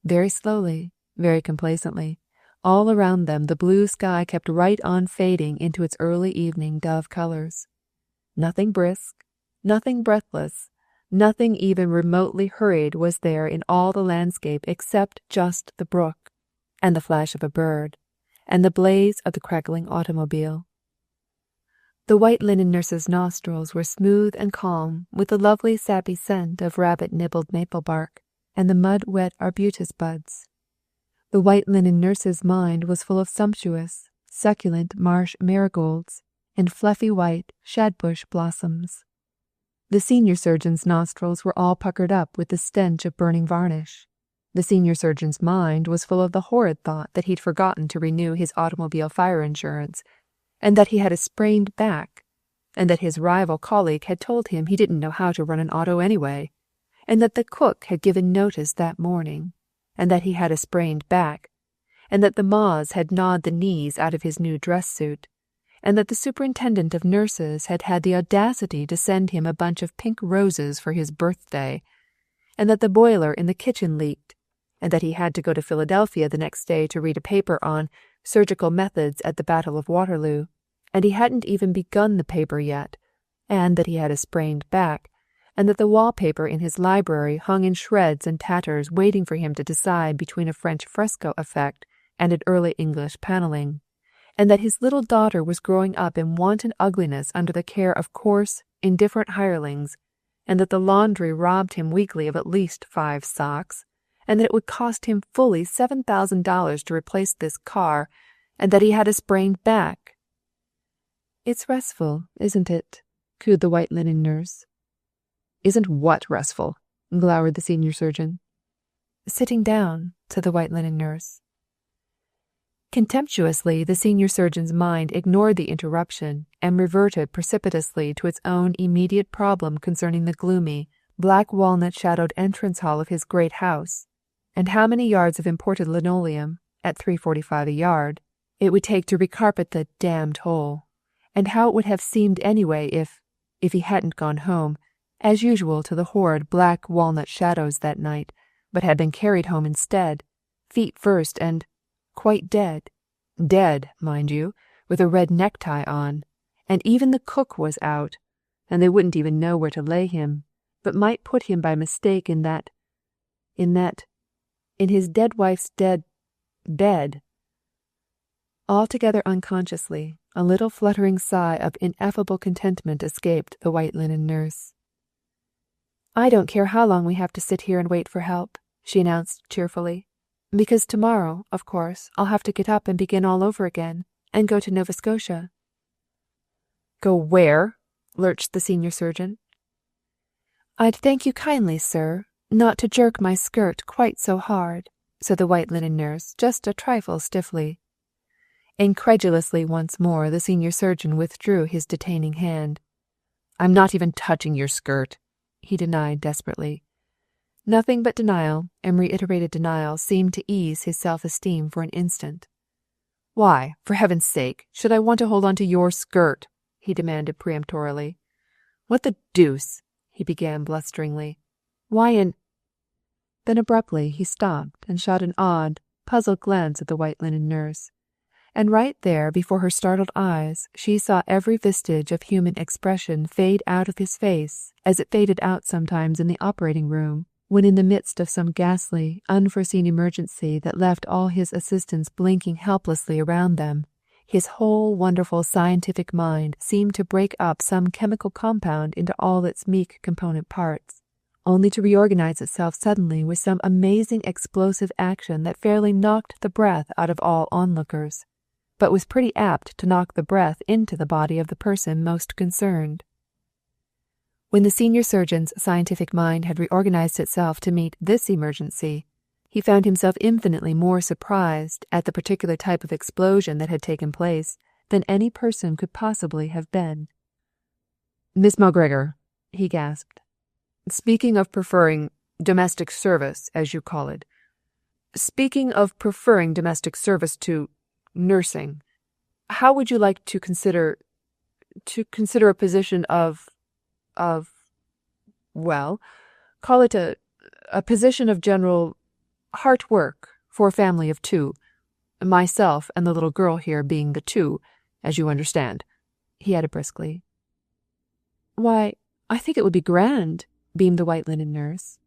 Very slowly, very complacently, all around them the blue sky kept right on fading into its early evening dove colors. Nothing brisk, nothing breathless, nothing even remotely hurried was there in all the landscape except just the brook, and the flash of a bird, and the blaze of the crackling automobile. The white linen nurse's nostrils were smooth and calm with the lovely sappy scent of rabbit-nibbled maple bark and the mud-wet arbutus buds. The white linen nurse's mind was full of sumptuous, succulent marsh marigolds and fluffy white shadbush blossoms. The senior surgeon's nostrils were all puckered up with the stench of burning varnish. The senior surgeon's mind was full of the horrid thought that he'd forgotten to renew his automobile fire insurance, and that he had a sprained back, and that his rival colleague had told him he didn't know how to run an auto anyway, and that the cook had given notice that morning, and that he had a sprained back, and that the moths had gnawed the knees out of his new dress suit, and that the superintendent of nurses had had the audacity to send him a bunch of pink roses for his birthday, and that the boiler in the kitchen leaked, and that he had to go to Philadelphia the next day to read a paper on surgical methods at the Battle of Waterloo, and he hadn't even begun the paper yet, and that he had a sprained back, and that the wallpaper in his library hung in shreds and tatters waiting for him to decide between a French fresco effect and an early English panelling, and that his little daughter was growing up in wanton ugliness under the care of coarse, indifferent hirelings, and that the laundry robbed him weekly of at least 5 socks, and that it would cost him fully $7,000 to replace this car, and that he had a sprained back. "It's restful, isn't it?" cooed the white linen nurse. "Isn't what restful?" glowered the senior surgeon. "Sitting down," said the white linen nurse. Contemptuously, the senior surgeon's mind ignored the interruption and reverted precipitously to its own immediate problem concerning the gloomy, black walnut-shadowed entrance hall of his great house, and how many yards of imported linoleum, at $3.45 a yard, it would take to recarpet the damned hole, and how it would have seemed anyway if he hadn't gone home, as usual to the horrid black walnut shadows that night, but had been carried home instead, feet first and quite dead. Dead, mind you, with a red necktie on, and even the cook was out, and they wouldn't even know where to lay him, but might put him by mistake in his dead wife's dead bed. Altogether unconsciously, a little fluttering sigh of ineffable contentment escaped the white linen nurse. "I don't care how long we have to sit here and wait for help," she announced cheerfully, "because tomorrow, of course, I'll have to get up and begin all over again, and go to Nova Scotia." "Go where?" lurched the senior surgeon. "I'd thank you kindly, sir, not to jerk my skirt quite so hard," said the white linen nurse, just a trifle stiffly. Incredulously once more, the senior surgeon withdrew his detaining hand. "I'm not even touching your skirt," he denied desperately. Nothing but denial and reiterated denial seemed to ease his self-esteem for an instant. "Why, for heaven's sake, should I want to hold on to your skirt?" he demanded peremptorily. "What the deuce?" he began blusteringly. "Why in—" Then abruptly he stopped and shot an odd, puzzled glance at the white linen nurse, and right there before her startled eyes she saw every vestige of human expression fade out of his face as it faded out sometimes in the operating room, when in the midst of some ghastly, unforeseen emergency that left all his assistants blinking helplessly around them, his whole wonderful scientific mind seemed to break up some chemical compound into all its meek component parts, only to reorganize itself suddenly with some amazing explosive action that fairly knocked the breath out of all onlookers, but was pretty apt to knock the breath into the body of the person most concerned. When the senior surgeon's scientific mind had reorganized itself to meet this emergency, he found himself infinitely more surprised at the particular type of explosion that had taken place than any person could possibly have been. "Miss McGregor," he gasped, "speaking of preferring domestic service, as you call it, Speaking of preferring domestic service to nursing, how would you like to consider a position of, well, call it a position of general heart work for a family of two, myself and the little girl here being the two, as you understand," he added briskly. "Why, I think it would be grand," beamed the white linen nurse.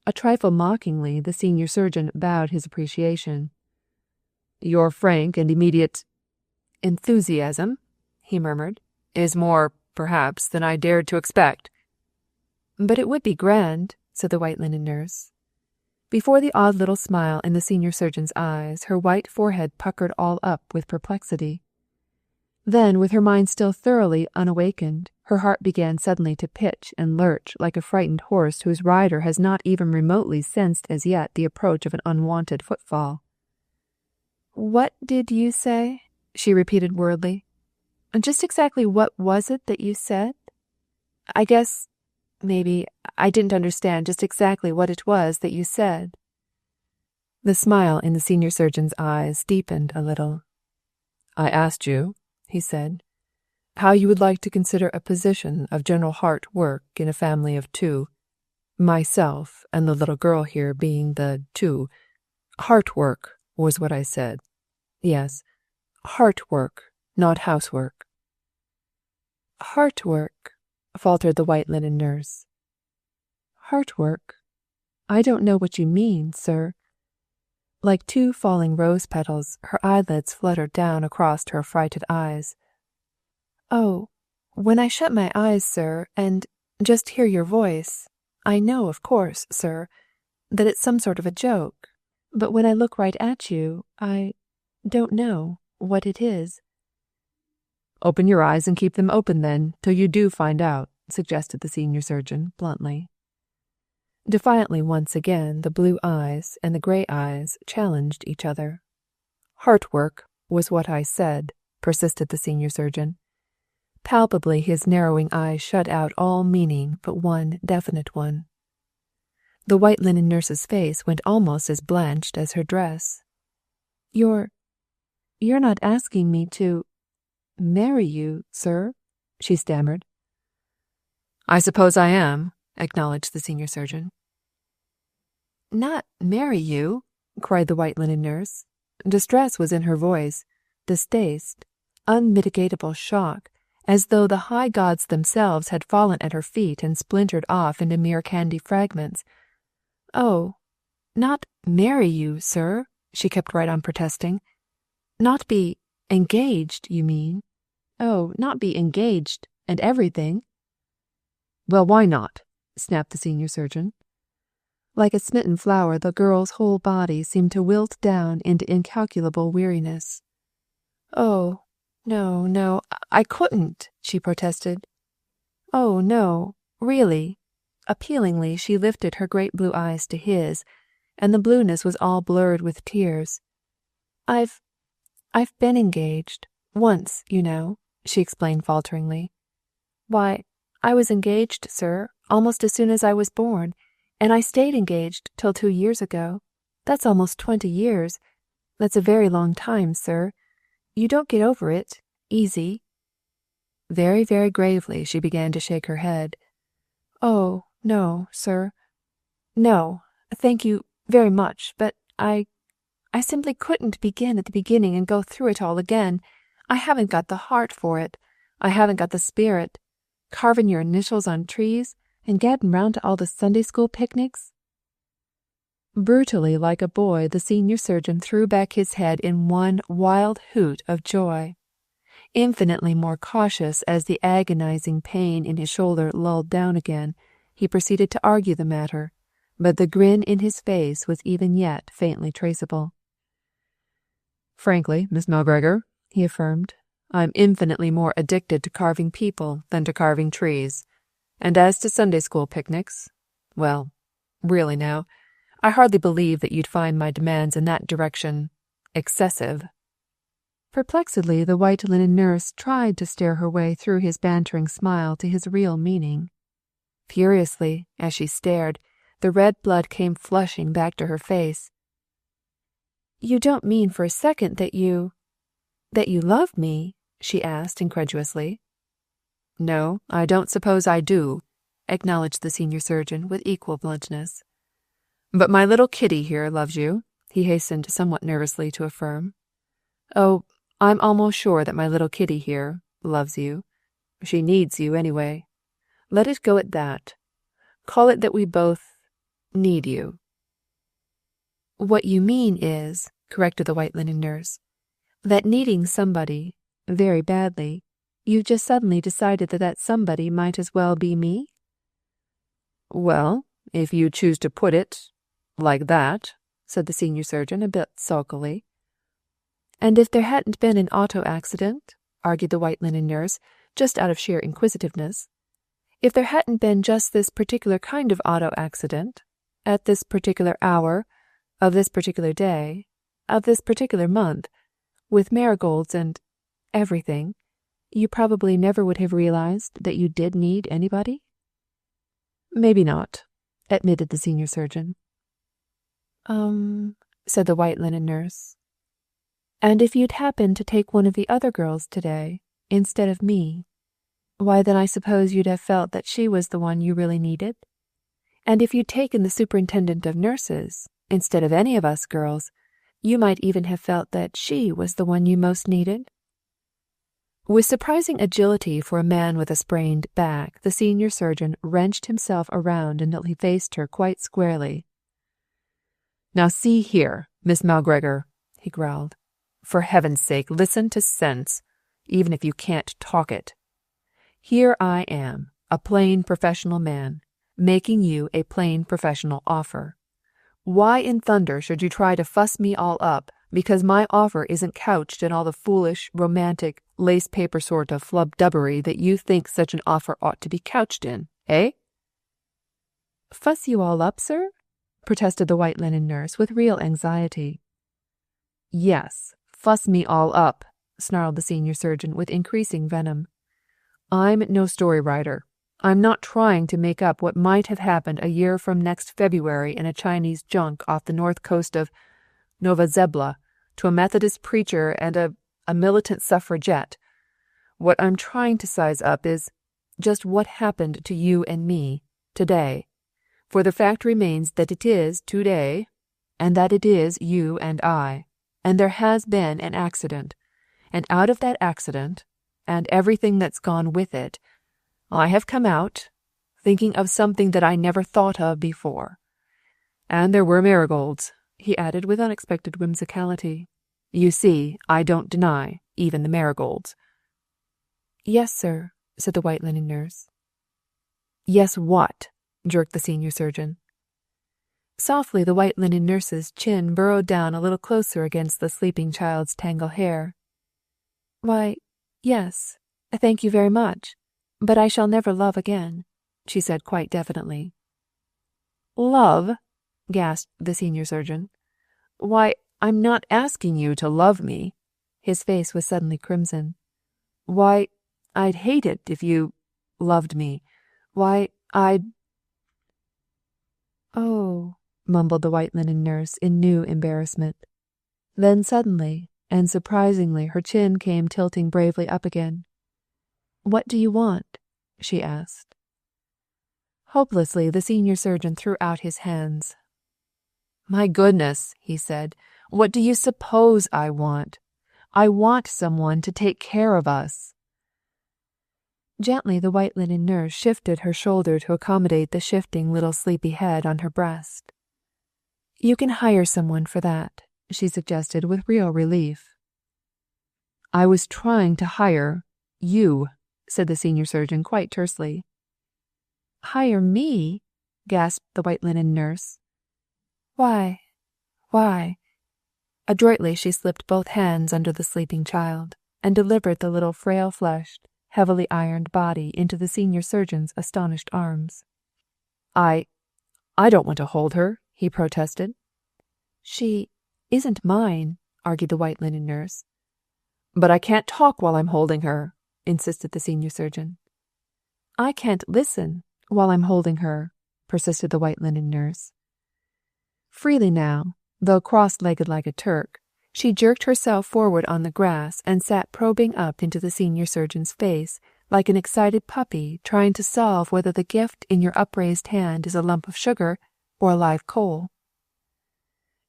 A trifle mockingly, the senior surgeon bowed his appreciation. "Your frank and immediate enthusiasm," he murmured, "is more, perhaps, than I dared to expect." "But it would be grand," said the white linen nurse. Before the odd little smile in the senior surgeon's eyes, her white forehead puckered all up with perplexity. Then, with her mind still thoroughly unawakened, her heart began suddenly to pitch and lurch like a frightened horse whose rider has not even remotely sensed as yet the approach of an unwanted footfall. "What did you say?" she repeated worriedly. "Just exactly what was it that you said? I guess, maybe, I didn't understand just exactly what it was that you said." The smile in the senior surgeon's eyes deepened a little. "I asked you," he said, "how you would like to consider a position of general heart work in a family of two, myself and the little girl here being the two. Heart work was what I said. Yes, heart work, not housework." "Heart work," faltered the white linen nurse. "Heart work? I don't know what you mean, sir." Like two falling rose petals, her eyelids fluttered down across her affrighted eyes. "Oh, when I shut my eyes, sir, and just hear your voice, I know, of course, sir, that it's some sort of a joke. But when I look right at you, I don't know what it is." "Open your eyes and keep them open, then, till you do find out," suggested the senior surgeon, bluntly. Defiantly once again, the blue eyes and the grey eyes challenged each other. "Heart work was what I said," persisted the senior surgeon. Palpably his narrowing eyes shut out all meaning but one definite one. The white linen nurse's face went almost as blanched as her dress. You're not asking me to marry you, sir?" she stammered. "I suppose I am," acknowledged the senior surgeon. "Not marry you?" cried the white linen nurse. Distress was in her voice, distaste, unmitigatable shock, as though the high gods themselves had fallen at her feet and splintered off into mere candy fragments. "Oh, not marry you, sir," she kept right on protesting. "Not be engaged, you mean? Oh, not be engaged and everything." "Well, why not?" snapped the senior surgeon. Like a smitten flower, the girl's whole body seemed to wilt down into incalculable weariness. "Oh, no, I couldn't," she protested. "Oh, no, really." Appealingly, she lifted her great blue eyes to his, and the blueness was all blurred with tears. I've been engaged, once, you know," she explained falteringly. "Why, I was engaged, sir, almost as soon as I was born, and I stayed engaged till 2 years ago. That's almost 20 years. That's a very long time, sir. You don't get over it, easy." Very, very gravely she began to shake her head. "Oh, no, sir. No, thank you very much, but I simply couldn't begin at the beginning and go through it all again. I haven't got the heart for it. I haven't got the spirit. Carving your initials on trees and getting round to all the Sunday school picnics." Brutally like a boy, the senior surgeon threw back his head in one wild hoot of joy. Infinitely more cautious as the agonizing pain in his shoulder lulled down again, he proceeded to argue the matter, but the grin in his face was even yet faintly traceable. "Frankly, Miss McGregor," he affirmed, "I'm infinitely more addicted to carving people than to carving trees. And as to Sunday school picnics, well, really now, I hardly believe that you'd find my demands in that direction excessive." Perplexedly, the white linen nurse tried to stare her way through his bantering smile to his real meaning. Furiously, as she stared, the red blood came flushing back to her face. You don't mean for a second that you love me?" she asked incredulously. "No, I don't suppose I do," acknowledged the senior surgeon with equal bluntness. "But my little Kitty here loves you," he hastened somewhat nervously to affirm. "Oh, I'm almost sure that my little Kitty here loves you. She needs you, anyway. Let it go at that. Call it that we both need you." "What you mean is," corrected the white linen nurse, "that needing somebody very badly, you just suddenly decided that somebody might as well be me?" "Well, if you choose to put it like that," said the senior surgeon a bit sulkily. "And if there hadn't been an auto accident," argued the white linen nurse, just out of sheer inquisitiveness, "if there hadn't been just this particular kind of auto accident, at this particular hour, of this particular day, of this particular month, with marigolds and everything, you probably never would have realized that you did need anybody?" "Maybe not," admitted the senior surgeon. Said the white linen nurse. "And if you'd happened to take one of the other girls today, instead of me, why then I suppose you'd have felt that she was the one you really needed? And if you'd taken the superintendent of nurses, instead of any of us girls, you might even have felt that she was the one you most needed?" With surprising agility for a man with a sprained back, the senior surgeon wrenched himself around until he faced her quite squarely. "Now see here, Miss Malgregor," he growled. "For heaven's sake, listen to sense, even if you can't talk it. Here I am, a plain professional man, making you a plain professional offer. Why in thunder should you try to fuss me all up because my offer isn't couched in all the foolish, romantic, lace-paper sort of flubdubbery that you think such an offer ought to be couched in, eh?" "Fuss you all up, sir?" protested the white linen nurse with real anxiety. "Yes, fuss me all up," snarled the senior surgeon with increasing venom. "I'm no story writer. I'm not trying to make up what might have happened a year from next February in a Chinese junk off the north coast of Nova Zembla to a Methodist preacher and a militant suffragette. What I'm trying to size up is just what happened to you and me today. For the fact remains that it is today, and that it is you and I, and there has been an accident, and out of that accident, and everything that's gone with it, I have come out, thinking of something that I never thought of before. And there were marigolds," he added with unexpected whimsicality. "You see, I don't deny even the marigolds." "Yes, sir," said the white linen nurse. "Yes, what?" jerked the senior surgeon. Softly the white linen nurse's chin burrowed down a little closer against the sleeping child's tangle hair. "Why, yes, thank you very much, but I shall never love again," she said quite definitely. "Love?" gasped the senior surgeon. "Why, I'm not asking you to love me." His face was suddenly crimson. "Why, I'd hate it if you loved me. Why, I'd—" "Oh," mumbled the white linen nurse in new embarrassment. Then suddenly and surprisingly her chin came tilting bravely up again. "What do you want?" she asked. Hopelessly the senior surgeon threw out his hands. "My goodness," he said, "what do you suppose I want? I want someone to take care of us." Gently the white linen nurse shifted her shoulder to accommodate the shifting little sleepy head on her breast. "You can hire someone for that," she suggested with real relief. "I was trying to hire you," said the senior surgeon quite tersely. "Hire me?" gasped the white linen nurse. Why? Adroitly she slipped both hands under the sleeping child and delivered the little frail-fleshed, heavily ironed body into the senior surgeon's astonished arms. I don't want to hold her," he protested. "She isn't mine," argued the white linen nurse. "But I can't talk while I'm holding her," insisted the senior surgeon. "I can't listen while I'm holding her," persisted the white linen nurse. "Freely now, Though cross-legged like a Turk, she jerked herself forward on the grass and sat probing up into the senior surgeon's face like an excited puppy trying to solve whether the gift in your upraised hand is a lump of sugar or a live coal.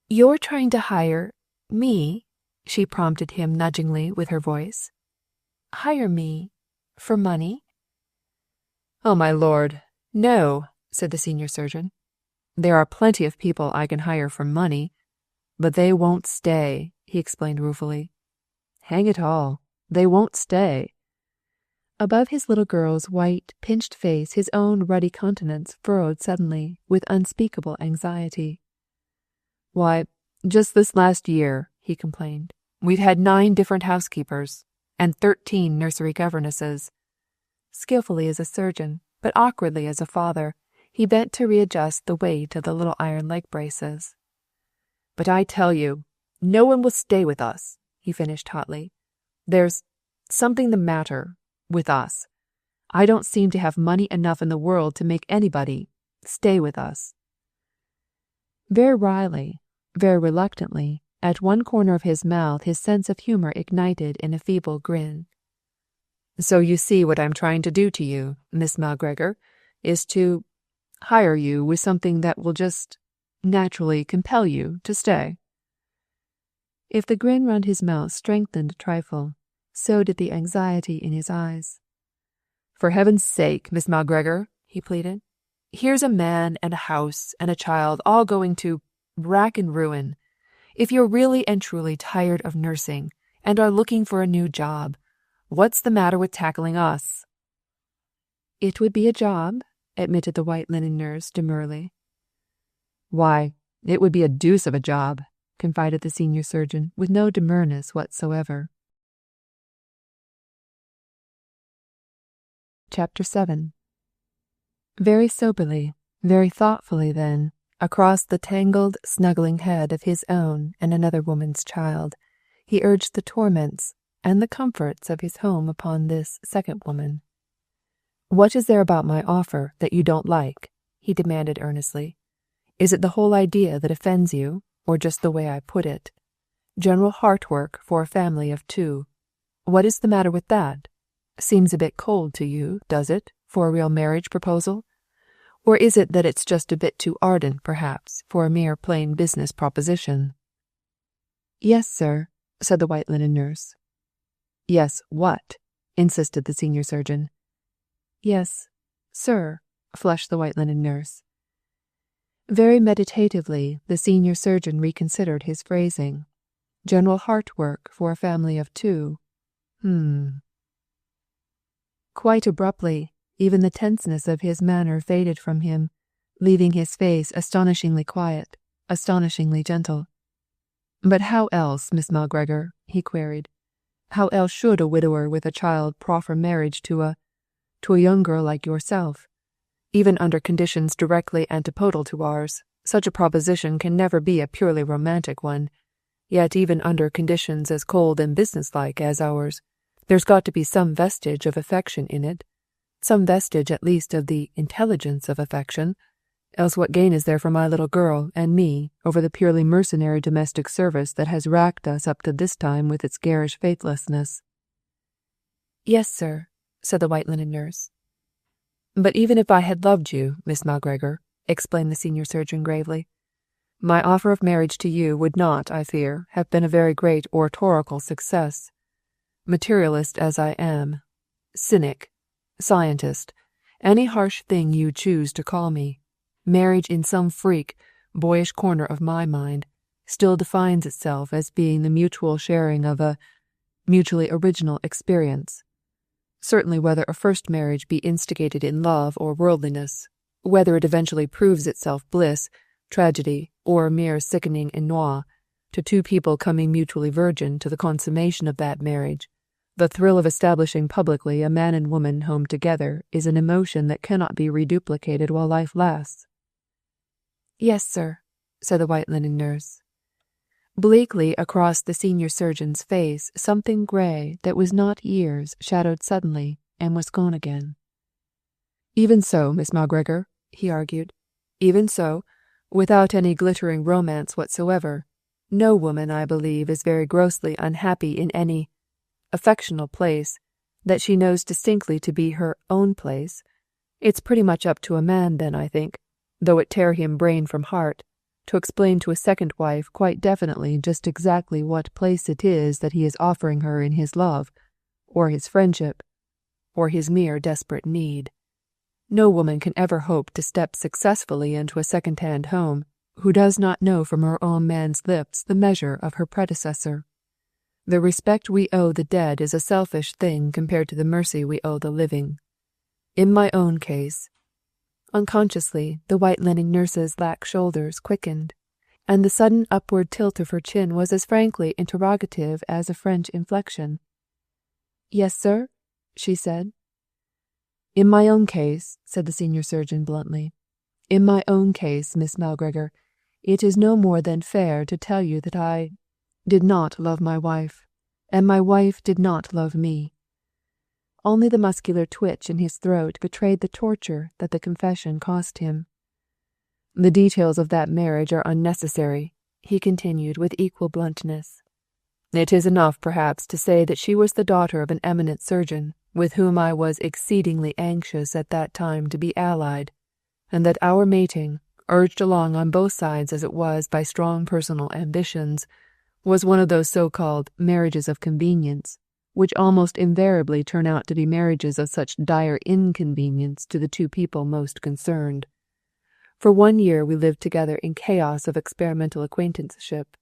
"You're trying to hire me?" she prompted him nudgingly with her voice. "Hire me for money?" "Oh, my lord, no," said the senior surgeon. "There are plenty of people I can hire for money, but they won't stay," he explained ruefully. "Hang it all, they won't stay." Above his little girl's white, pinched face his own ruddy countenance furrowed suddenly with unspeakable anxiety. "Why, just this last year," he complained, "we've had 9 different housekeepers and 13 nursery governesses." Skillfully as a surgeon, but awkwardly as a father, he bent to readjust the weight of the little iron leg braces. "But I tell you, no one will stay with us," he finished hotly. "There's something the matter with us. I don't seem to have money enough in the world to make anybody stay with us." Very wryly, very reluctantly, at one corner of his mouth his sense of humor ignited in a feeble grin. "So you see what I'm trying to do to you, Miss Malgregor, is to hire you with something that will just naturally compel you to stay." If the grin round his mouth strengthened a trifle, so did the anxiety in his eyes. "For heaven's sake, Miss Malgregor," he pleaded, "here's a man and a house and a child all going to rack and ruin. If you're really and truly tired of nursing and are looking for a new job, what's the matter with tackling us?" "It would be a job," admitted the white linen nurse demurely. "Why, it would be a deuce of a job," confided the senior surgeon with no demureness whatsoever. Chapter 7. Very soberly, very thoughtfully then, across the tangled, snuggling head of his own and another woman's child, he urged the torments and the comforts of his home upon this second woman. "What is there about my offer that you don't like?" he demanded earnestly. "Is it the whole idea that offends you, or just the way I put it? General heart work for a family of 2. What is the matter with that? Seems a bit cold to you, does it, for a real marriage proposal? Or is it that it's just a bit too ardent, perhaps, for a mere plain business proposition?" "Yes, sir," said the white linen nurse. "Yes, what?" insisted the senior surgeon. "Yes, sir," flushed the white linen nurse. Very meditatively the senior surgeon reconsidered his phrasing. General heart work for a family of 2. Quite abruptly, even the tenseness of his manner faded from him, leaving his face astonishingly quiet, astonishingly gentle. "But how else, Miss Malgregor?" he queried. "How else should a widower with a child proffer marriage to a young girl like yourself? Even under conditions directly antipodal to ours, such a proposition can never be a purely romantic one. Yet even under conditions as cold and businesslike as ours, there's got to be some vestige of affection in it, some vestige at least of the intelligence of affection, else what gain is there for my little girl and me over the purely mercenary domestic service that has racked us up to this time with its garish faithlessness?" "Yes, sir," said the white linen nurse. "But even if I had loved you, Miss Malgregor," explained the senior surgeon gravely, "my offer of marriage to you would not, I fear, have been a very great oratorical success. Materialist as I am, cynic, scientist, any harsh thing you choose to call me, marriage in some freak, boyish corner of my mind still defines itself as being the mutual sharing of a mutually original experience. Certainly whether a first marriage be instigated in love or worldliness, whether it eventually proves itself bliss, tragedy, or mere sickening ennui, to 2 people coming mutually virgin to the consummation of that marriage, the thrill of establishing publicly a man and woman home together is an emotion that cannot be reduplicated while life lasts." "Yes, sir," said the white linen nurse. Bleakly across the senior surgeon's face something grey that was not years shadowed suddenly and was gone again. "Even so, Miss Malgregor," he argued, "even so, Without any glittering romance whatsoever, no woman, I believe, is very grossly unhappy in any affectional place that she knows distinctly to be her own place. It's pretty much up to a man then, I think, though it tear him brain from heart, to explain to a second wife quite definitely just exactly what place it is that he is offering her in his love, or his friendship, or his mere desperate need. No woman can ever hope to step successfully into a second-hand home who does not know from her own man's lips the measure of her predecessor. The respect we owe the dead is a selfish thing compared to the mercy we owe the living. In my own case, unconsciously, the white linen nurse's lax shoulders quickened, and the sudden upward tilt of her chin was as frankly interrogative as a French inflection. "Yes, sir?" she said. "In my own case," said the senior surgeon bluntly, "in my own case, Miss Malgregor, it is no more than fair to tell you that I did not love my wife, and my wife did not love me." Only the muscular twitch in his throat betrayed the torture that the confession cost him. "The details of that marriage are unnecessary," he continued with equal bluntness. "It is enough, perhaps, to say that she was the daughter of an eminent surgeon, with whom I was exceedingly anxious at that time to be allied, and that our mating, urged along on both sides as it was by strong personal ambitions, was one of those so-called marriages of convenience, which almost invariably turn out to be marriages of such dire inconvenience to the two people most concerned. For 1 year we lived together in chaos of experimental acquaintanceship.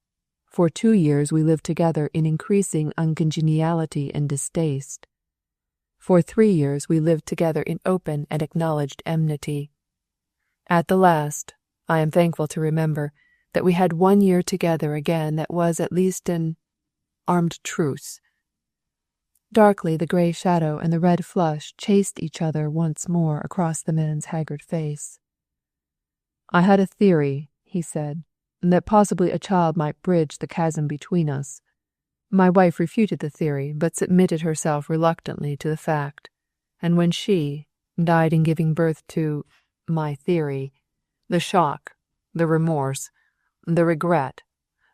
For 2 years we lived together in increasing uncongeniality and distaste. For 3 years we lived together in open and acknowledged enmity. At the last, I am thankful to remember that we had 1 year together again that was at least an armed truce. Darkly the grey shadow and the red flush chased each other once more across the man's haggard face. "I had a theory," he said, "that possibly a child might bridge the chasm between us. My wife refuted the theory, but submitted herself reluctantly to the fact, and when she died in giving birth to my theory, the shock, the remorse, the regret,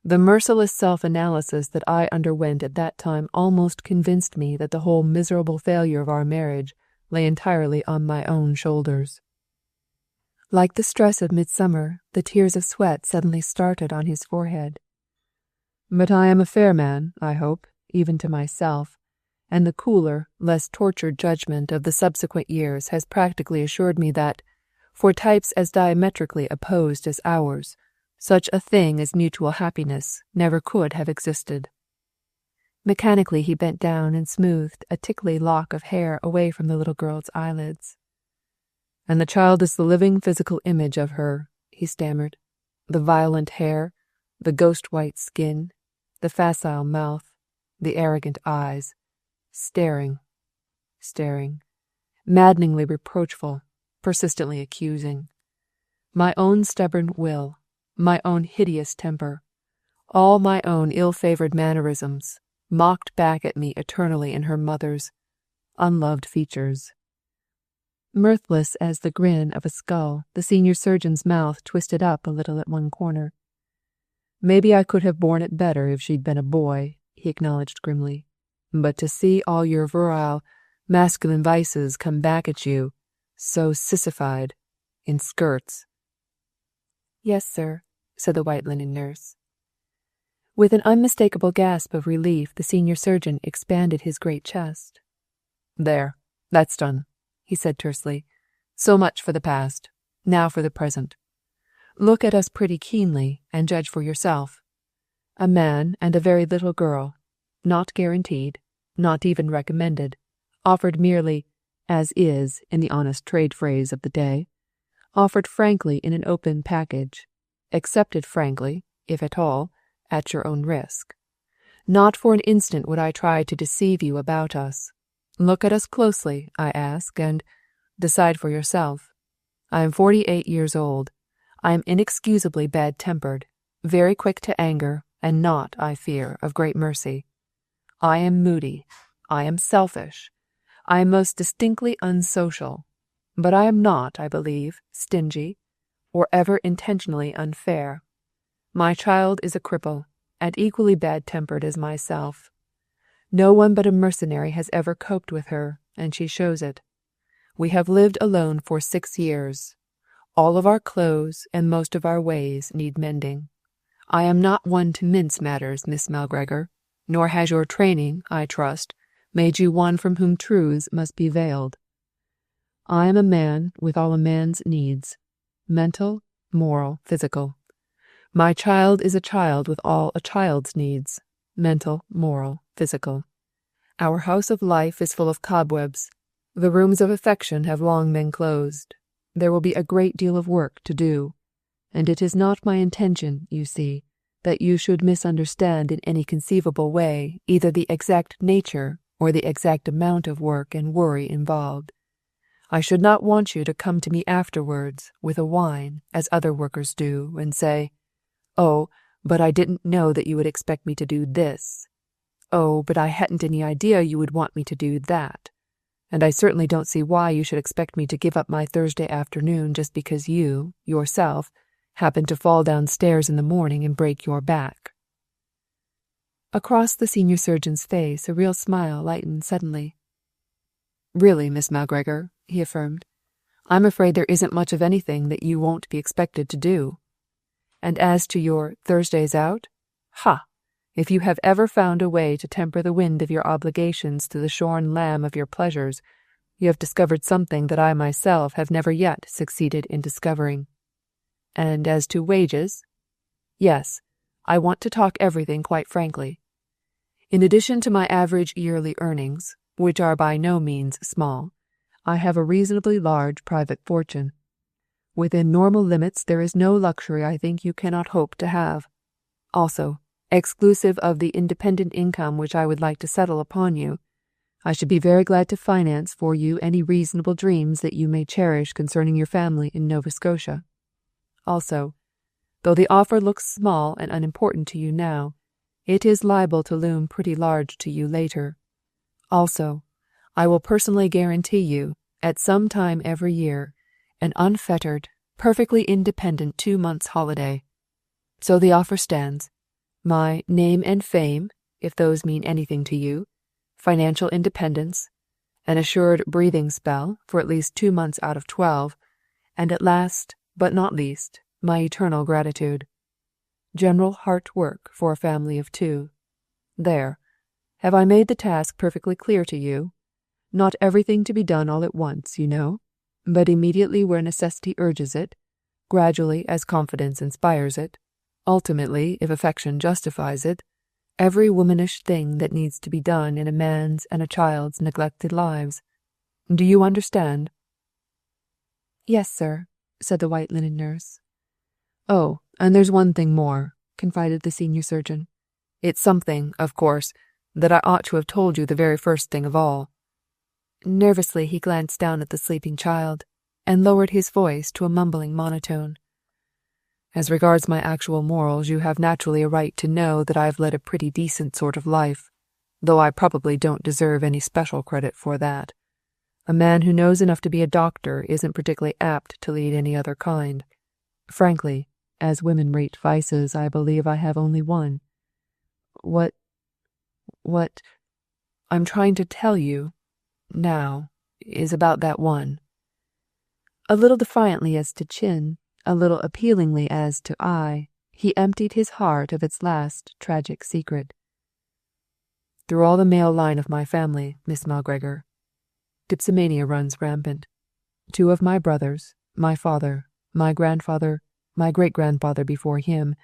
the merciless self-analysis that I underwent at that time almost convinced me that the whole miserable failure of our marriage lay entirely on my own shoulders." Like the stress of midsummer, the tears of sweat suddenly started on his forehead. "But I am a fair man, I hope, even to myself, and the cooler, less tortured judgment of the subsequent years has practically assured me that, for types as diametrically opposed as ours, such a thing as mutual happiness never could have existed." Mechanically he bent down and smoothed a tickly lock of hair away from the little girl's eyelids. "And the child is the living physical image of her," he stammered. "The violent hair, the ghost-white skin, the facile mouth, the arrogant eyes, staring, maddeningly reproachful, persistently accusing. My own stubborn will, my own hideous temper, all my own ill-favoured mannerisms, mocked back at me eternally in her mother's unloved features." Mirthless as the grin of a skull, the senior surgeon's mouth twisted up a little at one corner. "Maybe I could have borne it better if she'd been a boy," he acknowledged grimly. "But to see all your virile, masculine vices come back at you, so sissified, in skirts." "Yes, sir," said the white linen nurse. With an unmistakable gasp of relief, the senior surgeon expanded his great chest. "There, that's done," he said tersely. "So much for the past. Now for the present. Look at us pretty keenly and judge for yourself. A man and a very little girl, not guaranteed, not even recommended, offered merely, as is in the honest trade phrase of the day, offered frankly in an open package, accepted frankly, if at all, at your own risk. Not for an instant would I try to deceive you about us. Look at us closely, I ask, and decide for yourself. I am 48 years old. I am inexcusably bad-tempered, very quick to anger, and not, I fear, of great mercy. I am moody. I am selfish. I am most distinctly unsocial. But I am not, I believe, stingy. or ever intentionally unfair. My child is a cripple, and equally bad-tempered as myself. No one but a mercenary has ever coped with her, and she shows it. We have lived alone for 6 years. All of our clothes and most of our ways need mending. I am not one to mince matters, Miss Malgregor, nor has your training, I trust, made you one from whom truths must be veiled. I am a man with all a man's needs, mental, moral, physical. My child is a child with all a child's needs, mental, moral, physical. Our house of life is full of cobwebs. The rooms of affection have long been closed. There will be a great deal of work to do, and it is not my intention, you see, that you should misunderstand in any conceivable way either the exact nature or the exact amount of work and worry involved. I should not want you to come to me afterwards with a whine, as other workers do, and say, "Oh, but I didn't know that you would expect me to do this. Oh, but I hadn't any idea you would want me to do that. And I certainly don't see why you should expect me to give up my Thursday afternoon just because you, yourself, happen to fall downstairs in the morning and break your back." Across the senior surgeon's face a real smile lightened suddenly. "Really, Miss Malgregor," he affirmed, "I'm afraid there isn't much of anything that you won't be expected to do. And as to your Thursdays out, ha! If you have ever found a way to temper the wind of your obligations to the shorn lamb of your pleasures, you have discovered something that I myself have never yet succeeded in discovering. And as to wages, yes, I want to talk everything quite frankly. In addition to my average yearly earnings, which are by no means small, I have a reasonably large private fortune. Within normal limits there is no luxury I think you cannot hope to have. Also, exclusive of the independent income which I would like to settle upon you, I should be very glad to finance for you any reasonable dreams that you may cherish concerning your family in Nova Scotia. Also, though the offer looks small and unimportant to you now, it is liable to loom pretty large to you later. Also, I will personally guarantee you, at some time every year, an unfettered, perfectly independent 2 months' holiday. So the offer stands. My name and fame, if those mean anything to you, financial independence, an assured breathing spell for at least 2 months out of 12, and at last, but not least, my eternal gratitude. General heart work for a family of 2. There. Have I made the task perfectly clear to you? Not everything to be done all at once, you know, but immediately where necessity urges it, gradually as confidence inspires it, ultimately if affection justifies it, every womanish thing that needs to be done in a man's and a child's neglected lives. Do you understand?" "Yes, sir," said the white linen nurse. "Oh, and there's one thing more," confided the senior surgeon. "It's something, of course, that I ought to have told you the very first thing of all." Nervously he glanced down at the sleeping child, and lowered his voice to a mumbling monotone. "As regards my actual morals, you have naturally a right to know that I have led a pretty decent sort of life, though I probably don't deserve any special credit for that. A man who knows enough to be a doctor isn't particularly apt to lead any other kind. Frankly, as women rate vices, I believe I have only one. What I'm trying to tell you now is about that one." A little defiantly as to chin, a little appealingly as to eye, he emptied his heart of its last tragic secret. "Through all the male line of my family, Miss Malgregor, dipsomania runs rampant. 2 of my brothers, my father, my grandfather, my great-grandfather before him,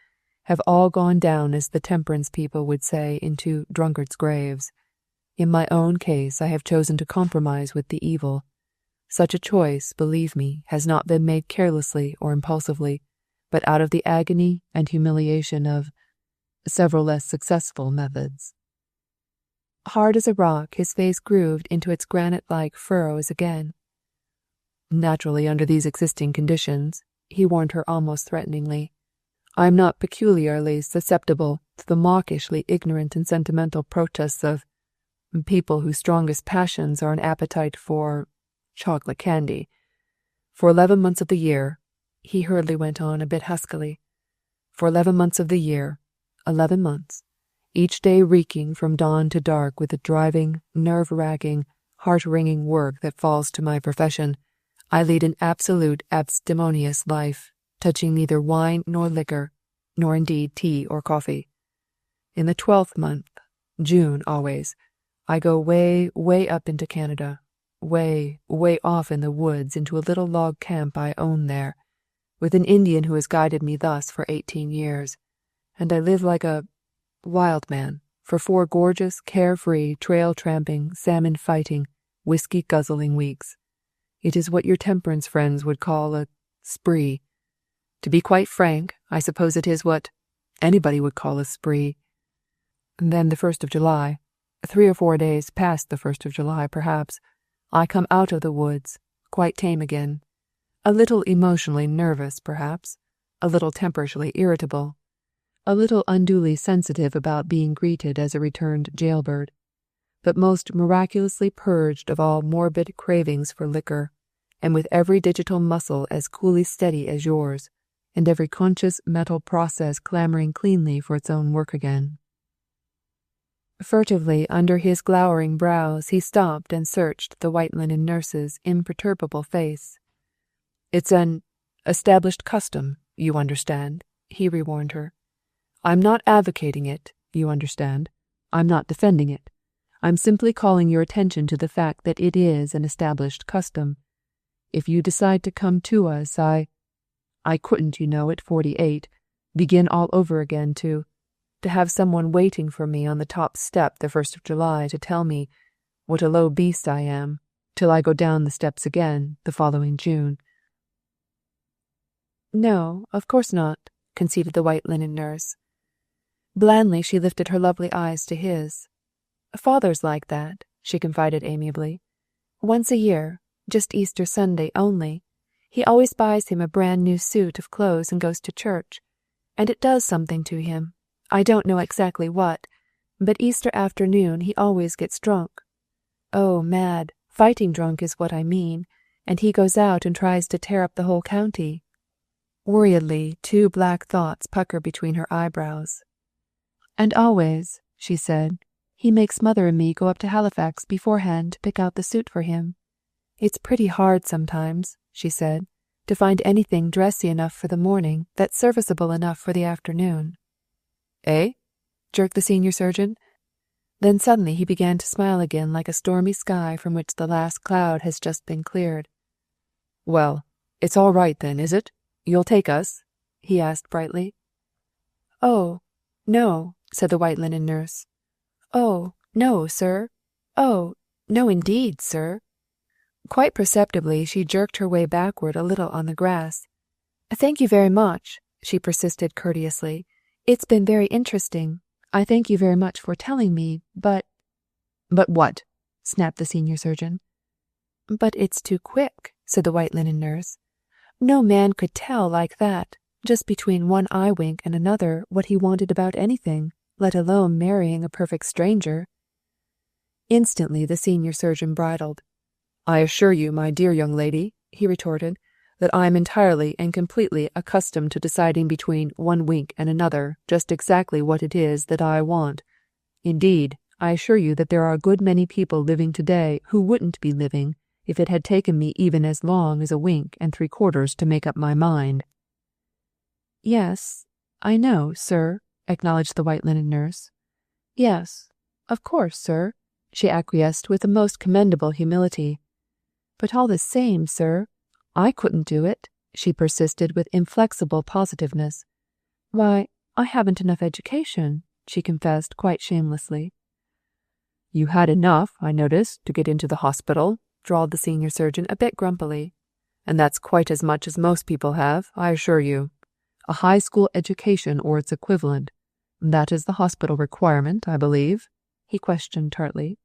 have all gone down, as the temperance people would say, into drunkards' graves. In my own case I have chosen to compromise with the evil. Such a choice, believe me, has not been made carelessly or impulsively, but out of the agony and humiliation of several less successful methods." Hard as a rock, his face grooved into its granite-like furrows again. "Naturally, under these existing conditions," he warned her almost threateningly, "I am not peculiarly susceptible to the mawkishly ignorant and sentimental protests of people whose strongest passions are an appetite for chocolate candy. For 11 months of the year, he hurriedly went on a bit huskily. For 11 months of the year, 11 months, each day reeking from dawn to dark with the driving, nerve-wracking, heart-wringing work that falls to my profession, I lead an absolute abstemious life, touching neither wine nor liquor, nor indeed tea or coffee. In the 12th month, June always, I go way, way up into Canada, way, way off in the woods into a little log camp I own there, with an Indian who has guided me thus for 18 years, and I live like a wild man for 4 gorgeous, carefree, trail-tramping, salmon-fighting, whiskey-guzzling weeks. It is what your temperance friends would call a spree. To be quite frank, I suppose it is what anybody would call a spree. And then the 1st of July, 3 or 4 days past the 1st of July, perhaps, I come out of the woods, quite tame again, a little emotionally nervous, perhaps, a little temperishly irritable, a little unduly sensitive about being greeted as a returned jailbird, but most miraculously purged of all morbid cravings for liquor, and with every digital muscle as coolly steady as yours, and every conscious mental process clamoring cleanly for its own work again. Furtively under his glowering brows he stopped and searched the white linen nurse's imperturbable face. "It's an established custom, you understand," he rewarned her. "I'm not advocating it, you understand. I'm not defending it. I'm simply calling your attention to the fact that it is an established custom. If you decide to come to us, I couldn't, you know, at 48, begin all over again to have someone waiting for me on the top step the 1st of July to tell me what a low beast I am, till I go down the steps again the following June." "No, of course not," conceded the white linen nurse. Blandly she lifted her lovely eyes to his. "Father's like that," she confided amiably. "Once a year, just Easter Sunday only, he always buys him a brand new suit of clothes and goes to church, and it does something to him. I don't know exactly what, but Easter afternoon he always gets drunk. Oh, mad, fighting drunk is what I mean, and he goes out and tries to tear up the whole county." Worriedly, 2 black thoughts puckered between her eyebrows. "And always," she said, "he makes Mother and me go up to Halifax beforehand to pick out the suit for him. It's pretty hard sometimes," she said, "to find anything dressy enough for the morning that's serviceable enough for the afternoon." "Eh?" jerked the senior surgeon. Then suddenly he began to smile again like a stormy sky from which the last cloud has just been cleared. "Well, it's all right then, is it? You'll take us?" he asked brightly. "Oh, no," said the white linen nurse. "Oh, no, sir. Oh, no indeed, sir." Quite perceptibly she jerked her way backward a little on the grass. "Thank you very much," she persisted courteously. "It's been very interesting. I thank you very much for telling me, but—" "But what?" snapped the senior surgeon. "But it's too quick," said the white linen nurse. "No man could tell like that, just between one eye wink and another, what he wanted about anything, let alone marrying a perfect stranger." Instantly the senior surgeon bridled. "I assure you, my dear young lady," he retorted, "that I am entirely and completely accustomed to deciding between one wink and another just exactly what it is that I want. Indeed, I assure you that there are a good many people living today who wouldn't be living if it had taken me even as long as a wink and 3/4 to make up my mind." "Yes, I know, sir," acknowledged the white linen nurse. "Yes, of course, sir," she acquiesced with the most commendable humility. "But all the same, sir, I couldn't do it," she persisted with inflexible positiveness. "Why, I haven't enough education," she confessed quite shamelessly. "You had enough, I noticed, to get into the hospital," drawled the senior surgeon a bit grumpily. "And that's quite as much as most people have, I assure you. A high school education or its equivalent. That is the hospital requirement, I believe?" he questioned tartly.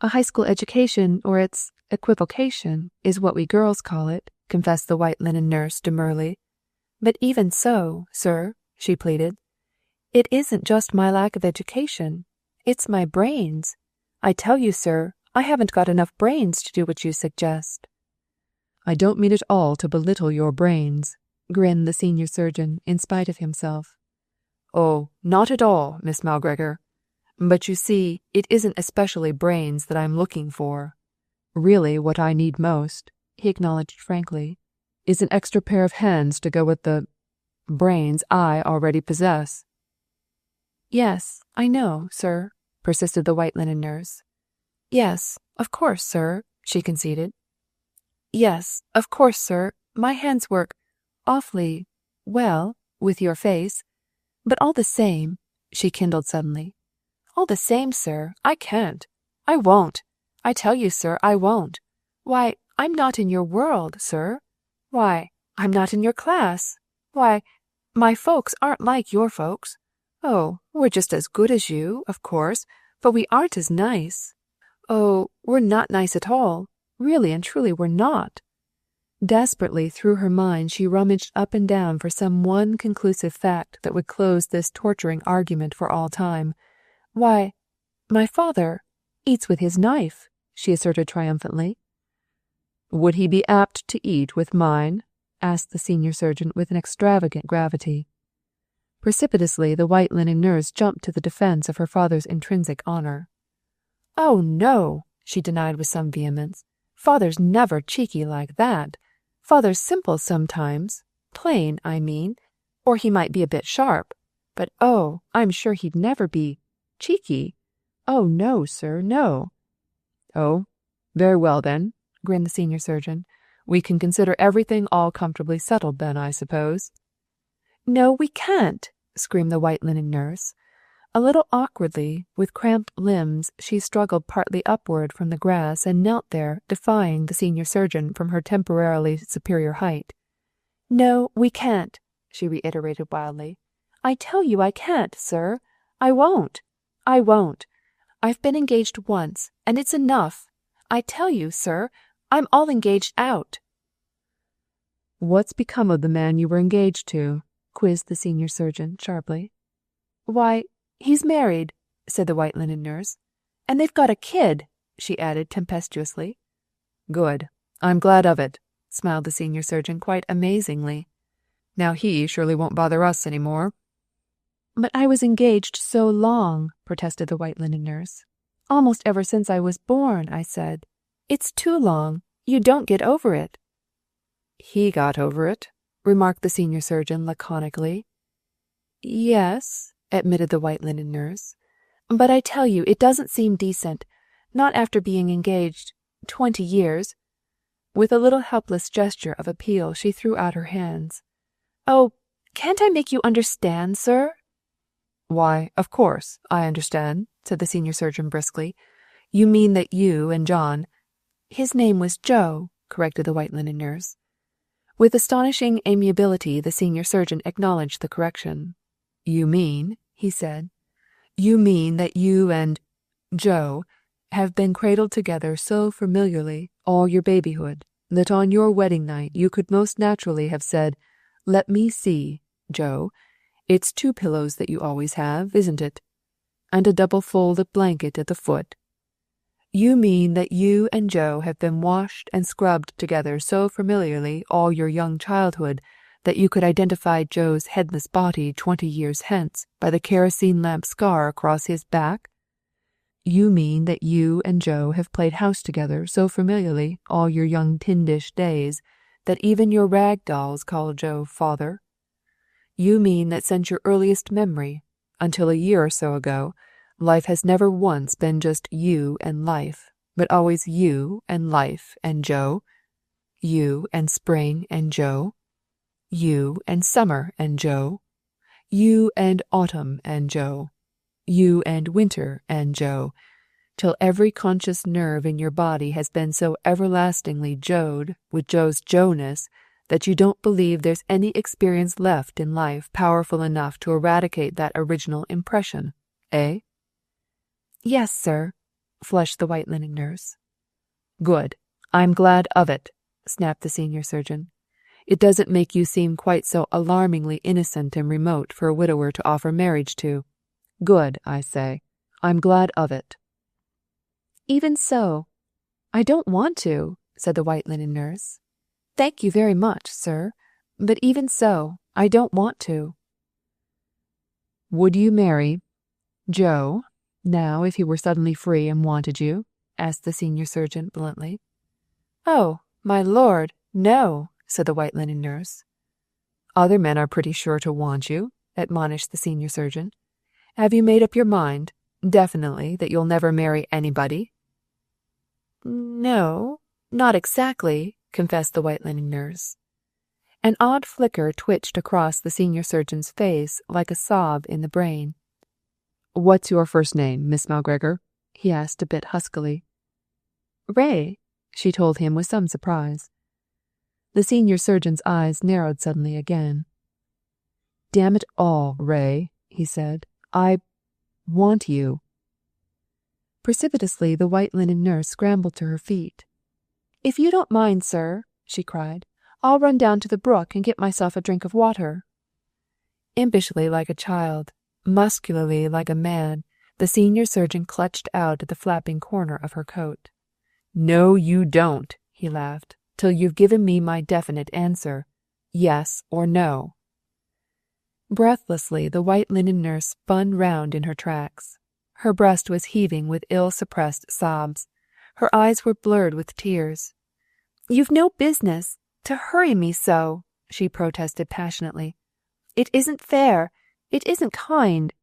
"A high school education or its equivocation is what we girls call it," confessed the white linen nurse demurely. "But even so, sir," she pleaded, "it isn't just my lack of education. It's my brains. I tell you, sir, I haven't got enough brains to do what you suggest." I don't mean at all to belittle your brains, grinned the senior surgeon in spite of himself. Oh, not at all, Miss Malgregor. But you see, it isn't especially brains that I'm looking for. Really, what I need most, he acknowledged frankly, is an extra pair of hands to go with the brains I already possess. Yes, I know, sir, persisted the white linen nurse. Yes, of course, sir, she conceded. Yes, of course, sir, my hands work awfully well with your face. But all the same, she kindled suddenly. All the same, sir, I can't. I won't. I tell you, sir, I won't. Why, I'm not in your world, sir. Why, I'm not in your class. Why, my folks aren't like your folks. Oh, we're just as good as you, of course, but we aren't as nice. Oh, we're not nice at all. Really and truly we're not. Desperately through her mind she rummaged up and down for some one conclusive fact that would close this torturing argument for all time. Why, my father eats with his knife, she asserted triumphantly. Would he be apt to eat with mine? Asked the senior surgeon with an extravagant gravity. Precipitously the white linen nurse jumped to the defense of her father's intrinsic honor. Oh, no, she denied with some vehemence. Father's never cheeky like that. Father's simple sometimes, plain, I mean, or he might be a bit sharp. But oh, I'm sure he'd never be cheeky. Oh, no, sir, no. Oh, very well then, grinned the senior surgeon. We can consider everything all comfortably settled then, I suppose. No, we can't, screamed the white linen nurse. A little awkwardly, with cramped limbs, she struggled partly upward from the grass and knelt there, defying the senior surgeon from her temporarily superior height. No, we can't, she reiterated wildly. I tell you I can't, sir. I won't. I won't. I've been engaged once, and it's enough. I tell you, sir, I'm all engaged out. What's become of the man you were engaged to? Quizzed the senior surgeon sharply. Why, he's married, said the white linen nurse. And they've got a kid, she added tempestuously. Good. I'm glad of it, smiled the senior surgeon quite amazingly. Now he surely won't bother us any more. But I was engaged so long, protested the white linen nurse. Almost ever since I was born, I said. It's too long. You don't get over it. He got over it, remarked the senior surgeon laconically. Yes, admitted the white linen nurse. But I tell you, it doesn't seem decent. Not after being engaged 20 years. With a little helpless gesture of appeal, she threw out her hands. Oh, can't I make you understand, sir? Why, of course, I understand, said the senior surgeon briskly. You mean that you and John— His name was Joe, corrected the white linen nurse. With astonishing amiability, the senior surgeon acknowledged the correction. You mean, he said, you mean that you and Joe have been cradled together so familiarly all your babyhood that on your wedding night you could most naturally have said, "Let me see, Joe, it's 2 pillows that you always have, isn't it? And a double-folded blanket at the foot. You mean that you and Joe have been washed and scrubbed together so familiarly all your young childhood that you could identify Joe's headless body 20 years hence by the kerosene lamp scar across his back? You mean that you and Joe have played house together so familiarly all your young tindish days that even your rag dolls call Joe father? You mean that since your earliest memory, until a year or so ago, life has never once been just you and life, but always you and life and Joe, you and spring and Joe, you and summer and Joe, you and autumn and Joe, you and winter and Joe, till every conscious nerve in your body has been so everlastingly Joed with Joe's Joe-ness that you don't believe there's any experience left in life powerful enough to eradicate that original impression, eh? Yes, sir, flushed the white linen nurse. Good. I'm glad of it, snapped the senior surgeon. It doesn't make you seem quite so alarmingly innocent and remote for a widower to offer marriage to. Good, I say. I'm glad of it. Even so, I don't want to, said the white linen nurse. Thank you very much, sir, but even so, I don't want to. Would you marry Joe, now, if he were suddenly free and wanted you? Asked the senior surgeon bluntly. Oh, my lord, no, said the white linen nurse. Other men are pretty sure to want you, admonished the senior surgeon. Have you made up your mind, definitely, that you'll never marry anybody? No, not exactly, confessed the white linen nurse. An odd flicker twitched across the senior surgeon's face like a sob in the brain. What's your first name, Miss Malgregor? He asked a bit huskily. Ray, she told him with some surprise. The senior surgeon's eyes narrowed suddenly again. Damn it all, Ray, he said. I want you. Precipitously, the white linen nurse scrambled to her feet. If you don't mind, sir, she cried, I'll run down to the brook and get myself a drink of water. Impishly like a child, muscularly like a man, the senior surgeon clutched out at the flapping corner of her coat. No, you don't, he laughed, till you've given me my definite answer. Yes or no. Breathlessly, the white linen nurse spun round in her tracks. Her breast was heaving with ill-suppressed sobs. Her eyes were blurred with tears. You've no business to hurry me so, she protested passionately. It isn't fair. It isn't kind.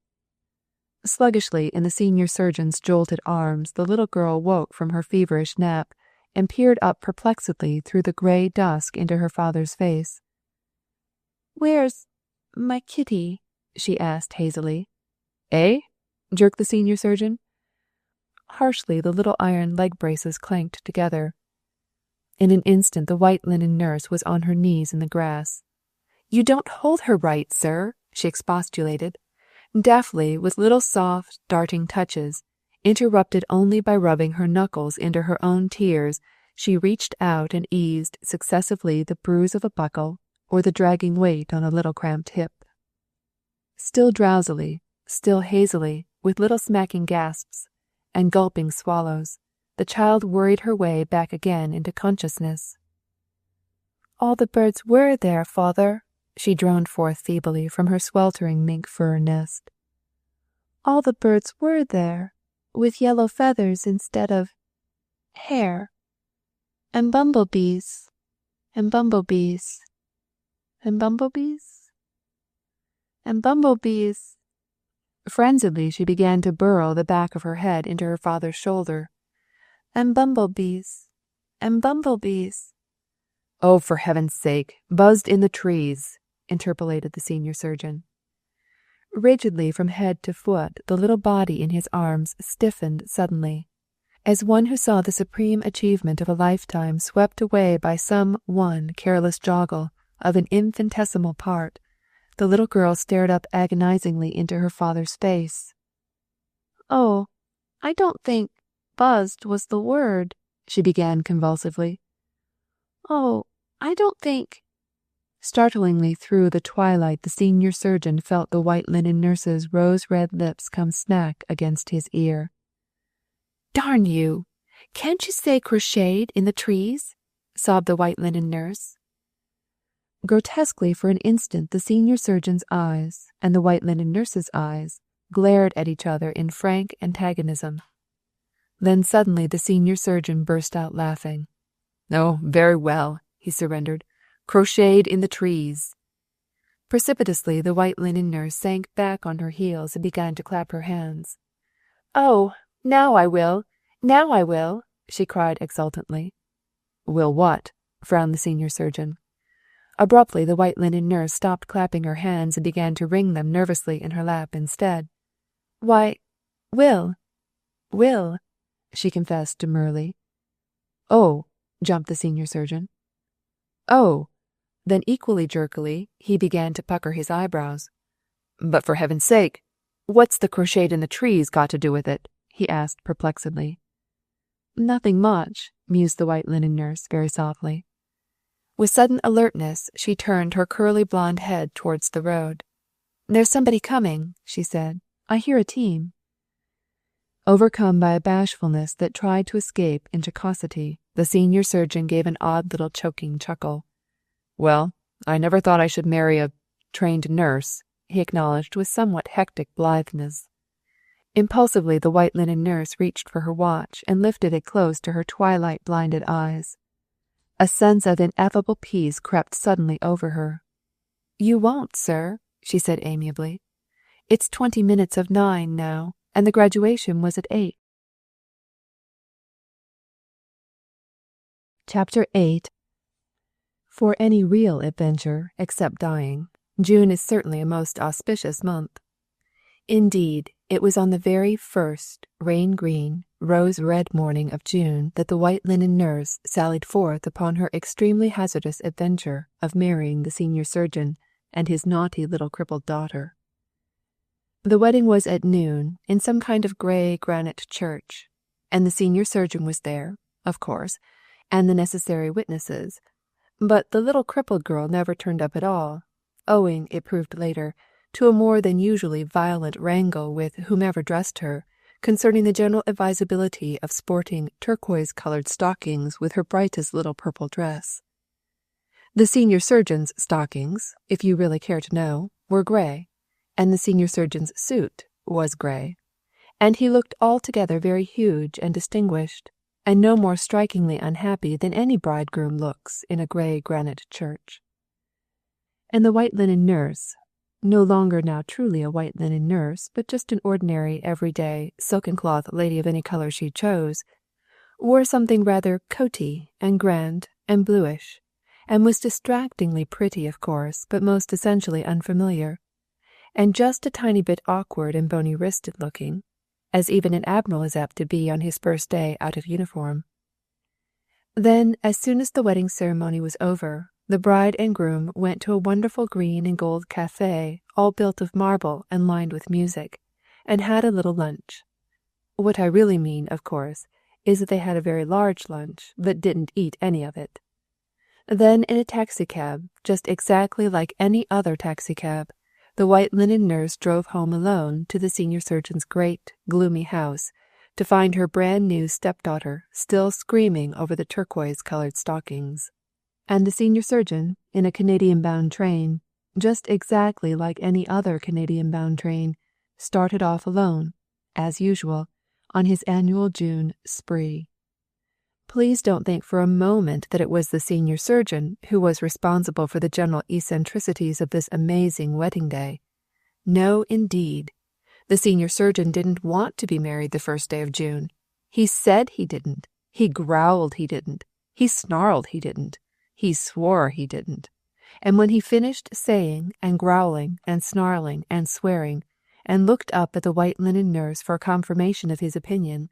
Sluggishly, in the senior surgeon's jolted arms, the little girl woke from her feverish nap and peered up perplexedly through the gray dusk into her father's face. Where's my kitty? She asked hazily. Eh? Jerked the senior surgeon. Harshly, the little iron leg braces clanked together. In an instant, the white linen nurse was on her knees in the grass. You don't hold her right, sir, she expostulated. Deftly, with little soft, darting touches, interrupted only by rubbing her knuckles into her own tears, she reached out and eased successively the bruise of a buckle or the dragging weight on a little cramped hip. Still drowsily, still hazily, with little smacking gasps and gulping swallows, the child worried her way back again into consciousness. All the birds were there, father, she droned forth feebly from her sweltering mink fur nest. All the birds were there, with yellow feathers instead of hair, and bumblebees, and bumblebees, and bumblebees, and bumblebees. Frenziedly, she began to burrow the back of her head into her father's shoulder. And bumblebees, and bumblebees. Oh, for heaven's sake, buzzed in the trees, interpolated the senior surgeon. Rigidly from head to foot, the little body in his arms stiffened suddenly, as one who saw the supreme achievement of a lifetime swept away by some one careless joggle of an infinitesimal part. The little girl stared up agonizingly into her father's face. Oh, I don't think buzzed was the word, she began convulsively. Oh, I don't think... Startlingly through the twilight, the senior surgeon felt the white linen nurse's rose-red lips come smack against his ear. Darn you! Can't you say crocheted in the trees? Sobbed the white linen nurse. Grotesquely for an instant the senior surgeon's eyes and the white linen nurse's eyes glared at each other in frank antagonism. Then suddenly the senior surgeon burst out laughing. Oh, very well, he surrendered. Crocheted in the trees. Precipitously the white linen nurse sank back on her heels and began to clap her hands. Oh, now I will, she cried exultantly. Will what? Frowned the senior surgeon. Abruptly, the white linen nurse stopped clapping her hands and began to wring them nervously in her lap instead. Why, will, she confessed demurely. Oh, jumped the senior surgeon. Oh, then equally jerkily, he began to pucker his eyebrows. But for heaven's sake, what's the crocheted in the trees got to do with it? He asked perplexedly. Nothing much, mused the white linen nurse very softly. With sudden alertness, she turned her curly blonde head towards the road. There's somebody coming, she said. I hear a team. Overcome by a bashfulness that tried to escape in jocosity, the senior surgeon gave an odd little choking chuckle. "Well, I never thought I should marry a trained nurse," he acknowledged with somewhat hectic blitheness. Impulsively, the white linen nurse reached for her watch and lifted it close to her twilight-blinded eyes. A sense of ineffable peace crept suddenly over her. "You won't, sir," she said amiably. "It's 20 minutes of 9 now, and the graduation was at 8. Chapter 8. For any real adventure, except dying, June is certainly a most auspicious month. Indeed, it was on the very first rain-green, rose-red morning of June that the white linen nurse sallied forth upon her extremely hazardous adventure of marrying the senior surgeon and his naughty little crippled daughter. The wedding was at noon in some kind of grey granite church, and the senior surgeon was there, of course, and the necessary witnesses, but the little crippled girl never turned up at all, owing, it proved later, to a more than usually violent wrangle with whomever dressed her, concerning the general advisability of sporting turquoise-coloured stockings with her brightest little purple dress. The senior surgeon's stockings, if you really care to know, were grey, and the senior surgeon's suit was grey, and he looked altogether very huge and distinguished, and no more strikingly unhappy than any bridegroom looks in a grey granite church. And the white linen nurse, no longer now truly a white linen nurse, but just an ordinary, everyday, silken-cloth lady of any colour she chose, wore something rather coaty and grand and bluish, and was distractingly pretty, of course, but most essentially unfamiliar, and just a tiny bit awkward and bony-wristed looking, as even an admiral is apt to be on his first day out of uniform. Then, as soon as the wedding ceremony was over, the bride and groom went to a wonderful green and gold café, all built of marble and lined with music, and had a little lunch. What I really mean, of course, is that they had a very large lunch, but didn't eat any of it. Then, in a taxicab, just exactly like any other taxicab, the white linen nurse drove home alone to the senior surgeon's great, gloomy house, to find her brand-new stepdaughter still screaming over the turquoise-coloured stockings. And the senior surgeon, in a Canadian-bound train, just exactly like any other Canadian-bound train, started off alone, as usual, on his annual June spree. Please don't think for a moment that it was the senior surgeon who was responsible for the general eccentricities of this amazing wedding day. No, indeed. The senior surgeon didn't want to be married the first day of June. He said he didn't. He growled he didn't. He snarled he didn't. He swore he didn't. And when he finished saying and growling and snarling and swearing, and looked up at the white linen nurse for confirmation of his opinion,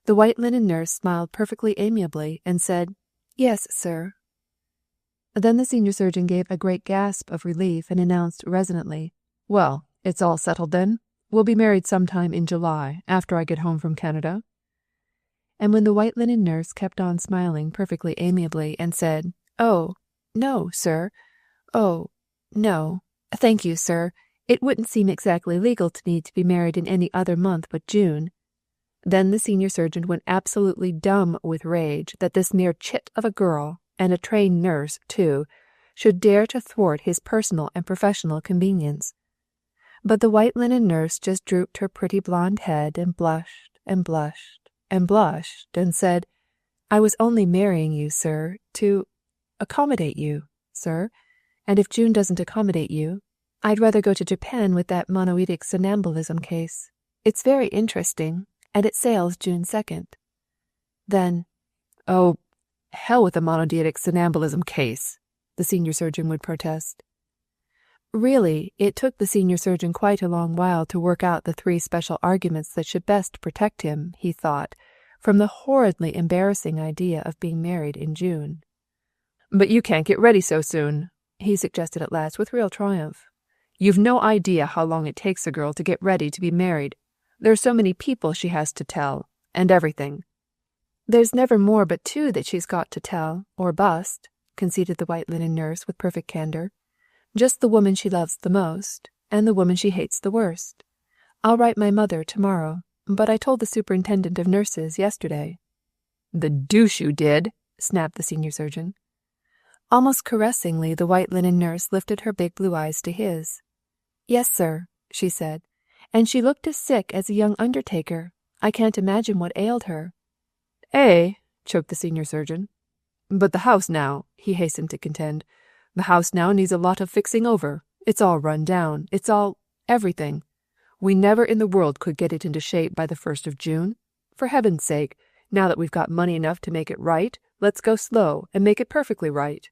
the white linen nurse smiled perfectly amiably and said, "Yes, sir." Then the senior surgeon gave a great gasp of relief and announced resonantly, "Well, it's all settled then. We'll be married sometime in July, after I get home from Canada." And when the white linen nurse kept on smiling perfectly amiably and said, "Oh, no, sir. Oh, no. Thank you, sir. It wouldn't seem exactly legal to me to be married in any other month but June," then the senior surgeon went absolutely dumb with rage that this mere chit of a girl, and a trained nurse, too, should dare to thwart his personal and professional convenience. But the white linen nurse just drooped her pretty blonde head and blushed and blushed and blushed and said, "I was only marrying you, sir, to accommodate you, sir, and if June doesn't accommodate you, I'd rather go to Japan with that monoetic somnambulism case. It's very interesting, and it sails June 2nd. Then, "Oh, hell with the monoetic somnambulism case," the senior surgeon would protest. Really, it took the senior surgeon quite a long while to work out the 3 special arguments that should best protect him, he thought, from the horridly embarrassing idea of being married in June. "But you can't get ready so soon," he suggested at last with real triumph. "You've no idea how long it takes a girl to get ready to be married. There's so many people she has to tell, and everything." "There's never more but 2 that she's got to tell, or bust," conceded the white linen nurse with perfect candour. "Just the woman she loves the most, and the woman she hates the worst. I'll write my mother tomorrow. but I told the superintendent of nurses yesterday." "The deuce you did!" snapped the senior surgeon. Almost caressingly, the white linen nurse lifted her big blue eyes to his. "Yes, sir," she said, "and she looked as sick as a young undertaker. I can't imagine what ailed her." "Eh?" choked the senior surgeon. "But the house now," he hastened to contend. "The house now needs a lot of fixing over. It's all run down. It's all everything. We never in the world could get it into shape by the 1st of June. For heaven's sake, now that we've got money enough to make it right, let's go slow and make it perfectly right."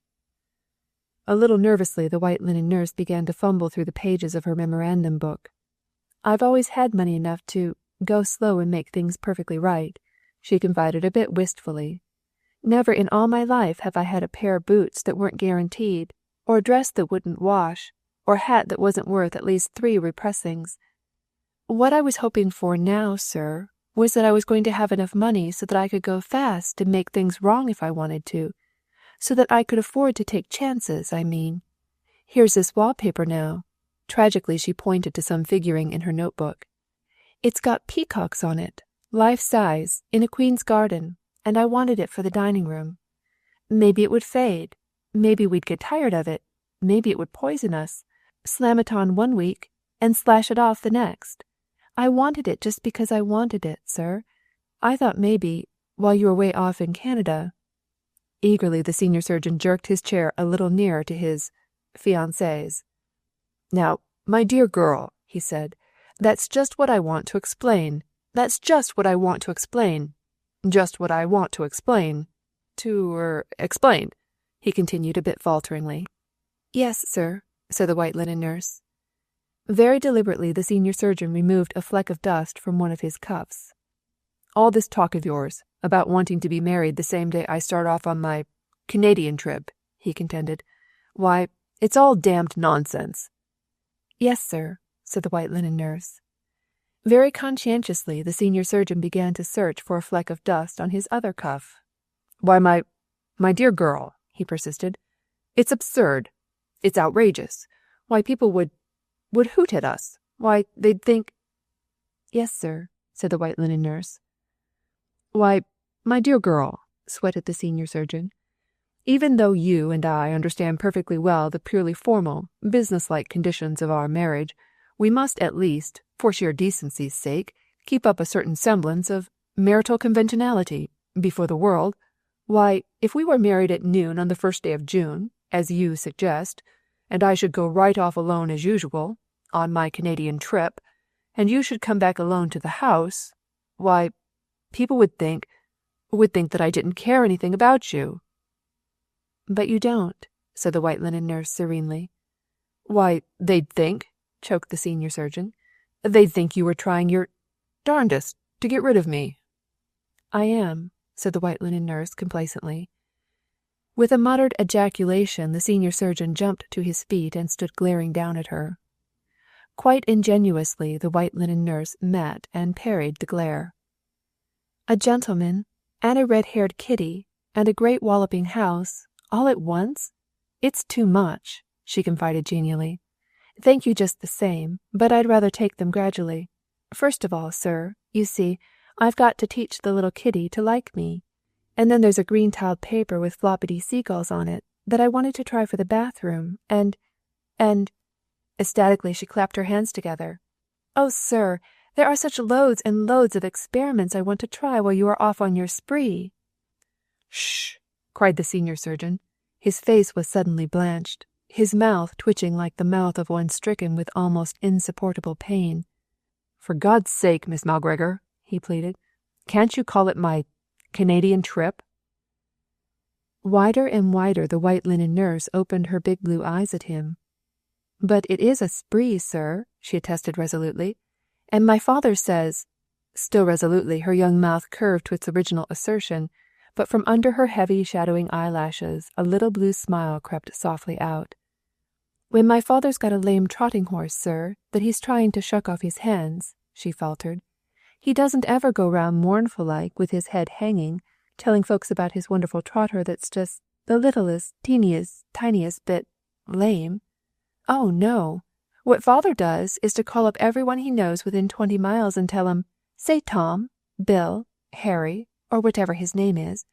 A little nervously, the white linen nurse began to fumble through the pages of her memorandum book. "I've always had money enough to go slow and make things perfectly right," she confided a bit wistfully. "Never in all my life have I had a pair of boots that weren't guaranteed, or a dress that wouldn't wash, or a hat that wasn't worth at least 3 repressings. What I was hoping for now, sir, was that I was going to have enough money so that I could go fast and make things wrong if I wanted to, so that I could afford to take chances, I mean. Here's this wallpaper now." Tragically, she pointed to some figuring in her notebook. "It's got peacocks on it, life-size, in a queen's garden, and I wanted it for the dining room. Maybe it would fade. Maybe we'd get tired of it. Maybe it would poison us. Slam it on one week and slash it off the next. I wanted it just because I wanted it, sir. I thought maybe, while you were way off in Canada—" Eagerly, the senior surgeon jerked his chair a little nearer to his fiancée's. "Now, my dear girl," he said, "that's just what I want to explain. That's just what I want to explain. Just what I want to explain. Explain," he continued a bit falteringly. "Yes, sir," said the white linen nurse. Very deliberately, the senior surgeon removed a fleck of dust from one of his cuffs. "All this talk of yours, about wanting to be married the same day I start off on my Canadian trip," he contended. "Why, it's all damned nonsense." "Yes, sir," said the white linen nurse. Very conscientiously, the senior surgeon began to search for a fleck of dust on his other cuff. "Why, my dear girl," he persisted, "it's absurd. It's outrageous. Why, people would hoot at us. Why, they'd think—" "Yes, sir," said the white linen nurse. "Why, my dear girl," sweated the senior surgeon, "even though you and I understand perfectly well the purely formal, business-like conditions of our marriage, we must at least, for sheer decency's sake, keep up a certain semblance of marital conventionality before the world. Why, if we were married at noon on the 1st day of June, as you suggest, and I should go right off alone as usual, on my Canadian trip, and you should come back alone to the house, why, people would think that I didn't care anything about you." "But you don't," said the white linen nurse serenely. "Why, they'd think," choked the senior surgeon, "they'd think you were trying your darndest to get rid of me." "I am," said the white linen nurse complacently. With a muttered ejaculation, the senior surgeon jumped to his feet and stood glaring down at her. Quite ingenuously, the white linen nurse met and parried the glare. "A gentleman, and a red-haired kitty, and a great walloping house, all at once? It's too much," she confided genially. "Thank you just the same, but I'd rather take them gradually. First of all, sir, you see, I've got to teach the little kitty to like me. And then there's a green-tiled paper with floppity seagulls on it that I wanted to try for the bathroom, and ecstatically she clapped her hands together. "Oh, sir, there are such loads and loads of experiments I want to try while you are off on your spree." "Shh!" cried the senior surgeon. His face was suddenly blanched, his mouth twitching like the mouth of one stricken with almost insupportable pain. "For God's sake, Miss Malgregor," he pleaded, "can't you call it my Canadian trip?" Wider and wider the white linen nurse opened her big blue eyes at him. "But it is a spree, sir," she attested resolutely. "And my father says—" Still resolutely, her young mouth curved to its original assertion, but from under her heavy shadowing eyelashes a little blue smile crept softly out. "When my father's got a lame trotting horse, sir, that he's trying to shuck off his hands," she faltered. "He doesn't ever go round mournful-like with his head hanging, telling folks about his wonderful trotter that's just the littlest, tiniest bit lame. Oh, no. What father does is to call up everyone he knows within 20 miles and tell 'em, Say Tom, Bill, Harry, or whatever his name is,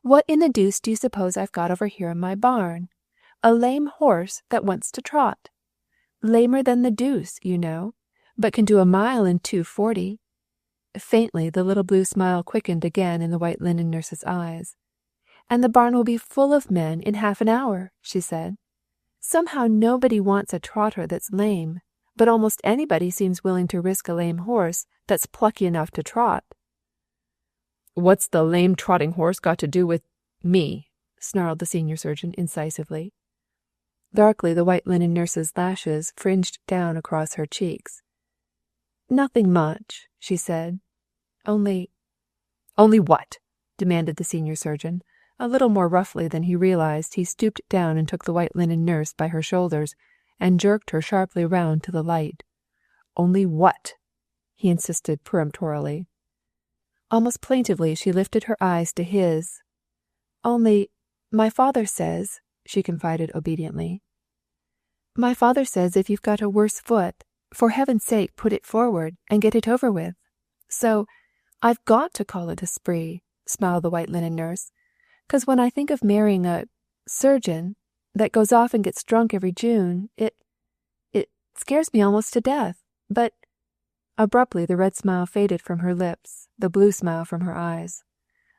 what in the deuce do you suppose I've got over here in my barn? A lame horse that wants to trot. Lamer than the deuce, you know, but can do a mile in 2:40. Faintly, the little blue smile quickened again in the white linen nurse's eyes. And the barn will be full of men in half an hour, she said. Somehow nobody wants a trotter that's lame, but almost anybody seems willing to risk a lame horse that's plucky enough to trot. What's the lame trotting horse got to do with me? Snarled the senior surgeon incisively. Darkly, the white linen nurse's lashes fringed down across her cheeks. Nothing much, she said. Only what? Demanded the senior surgeon. A little more roughly than he realized, he stooped down and took the white linen nurse by her shoulders and jerked her sharply round to the light. Only what? He insisted peremptorily. Almost plaintively, she lifted her eyes to his. Only, my father says, she confided obediently. My father says if you've got a worse foot, for heaven's sake put it forward and get it over with. So, I've got to call it a spree, smiled the white linen nurse, 'cause when I think of marrying a surgeon that goes off and gets drunk every June, it scares me almost to death. But abruptly the red smile faded from her lips, the blue smile from her eyes.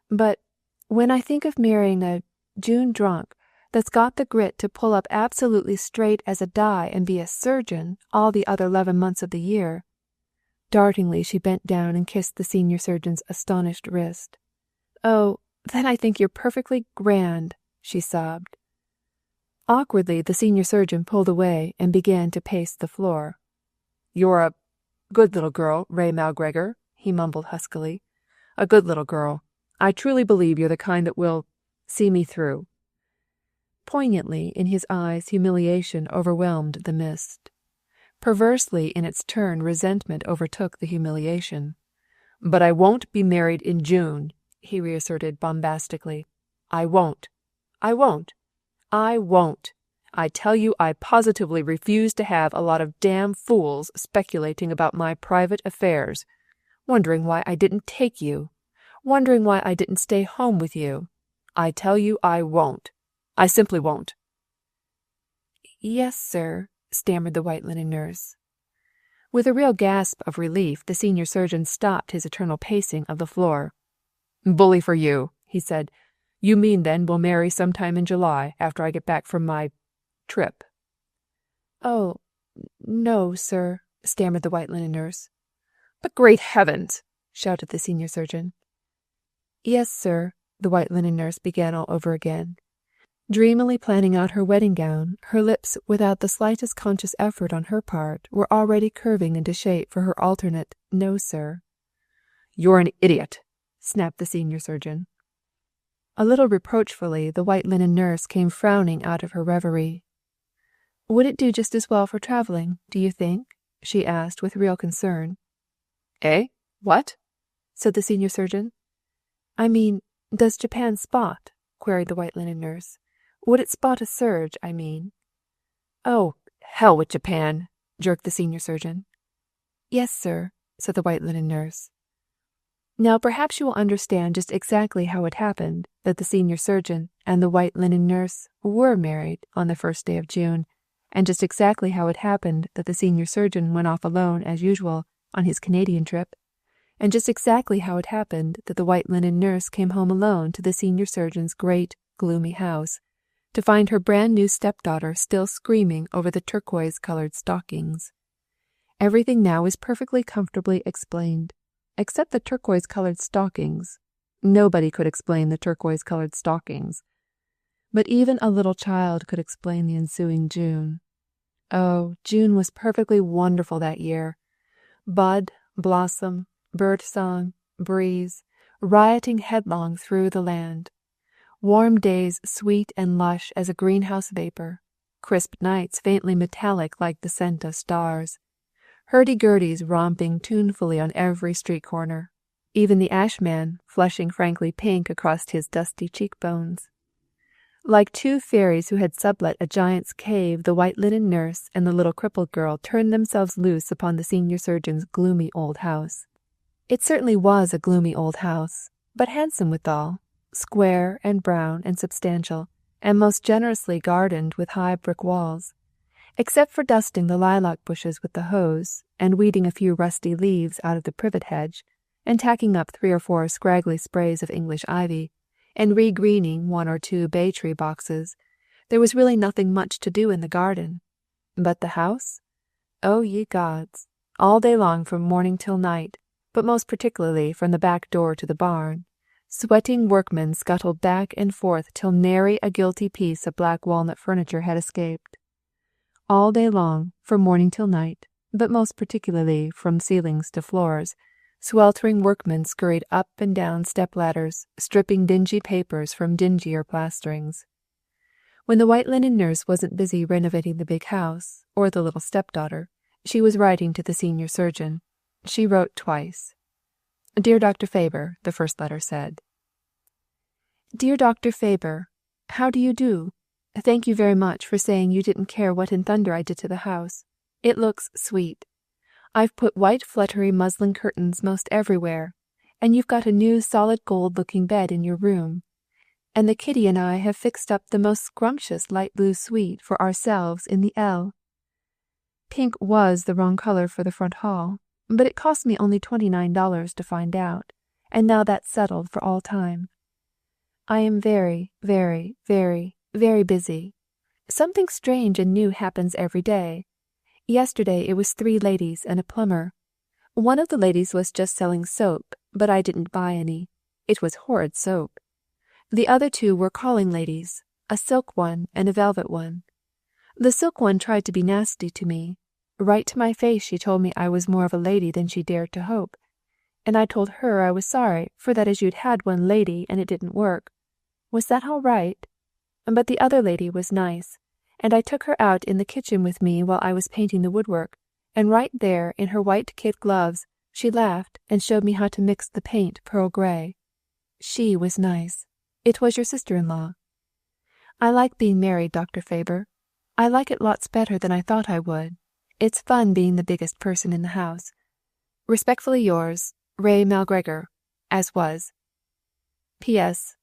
But when I think of marrying a June drunk that's got the grit to pull up absolutely straight as a die and be a surgeon all the other 11 months of the year. Dartingly, she bent down and kissed the senior surgeon's astonished wrist. Oh, then I think you're perfectly grand, she sobbed. Awkwardly, the senior surgeon pulled away and began to pace the floor. You're a good little girl, Ray Malgregor, he mumbled huskily. A good little girl. I truly believe you're the kind that will see me through. Poignantly, in his eyes, humiliation overwhelmed the mist. Perversely, in its turn, resentment overtook the humiliation. But I won't be married in June, he reasserted bombastically. I won't. I won't. I won't. I tell you, I positively refuse to have a lot of damn fools speculating about my private affairs, wondering why I didn't take you, wondering why I didn't stay home with you. I tell you, I won't. I simply won't. Yes, sir, stammered the white linen nurse. With a real gasp of relief, the senior surgeon stopped his eternal pacing of the floor. Bully for you, he said. You mean, then, we'll marry sometime in July, after I get back from my trip? Oh, no, sir, stammered the white linen nurse. But great heavens! Shouted the senior surgeon. Yes, sir, the white linen nurse began all over again. Dreamily planning out her wedding gown, her lips, without the slightest conscious effort on her part, were already curving into shape for her alternate "no, sir." "You're an idiot," snapped the senior surgeon. A little reproachfully, the white linen nurse came frowning out of her reverie. "Would it do just as well for traveling, do you think?" she asked with real concern. "Eh? What?" said the senior surgeon. "I mean, does Japan spot?" queried the white linen nurse. "Would it spot a surge, I mean?" "Oh, hell with Japan," jerked the senior surgeon. "Yes, sir," said the white linen nurse. Now perhaps you will understand just exactly how it happened that the senior surgeon and the white linen nurse were married on the first day of June, and just exactly how it happened that the senior surgeon went off alone as usual on his Canadian trip, and just exactly how it happened that the white linen nurse came home alone to the senior surgeon's great, gloomy house, to find her brand-new stepdaughter still screaming over the turquoise-colored stockings. Everything now is perfectly comfortably explained, except the turquoise-colored stockings. Nobody could explain the turquoise-colored stockings. But even a little child could explain the ensuing June. Oh, June was perfectly wonderful that year. Bud, blossom, bird-song, breeze, rioting headlong through the land. Warm days sweet and lush as a greenhouse vapor, crisp nights faintly metallic like the scent of stars, hurdy-gurdies romping tunefully on every street corner, even the ashman flushing frankly pink across his dusty cheekbones. Like two fairies who had sublet a giant's cave, the white linen nurse and the little crippled girl turned themselves loose upon the senior surgeon's gloomy old house. It certainly was a gloomy old house, but handsome withal, square and brown and substantial, and most generously gardened with high brick walls. Except for dusting the lilac bushes with the hose, and weeding a few rusty leaves out of the privet hedge, and tacking up 3 or 4 scraggly sprays of English ivy, and re-greening 1 or 2 bay-tree boxes, there was really nothing much to do in the garden. But the house? Oh, ye gods! All day long from morning till night, but most particularly from the back door to the barn, sweating workmen scuttled back and forth till nary a guilty piece of black walnut furniture had escaped. All day long, from morning till night, but most particularly from ceilings to floors, sweltering workmen scurried up and down step-ladders, stripping dingy papers from dingier plasterings. When the white linen nurse wasn't busy renovating the big house, or the little stepdaughter, she was writing to the senior surgeon. She wrote twice. Dear Dr. Faber, the first letter said. Dear Dr. Faber, how do you do? Thank you very much for saying you didn't care what in thunder I did to the house. It looks sweet. I've put white fluttery muslin curtains most everywhere, and you've got a new solid gold-looking bed in your room. And the kitty and I have fixed up the most scrumptious light blue suite for ourselves in the L. Pink was the wrong color for the front hall, but it cost me only $29 to find out, and now that's settled for all time. I am very, very, very, very busy. Something strange and new happens every day. Yesterday it was 3 ladies and a plumber. One of the ladies was just selling soap, but I didn't buy any. It was horrid soap. The other 2 were calling ladies, a silk one and a velvet one. The silk one tried to be nasty to me. Right to my face she told me I was more of a lady than she dared to hope, and I told her I was sorry, for that as you'd had one lady and it didn't work. Was that all right? But the other lady was nice, and I took her out in the kitchen with me while I was painting the woodwork, and right there in her white kid gloves she laughed and showed me how to mix the paint pearl grey. She was nice. It was your sister-in-law. I like being married, Dr. Faber. I like it lots better than I thought I would. It's fun being the biggest person in the house. Respectfully yours, Ray Malgregor, as was. P.S.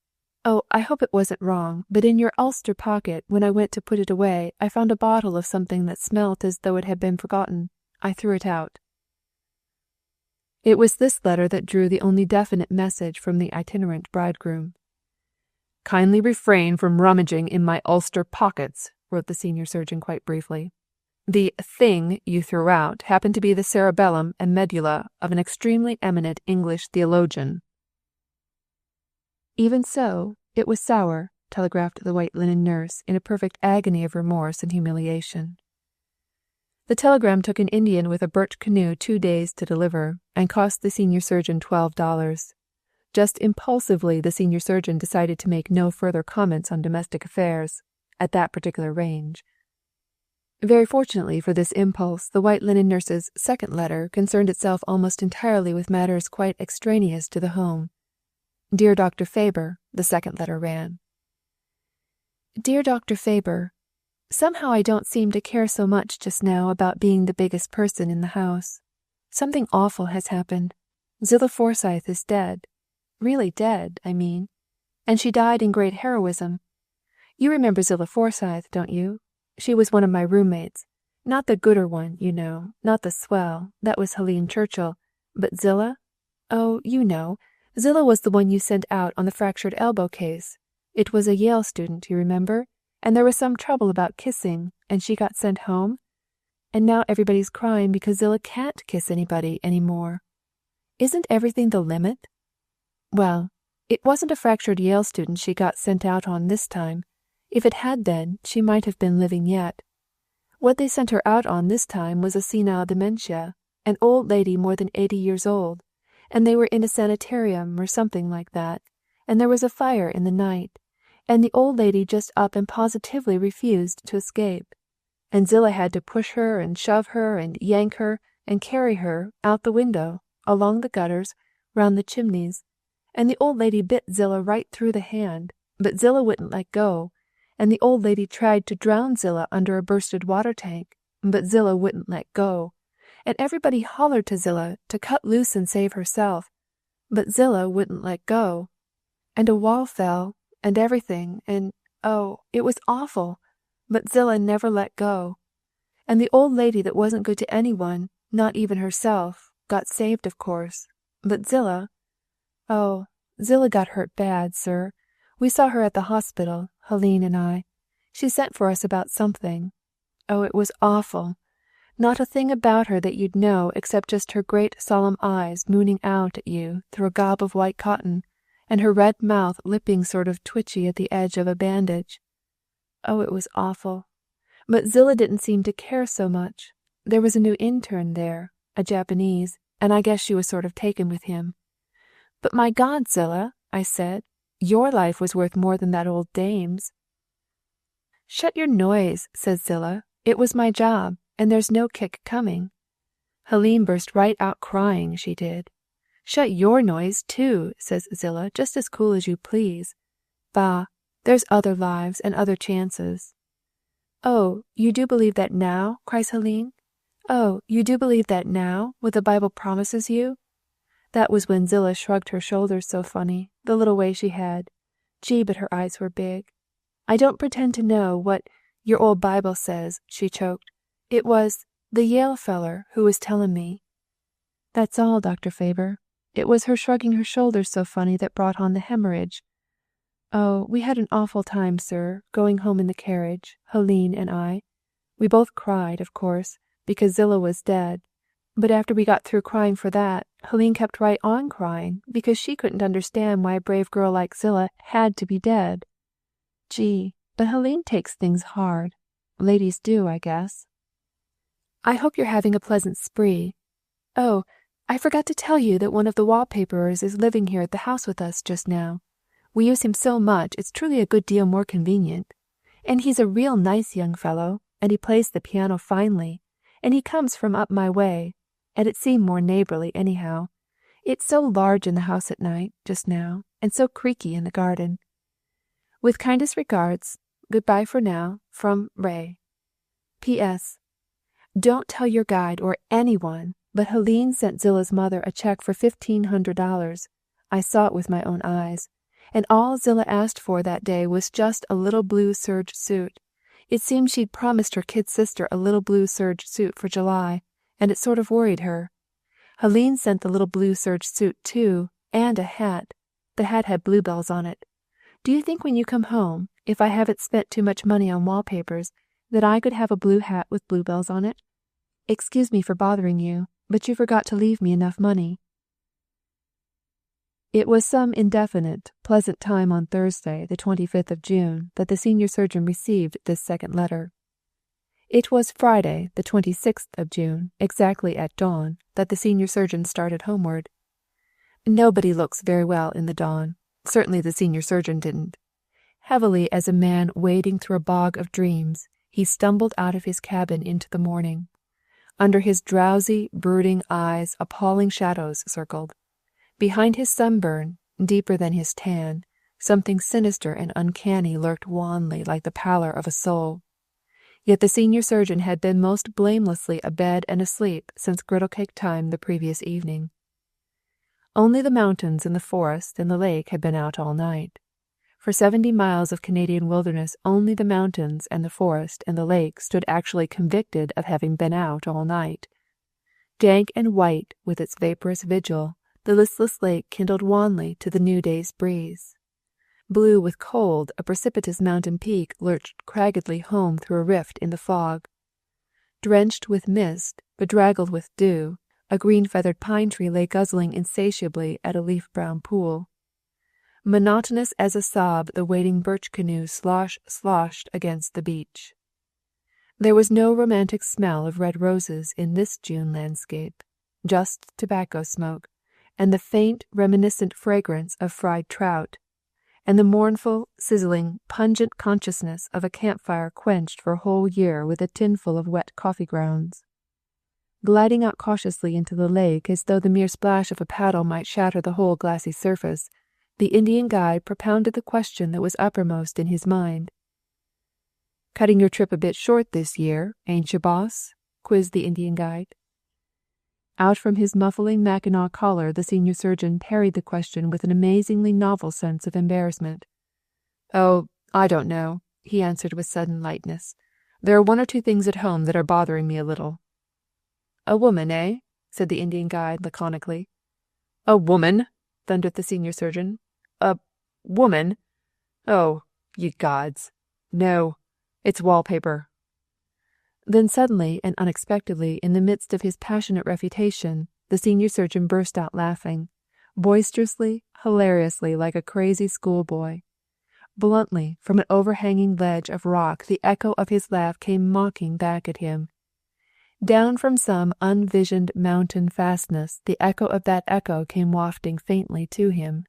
Oh, I hope it wasn't wrong, but in your ulster pocket, when I went to put it away, I found a bottle of something that smelt as though it had been forgotten. I threw it out. It was this letter that drew the only definite message from the itinerant bridegroom. Kindly refrain from rummaging in my ulster pockets, wrote the senior surgeon quite briefly. The thing you threw out happened to be the cerebellum and medulla of an extremely eminent English theologian. Even so, it was sour, telegraphed the white linen nurse in a perfect agony of remorse and humiliation. The telegram took an Indian with a birch canoe 2 days to deliver, and cost the senior surgeon $12. Just impulsively, the senior surgeon decided to make no further comments on domestic affairs, at that particular range. Very fortunately for this impulse, the white linen nurse's second letter concerned itself almost entirely with matters quite extraneous to the home. Dear Dr. Faber, the second letter ran. Dear Dr. Faber, somehow I don't seem to care so much just now about being the biggest person in the house. Something awful has happened. Zillah Forsythe is dead. Really dead, I mean. And she died in great heroism. You remember Zillah Forsythe, don't you? She was one of my roommates. Not the gooder one, you know, not the swell. That was Helene Churchill. But Zillah? Oh, you know. Zillah was the one you sent out on the fractured elbow case. It was a Yale student, you remember? And there was some trouble about kissing, and she got sent home. And now everybody's crying because Zillah can't kiss anybody any more. Isn't everything the limit? Well, it wasn't a fractured Yale student she got sent out on this time. If it had been, she might have been living yet. What they sent her out on this time was a senile dementia, an old lady more than 80 years old, and they were in a sanitarium or something like that, and there was a fire in the night, and the old lady just up and positively refused to escape, and Zillah had to push her and shove her and yank her and carry her out the window, along the gutters, round the chimneys, and the old lady bit Zillah right through the hand, but Zillah wouldn't let go, and the old lady tried to drown Zillah under a bursted water tank, but Zillah wouldn't let go, and everybody hollered to Zillah to cut loose and save herself, but Zillah wouldn't let go. And a wall fell, and everything, and oh, it was awful, but Zillah never let go. And the old lady that wasn't good to anyone, not even herself, got saved, of course, but Zillah, oh, Zillah got hurt bad, sir. We saw her at the hospital, Helene and I. She sent for us about something. Oh, it was awful. Not a thing about her that you'd know except just her great solemn eyes mooning out at you through a gob of white cotton, and her red mouth lipping sort of twitchy at the edge of a bandage. Oh, it was awful. But Zillah didn't seem to care so much. There was a new intern there, a Japanese, and I guess she was sort of taken with him. But my God, Zillah, I said, your life was worth more than that old dame's. Shut your noise, says Zillah. It was my job, and there's no kick coming. Helene burst right out crying, she did. Shut your noise, too, says Zillah, just as cool as you please. Bah, there's other lives and other chances. Oh, you do believe that now? Cries Helene. Oh, you do believe that now, what the Bible promises you? That was when Zillah shrugged her shoulders so funny, the little way she had. Gee, but her eyes were big. I don't pretend to know what your old Bible says, she choked. It was the Yale feller who was telling me. That's all, Dr. Faber. It was her shrugging her shoulders so funny that brought on the hemorrhage. Oh, we had an awful time, sir, going home in the carriage, Helene and I. We both cried, of course, because Zillah was dead. But after we got through crying for that, Helene kept right on crying because she couldn't understand why a brave girl like Zillah had to be dead. Gee, but Helene takes things hard. Ladies do, I guess. I hope you're having a pleasant spree. Oh, I forgot to tell you that one of the wallpaperers is living here at the house with us just now. We use him so much it's truly a good deal more convenient. And he's a real nice young fellow, and he plays the piano finely, and he comes from up my way, and it seemed more neighborly anyhow. It's so large in the house at night, just now, and so creaky in the garden. With kindest regards, goodbye for now, from Ray. P.S. Don't tell your guide or anyone, but Helene sent Zillah's mother a check for $1,500. I saw it with my own eyes, and all Zillah asked for that day was just a little blue serge suit. It seemed she'd promised her kid sister a little blue serge suit for July, and it sort of worried her. Helene sent the little blue serge suit, too, and a hat. The hat had bluebells on it. Do you think when you come home, if I haven't spent too much money on wallpapers, that I could have a blue hat with bluebells on it? Excuse me for bothering you, but you forgot to leave me enough money. It was some indefinite, pleasant time on Thursday, the 25th of June, that the senior surgeon received this second letter. It was Friday, the 26th of June, exactly at dawn, that the senior surgeon started homeward. Nobody looks very well in the dawn. Certainly the senior surgeon didn't. Heavily as a man wading through a bog of dreams, he stumbled out of his cabin into the morning. Under his drowsy, brooding eyes appalling shadows circled. Behind his sunburn, deeper than his tan, something sinister and uncanny lurked wanly like the pallor of a soul. Yet the senior surgeon had been most blamelessly abed and asleep since griddle-cake time the previous evening. Only the mountains and the forest and the lake had been out all night. For 70 miles of Canadian wilderness only the mountains and the forest and the lake stood actually convicted of having been out all night. Dank and white with its vaporous vigil, the listless lake kindled wanly to the new day's breeze. Blue with cold, a precipitous mountain peak lurched craggedly home through a rift in the fog. Drenched with mist, bedraggled with dew, a green-feathered pine tree lay guzzling insatiably at a leaf-brown pool. Monotonous as a sob, the waiting birch canoe sloshed against the beach. There was no romantic smell of red roses in this June landscape, just tobacco smoke, and the faint, reminiscent fragrance of fried trout, and the mournful, sizzling, pungent consciousness of a campfire quenched for a whole year with a tinful of wet coffee grounds. Gliding out cautiously into the lake as though the mere splash of a paddle might shatter the whole glassy surface, the Indian guide propounded the question that was uppermost in his mind. "Cutting your trip a bit short this year, ain't you, boss?" quizzed the Indian guide. Out from his muffling Mackinaw collar, the senior surgeon parried the question with an amazingly novel sense of embarrassment. "Oh, I don't know," he answered with sudden lightness. "There are one or two things at home that are bothering me a little." "A woman, eh?" said the Indian guide laconically. "A woman!" thundered the senior surgeon. "A woman? Oh, ye gods! No, it's wallpaper." Then suddenly and unexpectedly, in the midst of his passionate refutation, the senior surgeon burst out laughing, boisterously, hilariously, like a crazy schoolboy. Bluntly, from an overhanging ledge of rock, the echo of his laugh came mocking back at him. Down from some unvisioned mountain fastness, the echo of that echo came wafting faintly to him.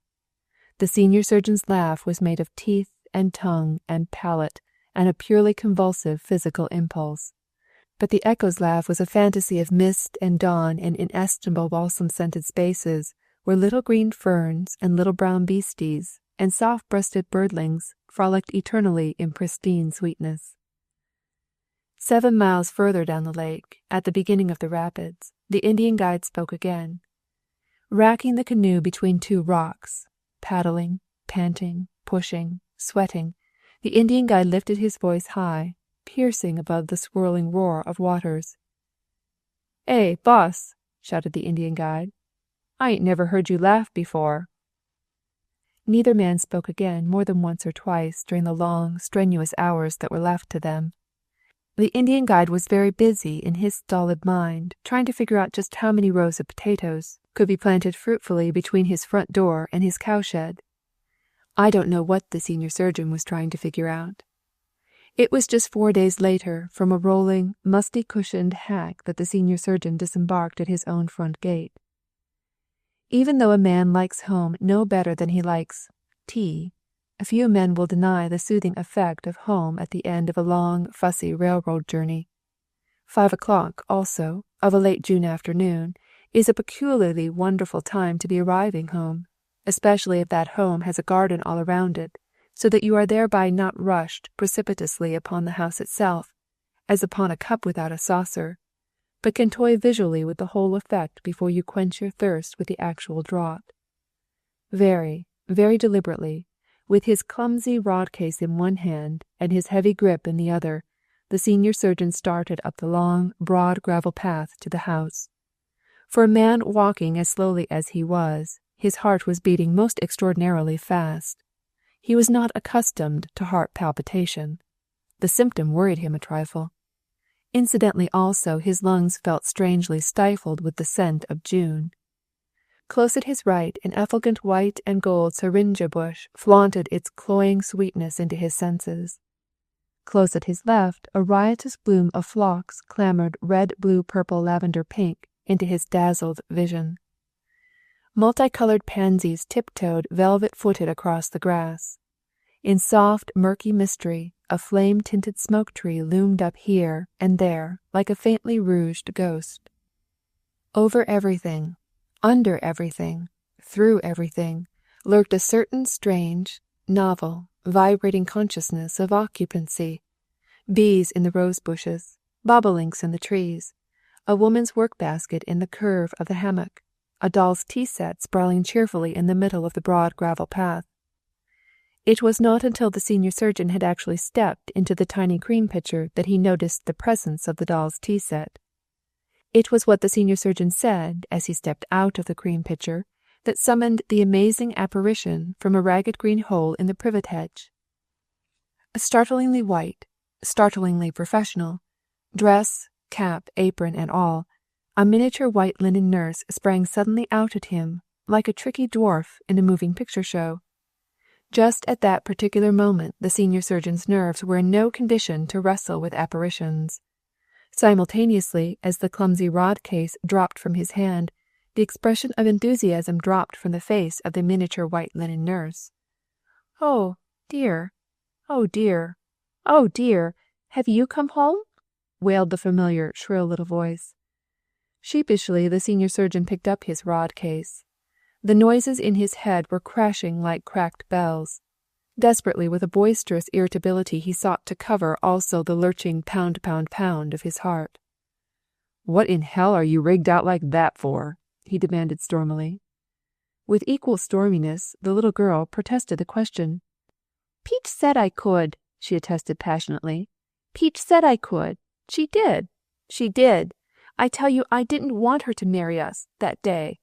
The senior surgeon's laugh was made of teeth and tongue and palate, and a purely convulsive physical impulse. But the echo's laugh was a fantasy of mist and dawn and inestimable balsam-scented spaces, where little green ferns and little brown beasties and soft-breasted birdlings frolicked eternally in pristine sweetness. 7 miles further down the lake, at the beginning of the rapids, the Indian guide spoke again. Racking the canoe between two rocks, paddling, panting, pushing, sweating, the Indian guide lifted his voice high, piercing above the swirling roar of waters. "Hey, boss!" shouted the Indian guide. "I ain't never heard you laugh before." Neither man spoke again more than once or twice during the long, strenuous hours that were left to them. The Indian guide was very busy in his stolid mind, trying to figure out just how many rows of potatoes could be planted fruitfully between his front door and his cowshed. I don't know what the senior surgeon was trying to figure out. It was just 4 days later, from a rolling, musty-cushioned hack, that the senior surgeon disembarked at his own front gate. Even though a man likes home no better than he likes tea, a few men will deny the soothing effect of home at the end of a long, fussy railroad journey. 5 o'clock, also, of a late June afternoon, is a peculiarly wonderful time to be arriving home, especially if that home has a garden all around it, so that you are thereby not rushed precipitously upon the house itself, as upon a cup without a saucer, but can toy visually with the whole effect before you quench your thirst with the actual draught. Very, very deliberately, with his clumsy rod-case in one hand and his heavy grip in the other, the senior surgeon started up the long, broad gravel path to the house. For a man walking as slowly as he was, his heart was beating most extraordinarily fast. He was not accustomed to heart palpitation. The symptom worried him a trifle. Incidentally also, his lungs felt strangely stifled with the scent of June. Close at his right, an effulgent white and gold syringa bush flaunted its cloying sweetness into his senses. Close at his left, a riotous bloom of phlox clamoured red, blue, purple, lavender, pink into his dazzled vision. Multicolored pansies tiptoed velvet-footed across the grass. In soft, murky mystery, a flame-tinted smoke tree loomed up here and there like a faintly rouged ghost. Over everything, under everything, through everything, lurked a certain strange, novel, vibrating consciousness of occupancy. Bees in the rose bushes, bobolinks in the trees, a woman's work-basket in the curve of the hammock, a doll's tea set sprawling cheerfully in the middle of the broad gravel path. It was not until the senior surgeon had actually stepped into the tiny cream pitcher that he noticed the presence of the doll's tea set. It was what the senior surgeon said, as he stepped out of the cream pitcher, that summoned the amazing apparition from a ragged green hole in the privet hedge. Startlingly white, startlingly professional, dress, cap, apron, and all, a miniature white linen nurse sprang suddenly out at him, like a tricky dwarf in a moving picture show. Just at that particular moment the senior surgeon's nerves were in no condition to wrestle with apparitions. Simultaneously, as the clumsy rod-case dropped from his hand, the expression of enthusiasm dropped from the face of the miniature white linen nurse. "Oh, dear! Oh, dear! Oh, dear! Have you come home?" wailed the familiar, shrill little voice. Sheepishly, the senior surgeon picked up his rod-case. The noises in his head were crashing like cracked bells. Desperately, with a boisterous irritability, he sought to cover also the lurching pound, pound, pound of his heart. What in hell are you rigged out like that for?" he demanded stormily. With equal storminess, the little girl protested the question. "Peach said I could," she attested passionately. "Peach said I could. She did. She did. I tell you, I didn't want her to marry us that day.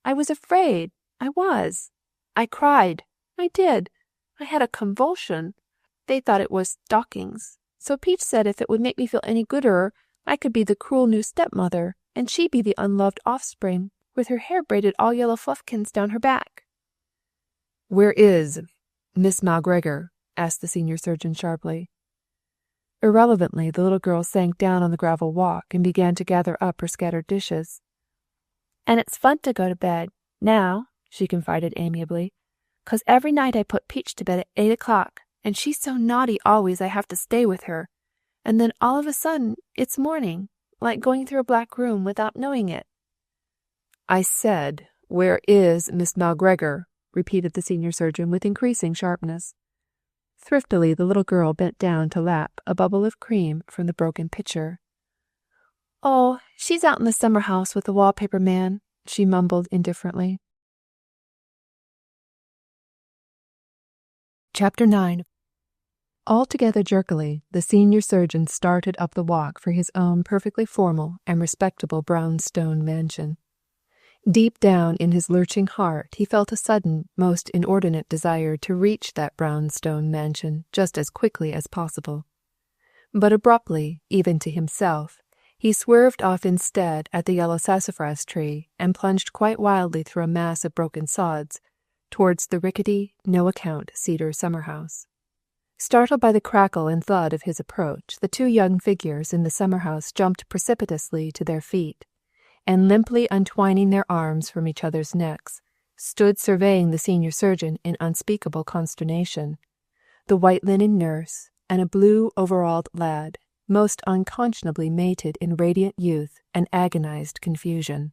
I was afraid. I was. I cried. I did. I had a convulsion. They thought it was stockings. So Peach said if it would make me feel any gooder, I could be the cruel new stepmother, and she be the unloved offspring, with her hair braided all yellow fluffkins down her back." "Where is Miss Malgregor?" asked the senior surgeon sharply. Irrelevantly, the little girl sank down on the gravel walk and began to gather up her scattered dishes. "And it's fun to go to bed, now," she confided amiably, "'cause every night I put Peach to bed at 8 o'clock, and she's so naughty always I have to stay with her. And then all of a sudden, it's morning, like going through a black room without knowing it." "I said, where is Miss Malgregor?" repeated the senior surgeon with increasing sharpness. Thriftily, the little girl bent down to lap a bubble of cream from the broken pitcher. "Oh, she's out in the summer house with the wallpaper man," she mumbled indifferently. Chapter 9. Altogether jerkily, the senior surgeon started up the walk for his own perfectly formal and respectable brownstone mansion. Deep down in his lurching heart he felt a sudden, most inordinate desire to reach that brownstone mansion just as quickly as possible. But abruptly, even to himself, he swerved off instead at the yellow sassafras tree and plunged quite wildly through a mass of broken sods towards the rickety, no-account cedar summer-house. Startled by the crackle and thud of his approach, the two young figures in the summer-house jumped precipitously to their feet, and limply untwining their arms from each other's necks, stood surveying the senior surgeon in unspeakable consternation, the white linen nurse, and a blue overalled lad, most unconscionably mated in radiant youth and agonized confusion.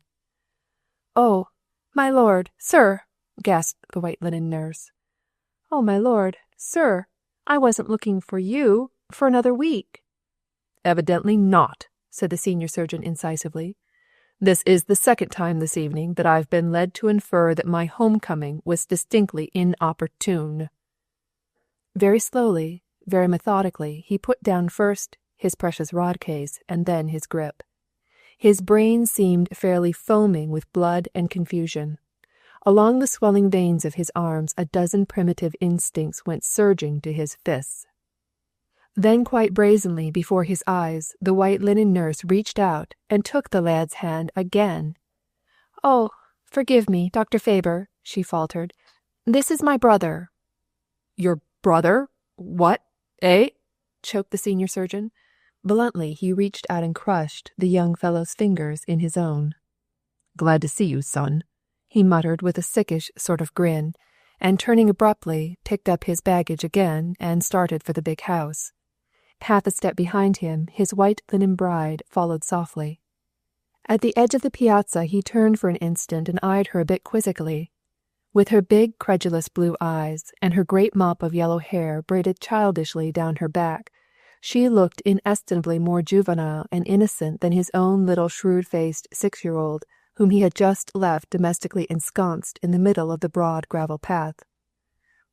"Oh, my lord, sir," gasped the white linen nurse. "Oh, my lord, sir, I wasn't looking for you for another week." "Evidently not," said the senior surgeon incisively. "This is the second time this evening that I've been led to infer that my homecoming was distinctly inopportune." Very slowly, very methodically, he put down first his precious rod case and then his grip. His brain seemed fairly foaming with blood and confusion. Along the swelling veins of his arms a dozen primitive instincts went surging to his fists. Then quite brazenly before his eyes the white linen nurse reached out and took the lad's hand again. "Oh, forgive me, Dr. Faber," she faltered. "This is my brother." "Your brother? What? Eh?" choked the senior surgeon. Bluntly he reached out and crushed the young fellow's fingers in his own. "Glad to see you, son," he muttered with a sickish sort of grin, and turning abruptly, picked up his baggage again and started for the big house. Half a step behind him, his white linen bride followed softly. At the edge of the piazza he turned for an instant and eyed her a bit quizzically. With her big, credulous blue eyes, and her great mop of yellow hair braided childishly down her back, she looked inestimably more juvenile and innocent than his own little shrewd-faced 6-year-old, whom he had just left domestically ensconced in the middle of the broad gravel path.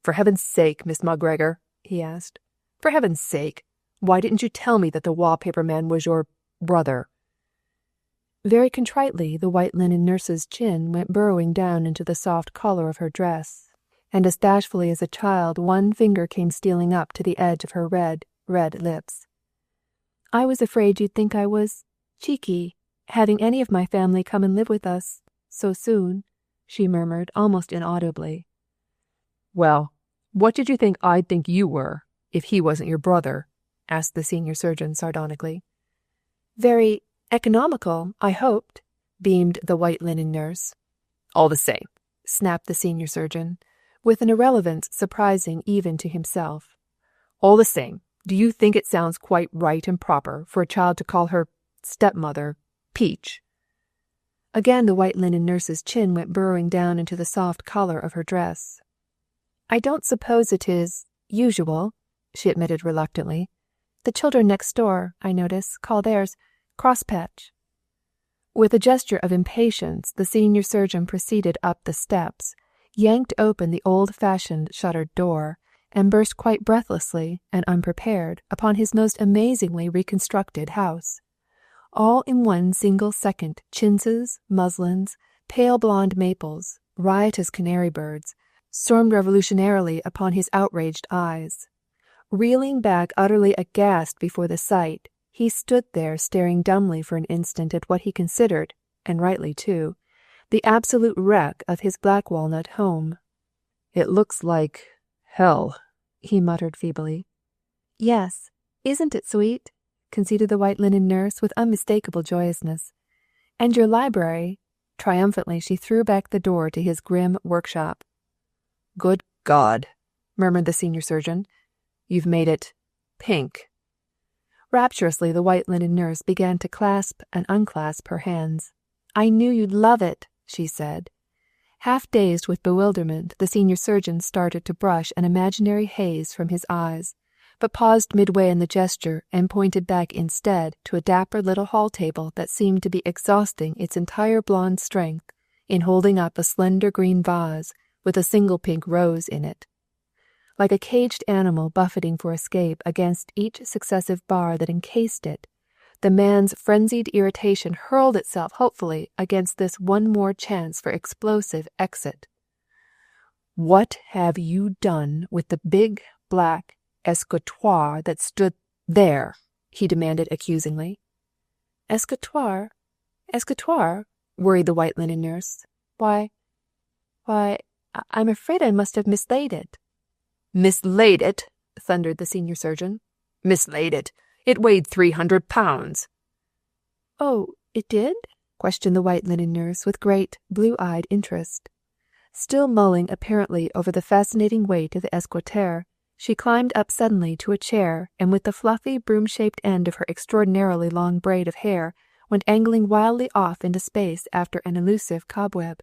"For heaven's sake, Miss Malgregor," he asked, "for heaven's sake, why didn't you tell me that the wallpaper man was your brother?" Very contritely the white linen nurse's chin went burrowing down into the soft collar of her dress, and as bashfully as a child one finger came stealing up to the edge of her red lips. "I was afraid you'd think I was cheeky, having any of my family come and live with us so soon," she murmured almost inaudibly. "Well, what did you think I'd think you were, if he wasn't your brother?" asked the senior surgeon sardonically. "Very economical, I hoped," beamed the white linen nurse. "All the same," snapped the senior surgeon, with an irrelevance surprising even to himself. "All the same, do you think it sounds quite right and proper for a child to call her stepmother Peach?" Again the white linen nurse's chin went burrowing down into the soft collar of her dress. "I don't suppose it is usual," she admitted reluctantly. "The children next door, I notice, call theirs Crosspatch." With a gesture of impatience, the senior surgeon proceeded up the steps, yanked open the old-fashioned shuttered door, and burst quite breathlessly and unprepared upon his most amazingly reconstructed house. All in one single second, chintzes, muslins, pale blonde maples, riotous canary birds, stormed revolutionarily upon his outraged eyes. Reeling back utterly aghast before the sight, he stood there staring dumbly for an instant at what he considered, and rightly too, the absolute wreck of his black walnut home. "It looks like hell," he muttered feebly. "Yes, isn't it sweet?" conceded the white linen nurse with unmistakable joyousness. "And your library?" Triumphantly she threw back the door to his grim workshop. "Good God," murmured the senior surgeon. "You've made it pink." Rapturously the white linen nurse began to clasp and unclasp her hands. "I knew you'd love it," she said. Half dazed with bewilderment, the senior surgeon started to brush an imaginary haze from his eyes, but paused midway in the gesture and pointed back instead to a dapper little hall table that seemed to be exhausting its entire blonde strength in holding up a slender green vase with a single pink rose in it. Like a caged animal buffeting for escape against each successive bar that encased it, the man's frenzied irritation hurled itself hopefully against this one more chance for explosive exit. "What have you done with the big black escritoire that stood there?" he demanded accusingly. "Escritoire? Escritoire?" worried the white linen nurse. Why, I'm afraid I must have mislaid it." "Mislaid it?" thundered the senior surgeon. "Mislaid it? It weighed 300 pounds. "Oh, it did?" questioned the white linen nurse with great, blue-eyed interest. Still mulling apparently over the fascinating weight of the escritoire, she climbed up suddenly to a chair and with the fluffy broom-shaped end of her extraordinarily long braid of hair went angling wildly off into space after an elusive cobweb.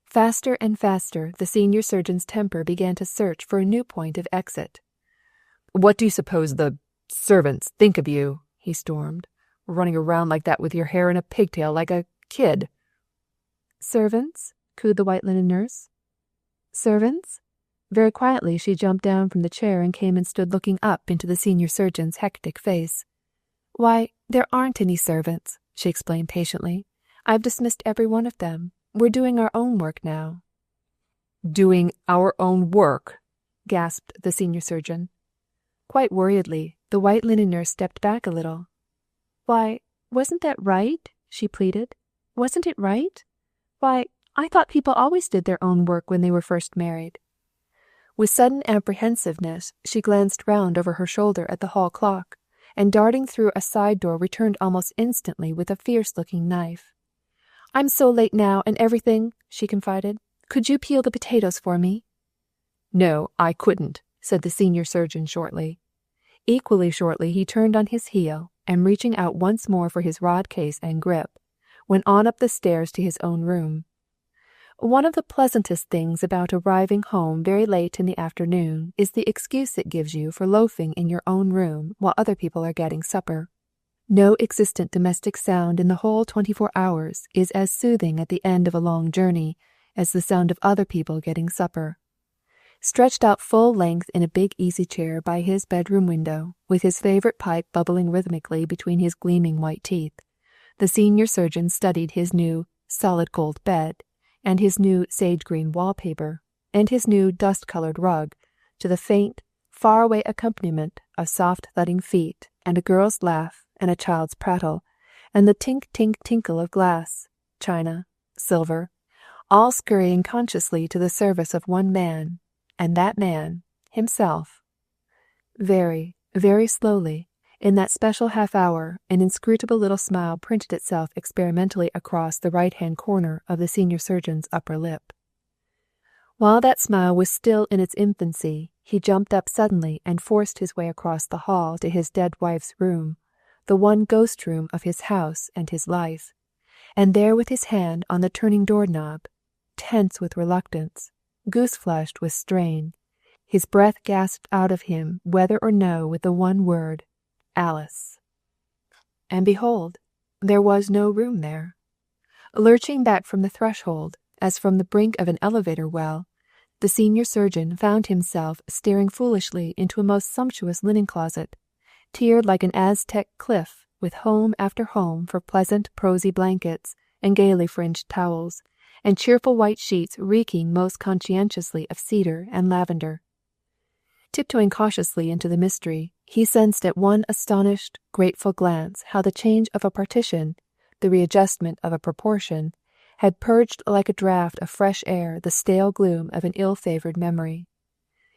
Faster and faster the senior surgeon's temper began to search for a new point of exit. "What do you suppose the servants think of you?" he stormed. "Running around like that with your hair in a pigtail like a kid." "Servants?" cooed the white linen nurse. "Servants?" Very quietly she jumped down from the chair and came and stood looking up into the senior surgeon's hectic face. "Why, there aren't any servants," she explained patiently. "I've dismissed every one of them. We're doing our own work now." "Doing our own work?" gasped the senior surgeon. Quite worriedly, the white linen nurse stepped back a little. "Why, wasn't that right?" she pleaded. "Wasn't it right? Why, I thought people always did their own work when they were first married." With sudden apprehensiveness, she glanced round over her shoulder at the hall clock, and darting through a side door returned almost instantly with a fierce-looking knife. "I'm so late now and everything," she confided. "Could you peel the potatoes for me?" "No, I couldn't," said the senior surgeon shortly. Equally shortly he turned on his heel, and reaching out once more for his rod case and grip, went on up the stairs to his own room. One of the pleasantest things about arriving home very late in the afternoon is the excuse it gives you for loafing in your own room while other people are getting supper. No existent domestic sound in the whole 24 hours is as soothing at the end of a long journey as the sound of other people getting supper. Stretched out full length in a big easy-chair by his bedroom window, with his favorite pipe bubbling rhythmically between his gleaming white teeth, the senior surgeon studied his new solid gold bed, and his new sage-green wallpaper, and his new dust-colored rug, to the faint, far-away accompaniment of soft thudding feet and a girl's laugh and a child's prattle, and the tink-tink-tinkle of glass, china, silver, all scurrying consciously to the service of one man, and that man, himself. Very, very slowly, in that special half-hour, an inscrutable little smile printed itself experimentally across the right-hand corner of the senior surgeon's upper lip. While that smile was still in its infancy, he jumped up suddenly and forced his way across the hall to his dead wife's room, the one ghost room of his house and his life, and there with his hand on the turning door-knob, tense with reluctance, goose-flushed with strain, his breath gasped out of him whether or no with the one word, Alice. And behold, There was no room there. Lurching back from the threshold, as from the brink of an elevator well, the senior surgeon found himself staring foolishly into a most sumptuous linen closet, tiered like an Aztec cliff with home after home for pleasant prosy blankets and gaily fringed towels, and cheerful white sheets reeking most conscientiously of cedar and lavender. Tiptoeing cautiously into the mystery, he sensed at one astonished, grateful glance how the change of a partition, the readjustment of a proportion, had purged like a draught of fresh air the stale gloom of an ill-favoured memory.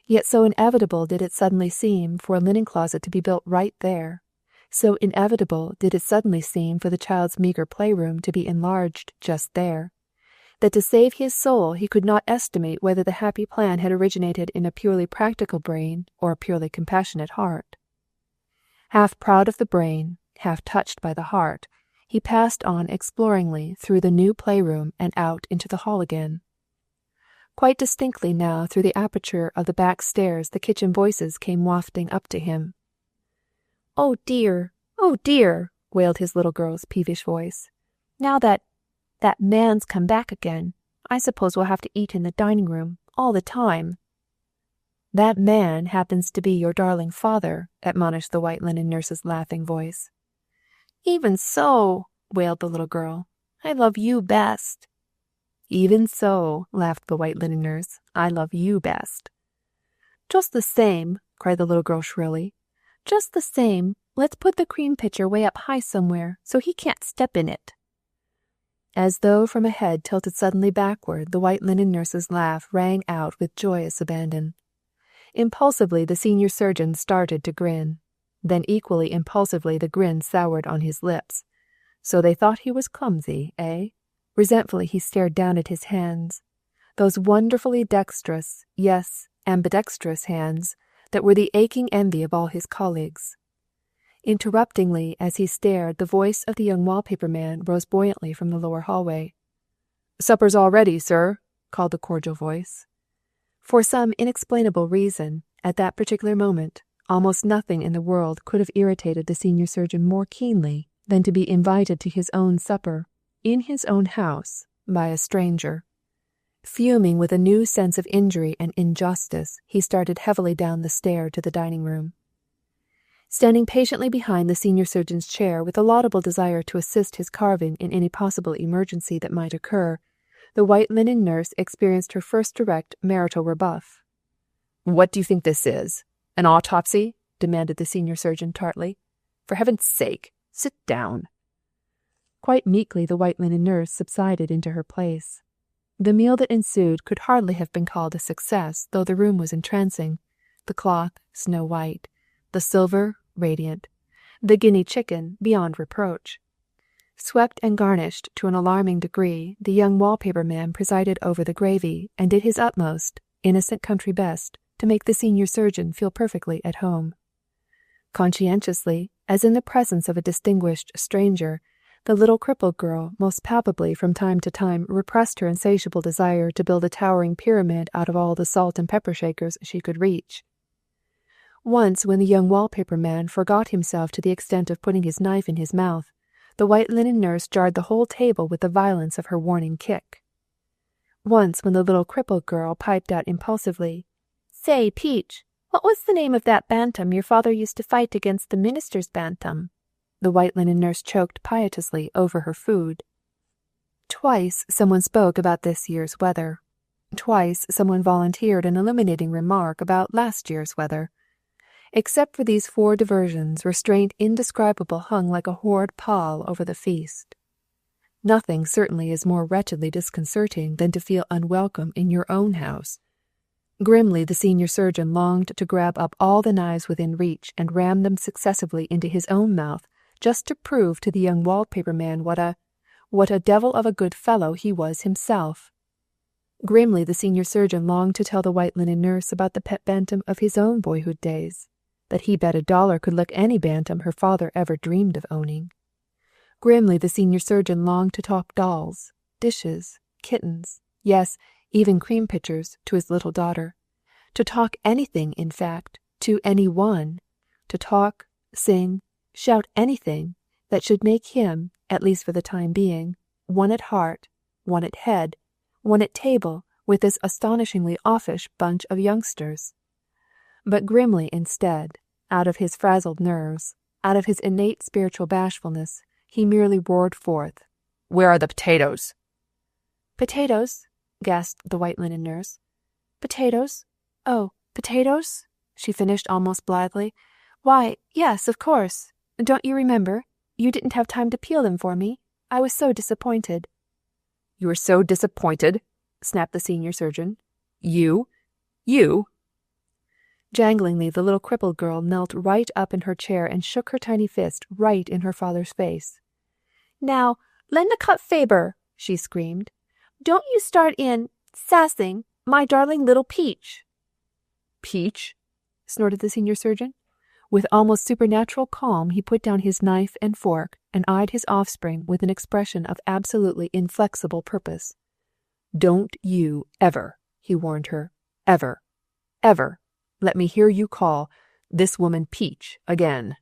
Yet so inevitable did it suddenly seem for a linen closet to be built right there, so inevitable did it suddenly seem for the child's meagre playroom to be enlarged just there, that to save his soul he could not estimate whether the happy plan had originated in a purely practical brain or a purely compassionate heart. Half proud of the brain, half touched by the heart, he passed on exploringly through the new playroom and out into the hall again. Quite distinctly now through the aperture of the back stairs the kitchen voices came wafting up to him. "Oh dear, wailed his little girl's peevish voice. "Now that man's come back again, I suppose we'll have to eat in the dining room all the time." "That man happens to be your darling father," admonished the white linen nurse's laughing voice. "Even so," wailed the little girl, "I love you best." "Even so," laughed the white linen nurse, "I love you best." "Just the same," cried the little girl shrilly, "just the same, let's put the cream pitcher way up high somewhere so he can't step in it." As though from a head tilted suddenly backward, the white linen nurse's laugh rang out with joyous abandon. Impulsively the senior surgeon started to grin. Then equally impulsively the grin soured on his lips. So they thought he was clumsy, eh? Resentfully he stared down at his hands, those wonderfully dexterous, yes, ambidextrous hands that were the aching envy of all his colleagues. Interruptingly, as he stared, the voice of the young wallpaper man rose buoyantly from the lower hallway. "Supper's all ready, sir," called the cordial voice. For some inexplainable reason, at that particular moment, almost nothing in the world could have irritated the senior surgeon more keenly than to be invited to his own supper, in his own house, by a stranger. Fuming with a new sense of injury and injustice, he started heavily down the stair to the dining room. Standing patiently behind the senior surgeon's chair with a laudable desire to assist his carving in any possible emergency that might occur, the white linen nurse experienced her first direct marital rebuff. "What do you think this is? An autopsy?" demanded the senior surgeon tartly. "For heaven's sake, sit down." Quite meekly the white linen nurse subsided into her place. The meal that ensued could hardly have been called a success, though the room was entrancing, the cloth snow-white, the silver radiant, the guinea chicken beyond reproach. Swept and garnished to an alarming degree, the young wallpaper man presided over the gravy and did his utmost, innocent country best, to make the senior surgeon feel perfectly at home. Conscientiously, as in the presence of a distinguished stranger, the little crippled girl most palpably from time to time repressed her insatiable desire to build a towering pyramid out of all the salt and pepper shakers she could reach. Once, when the young wallpaper man forgot himself to the extent of putting his knife in his mouth, the white linen nurse jarred the whole table with the violence of her warning kick. Once, when the little crippled girl piped out impulsively, "Say, Peach, what was the name of that bantam your father used to fight against the minister's bantam?" the white linen nurse choked piteously over her food. Twice someone spoke about this year's weather. Twice someone volunteered an illuminating remark about last year's weather. Except for these 4 diversions, restraint indescribable hung like a horrid pall over the feast. Nothing certainly is more wretchedly disconcerting than to feel unwelcome in your own house. Grimly the senior surgeon longed to grab up all the knives within reach and ram them successively into his own mouth, just to prove to the young wallpaper man what a devil of a good fellow he was himself. Grimly the senior surgeon longed to tell the white linen nurse about the pet bantam of his own boyhood days, that he bet $1 could lick any bantam her father ever dreamed of owning. Grimly the senior surgeon longed to talk dolls, dishes, kittens, yes, even cream pitchers, to his little daughter. To talk anything, in fact, to any one. To talk, sing, shout anything that should make him, at least for the time being, one at heart, one at head, one at table with this astonishingly offish bunch of youngsters. But grimly instead, out of his frazzled nerves, out of his innate spiritual bashfulness, he merely roared forth, "Where are the potatoes?" "Potatoes?" gasped the white linen nurse. "Potatoes? Oh, potatoes?" she finished almost blithely. "Why, yes, of course. Don't you remember? You didn't have time to peel them for me. I was so disappointed." "You were so disappointed?" snapped the senior surgeon. You? Janglingly, the little crippled girl knelt right up in her chair and shook her tiny fist right in her father's face. "Now, Lendicott Faber," she screamed, "don't you start in sassing my darling little Peach." "Peach?" snorted the senior surgeon. With almost supernatural calm, he put down his knife and fork and eyed his offspring with an expression of absolutely inflexible purpose. "Don't you ever," he warned her, "ever, let me hear you call this woman Peach again."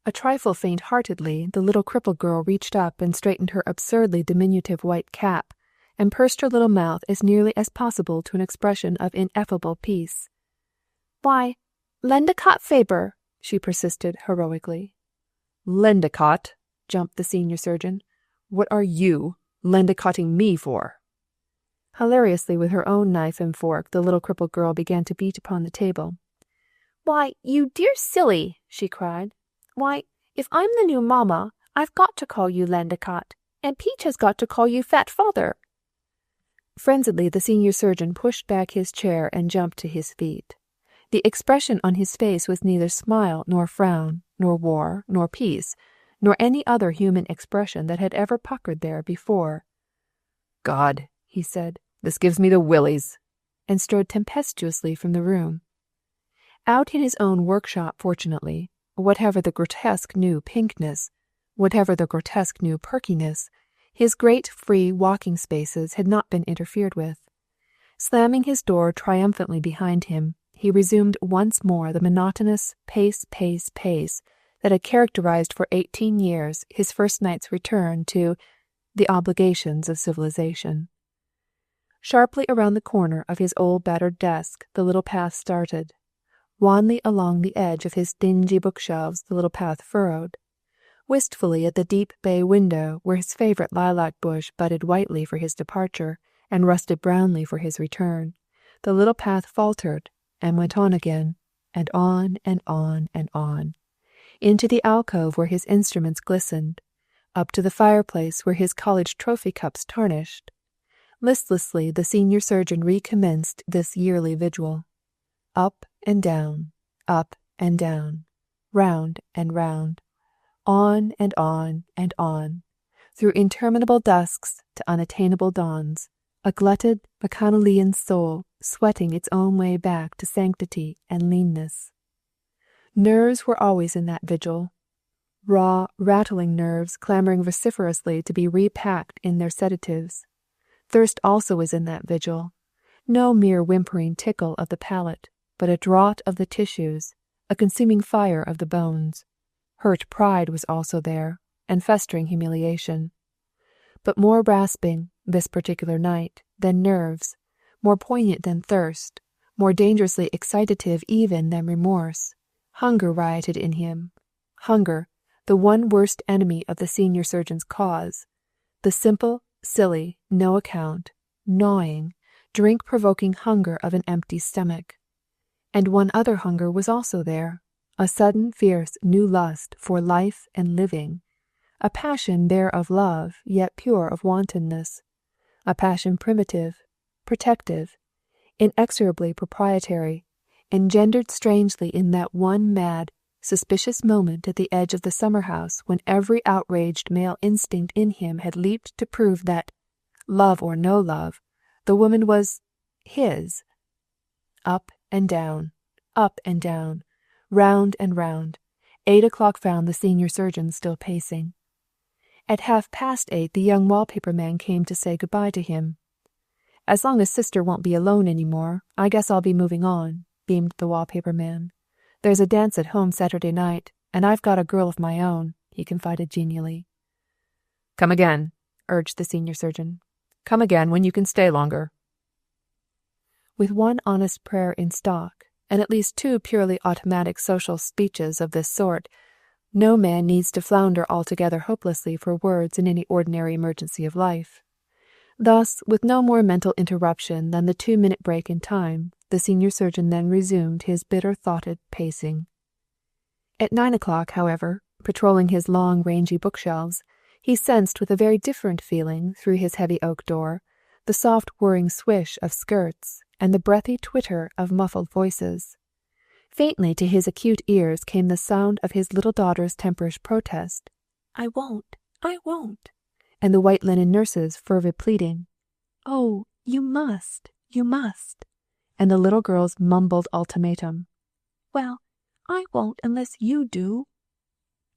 A trifle faint-heartedly, the little crippled girl reached up and straightened her absurdly diminutive white cap, and pursed her little mouth as nearly as possible to an expression of ineffable peace. "Why, Lendicott Faber," she persisted heroically. "Lendicott?" jumped the senior surgeon. "What are you lendicotting me for?" Hilariously, with her own knife and fork, the little crippled girl began to beat upon the table. "Why, you dear silly," she cried. "Why, if I'm the new mamma, I've got to call you Lendicott, and Peach has got to call you Fat Father." Frenziedly, the senior surgeon pushed back his chair and jumped to his feet. The expression on his face was neither smile nor frown, nor war, nor peace, nor any other human expression that had ever puckered there before. "God," he said, "this gives me the willies," and strode tempestuously from the room. Out in his own workshop, fortunately, whatever the grotesque new pinkness, whatever the grotesque new perkiness, his great free walking spaces had not been interfered with. Slamming his door triumphantly behind him, he resumed once more the monotonous pace that had characterized for 18 years his first night's return to the obligations of civilization. Sharply around the corner of his old battered desk the little path started. Wanly along the edge of his dingy bookshelves the little path furrowed. Wistfully at the deep bay window where his favorite lilac bush budded whitely for his departure and rusted brownly for his return, the little path faltered and went on again, and on and on and on, into the alcove where his instruments glistened, up to the fireplace where his college trophy cups tarnished. Listlessly the senior surgeon recommenced this yearly vigil. Up and down, round and round, on and on and on, through interminable dusks to unattainable dawns, a glutted bacchanalian soul sweating its own way back to sanctity and leanness. Nerves were always in that vigil, raw, rattling nerves clamoring vociferously to be repacked in their sedatives. Thirst also was in that vigil, no mere whimpering tickle of the palate, but a draught of the tissues, a consuming fire of the bones. Hurt pride was also there, and festering humiliation. But more rasping, this particular night, than nerves, more poignant than thirst, more dangerously excitative even than remorse, hunger rioted in him. Hunger, the one worst enemy of the senior surgeon's cause, the simple, silly, no-account, gnawing, drink-provoking hunger of an empty stomach. And one other hunger was also there, a sudden fierce new lust for life and living, a passion bare of love yet pure of wantonness, a passion primitive, protective, inexorably proprietary, engendered strangely in that one mad, suspicious moment at the edge of the summer-house when every outraged male instinct in him had leaped to prove that, love or no love, the woman was his. Up and down, round and round, 8 o'clock found the senior surgeon still pacing. At 8:30 the young wallpaper man came to say good-bye to him. "As long as Sister won't be alone any more, I guess I'll be moving on," beamed the wallpaper man. "There's a dance at home Saturday night, and I've got a girl of my own," he confided genially. Come again, urged the senior surgeon. Come again when you can stay longer. With one honest prayer in stock, and at least 2 purely automatic social speeches of this sort, no man needs to flounder altogether hopelessly for words in any ordinary emergency of life. Thus, with no more mental interruption than the 2-minute break in time, the senior surgeon then resumed his bitter-thoughted pacing. At 9 o'clock, however, patrolling his long, rangy bookshelves, he sensed with a very different feeling, through his heavy oak door, the soft whirring swish of skirts and the breathy twitter of muffled voices. Faintly to his acute ears came the sound of his little daughter's temperish protest, "I won't, I won't," and the white linen nurse's fervid pleading, "Oh, you must, you must," and the little girl's mumbled ultimatum, "Well, I won't unless you do."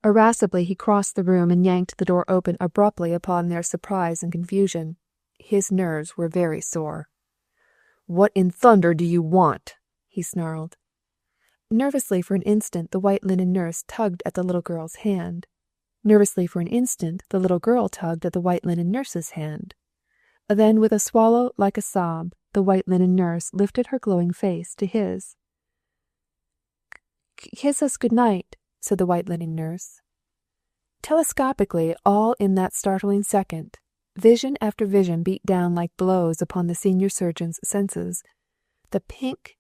Irascibly he crossed the room and yanked the door open abruptly upon their surprise and confusion. His nerves were very sore. "What in thunder do you want?" he snarled. Nervously for an instant the white linen nurse tugged at the little girl's hand. Nervously for an instant the little girl tugged at the white linen nurse's hand. Then, with a swallow like a sob, the white linen nurse lifted her glowing face to his. "Kiss us good night," said the white linen nurse. Telescopically, all in that startling second, vision after vision beat down like blows upon the senior surgeon's senses. The pink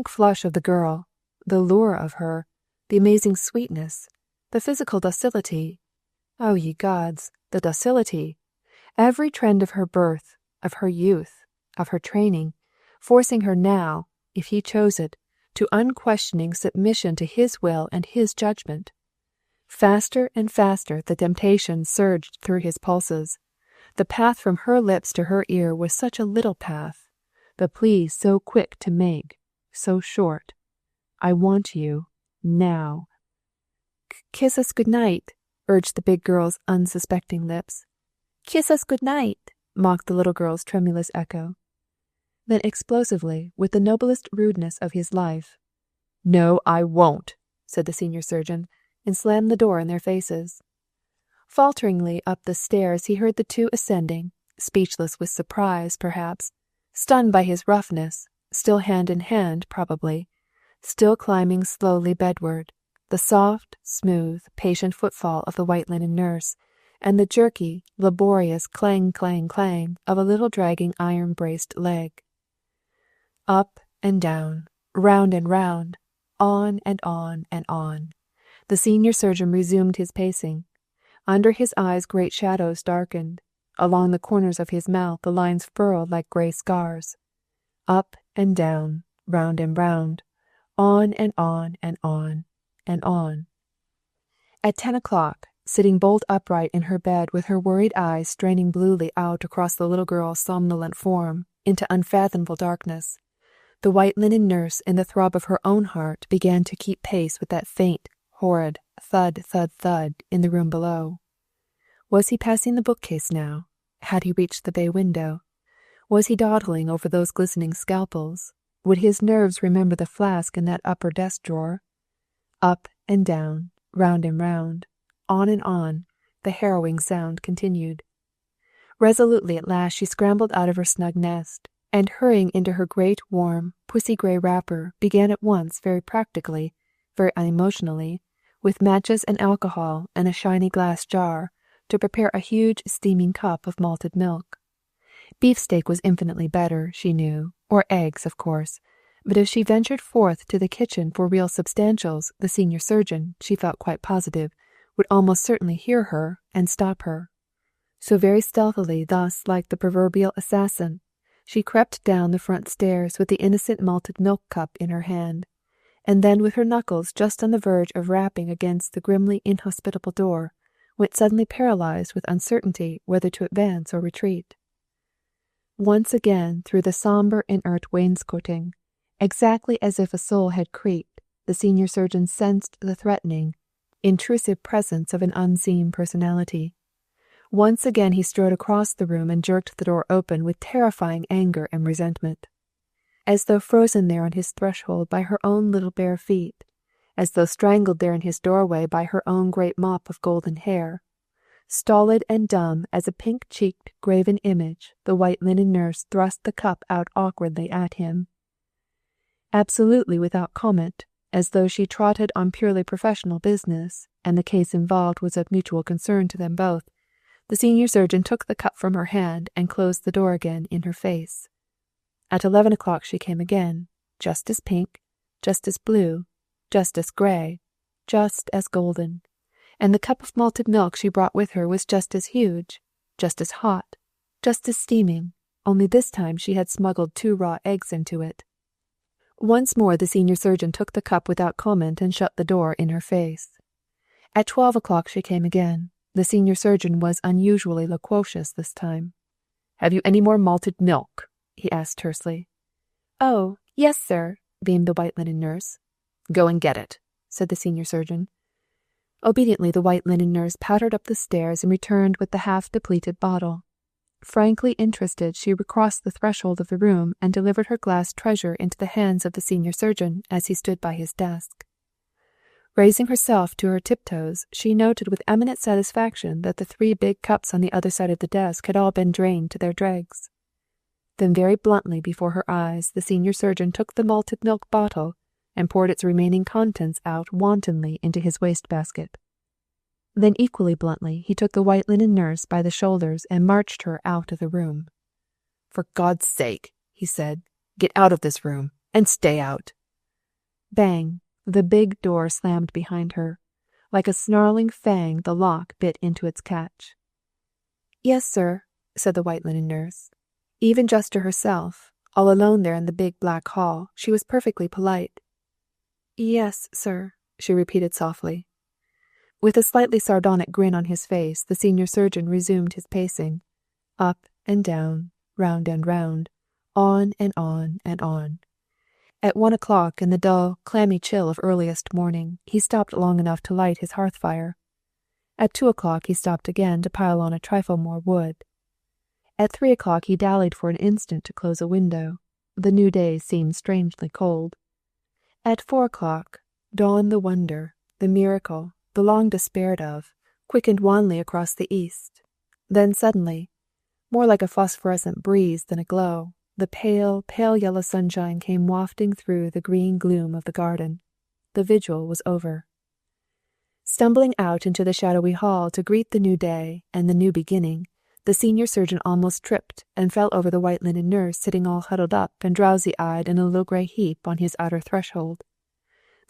flush of the girl, the lure of her, the amazing sweetness, the physical docility. Oh, ye gods, the docility! Every trend of her birth, of her youth, of her training, forcing her now, if he chose it, to unquestioning submission to his will and his judgment. Faster and faster the temptation surged through his pulses. The path from her lips to her ear was such a little path, the plea so quick to make, so short. "I want you, now." "Kiss us good night," urged the big girl's unsuspecting lips. "Kiss us good night," mocked the little girl's tremulous echo. Then explosively, with the noblest rudeness of his life, "No, I won't," said the senior surgeon, and slammed the door in their faces. Falteringly up the stairs he heard the two ascending, speechless with surprise, perhaps, stunned by his roughness, still hand in hand, probably, still climbing slowly bedward, the soft, smooth, patient footfall of the white linen nurse, and the jerky, laborious clang, clang, clang of a little dragging iron-braced leg. Up and down, round and round, on and on and on. The senior surgeon resumed his pacing. Under his eyes great shadows darkened. Along the corners of his mouth the lines furrowed like grey scars. Up and down, round and round, on and on and on and on. At 10 o'clock, sitting bolt upright in her bed with her worried eyes straining bluely out across the little girl's somnolent form into unfathomable darkness, the white linen nurse in the throb of her own heart began to keep pace with that faint, horrid thud, thud, thud in the room below. Was he passing the bookcase now? Had he reached the bay window? Was he dawdling over those glistening scalpels? Would his nerves remember the flask in that upper desk drawer? Up and down, round and round, on and on, the harrowing sound continued. Resolutely at last she scrambled out of her snug nest, and hurrying into her great warm, pussy-grey wrapper, began at once very practically, very unemotionally, with matches and alcohol and a shiny glass jar, to prepare a huge steaming cup of malted milk. Beefsteak was infinitely better, she knew, or eggs, of course, but if she ventured forth to the kitchen for real substantials, the senior surgeon, she felt quite positive, would almost certainly hear her and stop her. So very stealthily, thus like the proverbial assassin, she crept down the front stairs with the innocent malted milk cup in her hand, and then with her knuckles just on the verge of rapping against the grimly inhospitable door, went suddenly paralyzed with uncertainty whether to advance or retreat. Once again, through the sombre inert wainscoting, exactly as if a soul had creaked, the senior surgeon sensed the threatening, intrusive presence of an unseen personality. Once again he strode across the room and jerked the door open with terrifying anger and resentment. As though frozen there on his threshold by her own little bare feet, as though strangled there in his doorway by her own great mop of golden hair, Stolid and dumb as a pink-cheeked graven image, the white linen nurse thrust the cup out awkwardly at him. Absolutely without comment, as though she trotted on purely professional business, and the case involved was of mutual concern to them both, the senior surgeon took the cup from her hand and closed the door again in her face. At 11 o'clock she came again, just as pink, just as blue, just as grey, just as golden, and the cup of malted milk she brought with her was just as huge, just as hot, just as steaming, only this time she had smuggled 2 raw eggs into it. Once more the senior surgeon took the cup without comment and shut the door in her face. At 12 o'clock she came again. The senior surgeon was unusually loquacious this time. "Have you any more malted milk?" he asked tersely. "Oh, yes, sir," beamed the white linen nurse. "Go and get it," said the senior surgeon. Obediently the white linen nurse pattered up the stairs and returned with the half-depleted bottle. Frankly interested, she recrossed the threshold of the room and delivered her glass treasure into the hands of the senior surgeon as he stood by his desk. Raising herself to her tiptoes, she noted with eminent satisfaction that the 3 big cups on the other side of the desk had all been drained to their dregs. Then very bluntly before her eyes the senior surgeon took the malted milk bottle and poured its remaining contents out wantonly into his wastebasket. Then equally bluntly he took the white linen nurse by the shoulders and marched her out of the room. "For God's sake," he said, "get out of this room, and stay out." Bang! The big door slammed behind her. Like a snarling fang the lock bit into its catch. "Yes, sir," said the white linen nurse. Even just to herself, all alone there in the big black hall, she was perfectly polite. "Yes, sir," she repeated softly. With a slightly sardonic grin on his face, the senior surgeon resumed his pacing. Up and down, round and round, on and on and on. At 1 o'clock, in the dull, clammy chill of earliest morning, he stopped long enough to light his hearth fire. At 2 o'clock he stopped again to pile on a trifle more wood. At 3 o'clock he dallied for an instant to close a window. The new day seemed strangely cold. At 4 o'clock, dawned the wonder, the miracle, the long despaired of, quickened wanly across the east. Then suddenly, more like a phosphorescent breeze than a glow, the pale, pale yellow sunshine came wafting through the green gloom of the garden. The vigil was over. Stumbling out into the shadowy hall to greet the new day and the new beginning, the senior surgeon almost tripped and fell over the white linen nurse sitting all huddled up and drowsy-eyed in a little grey heap on his outer threshold.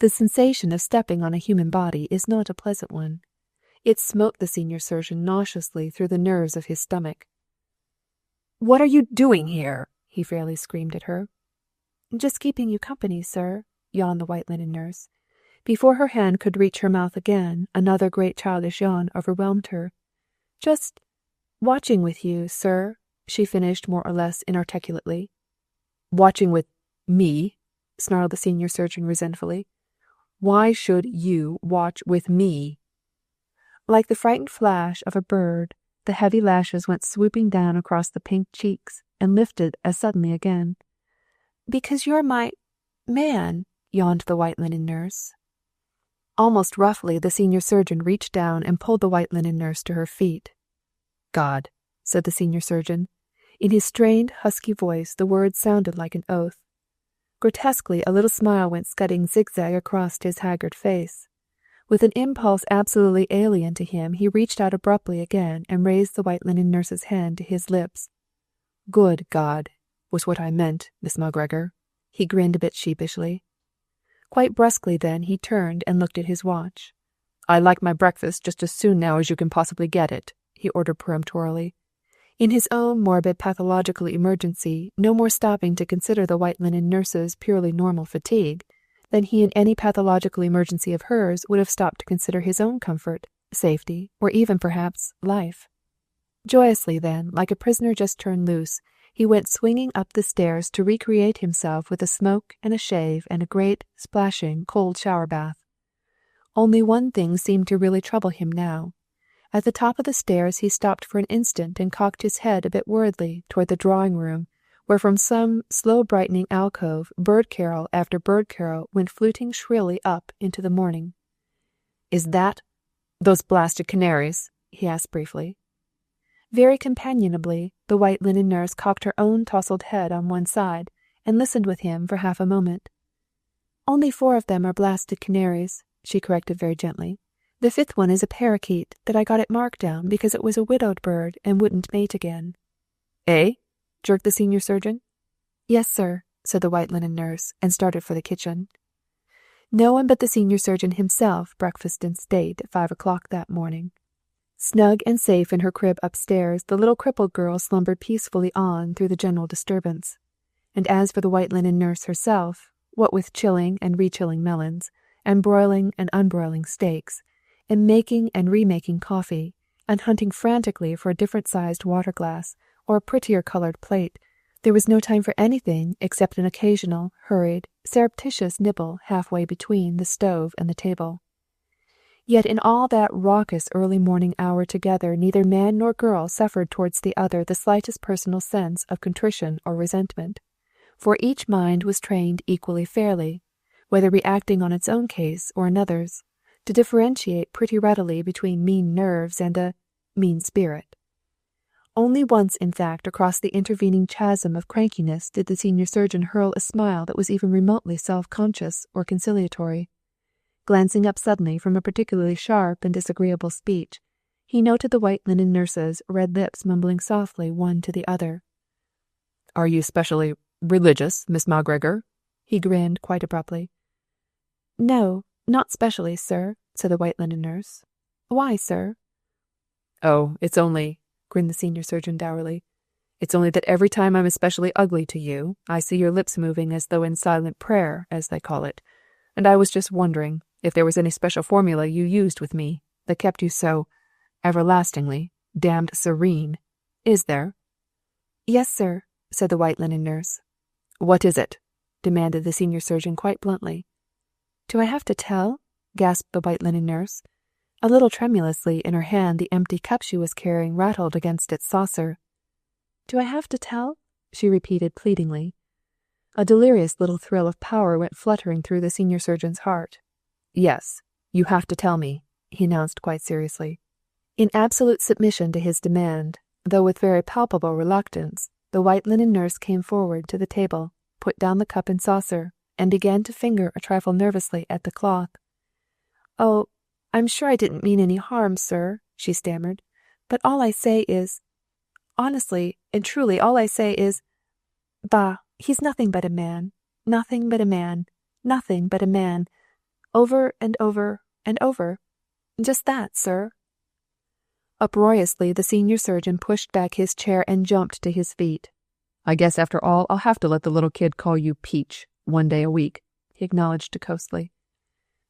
The sensation of stepping on a human body is not a pleasant one. It smote the senior surgeon nauseously through the nerves of his stomach. "What are you doing here?" he fairly screamed at her. "Just keeping you company, sir," yawned the white linen nurse. Before her hand could reach her mouth again, another great childish yawn overwhelmed her. "Just watching with you, sir," she finished more or less inarticulately. "Watching with me?" snarled the senior surgeon resentfully. "Why should you watch with me?" Like the frightened flash of a bird, the heavy lashes went swooping down across the pink cheeks and lifted as suddenly again. "Because you're my man," yawned the white linen nurse. Almost roughly, the senior surgeon reached down and pulled the white linen nurse to her feet. "God," said the senior surgeon. In his strained, husky voice, the words sounded like an oath. Grotesquely, a little smile went scudding zigzag across his haggard face. With an impulse absolutely alien to him, he reached out abruptly again and raised the white linen nurse's hand to his lips. "Good God, was what I meant, Miss McGregor." He grinned a bit sheepishly. Quite brusquely then he turned and looked at his watch. "I like my breakfast just as soon now as you can possibly get it," he ordered peremptorily. In his own morbid pathological emergency, no more stopping to consider the white linen nurse's purely normal fatigue than he in any pathological emergency of hers would have stopped to consider his own comfort, safety, or even, perhaps, life. Joyously then, like a prisoner just turned loose, he went swinging up the stairs to recreate himself with a smoke and a shave and a great, splashing, cold shower bath. Only one thing seemed to really trouble him now. At the top of the stairs he stopped for an instant and cocked his head a bit worriedly toward the drawing-room, where from some slow-brightening alcove bird carol after bird carol went fluting shrilly up into the morning. "Is that those blasted canaries?" he asked briefly. Very companionably, the white linen nurse cocked her own tousled head on one side and listened with him for half a moment. Only 4 of them are blasted canaries, she corrected very gently. The 5th one is a parakeet that I got at Markdown because it was a widowed bird and wouldn't mate again. Eh? Jerked the senior surgeon. Yes, sir, said the white linen nurse, and started for the kitchen. No one but the senior surgeon himself breakfasted in state at 5 o'clock that morning. Snug and safe in her crib upstairs, the little crippled girl slumbered peacefully on through the general disturbance. And as for the white linen nurse herself, what with chilling and rechilling melons, and broiling and unbroiling steaks, and making and remaking coffee, and hunting frantically for a different-sized water-glass or a prettier-colored plate, there was no time for anything except an occasional, hurried, surreptitious nibble halfway between the stove and the table. Yet in all that raucous early morning hour together, neither man nor girl suffered towards the other the slightest personal sense of contrition or resentment, for each mind was trained equally fairly, whether reacting on its own case or another's, to differentiate pretty readily between mean nerves and a mean spirit. Only once, in fact, across the intervening chasm of crankiness did the senior surgeon hurl a smile that was even remotely self-conscious or conciliatory. Glancing up suddenly from a particularly sharp and disagreeable speech, he noted the white linen nurse's red lips mumbling softly one to the other. "Are you specially religious, Miss Malgregor?" he grinned quite abruptly. "No, not specially, sir," said the white linen nurse. "Why, sir?" "Oh, it's only," grinned the senior surgeon dourly, "it's only that every time I'm especially ugly to you, I see your lips moving as though in silent prayer, as they call it, and I was just wondering if there was any special formula you used with me that kept you so everlastingly damned serene. Is there?" "Yes, sir," said the white linen nurse. "What is it?" demanded the senior surgeon quite bluntly. "Do I have to tell?" gasped the white linen nurse. A little tremulously in her hand the empty cup she was carrying rattled against its saucer. "Do I have to tell?" she repeated pleadingly. A delirious little thrill of power went fluttering through the senior surgeon's heart. "Yes, you have to tell me," he announced quite seriously. In absolute submission to his demand, though with very palpable reluctance, the white linen nurse came forward to the table, put down the cup and saucer, and began to finger a trifle nervously at the cloth. "Oh, I'm sure I didn't mean any harm, sir," she stammered. "But all I say is, honestly and truly all I say is, bah, he's nothing but a man, nothing but a man, nothing but a man, over and over and over. Just that, sir." Uproariously, the senior surgeon pushed back his chair and jumped to his feet. "I guess after all I'll have to let the little kid call you Peach, one day a week," he acknowledged jocosely.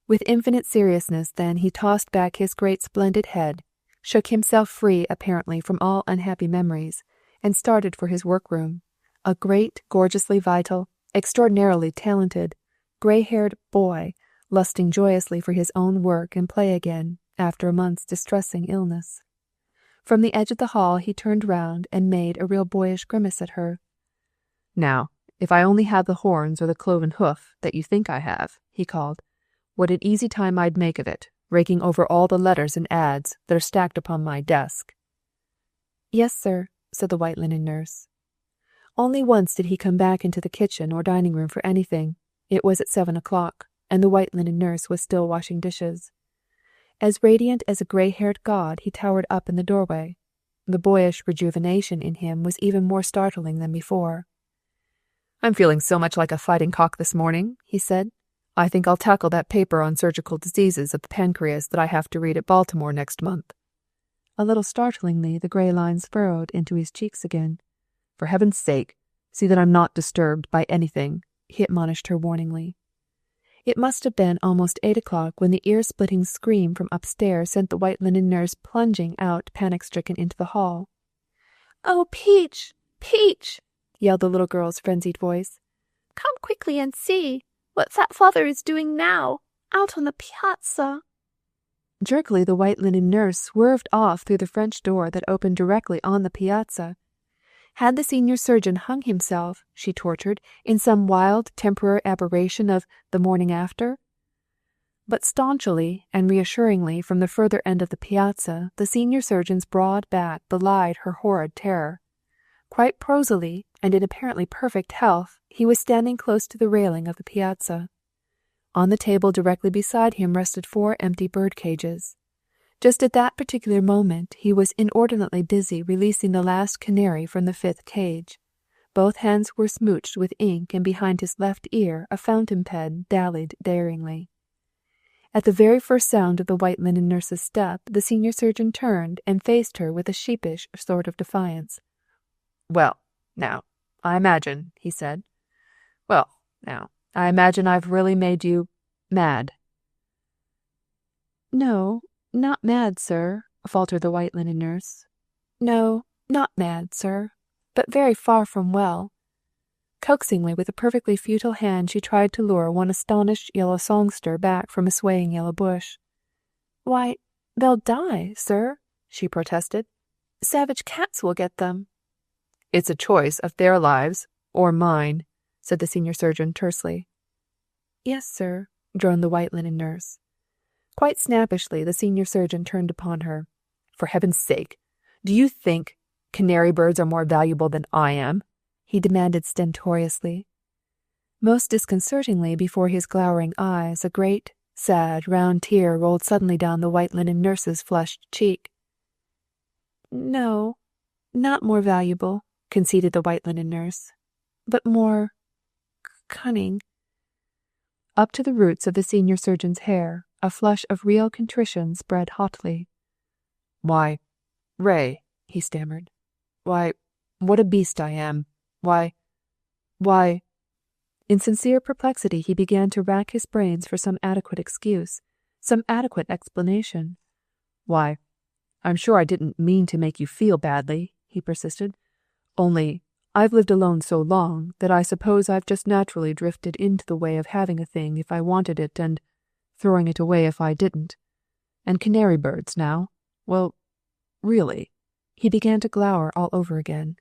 With infinite seriousness, then, he tossed back his great splendid head, shook himself free, apparently, from all unhappy memories, and started for his workroom, a great, gorgeously vital, extraordinarily talented, grey-haired boy, lusting joyously for his own work and play again, after a month's distressing illness. From the edge of the hall he turned round and made a real boyish grimace at her. "Now, if I only had the horns or the cloven hoof that you think I have," he called, "what an easy time I'd make of it, raking over all the letters and ads that are stacked upon my desk." "Yes, sir," said the white linen nurse. Only once did he come back into the kitchen or dining room for anything. It was at 7 o'clock, and the white linen nurse was still washing dishes. As radiant as a grey-haired god, he towered up in the doorway. The boyish rejuvenation in him was even more startling than before. "I'm feeling so much like a fighting cock this morning," he said. "I think I'll tackle that paper on surgical diseases of the pancreas that I have to read at Baltimore next month." A little startlingly, the grey lines furrowed into his cheeks again. "For heaven's sake, see that I'm not disturbed by anything," he admonished her warningly. It must have been almost 8 o'clock when the ear-splitting scream from upstairs sent the white linen nurse plunging out panic-stricken into the hall. "Oh, Peach! Peach!" yelled the little girl's frenzied voice. "Come quickly and see what that father is doing now, out on the piazza." Jerkily the white linen nurse swerved off through the French door that opened directly on the piazza. Had the senior surgeon hung himself, she tortured, in some wild temporary aberration of the morning after? But staunchly and reassuringly from the further end of the piazza, the senior surgeon's broad back belied her horrid terror. Quite prosily, and in apparently perfect health, he was standing close to the railing of the piazza. On the table directly beside him rested 4 empty bird cages. Just at that particular moment, he was inordinately busy releasing the last canary from the 5th cage. Both hands were smooched with ink, and behind his left ear a fountain pen dallied daringly. At the very first sound of the white linen nurse's step, the senior surgeon turned and faced her with a sheepish sort of defiance. "Well, now, I imagine," he said. "Well, now, I imagine I've really made you mad." "No, not mad, sir," faltered the white linen nurse. "No, not mad, sir, but very far from well." Coaxingly, with a perfectly futile hand, she tried to lure one astonished yellow songster back from a swaying yellow bush. "Why, they'll die, sir," she protested. "Savage cats will get them." "It's a choice of their lives or mine," said the senior surgeon tersely. "Yes, sir," droned the white linen nurse. Quite snappishly, the senior surgeon turned upon her. "For heaven's sake, do you think canary birds are more valuable than I am?" he demanded stentoriously. Most disconcertingly before his glowering eyes, a great, sad, round tear rolled suddenly down the white linen nurse's flushed cheek. "No, not more valuable," conceded the white linen nurse, "but more cunning." Up to the roots of the senior surgeon's hair, a flush of real contrition spread hotly. "Why, Ray," he stammered. "Why, what a beast I am! Why... In sincere perplexity he began to rack his brains for some adequate excuse, some adequate explanation. "Why, I'm sure I didn't mean to make you feel badly," he persisted. "Only, I've lived alone so long that I suppose I've just naturally drifted into the way of having a thing if I wanted it and throwing it away if I didn't. And canary birds, now, well, really..." He began to glower all over again.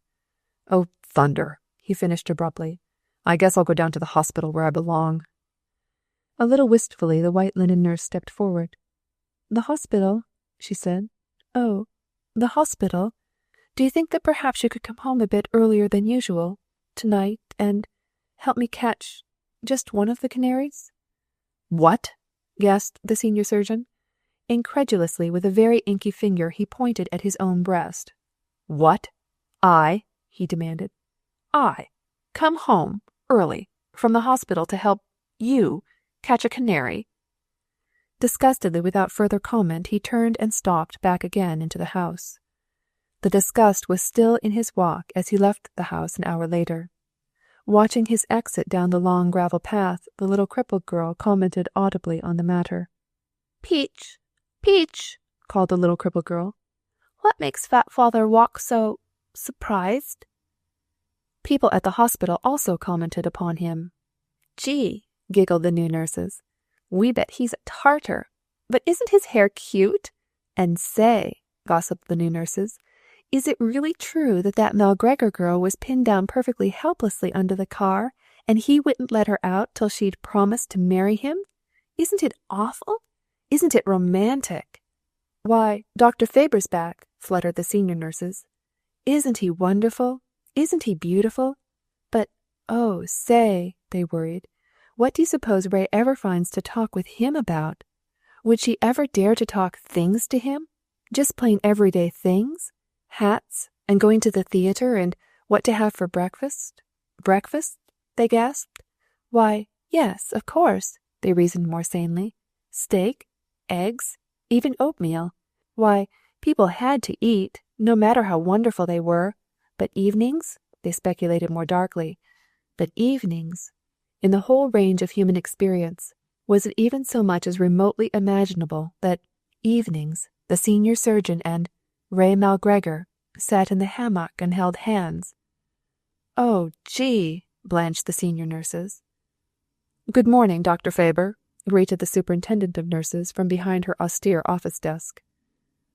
"Oh, thunder," he finished abruptly. "I guess I'll go down to the hospital where I belong." A little wistfully, the white linen nurse stepped forward. "The hospital?" she said. "Oh, the hospital? Do you think that perhaps you could come home a bit earlier than usual, tonight, and help me catch just one of the canaries?" "What?" gasped the senior surgeon. Incredulously, with a very inky finger, he pointed at his own breast. "What? I?" he demanded. "I come home early from the hospital to help you catch a canary?" Disgustedly, without further comment, he turned and stalked back again into the house. The disgust was still in his walk as he left the house an hour later. Watching his exit down the long gravel path, the little crippled girl commented audibly on the matter. "Peach, Peach," called the little crippled girl. "What makes Fat Father walk so surprised?" People at the hospital also commented upon him. "Gee," giggled the new nurses, "we bet he's a Tartar. But isn't his hair cute? And say," gossiped the new nurses, "is it really true that Malgregor girl was pinned down perfectly helplessly under the car, and he wouldn't let her out till she'd promised to marry him? Isn't it awful? Isn't it romantic?" "Why, Dr. Faber's back," fluttered the senior nurses. "Isn't he wonderful? Isn't he beautiful? But, oh, say," they worried, "what do you suppose Ray ever finds to talk with him about? Would she ever dare to talk things to him? Just plain everyday things? Hats, and going to the theater, and what to have for breakfast?" "Breakfast?" they gasped. "Why, yes, of course," they reasoned more sanely. "Steak, eggs, even oatmeal. Why, people had to eat, no matter how wonderful they were. But evenings?" they speculated more darkly. But evenings? In the whole range of human experience, was it even so much as remotely imaginable that evenings the senior surgeon and Ray Malgregor sat in the hammock and held hands? "Oh, gee," blanched the senior nurses. "Good morning, Dr. Faber," greeted the superintendent of nurses from behind her austere office desk.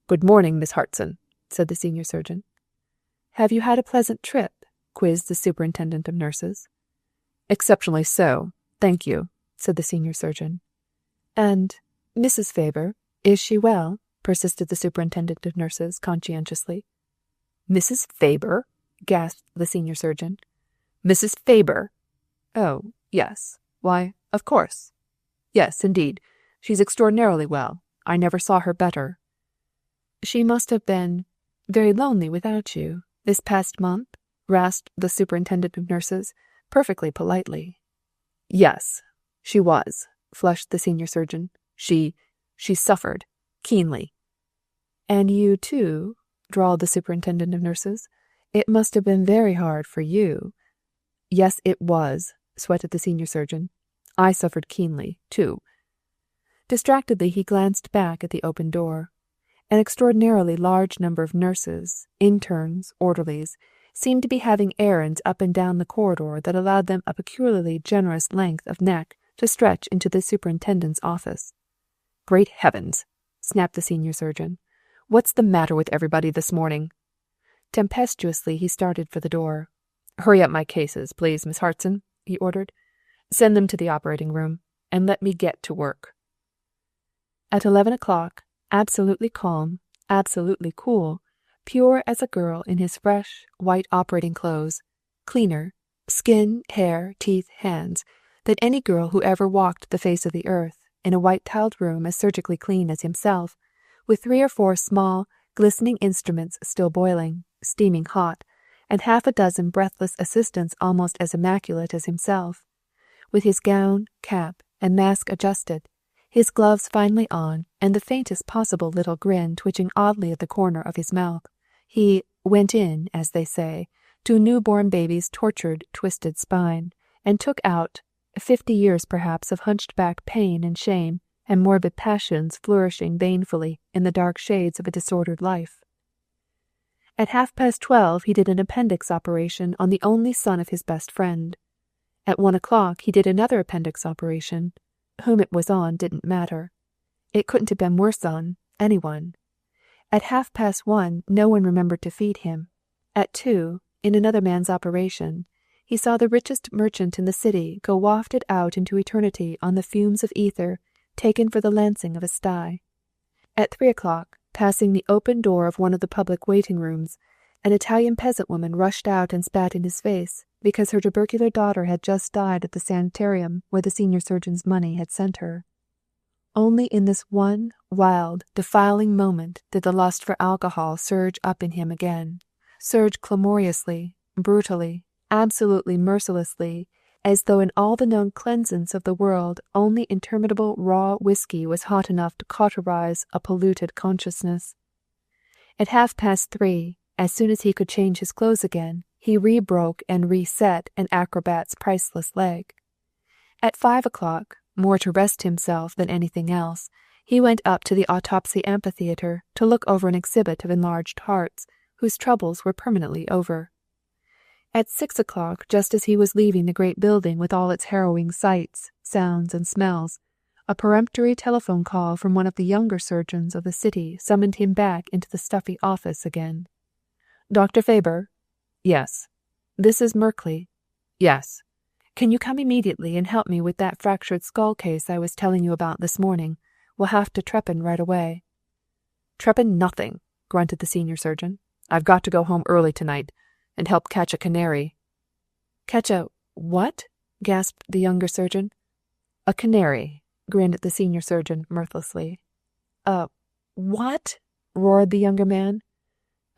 "Good morning, Miss Hartson," said the senior surgeon. "Have you had a pleasant trip?" quizzed the superintendent of nurses. "Exceptionally so, thank you," said the senior surgeon. And Mrs. Faber, is she well? Persisted the superintendent of nurses conscientiously. Mrs. Faber? Gasped the senior surgeon. Mrs. Faber? Oh, yes. Why, of course. Yes, indeed. She's extraordinarily well. I never saw her better. She must have been very lonely without you this past month? Rasped the superintendent of nurses, perfectly politely. Yes, she was, flushed the senior surgeon. She suffered keenly. And you, too, drawled the superintendent of nurses. It must have been very hard for you. Yes, it was, sweated the senior surgeon. I suffered keenly, too. Distractedly, he glanced back at the open door. An extraordinarily large number of nurses, interns, orderlies, seemed to be having errands up and down the corridor that allowed them a peculiarly generous length of neck to stretch into the superintendent's office. Great heavens! Snapped the senior surgeon. What's the matter with everybody this morning? Tempestuously he started for the door. Hurry up my cases, please, Miss Hartson, he ordered. Send them to the operating room, and let me get to work. At 11 o'clock, absolutely calm, absolutely cool, pure as a girl in his fresh, white operating clothes, cleaner, skin, hair, teeth, hands, than any girl who ever walked the face of the earth, in a white-tiled room as surgically clean as himself, with 3 or 4 small, glistening instruments still boiling, steaming hot, and half a dozen breathless assistants almost as immaculate as himself, with his gown, cap, and mask adjusted, his gloves finely on, and the faintest possible little grin twitching oddly at the corner of his mouth, he went in, as they say, to a newborn baby's tortured, twisted spine, and took out 50 years perhaps of hunched-back pain and shame and morbid passions flourishing banefully in the dark shades of a disordered life. At 12:30 he did an appendix operation on the only son of his best friend. At 1 o'clock he did another appendix operation. Whom it was on didn't matter. It couldn't have been worse on anyone. At 1:30 no one remembered to feed him. At 2, in another man's operation, he saw the richest merchant in the city go wafted out into eternity on the fumes of ether taken for the lancing of a sty. At 3 o'clock, passing the open door of one of the public waiting rooms, an Italian peasant woman rushed out and spat in his face because her tubercular daughter had just died at the sanitarium where the senior surgeon's money had sent her. Only in this one wild, defiling moment did the lust for alcohol surge up in him again, surge clamorously, brutally, absolutely mercilessly, as though in all the known cleansance of the world only interminable raw whiskey was hot enough to cauterize a polluted consciousness. At 3:30, as soon as he could change his clothes again, he rebroke and reset an acrobat's priceless leg. At 5 o'clock, more to rest himself than anything else, he went up to the autopsy amphitheatre to look over an exhibit of enlarged hearts, whose troubles were permanently over. At 6 o'clock, just as he was leaving the great building with all its harrowing sights, sounds, and smells, a peremptory telephone call from one of the younger surgeons of the city summoned him back into the stuffy office again. Dr. Faber? Yes. This is Merkley. Yes. Can you come immediately and help me with that fractured skull case I was telling you about this morning? We'll have to trepan right away. Trepan nothing, grunted the senior surgeon. I've got to go home early tonight and help catch a canary. Catch a what? Gasped the younger surgeon. A canary, grinned the senior surgeon mirthlessly. What? Roared the younger man.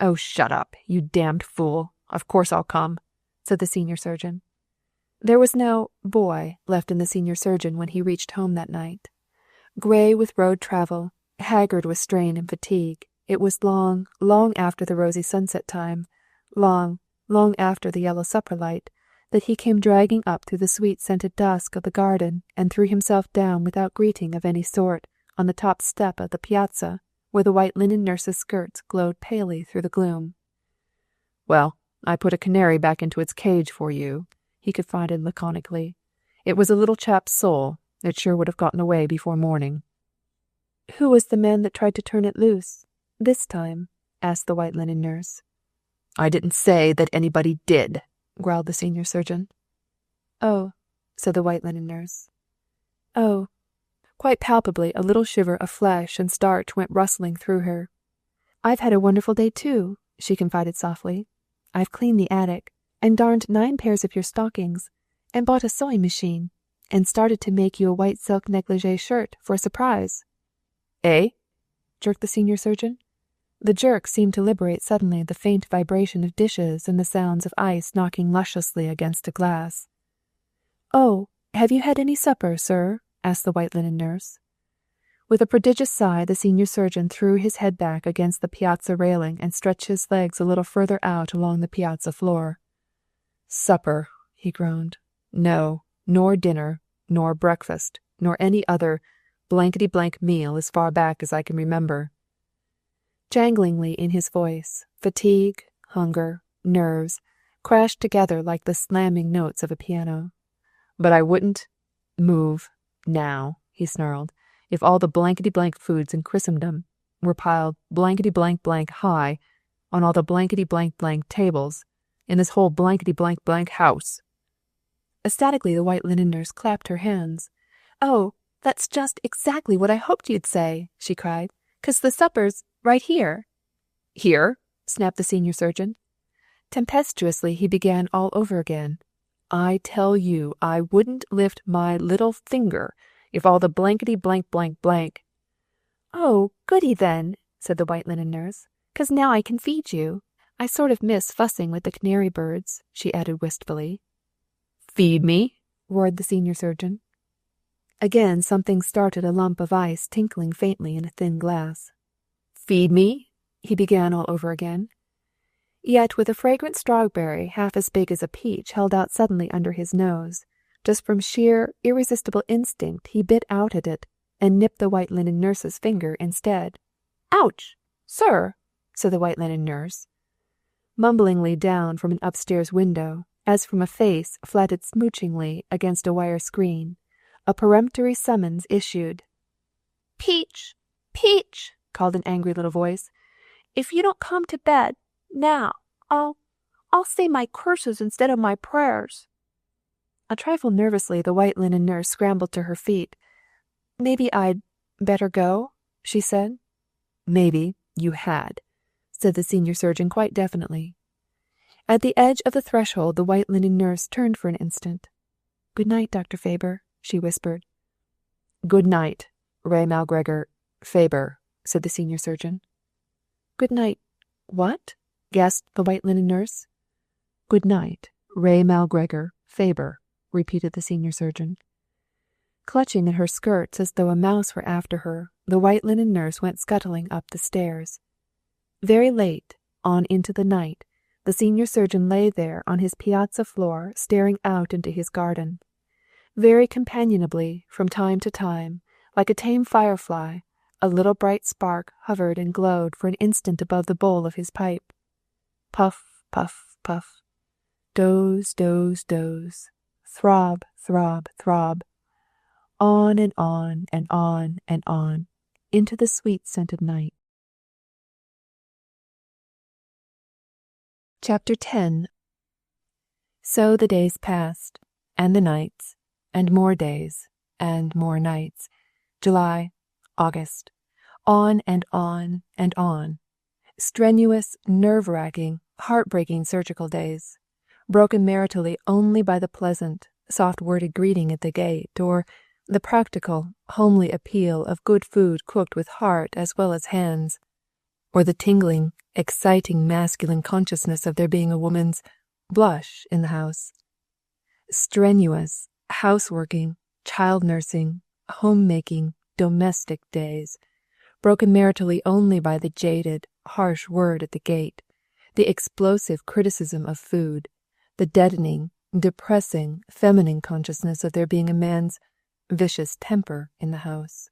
Oh, shut up, you damned fool. Of course I'll come, said the senior surgeon. There was no boy left in the senior surgeon when he reached home that night. Grey with road travel, haggard with strain and fatigue, it was long, long after the rosy sunset time, long, long after the yellow supper light, that he came dragging up through the sweet-scented dusk of the garden and threw himself down without greeting of any sort on the top step of the piazza, where the white linen nurse's skirts glowed palely through the gloom. Well, I put a canary back into its cage for you, he confided laconically. It was a little chap's soul. It sure would have gotten away before morning. Who was the man that tried to turn it loose, this time? Asked the white linen nurse. I didn't say that anybody did, growled the senior surgeon. Oh, said the white linen nurse. Oh, Quite palpably, a little shiver of flesh and starch went rustling through her. "I've had a wonderful day, too," she confided softly. "I've cleaned the attic, and darned 9 pairs of your stockings, and bought a sewing machine, and started to make you a white silk negligee shirt for a surprise." "Eh?" jerked the senior surgeon. The jerk seemed to liberate suddenly the faint vibration of dishes and the sounds of ice knocking lusciously against a glass. "Oh, have you had any supper, sir?" asked the white linen nurse. With a prodigious sigh, the senior surgeon threw his head back against the piazza railing and stretched his legs a little further out along the piazza floor. "Supper," he groaned. "No, nor dinner, nor breakfast, nor any other blankety-blank meal as far back as I can remember." Janglingly in his voice, fatigue, hunger, nerves, crashed together like the slamming notes of a piano. "But I wouldn't move now," he snarled, "if all the blankety-blank foods in Christendom were piled blankety-blank-blank high on all the blankety-blank-blank tables in this whole blankety-blank-blank house." Ecstatically, the white linen nurse clapped her hands. "Oh, that's just exactly what I hoped you'd say," she cried, "'cause the supper's right here." "Here?" snapped the senior surgeon. Tempestuously, he began all over again. "I tell you, I wouldn't lift my little finger if all the blankety-blank-blank-blank—" "Oh, goody then," said the white linen nurse, "'cause now I can feed you. I sort of miss fussing with the canary birds," she added wistfully. "Feed me?" roared the senior surgeon. Again something started a lump of ice tinkling faintly in a thin glass. "Feed me?" he began all over again. Yet with a fragrant strawberry half as big as a peach held out suddenly under his nose, just from sheer, irresistible instinct he bit out at it and nipped the white linen nurse's finger instead. "Ouch! Sir!" said the white linen nurse. Mumblingly down from an upstairs window, as from a face flatted smoochingly against a wire screen, a peremptory summons issued. "Peach! Peach!" called an angry little voice. "If you don't come to bed, now, I'll say my curses instead of my prayers." A trifle nervously, the white linen nurse scrambled to her feet. "Maybe I'd better go?" she said. "Maybe you had," said the senior surgeon quite definitely. At the edge of the threshold, the white linen nurse turned for an instant. "Good night, Dr. Faber," she whispered. "Good night, Ray Malgregor Faber," said the senior surgeon. "Good night, what?" gasped the white linen nurse. "Good night, Ray Malgregor Faber," repeated the senior surgeon. Clutching at her skirts as though a mouse were after her, the white linen nurse went scuttling up the stairs. Very late, on into the night, the senior surgeon lay there on his piazza floor staring out into his garden. Very companionably, from time to time, like a tame firefly, a little bright spark hovered and glowed for an instant above the bowl of his pipe. Puff, puff, puff. Doze, doze, doze. Throb, throb, throb. On and on and on and on, into the sweet-scented night. Chapter 10. So the days passed, and the nights, and more days, and more nights. July, August. On and on and on. Strenuous, nerve-wracking, heartbreaking surgical days, broken maritally only by the pleasant, soft-worded greeting at the gate, or the practical, homely appeal of good food cooked with heart as well as hands, or the tingling, exciting masculine consciousness of there being a woman's blush in the house. Strenuous, houseworking, child-nursing, home-making, domestic days, broken maritally only by the jaded, harsh word at the gate, the explosive criticism of food, the deadening, depressing, feminine consciousness of there being a man's vicious temper in the house.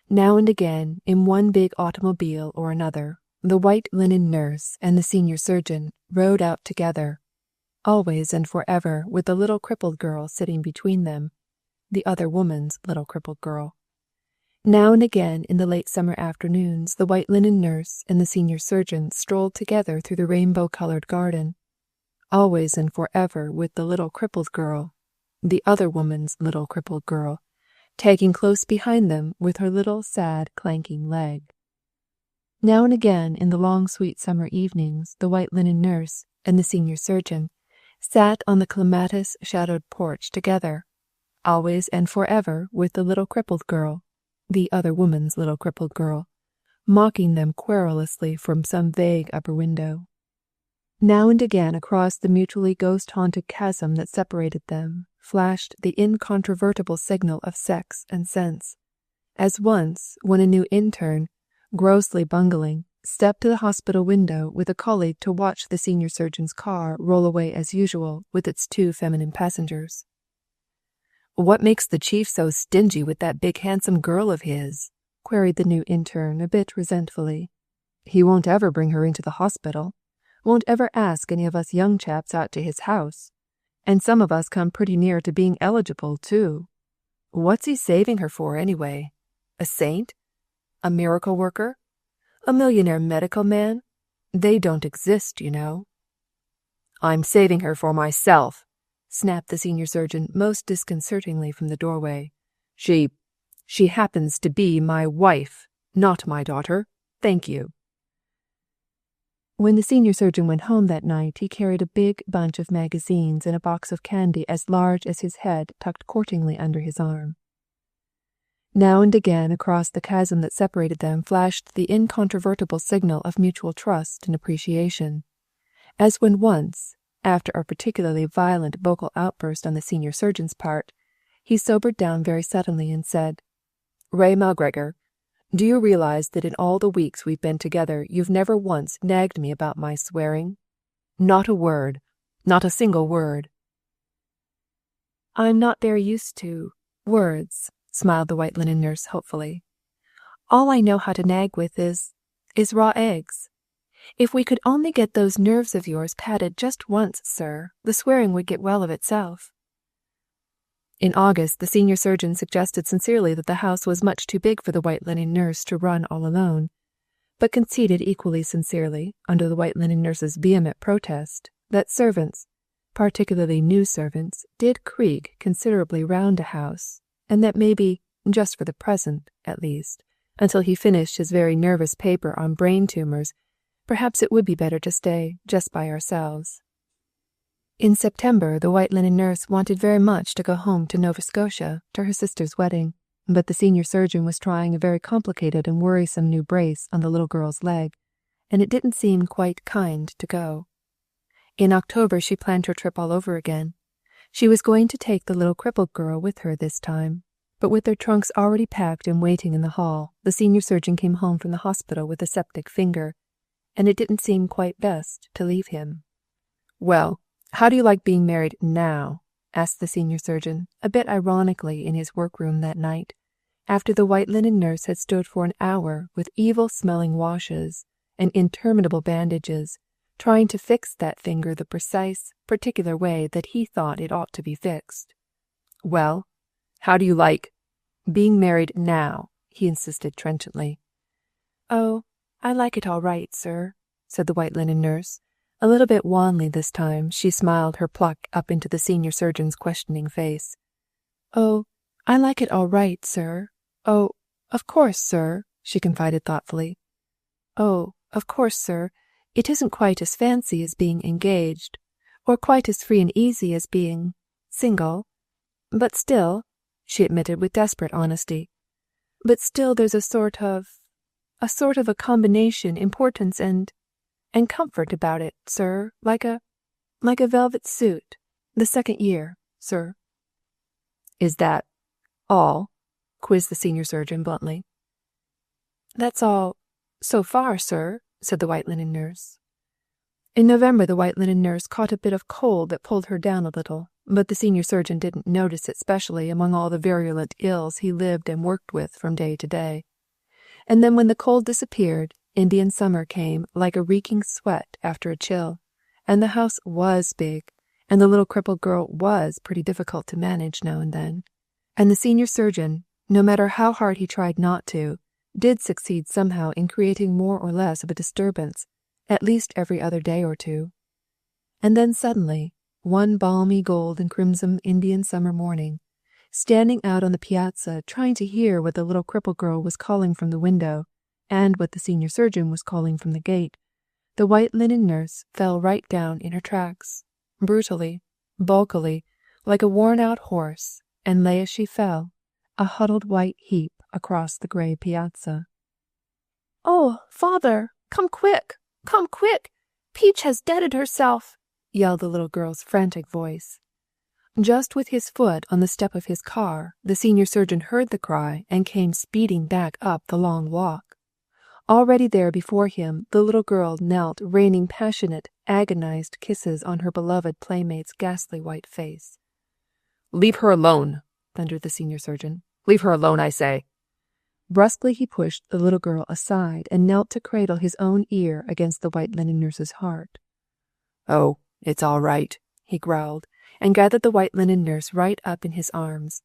Now and again, in one big automobile or another, the white linen nurse and the senior surgeon rode out together, always and forever with the little crippled girl sitting between them, the other woman's little crippled girl. Now and again in the late summer afternoons, the white linen nurse and the senior surgeon strolled together through the rainbow-colored garden, always and forever with the little crippled girl, the other woman's little crippled girl, tagging close behind them with her little sad clanking leg. Now and again in the long sweet summer evenings the white linen nurse and the senior surgeon sat on the clematis-shadowed porch together, always and forever with the little crippled girl, the other woman's little crippled girl, mocking them querulously from some vague upper window. Now and again across the mutually ghost-haunted chasm that separated them flashed the incontrovertible signal of sex and sense, as once when a new intern, grossly bungling, stepped to the hospital window with a colleague to watch the senior surgeon's car roll away as usual with its 2 feminine passengers. "What makes the chief so stingy with that big handsome girl of his?" queried the new intern a bit resentfully. "He won't ever bring her into the hospital, won't ever ask any of us young chaps out to his house, and some of us come pretty near to being eligible, too. What's he saving her for, anyway? A saint? A miracle worker? A millionaire medical man? They don't exist, you know." "I'm saving her for myself," snapped the senior surgeon most disconcertingly from the doorway. She happens to be my wife, not my daughter. Thank you." When the senior surgeon went home that night, he carried a big bunch of magazines and a box of candy as large as his head tucked courtingly under his arm. Now and again across the chasm that separated them flashed the incontrovertible signal of mutual trust and appreciation, as when once, after a particularly violent vocal outburst on the senior surgeon's part, he sobered down very suddenly and said, "Ray Malgregor, do you realize that in all the weeks we've been together you've never once nagged me about my swearing? Not a word. Not a single word." "I'm not very used to words," smiled the white linen nurse hopefully. "All I know how to nag with is raw eggs. If we could only get those nerves of yours patted just once, sir, the swearing would get well of itself." In August, the senior surgeon suggested sincerely that the house was much too big for the white linen nurse to run all alone, but conceded equally sincerely, under the white linen nurse's vehement protest, that servants, particularly new servants, did creak considerably round a house, and that maybe, just for the present, at least, until he finished his very nervous paper on brain tumours, perhaps it would be better to stay just by ourselves. In September, the white linen nurse wanted very much to go home to Nova Scotia to her sister's wedding, but the senior surgeon was trying a very complicated and worrisome new brace on the little girl's leg, and it didn't seem quite kind to go. In October, she planned her trip all over again. She was going to take the little crippled girl with her this time, but with their trunks already packed and waiting in the hall, the senior surgeon came home from the hospital with a septic finger, and it didn't seem quite best to leave him. "Well, how do you like being married now?" asked the senior surgeon, a bit ironically in his workroom that night, after the white linen nurse had stood for an hour with evil-smelling washes and interminable bandages, trying to fix that finger the precise, particular way that he thought it ought to be fixed. "Well, how do you like being married now?" he insisted trenchantly. "Oh, I like it all right, sir," said the white linen nurse. A little bit wanly this time, she smiled her pluck up into the senior surgeon's questioning face. "Oh, I like it all right, sir. Oh, of course, sir," she confided thoughtfully. "Oh, of course, sir, it isn't quite as fancy as being engaged, or quite as free and easy as being single, but still," she admitted with desperate honesty, "but still there's a sort of a combination importance and comfort about it, sir, like a velvet suit, the second year, sir." "Is that all?" quizzed the senior surgeon bluntly. "That's all, so far, sir," said the white linen nurse. In November, the white linen nurse caught a bit of cold that pulled her down a little, but the senior surgeon didn't notice it specially among all the virulent ills he lived and worked with from day to day. And then when the cold disappeared, Indian summer came like a reeking sweat after a chill, and the house was big, and the little crippled girl was pretty difficult to manage now and then, and the senior surgeon, no matter how hard he tried not to, did succeed somehow in creating more or less of a disturbance, at least every other day or two. And then suddenly, one balmy gold and crimson Indian summer morning, standing out on the piazza trying to hear what the little crippled girl was calling from the window and what the senior surgeon was calling from the gate, the white linen nurse fell right down in her tracks, brutally, bulkily, like a worn-out horse, and lay as she fell, a huddled white heap across the gray piazza. "Oh, father, come quick! Come quick! Peach has deaded herself!" yelled the little girl's frantic voice. Just with his foot on the step of his car, the senior surgeon heard the cry and came speeding back up the long walk. Already there before him, the little girl knelt, raining passionate, agonized kisses on her beloved playmate's ghastly white face. "Leave her alone," thundered the senior surgeon. "Leave her alone, I say." Brusquely he pushed the little girl aside and knelt to cradle his own ear against the white linen nurse's heart. "Oh, it's all right," he growled, and gathered the white linen nurse right up in his arms.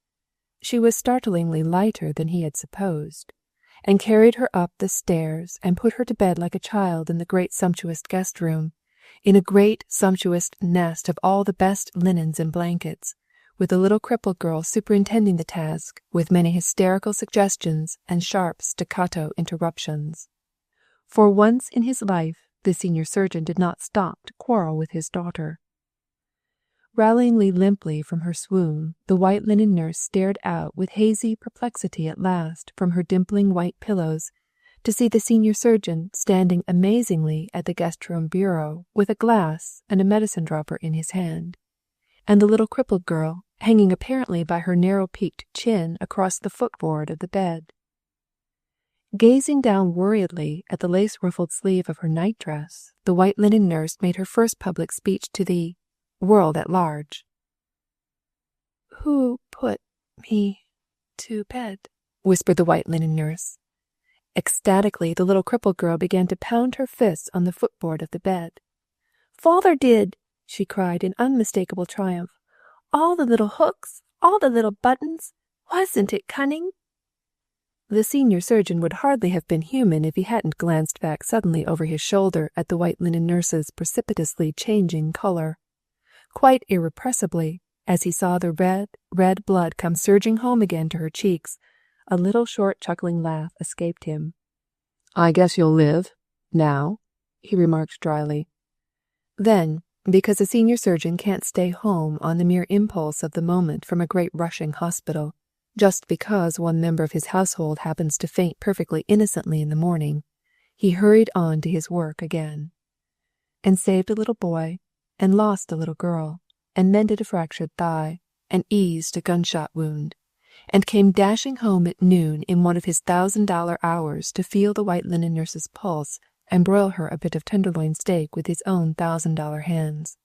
She was startlingly lighter than he had supposed, and carried her up the stairs and put her to bed like a child in the great sumptuous guest room, in a great sumptuous nest of all the best linens and blankets, with the little crippled girl superintending the task with many hysterical suggestions and sharp staccato interruptions. For once in his life, the senior surgeon did not stop to quarrel with his daughter. Rallyingly limply from her swoon, the white linen nurse stared out with hazy perplexity at last from her dimpling white pillows to see the senior surgeon standing amazingly at the guest-room bureau with a glass and a medicine-dropper in his hand, and the little crippled girl hanging apparently by her narrow-peaked chin across the footboard of the bed. Gazing down worriedly at the lace-ruffled sleeve of her nightdress, the white linen nurse made her first public speech to the world at large. "Who put me to bed?" whispered the white linen nurse. Ecstatically, the little crippled girl began to pound her fists on the footboard of the bed. "Father did!" she cried in unmistakable triumph. "All the little hooks, all the little buttons. Wasn't it cunning?" The senior surgeon would hardly have been human if he hadn't glanced back suddenly over his shoulder at the white linen nurse's precipitously changing color, quite irrepressibly, as he saw the red blood come surging home again to her cheeks. A little short chuckling laugh escaped him. "I guess you'll live, now," he remarked dryly. Then, because a senior surgeon can't stay home on the mere impulse of the moment from a great rushing hospital, just because one member of his household happens to faint perfectly innocently in the morning, he hurried on to his work again, and saved a little boy, and lost a little girl, and mended a fractured thigh, and eased a gunshot wound, and came dashing home at noon in one of his $1,000 hours to feel the white linen nurse's pulse and broil her a bit of tenderloin steak with his own $1,000 hands,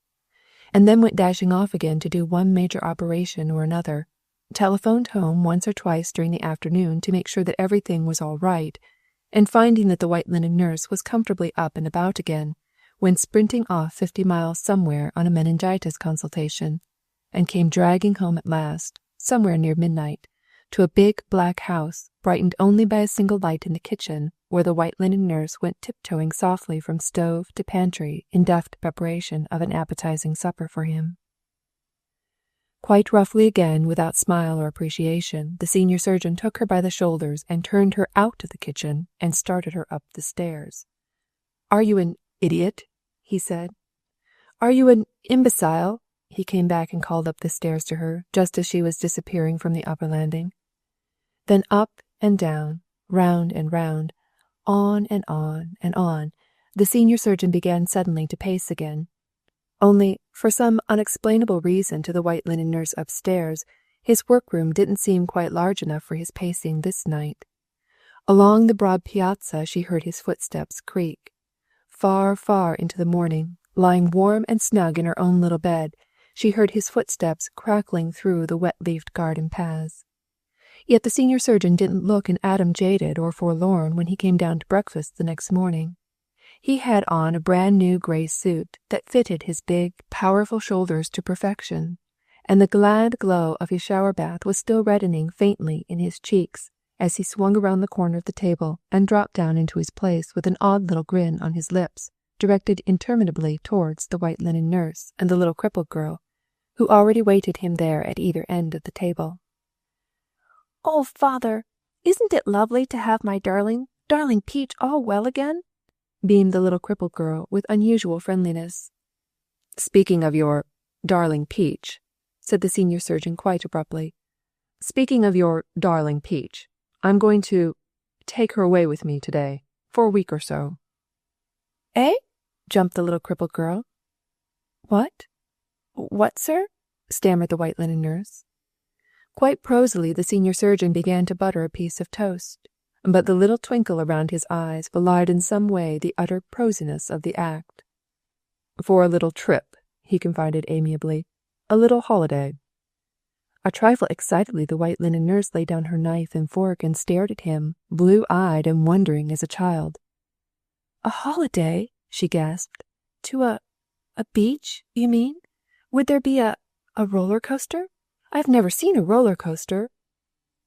and then went dashing off again to do one major operation or another, telephoned home once or twice during the afternoon to make sure that everything was all right, and finding that the white linen nurse was comfortably up and about again, went sprinting off 50 miles somewhere on a meningitis consultation, and came dragging home at last, somewhere near midnight, to a big black house brightened only by a single light in the kitchen, where the white linen nurse went tiptoeing softly from stove to pantry in deft preparation of an appetizing supper for him. Quite roughly again, without smile or appreciation, the senior surgeon took her by the shoulders and turned her out of the kitchen and started her up the stairs. "Are you an idiot?" he said. "Are you an imbecile?" He came back and called up the stairs to her, just as she was disappearing from the upper landing. Then up and down, round and round, on and on and on, the senior surgeon began suddenly to pace again. Only, for some unexplainable reason to the white linen nurse upstairs, his workroom didn't seem quite large enough for his pacing this night. Along the broad piazza she heard his footsteps creak. Far, far into the morning, lying warm and snug in her own little bed, she heard his footsteps crackling through the wet-leafed garden paths. Yet the senior surgeon didn't look an atom jaded or forlorn when he came down to breakfast the next morning. He had on a brand-new gray suit that fitted his big, powerful shoulders to perfection, and the glad glow of his shower bath was still reddening faintly in his cheeks as he swung around the corner of the table and dropped down into his place with an odd little grin on his lips, directed interminably towards the white linen nurse and the little crippled girl, who already waited him there at either end of the table. "Oh, father, isn't it lovely to have my darling Peach all well again?" beamed the little crippled girl with unusual friendliness. "Speaking of your darling Peach," said the senior surgeon quite abruptly. "Speaking of your darling Peach, I'm going to take her away with me today, for a week or so." "Eh?" jumped the little crippled girl. "What? What, sir?" stammered the white linen nurse. Quite prosily the senior surgeon began to butter a piece of toast, but the little twinkle around his eyes belied in some way the utter prosiness of the act. "For a little trip," he confided amiably. "A little holiday." A trifle excitedly the white linen nurse laid down her knife and fork and stared at him, blue-eyed and wondering as a child. "A holiday?" she gasped. "To a beach, you mean? Would there be a roller coaster? I've never seen a roller coaster."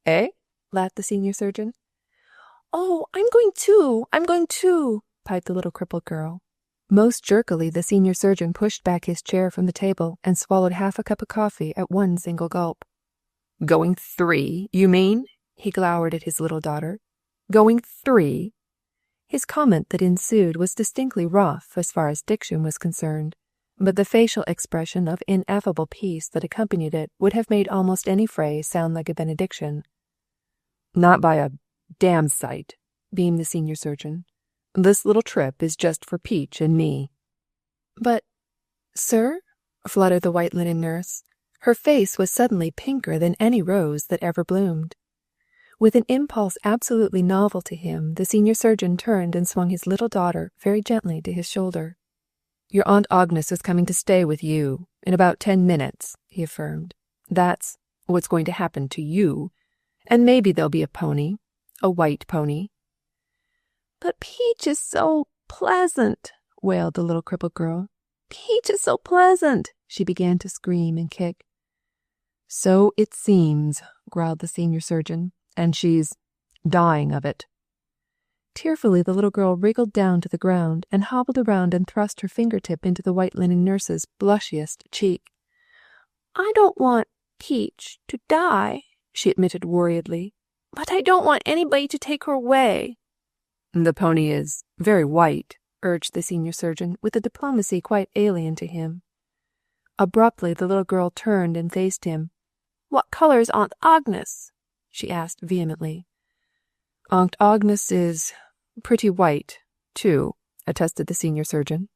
"Eh?" laughed the senior surgeon. "Oh, I'm going too, piped the little crippled girl. Most jerkily the senior surgeon pushed back his chair from the table and swallowed half a cup of coffee at one single gulp. "Going 3, you mean?" he glowered at his little daughter. "Going 3?" His comment that ensued was distinctly rough as far as diction was concerned, but the facial expression of ineffable peace that accompanied it would have made almost any phrase sound like a benediction. "Not by a damn sight," beamed the senior surgeon. "This little trip is just for Peach and me." "But, sir?" fluttered the white linen nurse. Her face was suddenly pinker than any rose that ever bloomed. With an impulse absolutely novel to him, the senior surgeon turned and swung his little daughter very gently to his shoulder. "Your Aunt Agnes is coming to stay with you in about 10 minutes, he affirmed. "That's what's going to happen to you. And maybe there'll be a pony. A white pony." "But Peach is so pleasant," wailed the little crippled girl. "Peach is so pleasant." She began to scream and kick. "So it seems," growled the senior surgeon, "and she's dying of it." Tearfully the little girl wriggled down to the ground and hobbled around and thrust her fingertip into the white linen nurse's blushiest cheek. "I don't want Peach to die," she admitted worriedly, "but I don't want anybody to take her away." "The pony is very white," urged the senior surgeon with a diplomacy quite alien to him. Abruptly the little girl turned and faced him. "What color is Aunt Agnes?" she asked vehemently. "Aunt Agnes is pretty white, too," attested the senior surgeon.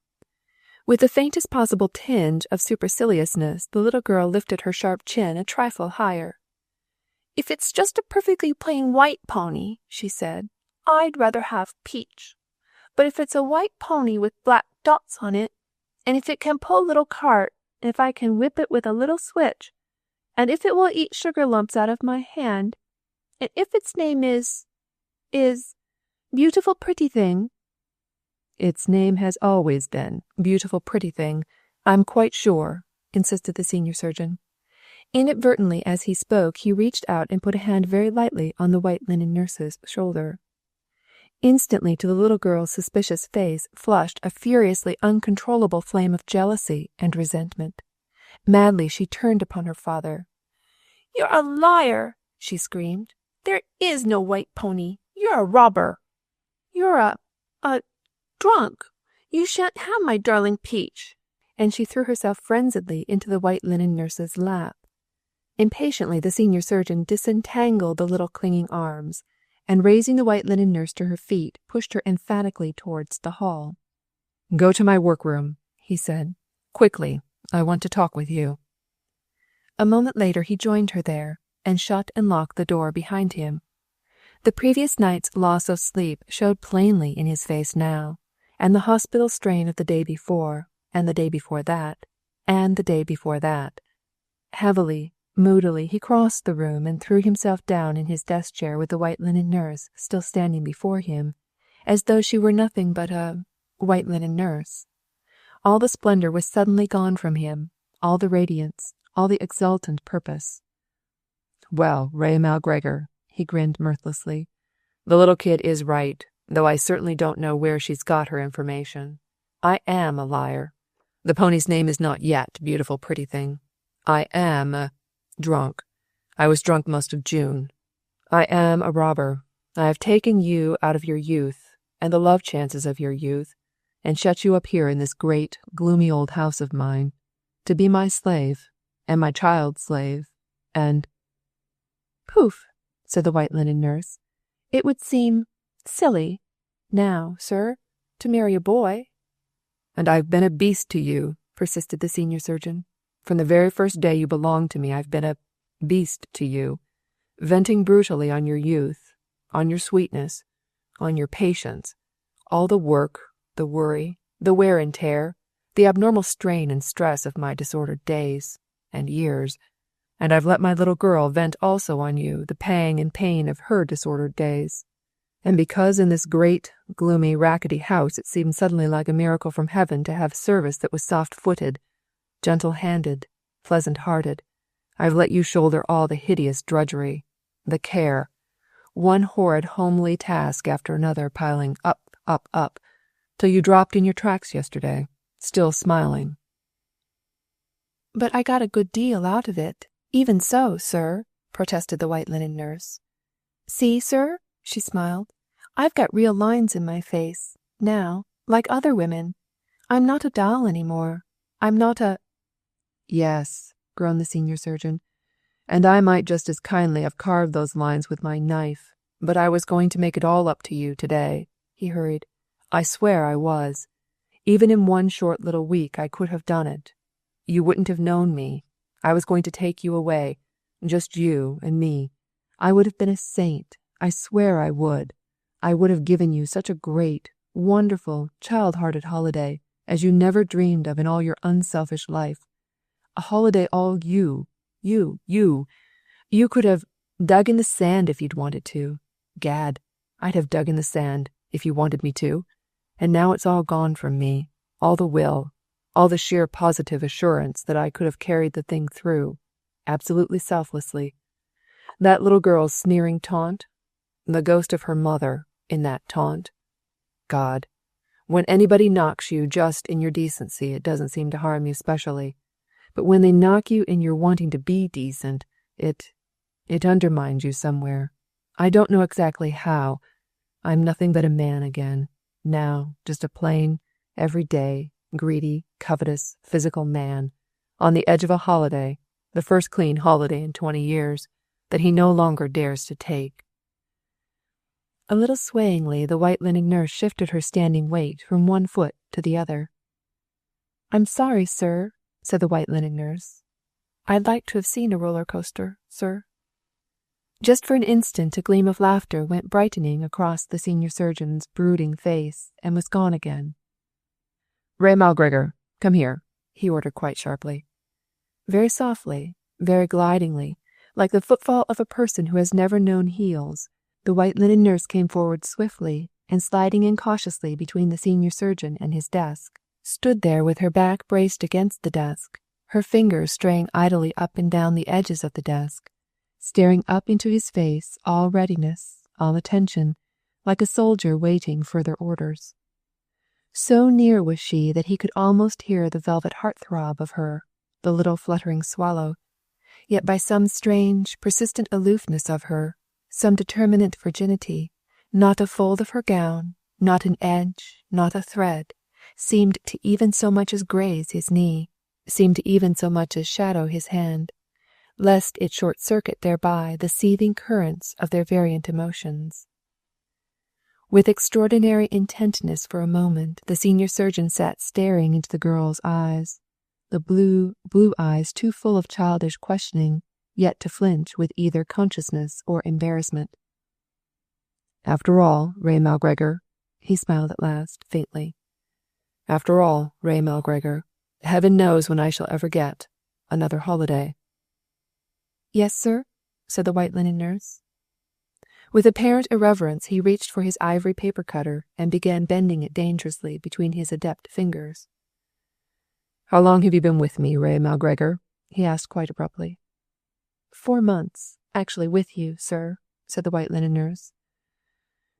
With the faintest possible tinge of superciliousness, the little girl lifted her sharp chin a trifle higher. "If it's just a perfectly plain white pony," she said, "I'd rather have Peach. But if it's a white pony with black dots on it, and if it can pull a little cart, and if I can whip it with a little switch, and if it will eat sugar lumps out of my hand, and if its name is Beautiful Pretty Thing." "Its name has always been Beautiful Pretty Thing, I'm quite sure," insisted the senior surgeon. Inadvertently, as he spoke, he reached out and put a hand very lightly on the white linen nurse's shoulder. Instantly, to the little girl's suspicious face flushed a furiously uncontrollable flame of jealousy and resentment. Madly she turned upon her father. "You're a liar!" she screamed. "There is no white pony. You're a robber. You're a drunk. You shan't have my darling Peach." And she threw herself frenziedly into the white linen nurse's lap. Impatiently the senior surgeon disentangled the little clinging arms, and raising the white linen nurse to her feet, pushed her emphatically towards the hall. "Go to my workroom," he said. "Quickly, I want to talk with you." A moment later he joined her there, and shut and locked the door behind him. The previous night's loss of sleep showed plainly in his face now, and the hospital strain of the day before, and the day before that, and the day before that. Heavily, moodily, he crossed the room and threw himself down in his desk chair with the white linen nurse still standing before him, as though she were nothing but a white linen nurse. All the splendor was suddenly gone from him, all the radiance, all the exultant purpose. "Well, Ray Malgregor," he grinned mirthlessly, "the little kid is right, though I certainly don't know where she's got her information. I am a liar. The pony's name is not yet Beautiful Pretty Thing. I am drunk. I was drunk most of June. I am a robber. I have taken you out of your youth and the love chances of your youth, and shut you up here in this great, gloomy old house of mine, to be my slave, and my child's slave, and—" "Poof," said the white linen nurse. "It would seem silly, now, sir, to marry a boy." "And I've been a beast to you," persisted the senior surgeon. "From the very first day you belonged to me, I've been a beast to you, venting brutally on your youth, on your sweetness, on your patience, all the work, the worry, the wear and tear, the abnormal strain and stress of my disordered days and years, and I've let my little girl vent also on you the pang and pain of her disordered days. And because in this great, gloomy, rackety house it seemed suddenly like a miracle from heaven to have service that was soft-footed, gentle-handed, pleasant-hearted, I've let you shoulder all the hideous drudgery, the care, one horrid homely task after another piling up, till you dropped in your tracks yesterday, still smiling." "But I got a good deal out of it, even so, sir," protested the white linen nurse. "See, sir," she smiled, "I've got real lines in my face, now, like other women. I'm not a doll any more. I'm not a—" "Yes," groaned the senior surgeon, "and I might just as kindly have carved those lines with my knife, but I was going to make it all up to you today," he hurried. "I swear I was. Even in one short little week I could have done it. You wouldn't have known me. I was going to take you away, just you and me. I would have been a saint. I swear I would. I would have given you such a great, wonderful, child-hearted holiday as you never dreamed of in all your unselfish life. A holiday all you. You could have dug in the sand if you'd wanted to. Gad, I'd have dug in the sand if you wanted me to. And now it's all gone from me, all the will, all the sheer positive assurance that I could have carried the thing through, absolutely selflessly. That little girl's sneering taunt, the ghost of her mother in that taunt. God, when anybody knocks you just in your decency, it doesn't seem to harm you specially. But when they knock you in your wanting to be decent, it undermines you somewhere. I don't know exactly how. I'm nothing but a man again. Now, just a plain, everyday, greedy, covetous, physical man, on the edge of a holiday, the first clean holiday in 20 years, that he no longer dares to take." A little swayingly, the white linen nurse shifted her standing weight from one foot to the other. "I'm sorry, sir," said the white linen nurse. "I'd like to have seen a roller coaster, sir." Just for an instant a gleam of laughter went brightening across the senior surgeon's brooding face and was gone again. "Ray Malgregor, come here," he ordered quite sharply. Very softly, very glidingly, like the footfall of a person who has never known heels, the white linen nurse came forward swiftly and, sliding in cautiously between the senior surgeon and his desk, stood there with her back braced against the desk, her fingers straying idly up and down the edges of the desk, staring up into his face, all readiness, all attention, like a soldier waiting further orders. So near was she that he could almost hear the velvet heart-throb of her, the little fluttering swallow, yet by some strange, persistent aloofness of her, some determinate virginity, not a fold of her gown, not an edge, not a thread, seemed to even so much as graze his knee, seemed to even so much as shadow his hand, lest it short-circuit thereby the seething currents of their variant emotions. With extraordinary intentness for a moment, the senior surgeon sat staring into the girl's eyes, the blue eyes too full of childish questioning, yet to flinch with either consciousness or embarrassment. "After all, Ray Malgregor," he smiled at last, faintly. "After all, Ray Malgregor, heaven knows when I shall ever get another holiday." "Yes, sir," said the white linen nurse. With apparent irreverence he reached for his ivory paper cutter and began bending it dangerously between his adept fingers. "How long have you been with me, Ray Malgregor?" he asked quite abruptly. 4 months, actually with you, sir," said the white linen nurse.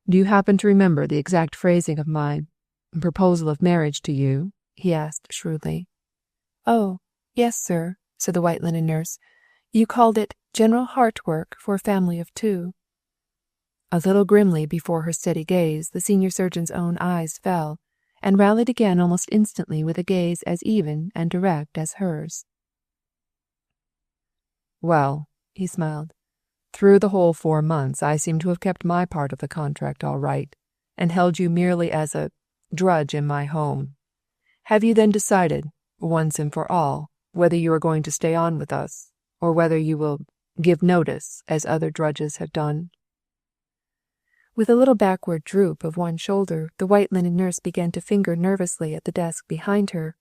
"Do you happen to remember the exact phrasing of my proposal of marriage to you?" he asked shrewdly. "Oh, yes, sir," said the white linen nurse. "You called it general heart work for a family of 2. A little grimly before her steady gaze, the senior surgeon's own eyes fell, and rallied again almost instantly with a gaze as even and direct as hers. "Well," he smiled, "through the whole 4 months I seem to have kept my part of the contract all right, and held you merely as a drudge in my home. Have you then decided, once and for all, whether you are going to stay on with us, or whether you will give notice, as other drudges have done?" With a little backward droop of one shoulder, the white linen nurse began to finger nervously at the desk behind her,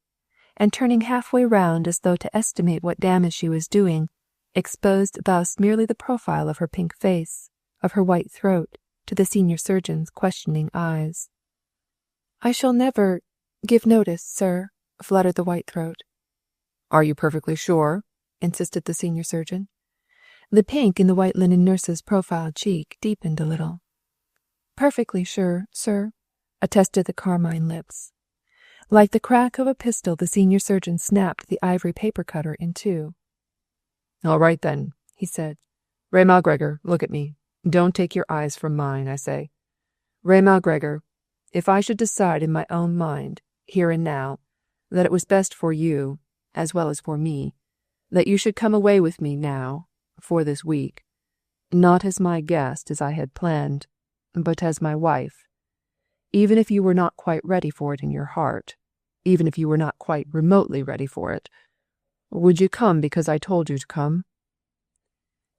and turning halfway round as though to estimate what damage she was doing, exposed thus merely the profile of her pink face, of her white throat, to the senior surgeon's questioning eyes. "I shall never give notice, sir," fluttered the white throat. "Are you perfectly sure?" insisted the senior surgeon. The pink in the white linen nurse's profile cheek deepened a little. "Perfectly sure, sir," attested the carmine lips. Like the crack of a pistol, the senior surgeon snapped the ivory paper cutter in two. "All right, then," he said. "Ray Malgregor, look at me. Don't take your eyes from mine, I say. Ray Malgregor, if I should decide in my own mind, here and now, that it was best for you, as well as for me, that you should come away with me now, for this week, not as my guest as I had planned, but as my wife, even if you were not quite ready for it in your heart, even if you were not quite remotely ready for it, would you come because I told you to come?"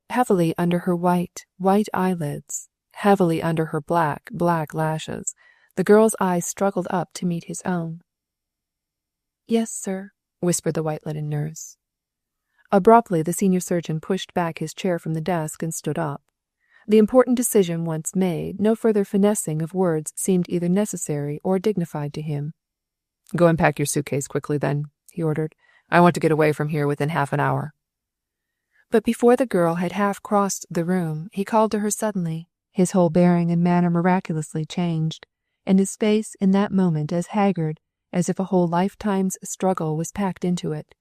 Heavily under her white eyelids, heavily under her black lashes, the girl's eyes struggled up to meet his own. "Yes, sir," whispered the white linen nurse. Abruptly, the senior surgeon pushed back his chair from the desk and stood up. The important decision once made, no further finessing of words seemed either necessary or dignified to him. "Go and pack your suitcase quickly, then," he ordered. "I want to get away from here within half an hour." But before the girl had half crossed the room, he called to her suddenly, his whole bearing and manner miraculously changed, and his face in that moment as haggard as if a whole lifetime's struggle was packed into it.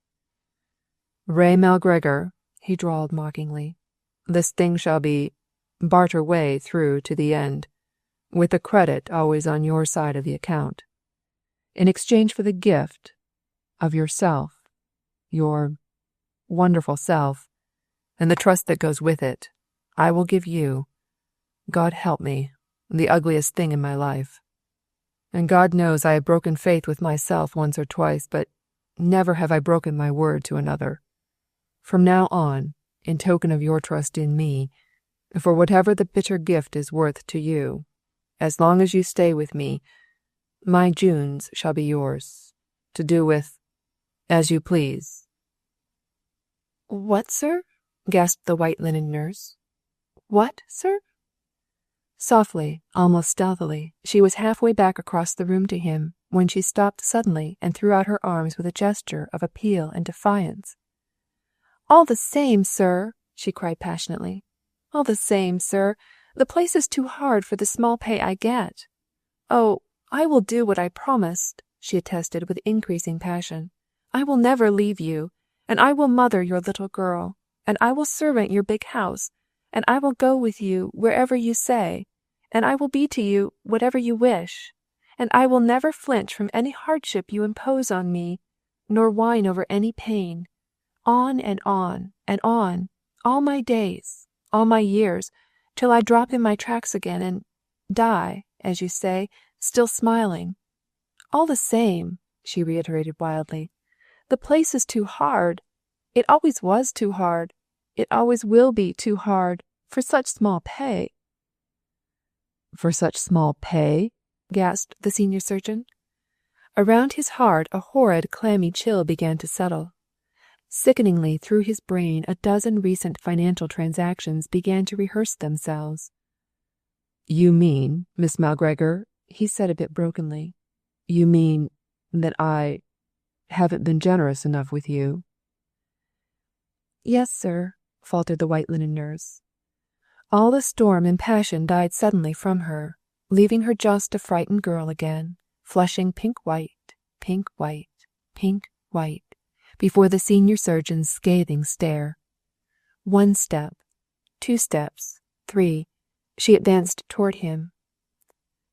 "Ray Malgregor," he drawled mockingly, "this thing shall be barter way through to the end, with the credit always on your side of the account. In exchange for the gift of yourself, your wonderful self, and the trust that goes with it, I will give you, God help me, the ugliest thing in my life. And God knows I have broken faith with myself once or twice, but never have I broken my word to another. From now on, in token of your trust in me, for whatever the bitter gift is worth to you, as long as you stay with me, my Junes shall be yours, to do with as you please." "What, sir?" gasped the white linen nurse. "What, sir?" Softly, almost stealthily, she was halfway back across the room to him, when she stopped suddenly and threw out her arms with a gesture of appeal and defiance. "All the same, sir," she cried passionately. "All the same, sir, the place is too hard for the small pay I get. Oh, I will do what I promised," she attested with increasing passion. "I will never leave you, and I will mother your little girl, and I will servant your big house, and I will go with you wherever you say, and I will be to you whatever you wish, and I will never flinch from any hardship you impose on me, nor whine over any pain. On and on and on, all my days, all my years, till I drop in my tracks again and die, as you say, still smiling. All the same," she reiterated wildly, "the place is too hard. It always was too hard. It always will be too hard, for such small pay." "For such small pay?" gasped the senior surgeon. Around his heart a horrid, clammy chill began to settle. Sickeningly through his brain a dozen recent financial transactions began to rehearse themselves. "You mean, Miss Malgregor," he said a bit brokenly, "you mean that I haven't been generous enough with you?" "Yes, sir," faltered the white linen nurse. All the storm and passion died suddenly from her, leaving her just a frightened girl again, flushing pink-white, pink-white, pink-white, before the senior surgeon's scathing stare. 1 step, 2 steps, 3. She advanced toward him.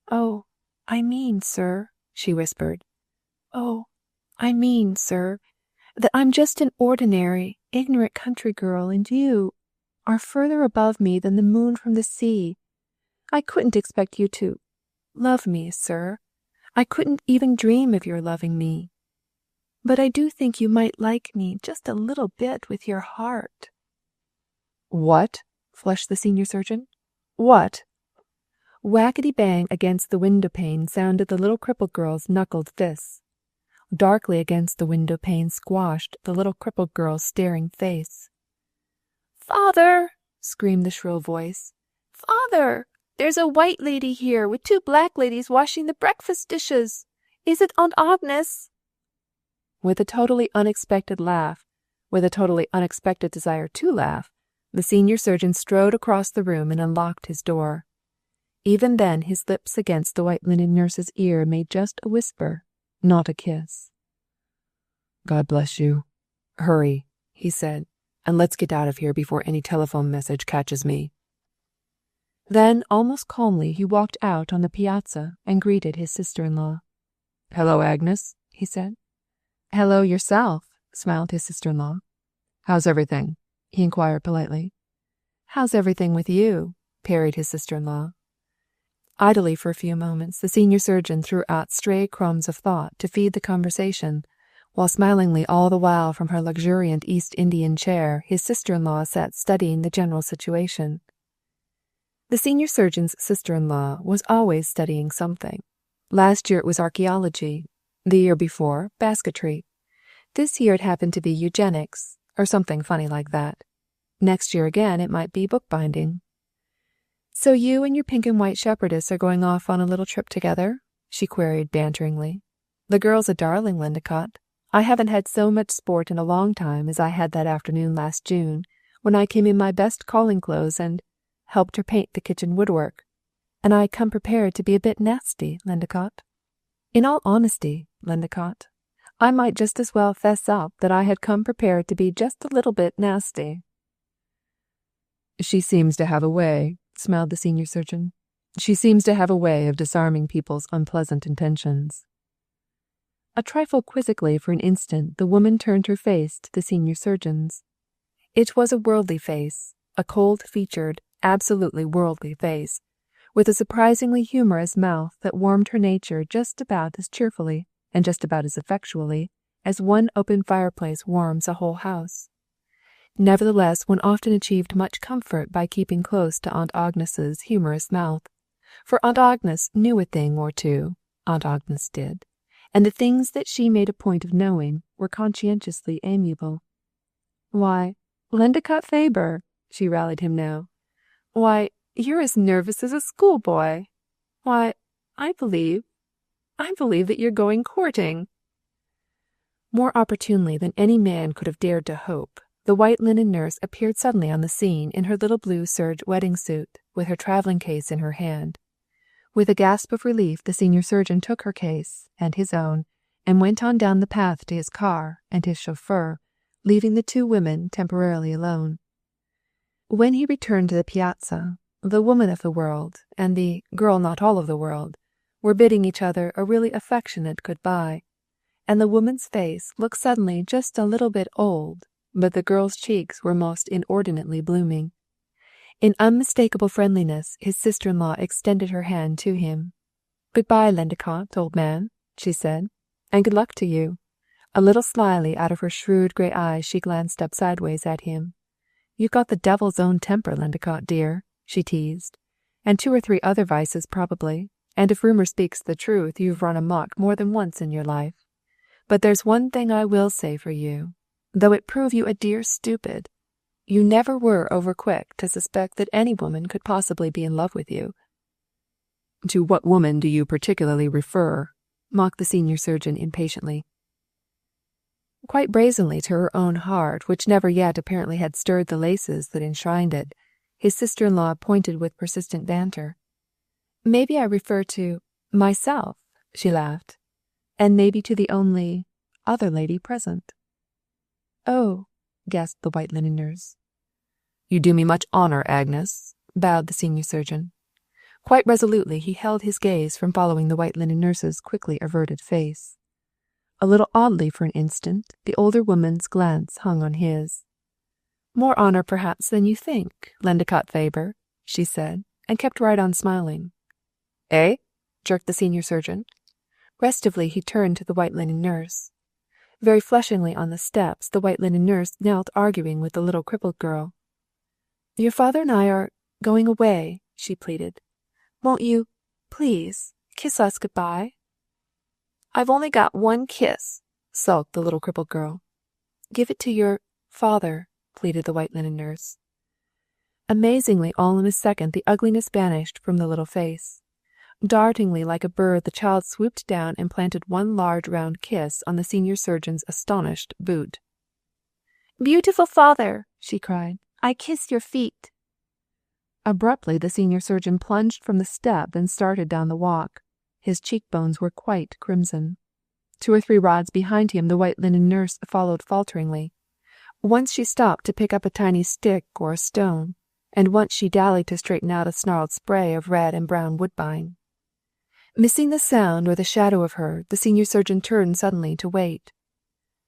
"Oh, I mean, sir," she whispered. "Oh, I mean, sir, that I'm just an ordinary, ignorant country girl, and you are further above me than the moon from the sea. I couldn't expect you to love me, sir. I couldn't even dream of your loving me. But I do think you might like me just a little bit with your heart." What? Flushed the senior surgeon. What? Whackety-bang against the window-pane sounded the little crippled girl's knuckled fists. Darkly against the window-pane squashed the little crippled girl's staring face. "Father!" screamed the shrill voice. "Father! There's a white lady here with 2 black ladies washing the breakfast dishes. Is it Aunt Agnes?" With a totally unexpected laugh, with a totally unexpected desire to laugh, the senior surgeon strode across the room and unlocked his door. Even then his lips against the white linen nurse's ear made just a whisper, not a kiss. God bless you. Hurry, he said, and let's get out of here before any telephone message catches me. Then, almost calmly, he walked out on the piazza and greeted his sister-in-law. "Hello, Agnes," he said. "Hello yourself," smiled his sister-in-law. "How's everything?" he inquired politely. "How's everything with you?" parried his sister-in-law. Idly for a few moments, the senior surgeon threw out stray crumbs of thought to feed the conversation, while smilingly all the while from her luxuriant East Indian chair his sister-in-law sat studying the general situation. The senior surgeon's sister-in-law was always studying something. Last year it was archaeology, the year before basketry. This year it happened to be eugenics, or something funny like that. Next year again it might be bookbinding. "So you and your pink and white shepherdess are going off on a little trip together?" she queried banteringly. "The girl's a darling, Lendicott. I haven't had so much sport in a long time as I had that afternoon last June, when I came in my best calling clothes and helped her paint the kitchen woodwork. And I come prepared to be a bit nasty, Lendicott. In all honesty, Lendicott, I might just as well fess up that I had come prepared to be just a little bit nasty." "She seems to have a way," smiled the senior surgeon. "She seems to have a way of disarming people's unpleasant intentions." A trifle quizzically for an instant the woman turned her face to the senior surgeon's. It was a worldly face, a cold-featured, absolutely worldly face, with a surprisingly humorous mouth that warmed her nature just about as cheerfully and just about as effectually as one open fireplace warms a whole house. Nevertheless, one often achieved much comfort by keeping close to Aunt Agnes's humorous mouth, for Aunt Agnes knew a thing or two, Aunt Agnes did, and the things that she made a point of knowing were conscientiously amiable. "Why, Lendicott Faber," she rallied him now. "Why, you're as nervous as a schoolboy. Why, I believe that you're going courting." More opportunely than any man could have dared to hope, the white linen nurse appeared suddenly on the scene in her little blue serge wedding suit, with her travelling case in her hand. With a gasp of relief, the senior surgeon took her case, and his own, and went on down the path to his car and his chauffeur, leaving the 2 women temporarily alone. When he returned to the piazza, the woman of the world and the girl not all of the world were bidding each other a really affectionate good-bye, and the woman's face looked suddenly just a little bit old, but the girl's cheeks were most inordinately blooming. In unmistakable friendliness, his sister-in-law extended her hand to him. "Good-bye, Lendicott, old man," she said, "and good luck to you." A little slyly out of her shrewd grey eyes she glanced up sideways at him. "You've got the devil's own temper, Lendicott, dear," she teased, "and 2 or 3 other vices probably, and if rumour speaks the truth, you've run amok more than once in your life. But there's one thing I will say for you, though it prove you a dear stupid. You never were over quick to suspect that any woman could possibly be in love with you." "To what woman do you particularly refer?" mocked the senior surgeon impatiently. Quite brazenly to her own heart, which never yet apparently had stirred the laces that enshrined it, his sister-in-law pointed with persistent banter. "Maybe I refer to myself," she laughed, "and maybe to the only other lady present." "Oh," gasped the white linen nurse. "You do me much honour, Agnes," bowed the senior surgeon. Quite resolutely he held his gaze from following the white linen nurse's quickly averted face. A little oddly for an instant, the older woman's glance hung on his. "More honor, perhaps, than you think, Lendicott Faber," she said, and kept right on smiling. "Eh?" jerked the senior surgeon. Restively he turned to the white linen nurse. Very flushingly on the steps, the white linen nurse knelt arguing with the little crippled girl. "Your father and I are going away," she pleaded. "Won't you, please, kiss us good-bye?" "I've only got one kiss," sulked the little crippled girl. "Give it to your father," pleaded the white linen nurse. Amazingly, all in a second, the ugliness vanished from the little face. Dartingly like a bird, the child swooped down and planted one large round kiss on the senior surgeon's astonished boot. "Beautiful father," she cried, "I kiss your feet." Abruptly, the senior surgeon plunged from the step and started down the walk. His cheekbones were quite crimson. 2 or 3 rods behind him, the white linen nurse followed falteringly. Once she stopped to pick up a tiny stick or a stone, and once she dallied to straighten out a snarled spray of red and brown woodbine. Missing the sound or the shadow of her, the senior surgeon turned suddenly to wait.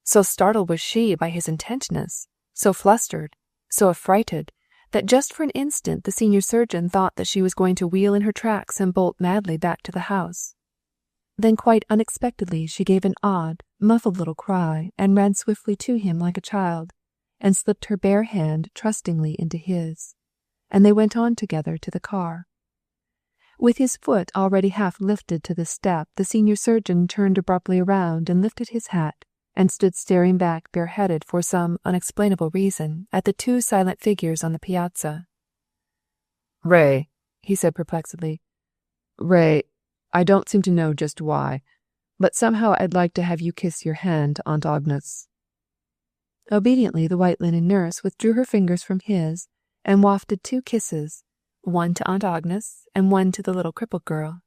So startled was she by his intentness, so flustered, so affrighted, that just for an instant the senior surgeon thought that she was going to wheel in her tracks and bolt madly back to the house. Then quite unexpectedly she gave an odd, muffled little cry and ran swiftly to him like a child, and slipped her bare hand trustingly into his, and they went on together to the car. With his foot already half lifted to the step, the senior surgeon turned abruptly around and lifted his hat, and stood staring back bareheaded for some unexplainable reason at the 2 silent figures on the piazza. "Ray," he said perplexedly. "Ray, I don't seem to know just why, but somehow I'd like to have you kiss your hand to Aunt Agnes." Obediently, the white linen nurse withdrew her fingers from his and wafted 2 kisses, one to Aunt Agnes and one to the little crippled girl.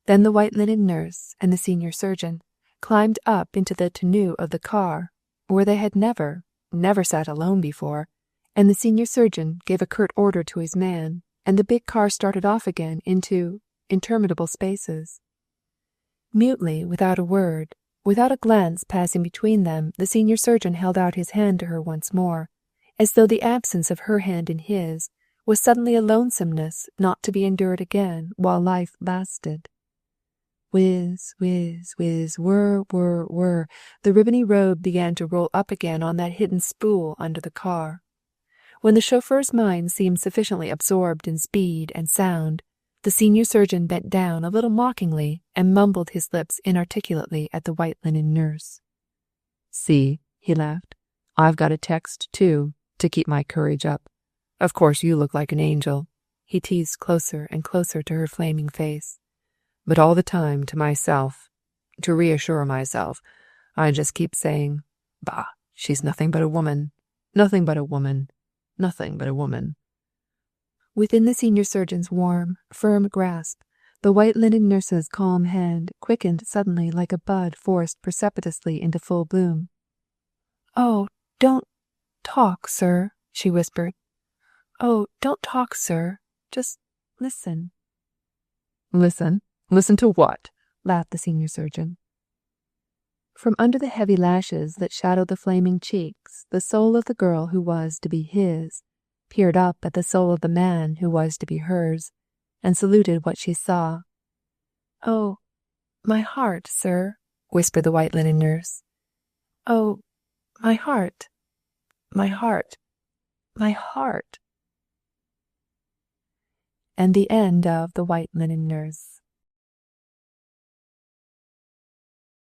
Then the white linen nurse and the senior surgeon climbed up into the tonneau of the car, where they had never sat alone before, and the senior surgeon gave a curt order to his man, and the big car started off again into interminable spaces. Mutely, without a word, without a glance passing between them, the senior surgeon held out his hand to her once more, as though the absence of her hand in his was suddenly a lonesomeness not to be endured again while life lasted. Whiz, whiz, whiz, whir, whir, whir, the ribbony road began to roll up again on that hidden spool under the car. When the chauffeur's mind seemed sufficiently absorbed in speed and sound, the senior surgeon bent down a little mockingly and mumbled his lips inarticulately at the white linen nurse. "See," he laughed, "I've got a text, too, to keep my courage up. Of course you look like an angel," he teased closer and closer to her flaming face. "But all the time, to myself, to reassure myself, I just keep saying, 'Bah, she's nothing but a woman, nothing but a woman, nothing but a woman.'" Within the senior surgeon's warm, firm grasp, the white linen nurse's calm hand quickened suddenly like a bud forced precipitously into full bloom. "Oh, don't talk, sir," she whispered. "Oh, don't talk, sir. Just listen." "Listen? Listen to what?" laughed the senior surgeon. From under the heavy lashes that shadowed the flaming cheeks, the soul of the girl who was to be his peered up at the soul of the man who was to be hers, and saluted what she saw. "Oh, my heart, sir," whispered the white linen nurse. "Oh, my heart, my heart, my heart." And the end of The White Linen Nurse.